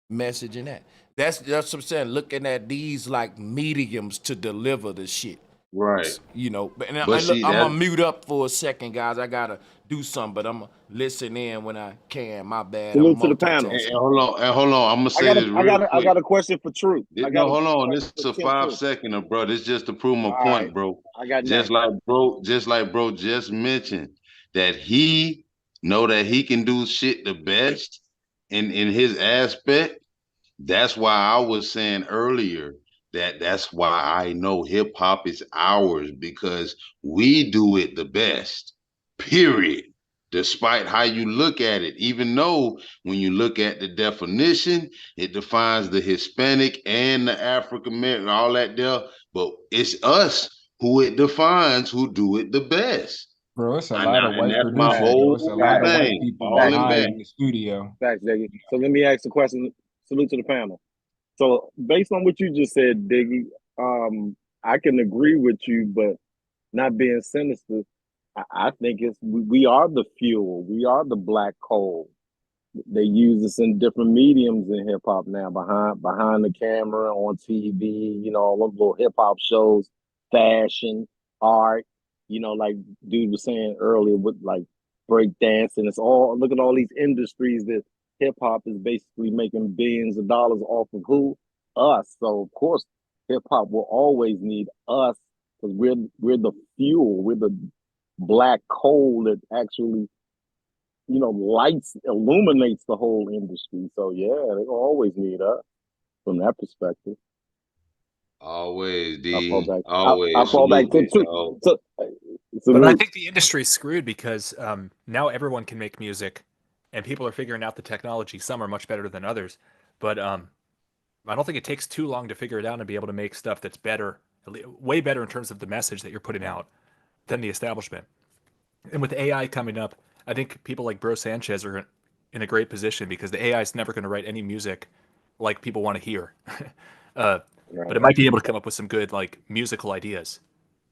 message in that. That's what I'm saying. Looking at these like mediums to deliver the shit. Right. You know, But I'm gonna mute up for a second, guys. I gotta do something, but I'm gonna listen in when I can. My bad. Salute to the panel. Hey, hold on. I'm gonna say this real quick. I got a question for Truth. Hold on. This is a 5-seconder, bro. This is just to prove my point, bro. I got just like bro just mentioned that he know that he can do shit the best in his aspect. That's why I was saying earlier that's why I know hip hop is ours, because we do it the best, period. Despite how you look at it, even though when you look at the definition, it defines the Hispanic and the African American, all that there, but it's us who it defines who do it the best. Bro, it's a lot of white that's my producers, whole bro. It's a lot of white thing. people All in behind back. in the studio. Facts, Diggy. So let me ask the question. Salute to the panel. So based on what you just said, Diggy, I can agree with you, but not being sinister, I think we are the fuel. We are the black coal. They use us in different mediums in hip hop now, behind the camera, on TV, you know, all those little hip hop shows, fashion, art, you know, like dude was saying earlier with like break dancing. It's all, look at all these industries that hip hop is basically making billions of dollars off of who? Us. So of course hip hop will always need us because we're the fuel, we're the black coal that actually, you know, illuminates the whole industry. So yeah, they gonna always need us from that perspective. Always, I fall back. Always. I fall back to two. So But I think the industry's screwed because now everyone can make music, and people are figuring out the technology. Some are much better than others, but I don't think it takes too long to figure it out and be able to make stuff that's better, way better in terms of the message that you're putting out than the establishment. And with AI coming up, I think people like Bro Sanchez are in a great position because the AI is never going to write any music like people want to hear. But it might be able to come up with some good like musical ideas.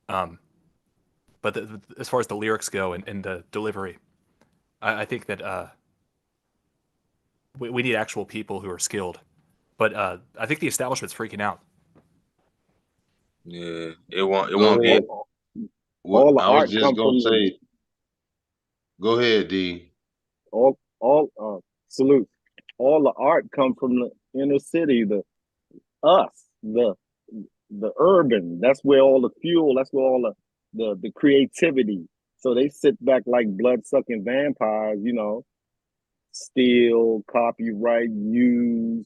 But as far as the lyrics go and the delivery, I think that we need actual people who are skilled. But I think the establishment's freaking out. Yeah, it won't get. All the I was art just come gonna from the say. Go ahead, D. Salute. All the art come from the inner city, the urban. That's where all the fuel. That's where all the creativity. So they sit back like blood sucking vampires, steal, copyright, use,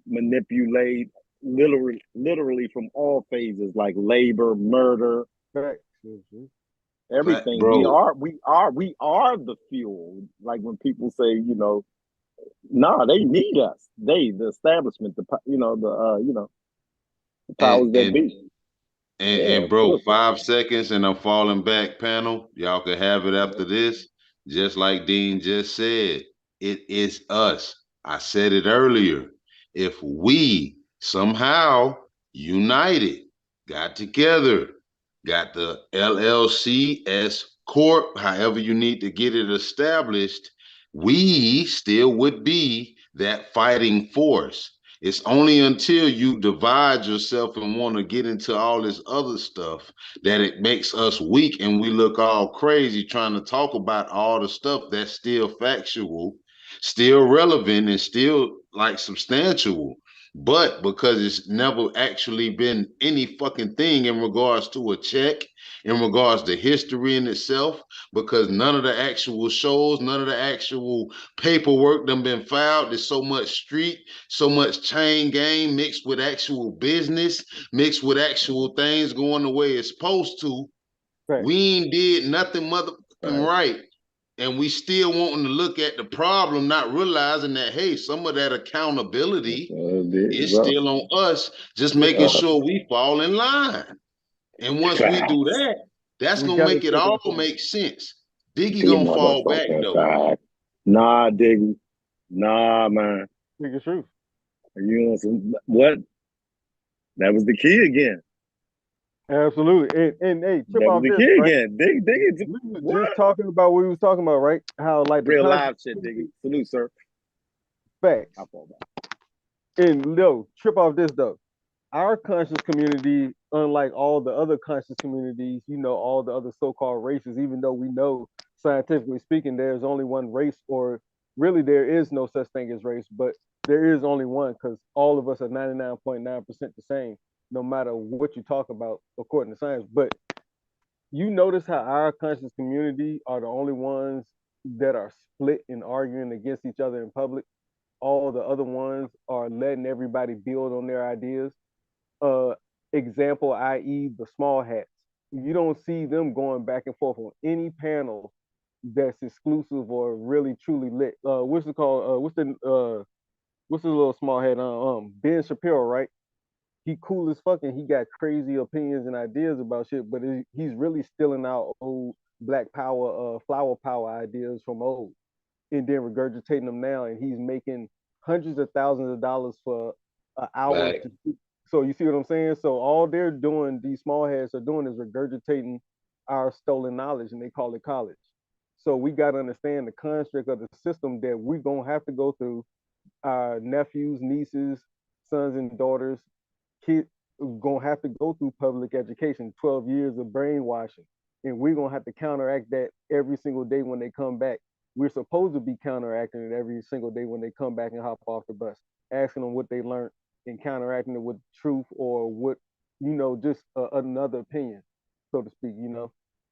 manipulate, literally from all phases, like labor, murder, everything. We Bro. are the fuel. Like when people say, nah, they need us. The establishment, the powers that be. And bro, 5 seconds and I'm falling back panel. Y'all can have it after this. Just like Dean just said, it is us. I said it earlier. If we somehow united, got together, got the LLC S Corp, however you need to get it established, we still would be that fighting force. It's only until you divide yourself and want to get into all this other stuff that it makes us weak and we look all crazy trying to talk about all the stuff that's still factual, still relevant, and still like substantial. But because it's never actually been any fucking thing in regards to a check, in regards to history in itself, because none of the actual shows, none of the actual paperwork done been filed. There's so much street, so much chain gang mixed with actual business, mixed with actual things going the way it's supposed to. We ain't did nothing motherfucking right. And we still wanting to look at the problem, not realizing that, hey, some of that accountability is still on us, just making sure we fall in line. And once we do that, that's going to make it all make sense. Diggy going to fall back, though. Nah, Diggy. Nah, man. Nigga, truth. You know what? That was the key again. Absolutely. And hey, trip off this, right? Again. Diggy. We were just talking about what we was talking about, right? How like the real live shit, Diggy. Salute, sir. Facts. And no, trip off this though. Our conscious community, unlike all the other conscious communities, all the other so-called races, even though we know scientifically speaking, there's only one race, or really there is no such thing as race, but there is only one because all of us are 99.9% the same, no matter what you talk about according to science. But you notice how our conscious community are the only ones that are split and arguing against each other in public. All the other ones are letting everybody build on their ideas. Example, i.e. the small hats. You don't see them going back and forth on any panel that's exclusive or really truly lit. What's it called? What's the little small hat? Ben Shapiro, right? He cool as fucking. He got crazy opinions and ideas about shit, but he's really stealing out old Black Power, flower power ideas from old, and then regurgitating them now. And he's making hundreds of thousands of dollars for an hour to speak. So you see what I'm saying? So all they're doing, these small heads are doing, is regurgitating our stolen knowledge, and they call it college. So we got to understand the construct of the system that we're going to have to go through. Our nephews, nieces, sons and daughters, kids going to have to go through public education, 12 years of brainwashing. And we're going to have to counteract that every single day when they come back. We're supposed to be counteracting it every single day when they come back and hop off the bus, asking them what they learned and counteracting it with truth or what, just another opinion, so to speak,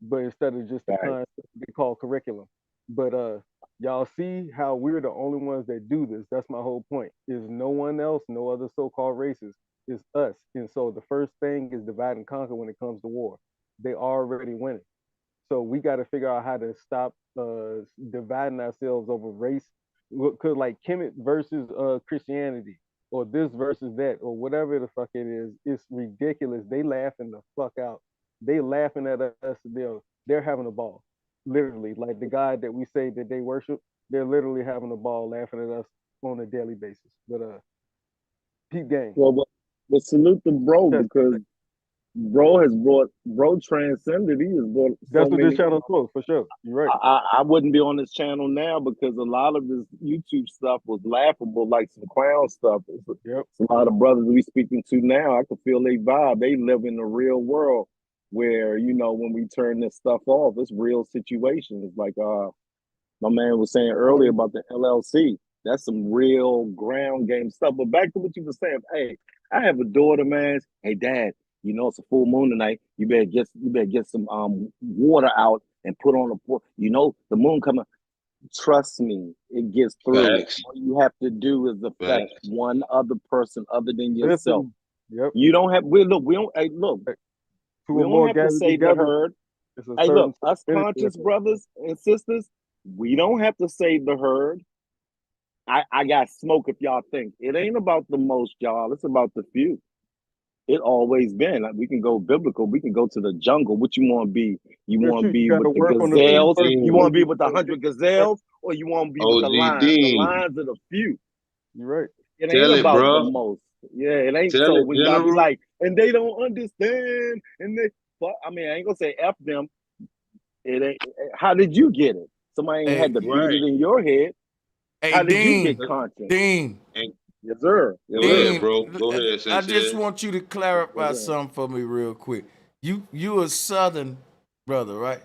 but instead of just the concept they call curriculum. But y'all see how we're the only ones that do this. That's my whole point. Is no one else, no other so-called races. It's us. And so the first thing is divide and conquer when it comes to war. They already winning. So we got to figure out how to stop dividing ourselves over race. Because like Kemet versus Christianity, or this versus that, or whatever the fuck it is, it's ridiculous. They laughing the fuck out. They laughing at us. They're having a ball. Literally, like the God that we say that they worship, they're literally having a ball laughing at us on a daily basis. But peep game. Well, but salute to bro, because bro transcended. He has brought That's so what many. this channel for sure. You're right. I wouldn't be on this channel now because a lot of this YouTube stuff was laughable, like some clown stuff. Yep. A lot of brothers we speaking to now, I can feel they vibe. They live in the real world where, you know, when we turn this stuff off, it's real situations. Like my man was saying earlier about the LLC. That's some real ground game stuff. But back to what you were saying, hey, I have a daughter, man. Hey, Dad, you know it's a full moon tonight. You better get some water out and put on a, you know, the moon coming. Trust me, it gets through. Facts. All you have to do is affect one other person other than yourself. Yep. You don't have. We don't. Hey, look. We don't have to say the herd. Hey, look, us conscious brothers and sisters, we don't have to save the herd. I got smoke if y'all think. It ain't about the most, y'all. It's about the few. It always been. Like, we can go biblical. We can go to the jungle. What you want to be? You want to be with the gazelles? You want to be with the 100 gazelles? Or you want to be with the lions? The lions are the few. You're right. It ain't about the most. Yeah, it ain't. So when y'all be like, and they don't understand, and they, but I mean, I ain't gonna say F them. It ain't. How did you get it? Somebody ain't had to beat it in your head. Hey, how did you get content? Dean. Yes, sir. Go ahead, bro. Go ahead, I Sanchez. just want you to clarify something for me real quick. You a Southern brother, right?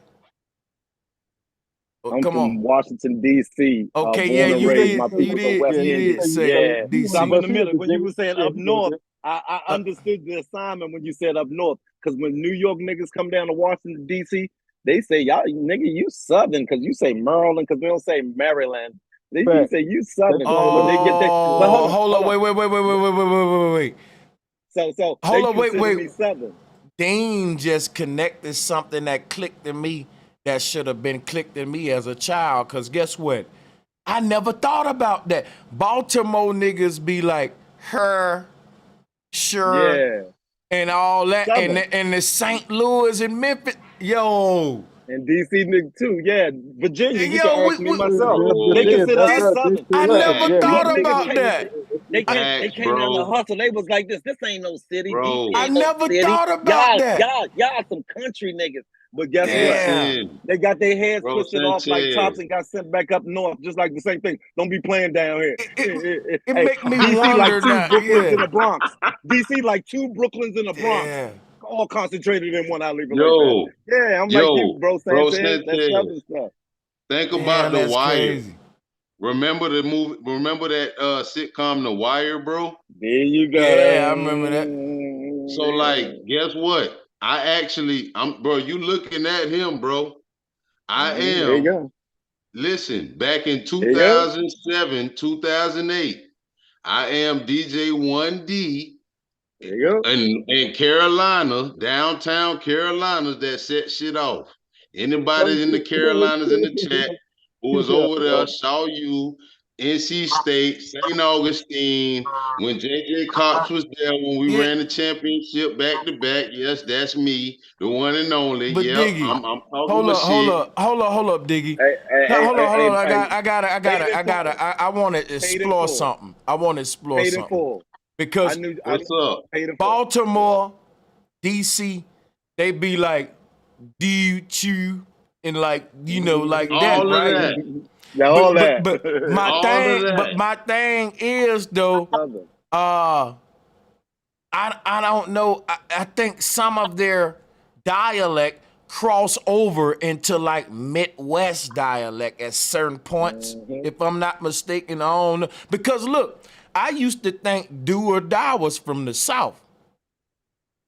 I'm from Washington, D.C. Okay, yeah, you did. You did say DC. So I'm in the middle. When you were saying up north, I understood the assignment when you said up north. Because when New York niggas come down to Washington, D.C., they say, y'all, nigga, you Southern, because you say Maryland, because they don't say Maryland. They say you Southern. But they get that. But hold on, wait. So hold on, wait. Me Southern. Dean just connected something that clicked in me that should have been clicked in me as a child. Cause guess what? I never thought about that. Baltimore niggas be like her, sure, and all that, and the St. Louis and Memphis, yo. And DC nigga too, yeah. Virginia, you can ask me myself. They consider us Southern. I never thought about that. They came down to hustle. They was like this ain't no city. Bro. I never thought about that. Y'all some country niggas. But guess what? They got their heads twisted off like tops and got sent back up north, just like the same thing. Don't be playing down here. It make me DC wonder like two now. Brooklyns in the Bronx. DC like two Brooklyns in the Bronx. All concentrated in one. I leave it like that. Yeah, I'm like you, bro. Sanchez. That's Southern stuff. Think about The Wire. Crazy. Remember the movie? Remember that sitcom The Wire, bro? There you go. Yeah, I remember that. So like, guess what? Bro, you looking at him, bro. I am. There you go. Listen, back in 2007, 2008, I am DJ 1D. There you go. In Carolina, downtown Carolinas, that set shit off. Anybody in the Carolinas in the chat who was over there saw you, NC State, St. Augustine, when JJ Cox was there, when we ran the championship back to back. Yes, that's me, the one and only. But Diggy, I'm talking hold up, Diggy. Hold on. I want to explore something. Because what's up? Baltimore, DC, they be like, do you and like, you know, like that, all right? That. All that. But my thing is though, I don't know. I think some of their dialect cross over into like Midwest dialect at certain points, if I'm not mistaken. I don't know. Because look, I used to think Do or Die was from the South.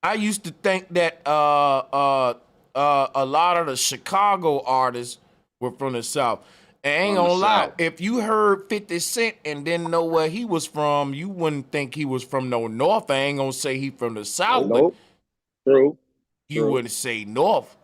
I used to think that a lot of the Chicago artists were from the South. And I ain't gonna lie, if you heard 50 Cent and didn't know where he was from, you wouldn't think he was from no North. I ain't gonna say he from the South. Nope. True. You wouldn't say North.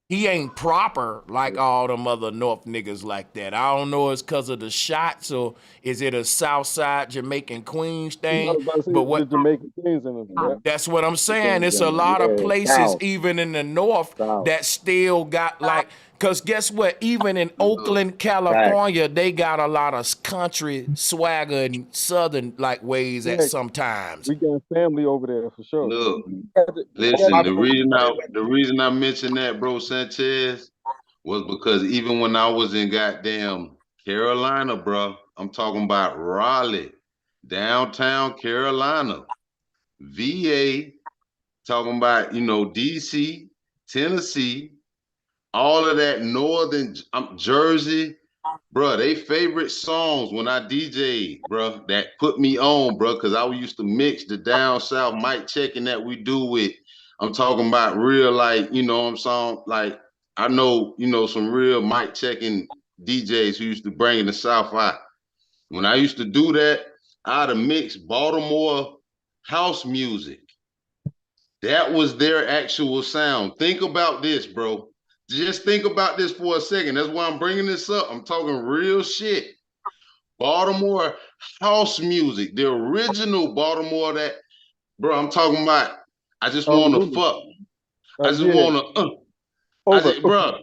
he ain't proper like all them other North niggas like that. I don't know it's because of the shots or is it a Southside Jamaican Queens thing? But The Jamaican Queens in them. that's what I'm saying. It's a lot of places, even in the North, that still got like, because guess what? Even in Oakland, California, they got a lot of country swagger and Southern like ways at sometimes. We got family over there for sure. Look, listen, the reason I mentioned that, bro, Sanchez, was because even when I was in goddamn Carolina, bro, I'm talking about Raleigh, downtown Carolina, VA, talking about, DC, Tennessee, all of that northern Jersey, bro, they favorite songs when I DJ, bro, that put me on, bro, because I used to mix the down south mic checking that we do with, I'm talking about real, like, I'm saying, like, I know, some real mic checking DJs who used to bring in the South out. When I used to do that, I'd have mixed Baltimore house music. That was their actual sound. Think about this, bro. Just think about this for a second. That's why I'm bringing this up. I'm talking real shit. Baltimore house music, the original Baltimore that, bro, I'm talking about, I just want to fuck. I just want to, bro,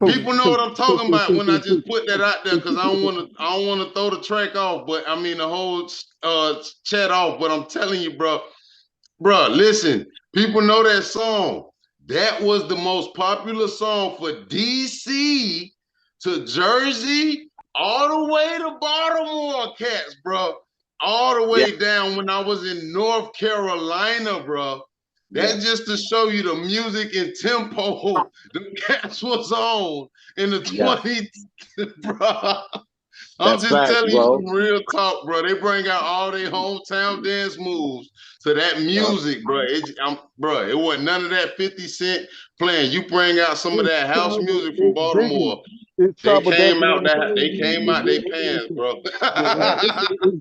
people know what I'm talking about when I just put that out there because I don't want to throw the track off, but I mean the whole chat off, but I'm telling you, bro, listen, people know that song. That was the most popular song for DC to Jersey, all the way to Baltimore cats, bro. All the way down when I was in North Carolina, bro. That's just to show you the music and tempo the cats was on in the 20s, bro. I'm just telling you some real talk, bro. They bring out all their hometown dance moves to that music, bro. It wasn't none of that 50 Cent playing. You bring out some of that house music from Baltimore. They came out their pants, bro.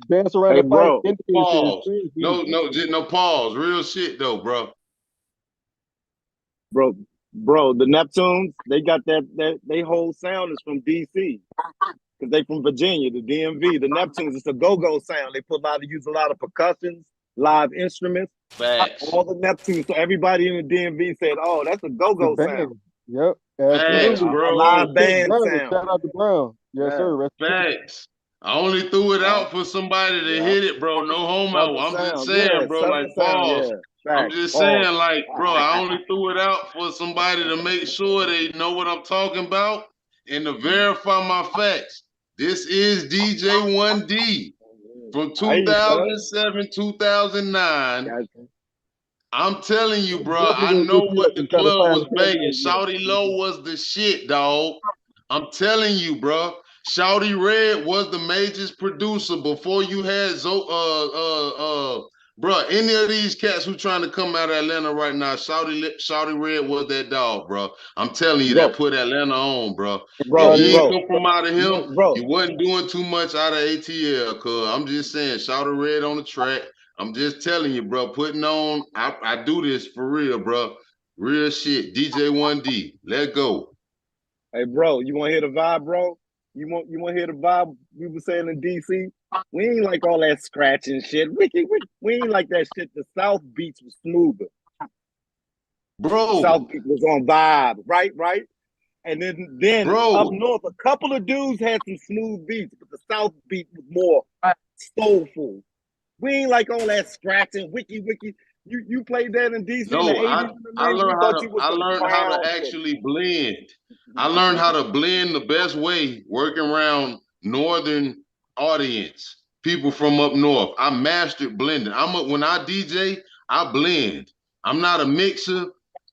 Dance around the fight. Pause. No pause. Real shit though, bro. Bro, the Neptunes, they got that they whole sound is from DC. Because they from Virginia, the DMV. The Neptunes, it's a go-go sound. They use a lot of percussions, live instruments. Facts. All the Neptunes. So everybody in the DMV said, "Oh, that's a go-go sound." Yep. Facts, bro. A live band sound. Shout out to Brown. Yes, sir. Facts. I only threw it out for somebody to hit it, bro. No homo. I'm just saying, bro, like pause. I'm just saying, like, bro, I only threw it out for somebody to make sure they know what I'm talking about and to verify my facts. This is DJ 1D from 2007, 2009. I'm telling you, bro, I know what the club was banging. Shawty Low was the shit, dog. I'm telling you, bro. Shawty Red was the majors producer before you had bro, any of these cats who trying to come out of Atlanta right now, Shawty Red was that dog, bro. I'm telling you, that put Atlanta on, bro. If you ain't come from out of him, you wasn't doing too much out of ATL, cuz I'm just saying, Shawty Red on the track. I'm just telling you, bro, putting on, I do this for real, bro. Real shit. DJ 1D. Let go. Hey, bro, you want to hear the vibe, bro? You want to hear the vibe we were saying in DC? We ain't like all that scratching shit. We ain't like that shit. The South beats was smoother. Bro. South beat was on vibe, right? And then up north, a couple of dudes had some smooth beats, but the South beat was more soulful. We ain't like all that scratching, wiki. You played that in DC in the 80s. I learned how to actually blend. I learned how to blend the best way, working around northern audience, people from up north. I mastered blending. When I DJ, I blend. I'm not a mixer.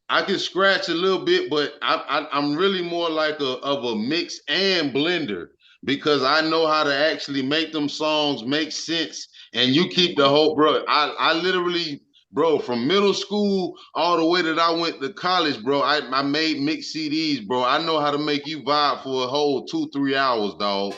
I can scratch a little bit, but I'm really more like of a mix and blender because I know how to actually make them songs make sense. And you keep the whole, bro. I literally, bro, from middle school all the way that I went to college, bro, I made mixed CDs, bro. I know how to make you vibe for a whole 2-3 hours, dog.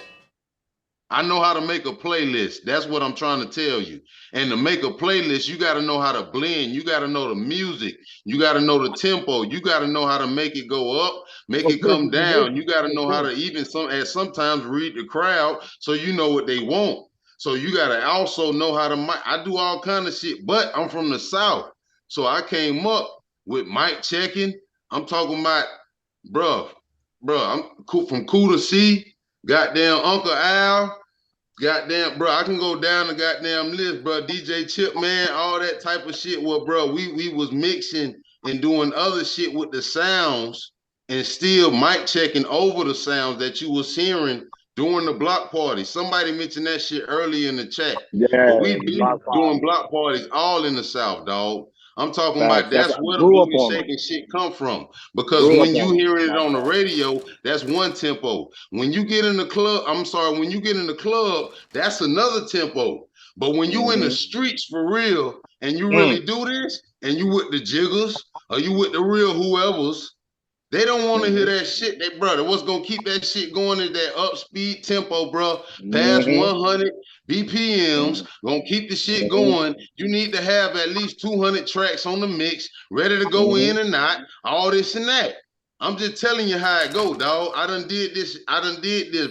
I know how to make a playlist. That's what I'm trying to tell you. And to make a playlist, you got to know how to blend. You got to know the music. You got to know the tempo. You got to know how to make it go up, make it come down. You got to know how to even sometimes read the crowd so you know what they want. So you got to also know how to mic. I do all kind of shit, but I'm from the South. So I came up with mic checking. I'm talking about, bruh, I'm from Cool to C, goddamn Uncle Al, goddamn, bro, I can go down the goddamn list, bro. DJ Chip, man, all that type of shit. Well, bro, we was mixing and doing other shit with the sounds and still mic checking over the sounds that you was hearing during the block party. Somebody mentioned that shit early in the chat. Yeah, But we been block doing party. block parties all in the South, dog. I'm talking Facts. about that's I where the grew up booty on them. shaking shit come from. Because Grew up when you on them. hear it My on the bad. radio, that's one tempo. When you get in the club, when you get in the club, that's another tempo. But when you in the streets for real and you really do this, and you with the jiggers or you with the real whoever's, they don't want to hear that shit. They brother, what's gonna keep that shit going is that up speed tempo, bro. Past 100 BPMs, gonna keep the shit going. You need to have at least 200 tracks on the mix, ready to go in or not, all this and that. I'm just telling you how it go, dog. I done did this,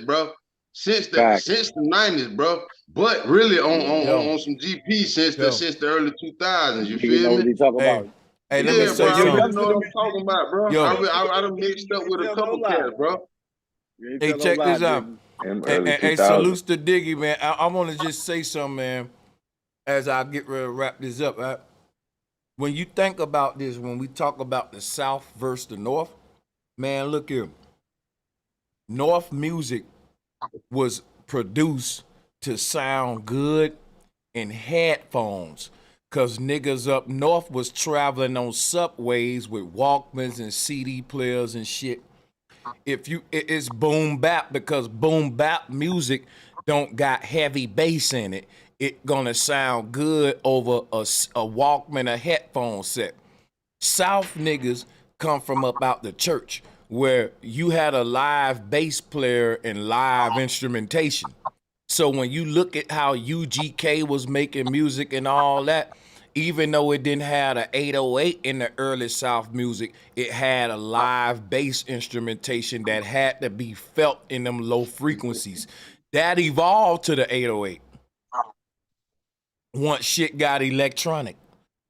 bro. Since the 90s, bro. But really on some GP since the early 2000s. You You know feel what me? he talking about? Hey, let me Yeah, bro. say I something. really know what I'm talking about, bro. Yo. I done mixed up with a couple cats, bro. Hey, check this out. Hey, salutes to Diggy, man. I want to just say something, man, as I get ready to wrap this up. Right? When you think about this, when we talk about the South versus the North, man, look here. North music was produced to sound good in headphones. Cause niggas up north was traveling on subways with Walkmans and CD players and shit. It's boom bap because boom bap music don't got heavy bass in it. It gonna sound good over a Walkman, a headphone set. South niggas come from up out the church where you had a live bass player and live instrumentation. So when you look at how UGK was making music and all that, even though it didn't have an 808 in the early South music, it had a live bass instrumentation that had to be felt in them low frequencies. That evolved to the 808 once shit got electronic.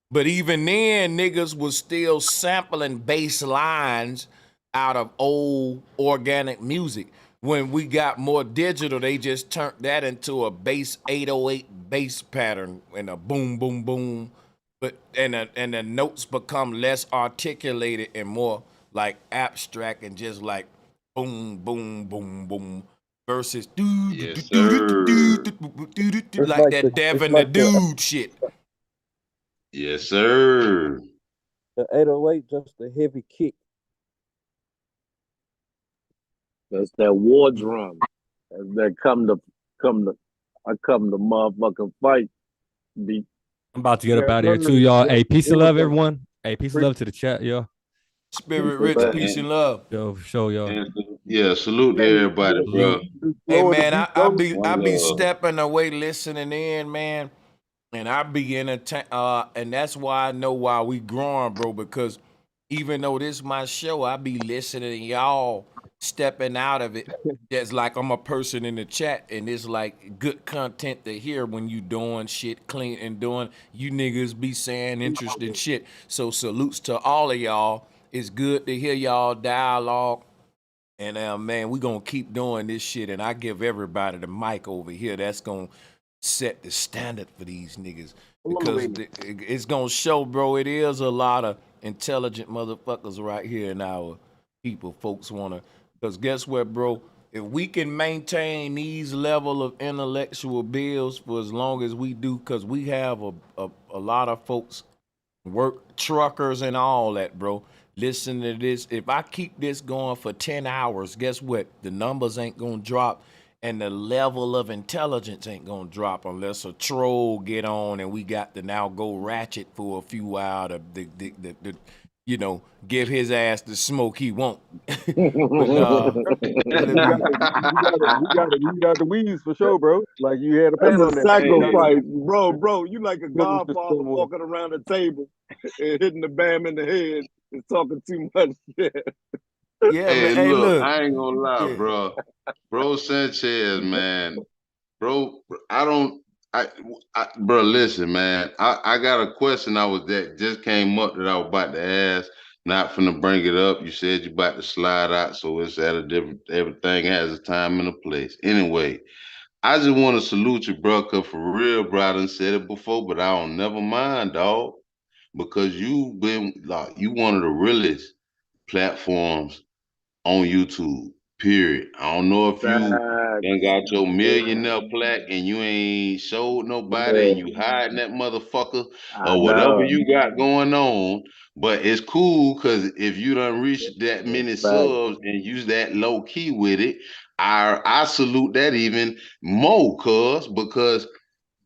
But even then, niggas was still sampling bass lines out of old organic music. When we got more digital, they just turned that into a bass 808 bass pattern and a boom, boom, boom. But and the notes become less articulated and more like abstract and just like boom, boom, boom, boom. Versus like that Devin the Dude shit. Yes, sir. The 808 just a heavy kick. That's that war drum. That come to motherfucking fight. I'm about to get up out of here too, y'all. Hey, peace and love, everyone. Hey, peace and love to the chat, y'all. Spirit rich, peace and love. Yo, for sure, y'all. Yeah, salute to everybody, bro. Hey man, I be stepping away listening in, man. And I be entertained, and that's why I know why we growing, bro, because even though this my show, I be listening to y'all stepping out of it. That's like I'm a person in the chat, and it's like good content to hear when you doing shit clean and doing, you niggas be saying interesting shit. So salutes to all of y'all. It's good to hear y'all dialogue. And man, we gonna keep doing this shit, and I give everybody the mic over here. That's gonna set the standard for these niggas, because it's gonna show, bro. It is a lot of intelligent motherfuckers right here in our people. Folks wanna, because guess what, bro? If we can maintain these level of intellectual bills for as long as we do, because we have a lot of folks work, truckers and all that, bro. Listen to this. If I keep this going for 10 hours, guess what? The numbers ain't gonna drop, and the level of intelligence ain't gonna drop unless a troll get on and we got to now go ratchet for a few hours. give his ass the smoke he want. But we got the weeds for sure, bro. Like you had a That's pan a on that thing. sacrifice, bro. You like a godfather walking around the table and hitting the bam in the head and talking too much shit. Yeah, Hey, man. Hey, look, look. I ain't gonna lie, Yeah. bro Sanchez, man. Bro, bro, listen, man. I got a question that just came up that I was about to ask. Not finna bring it up. You said you about to slide out, so it's at a different. Everything has a time and a place. Anyway, I just want to salute you, bro. Cause for real, bro, I done said it before, but I don't never mind, dog. Because you been like you one of the realest platforms on YouTube. Period. I don't know if you done got your millionaire plaque and you ain't showed nobody and you hiding that motherfucker I or whatever know. you got going on. But it's cool because if you done reached that many subs and you that low key with it, I salute that even more, because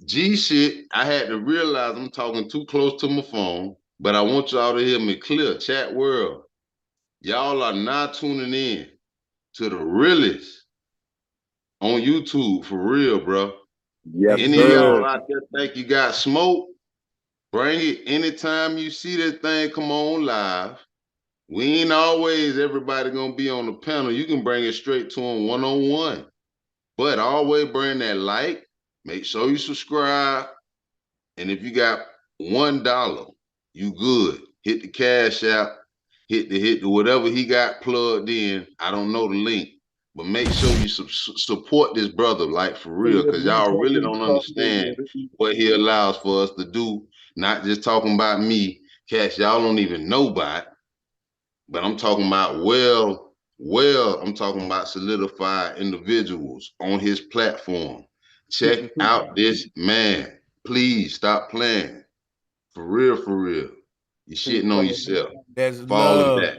G shit, I had to realize I'm talking too close to my phone, but I want y'all to hear me clear. Chat world, y'all are not tuning in to the realest on YouTube for real, bro. Yes, Any of sir. y'all out there think you got smoke, bring it anytime you see that thing come on live. We ain't always everybody gonna be on the panel. You can bring it straight to them one-on-one. But always bring that like, make sure you subscribe. And if you got $1, you good. Hit the Cash App, hit the whatever he got plugged in. I don't know the link, but make sure you support this brother, like for real, because y'all really don't understand what he allows for us to do. Not just talking about me, Cash. Y'all don't even know about, but I'm talking about I'm talking about solidified individuals on his platform. Check out this man. Please stop playing. For real, for real. You're shitting on yourself. That's Fall love. back.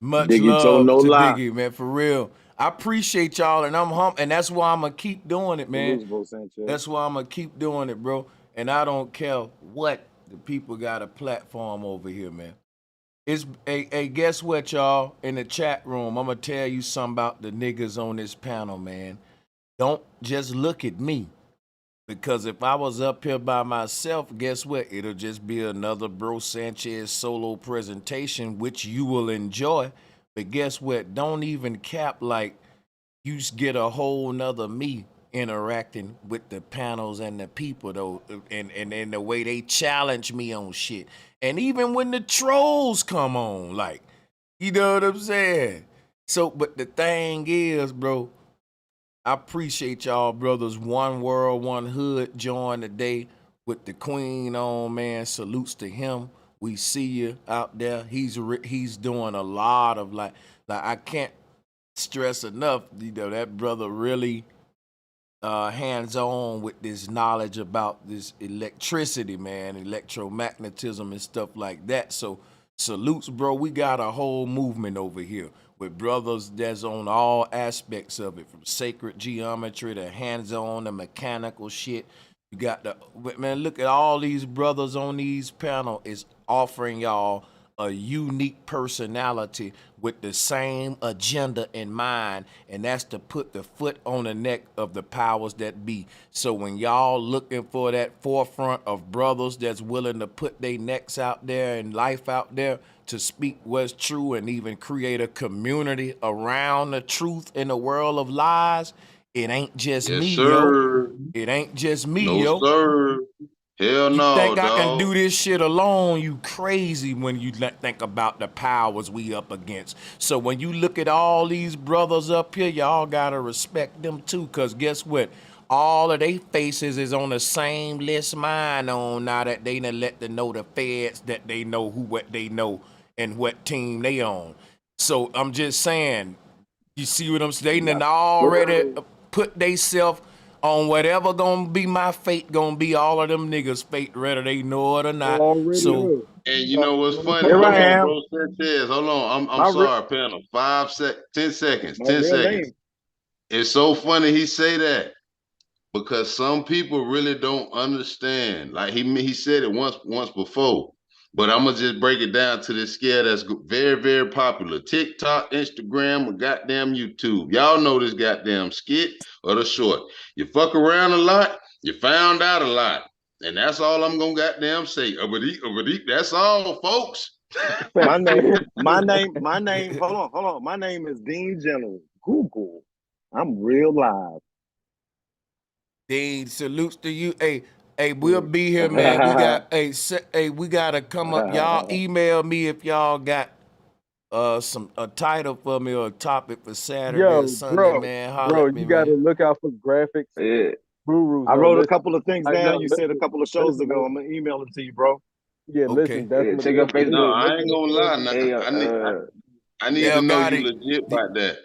Much Diggy told love no to lie. Diggy, man, for real. I appreciate y'all, and I'm and that's why I'm gonna keep doing it, man. Salute, bro, Sanchez. That's why I'm gonna keep doing it, bro. And I don't care what the people got a platform over here, man. It's hey, guess what, y'all? In the chat room, I'm gonna tell you something about the niggas on this panel, man. Don't just look at me. Because if I was up here by myself, guess what? It'll just be another Bro Sanchez solo presentation, which you will enjoy. But guess what? Don't even cap like you get a whole nother me interacting with the panels and the people though, and the way they challenge me on shit. And even when the trolls come on, like, you know what I'm saying? So, but the thing is, bro, I appreciate y'all, brothers. One world, one hood. Join today with the queen on, man. Salutes to him. We see you out there. He's doing a lot of like I can't stress enough. You know that brother really hands on with this knowledge about this electricity, man, electromagnetism and stuff like that. So salutes, bro. We got a whole movement over here with brothers that's on all aspects of it, from sacred geometry to hands-on to mechanical shit. You got the man. Look at all these brothers on these panel is offering y'all a unique personality with the same agenda in mind, and that's to put the foot on the neck of the powers that be. So when y'all looking for that forefront of brothers that's willing to put their necks out there and life out there to speak what's true and even create a community around the truth in a world of lies, it ain't just Yes, me, sir. yo. It ain't just me, No, yo. sir. Hell You no, think I can do dog. this shit alone? You crazy when you think about the powers we up against. So when you look at all these brothers up here, y'all gotta respect them too, cause guess what? All of they faces is on the same list mine on now that they done let them know the feds that they know what they know and what team they on. So I'm just saying, you see what I'm saying? They done already put theyself on whatever gonna be my fate, gonna be all of them niggas' fate, whether they know it or not. Already So know. And you know what's funny? Here Hold I on, am. bro Sanchez. Hold on. I'm My sorry, panel. 10 seconds. my 10 real seconds. name. It's so funny he say that because some people really don't understand. Like he said it once before. But I'm gonna just break it down to this scale that's very, very popular. TikTok, Instagram, or goddamn YouTube. Y'all know this goddamn skit or the short. You fuck around a lot, you found out a lot. And that's all I'm gonna goddamn say. That's all, folks. My name, hold on. My name is Dean General. Google. I'm real live. Dean, salutes to you. Hey, we'll be here, man. We got we gotta come up. Y'all email me if y'all got a title for me or a topic for Saturday or Sunday, man. Holler at me, you got to man. look out for graphics. Yeah. Gurus. I wrote a Listen, couple of things down. You said a couple of shows listen, ago. I'm gonna email it to you, bro. Yeah, listen. That's check your Facebook. No, I ain't gonna lie. Now, I need to know you legit about that.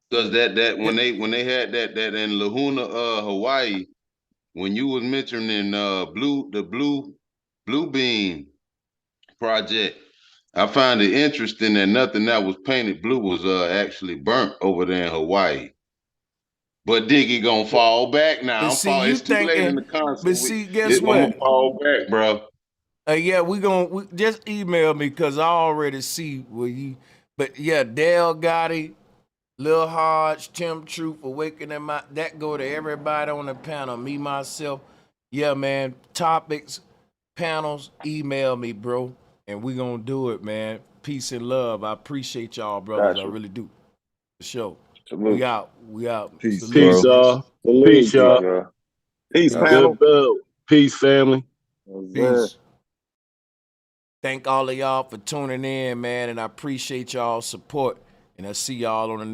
Because that when they had that in Lahuna, Hawaii, when you was mentioning the blue beam project, I found it interesting that nothing that was painted blue was actually burnt over there in Hawaii. But Diggy gonna fall back now. It's too late in the concert. But see, guess what? I'm gonna fall back, bro. Yeah, we just email me because I already see where you. But yeah, Dale Gotti, Lil Hodge, Tim Truth, Awakening My. That go to everybody on the panel. Me, myself. Yeah, man. Topics, panels, email me, bro. And we gonna do it, man. Peace and love. I appreciate y'all, brothers. I really do. For sure. We out. Peace, Peace, y'all. Peace, y'all. Peace, Good build. Peace, family. Peace. Thank all of y'all for tuning in, man, and I appreciate y'all's support. And I'll see y'all on the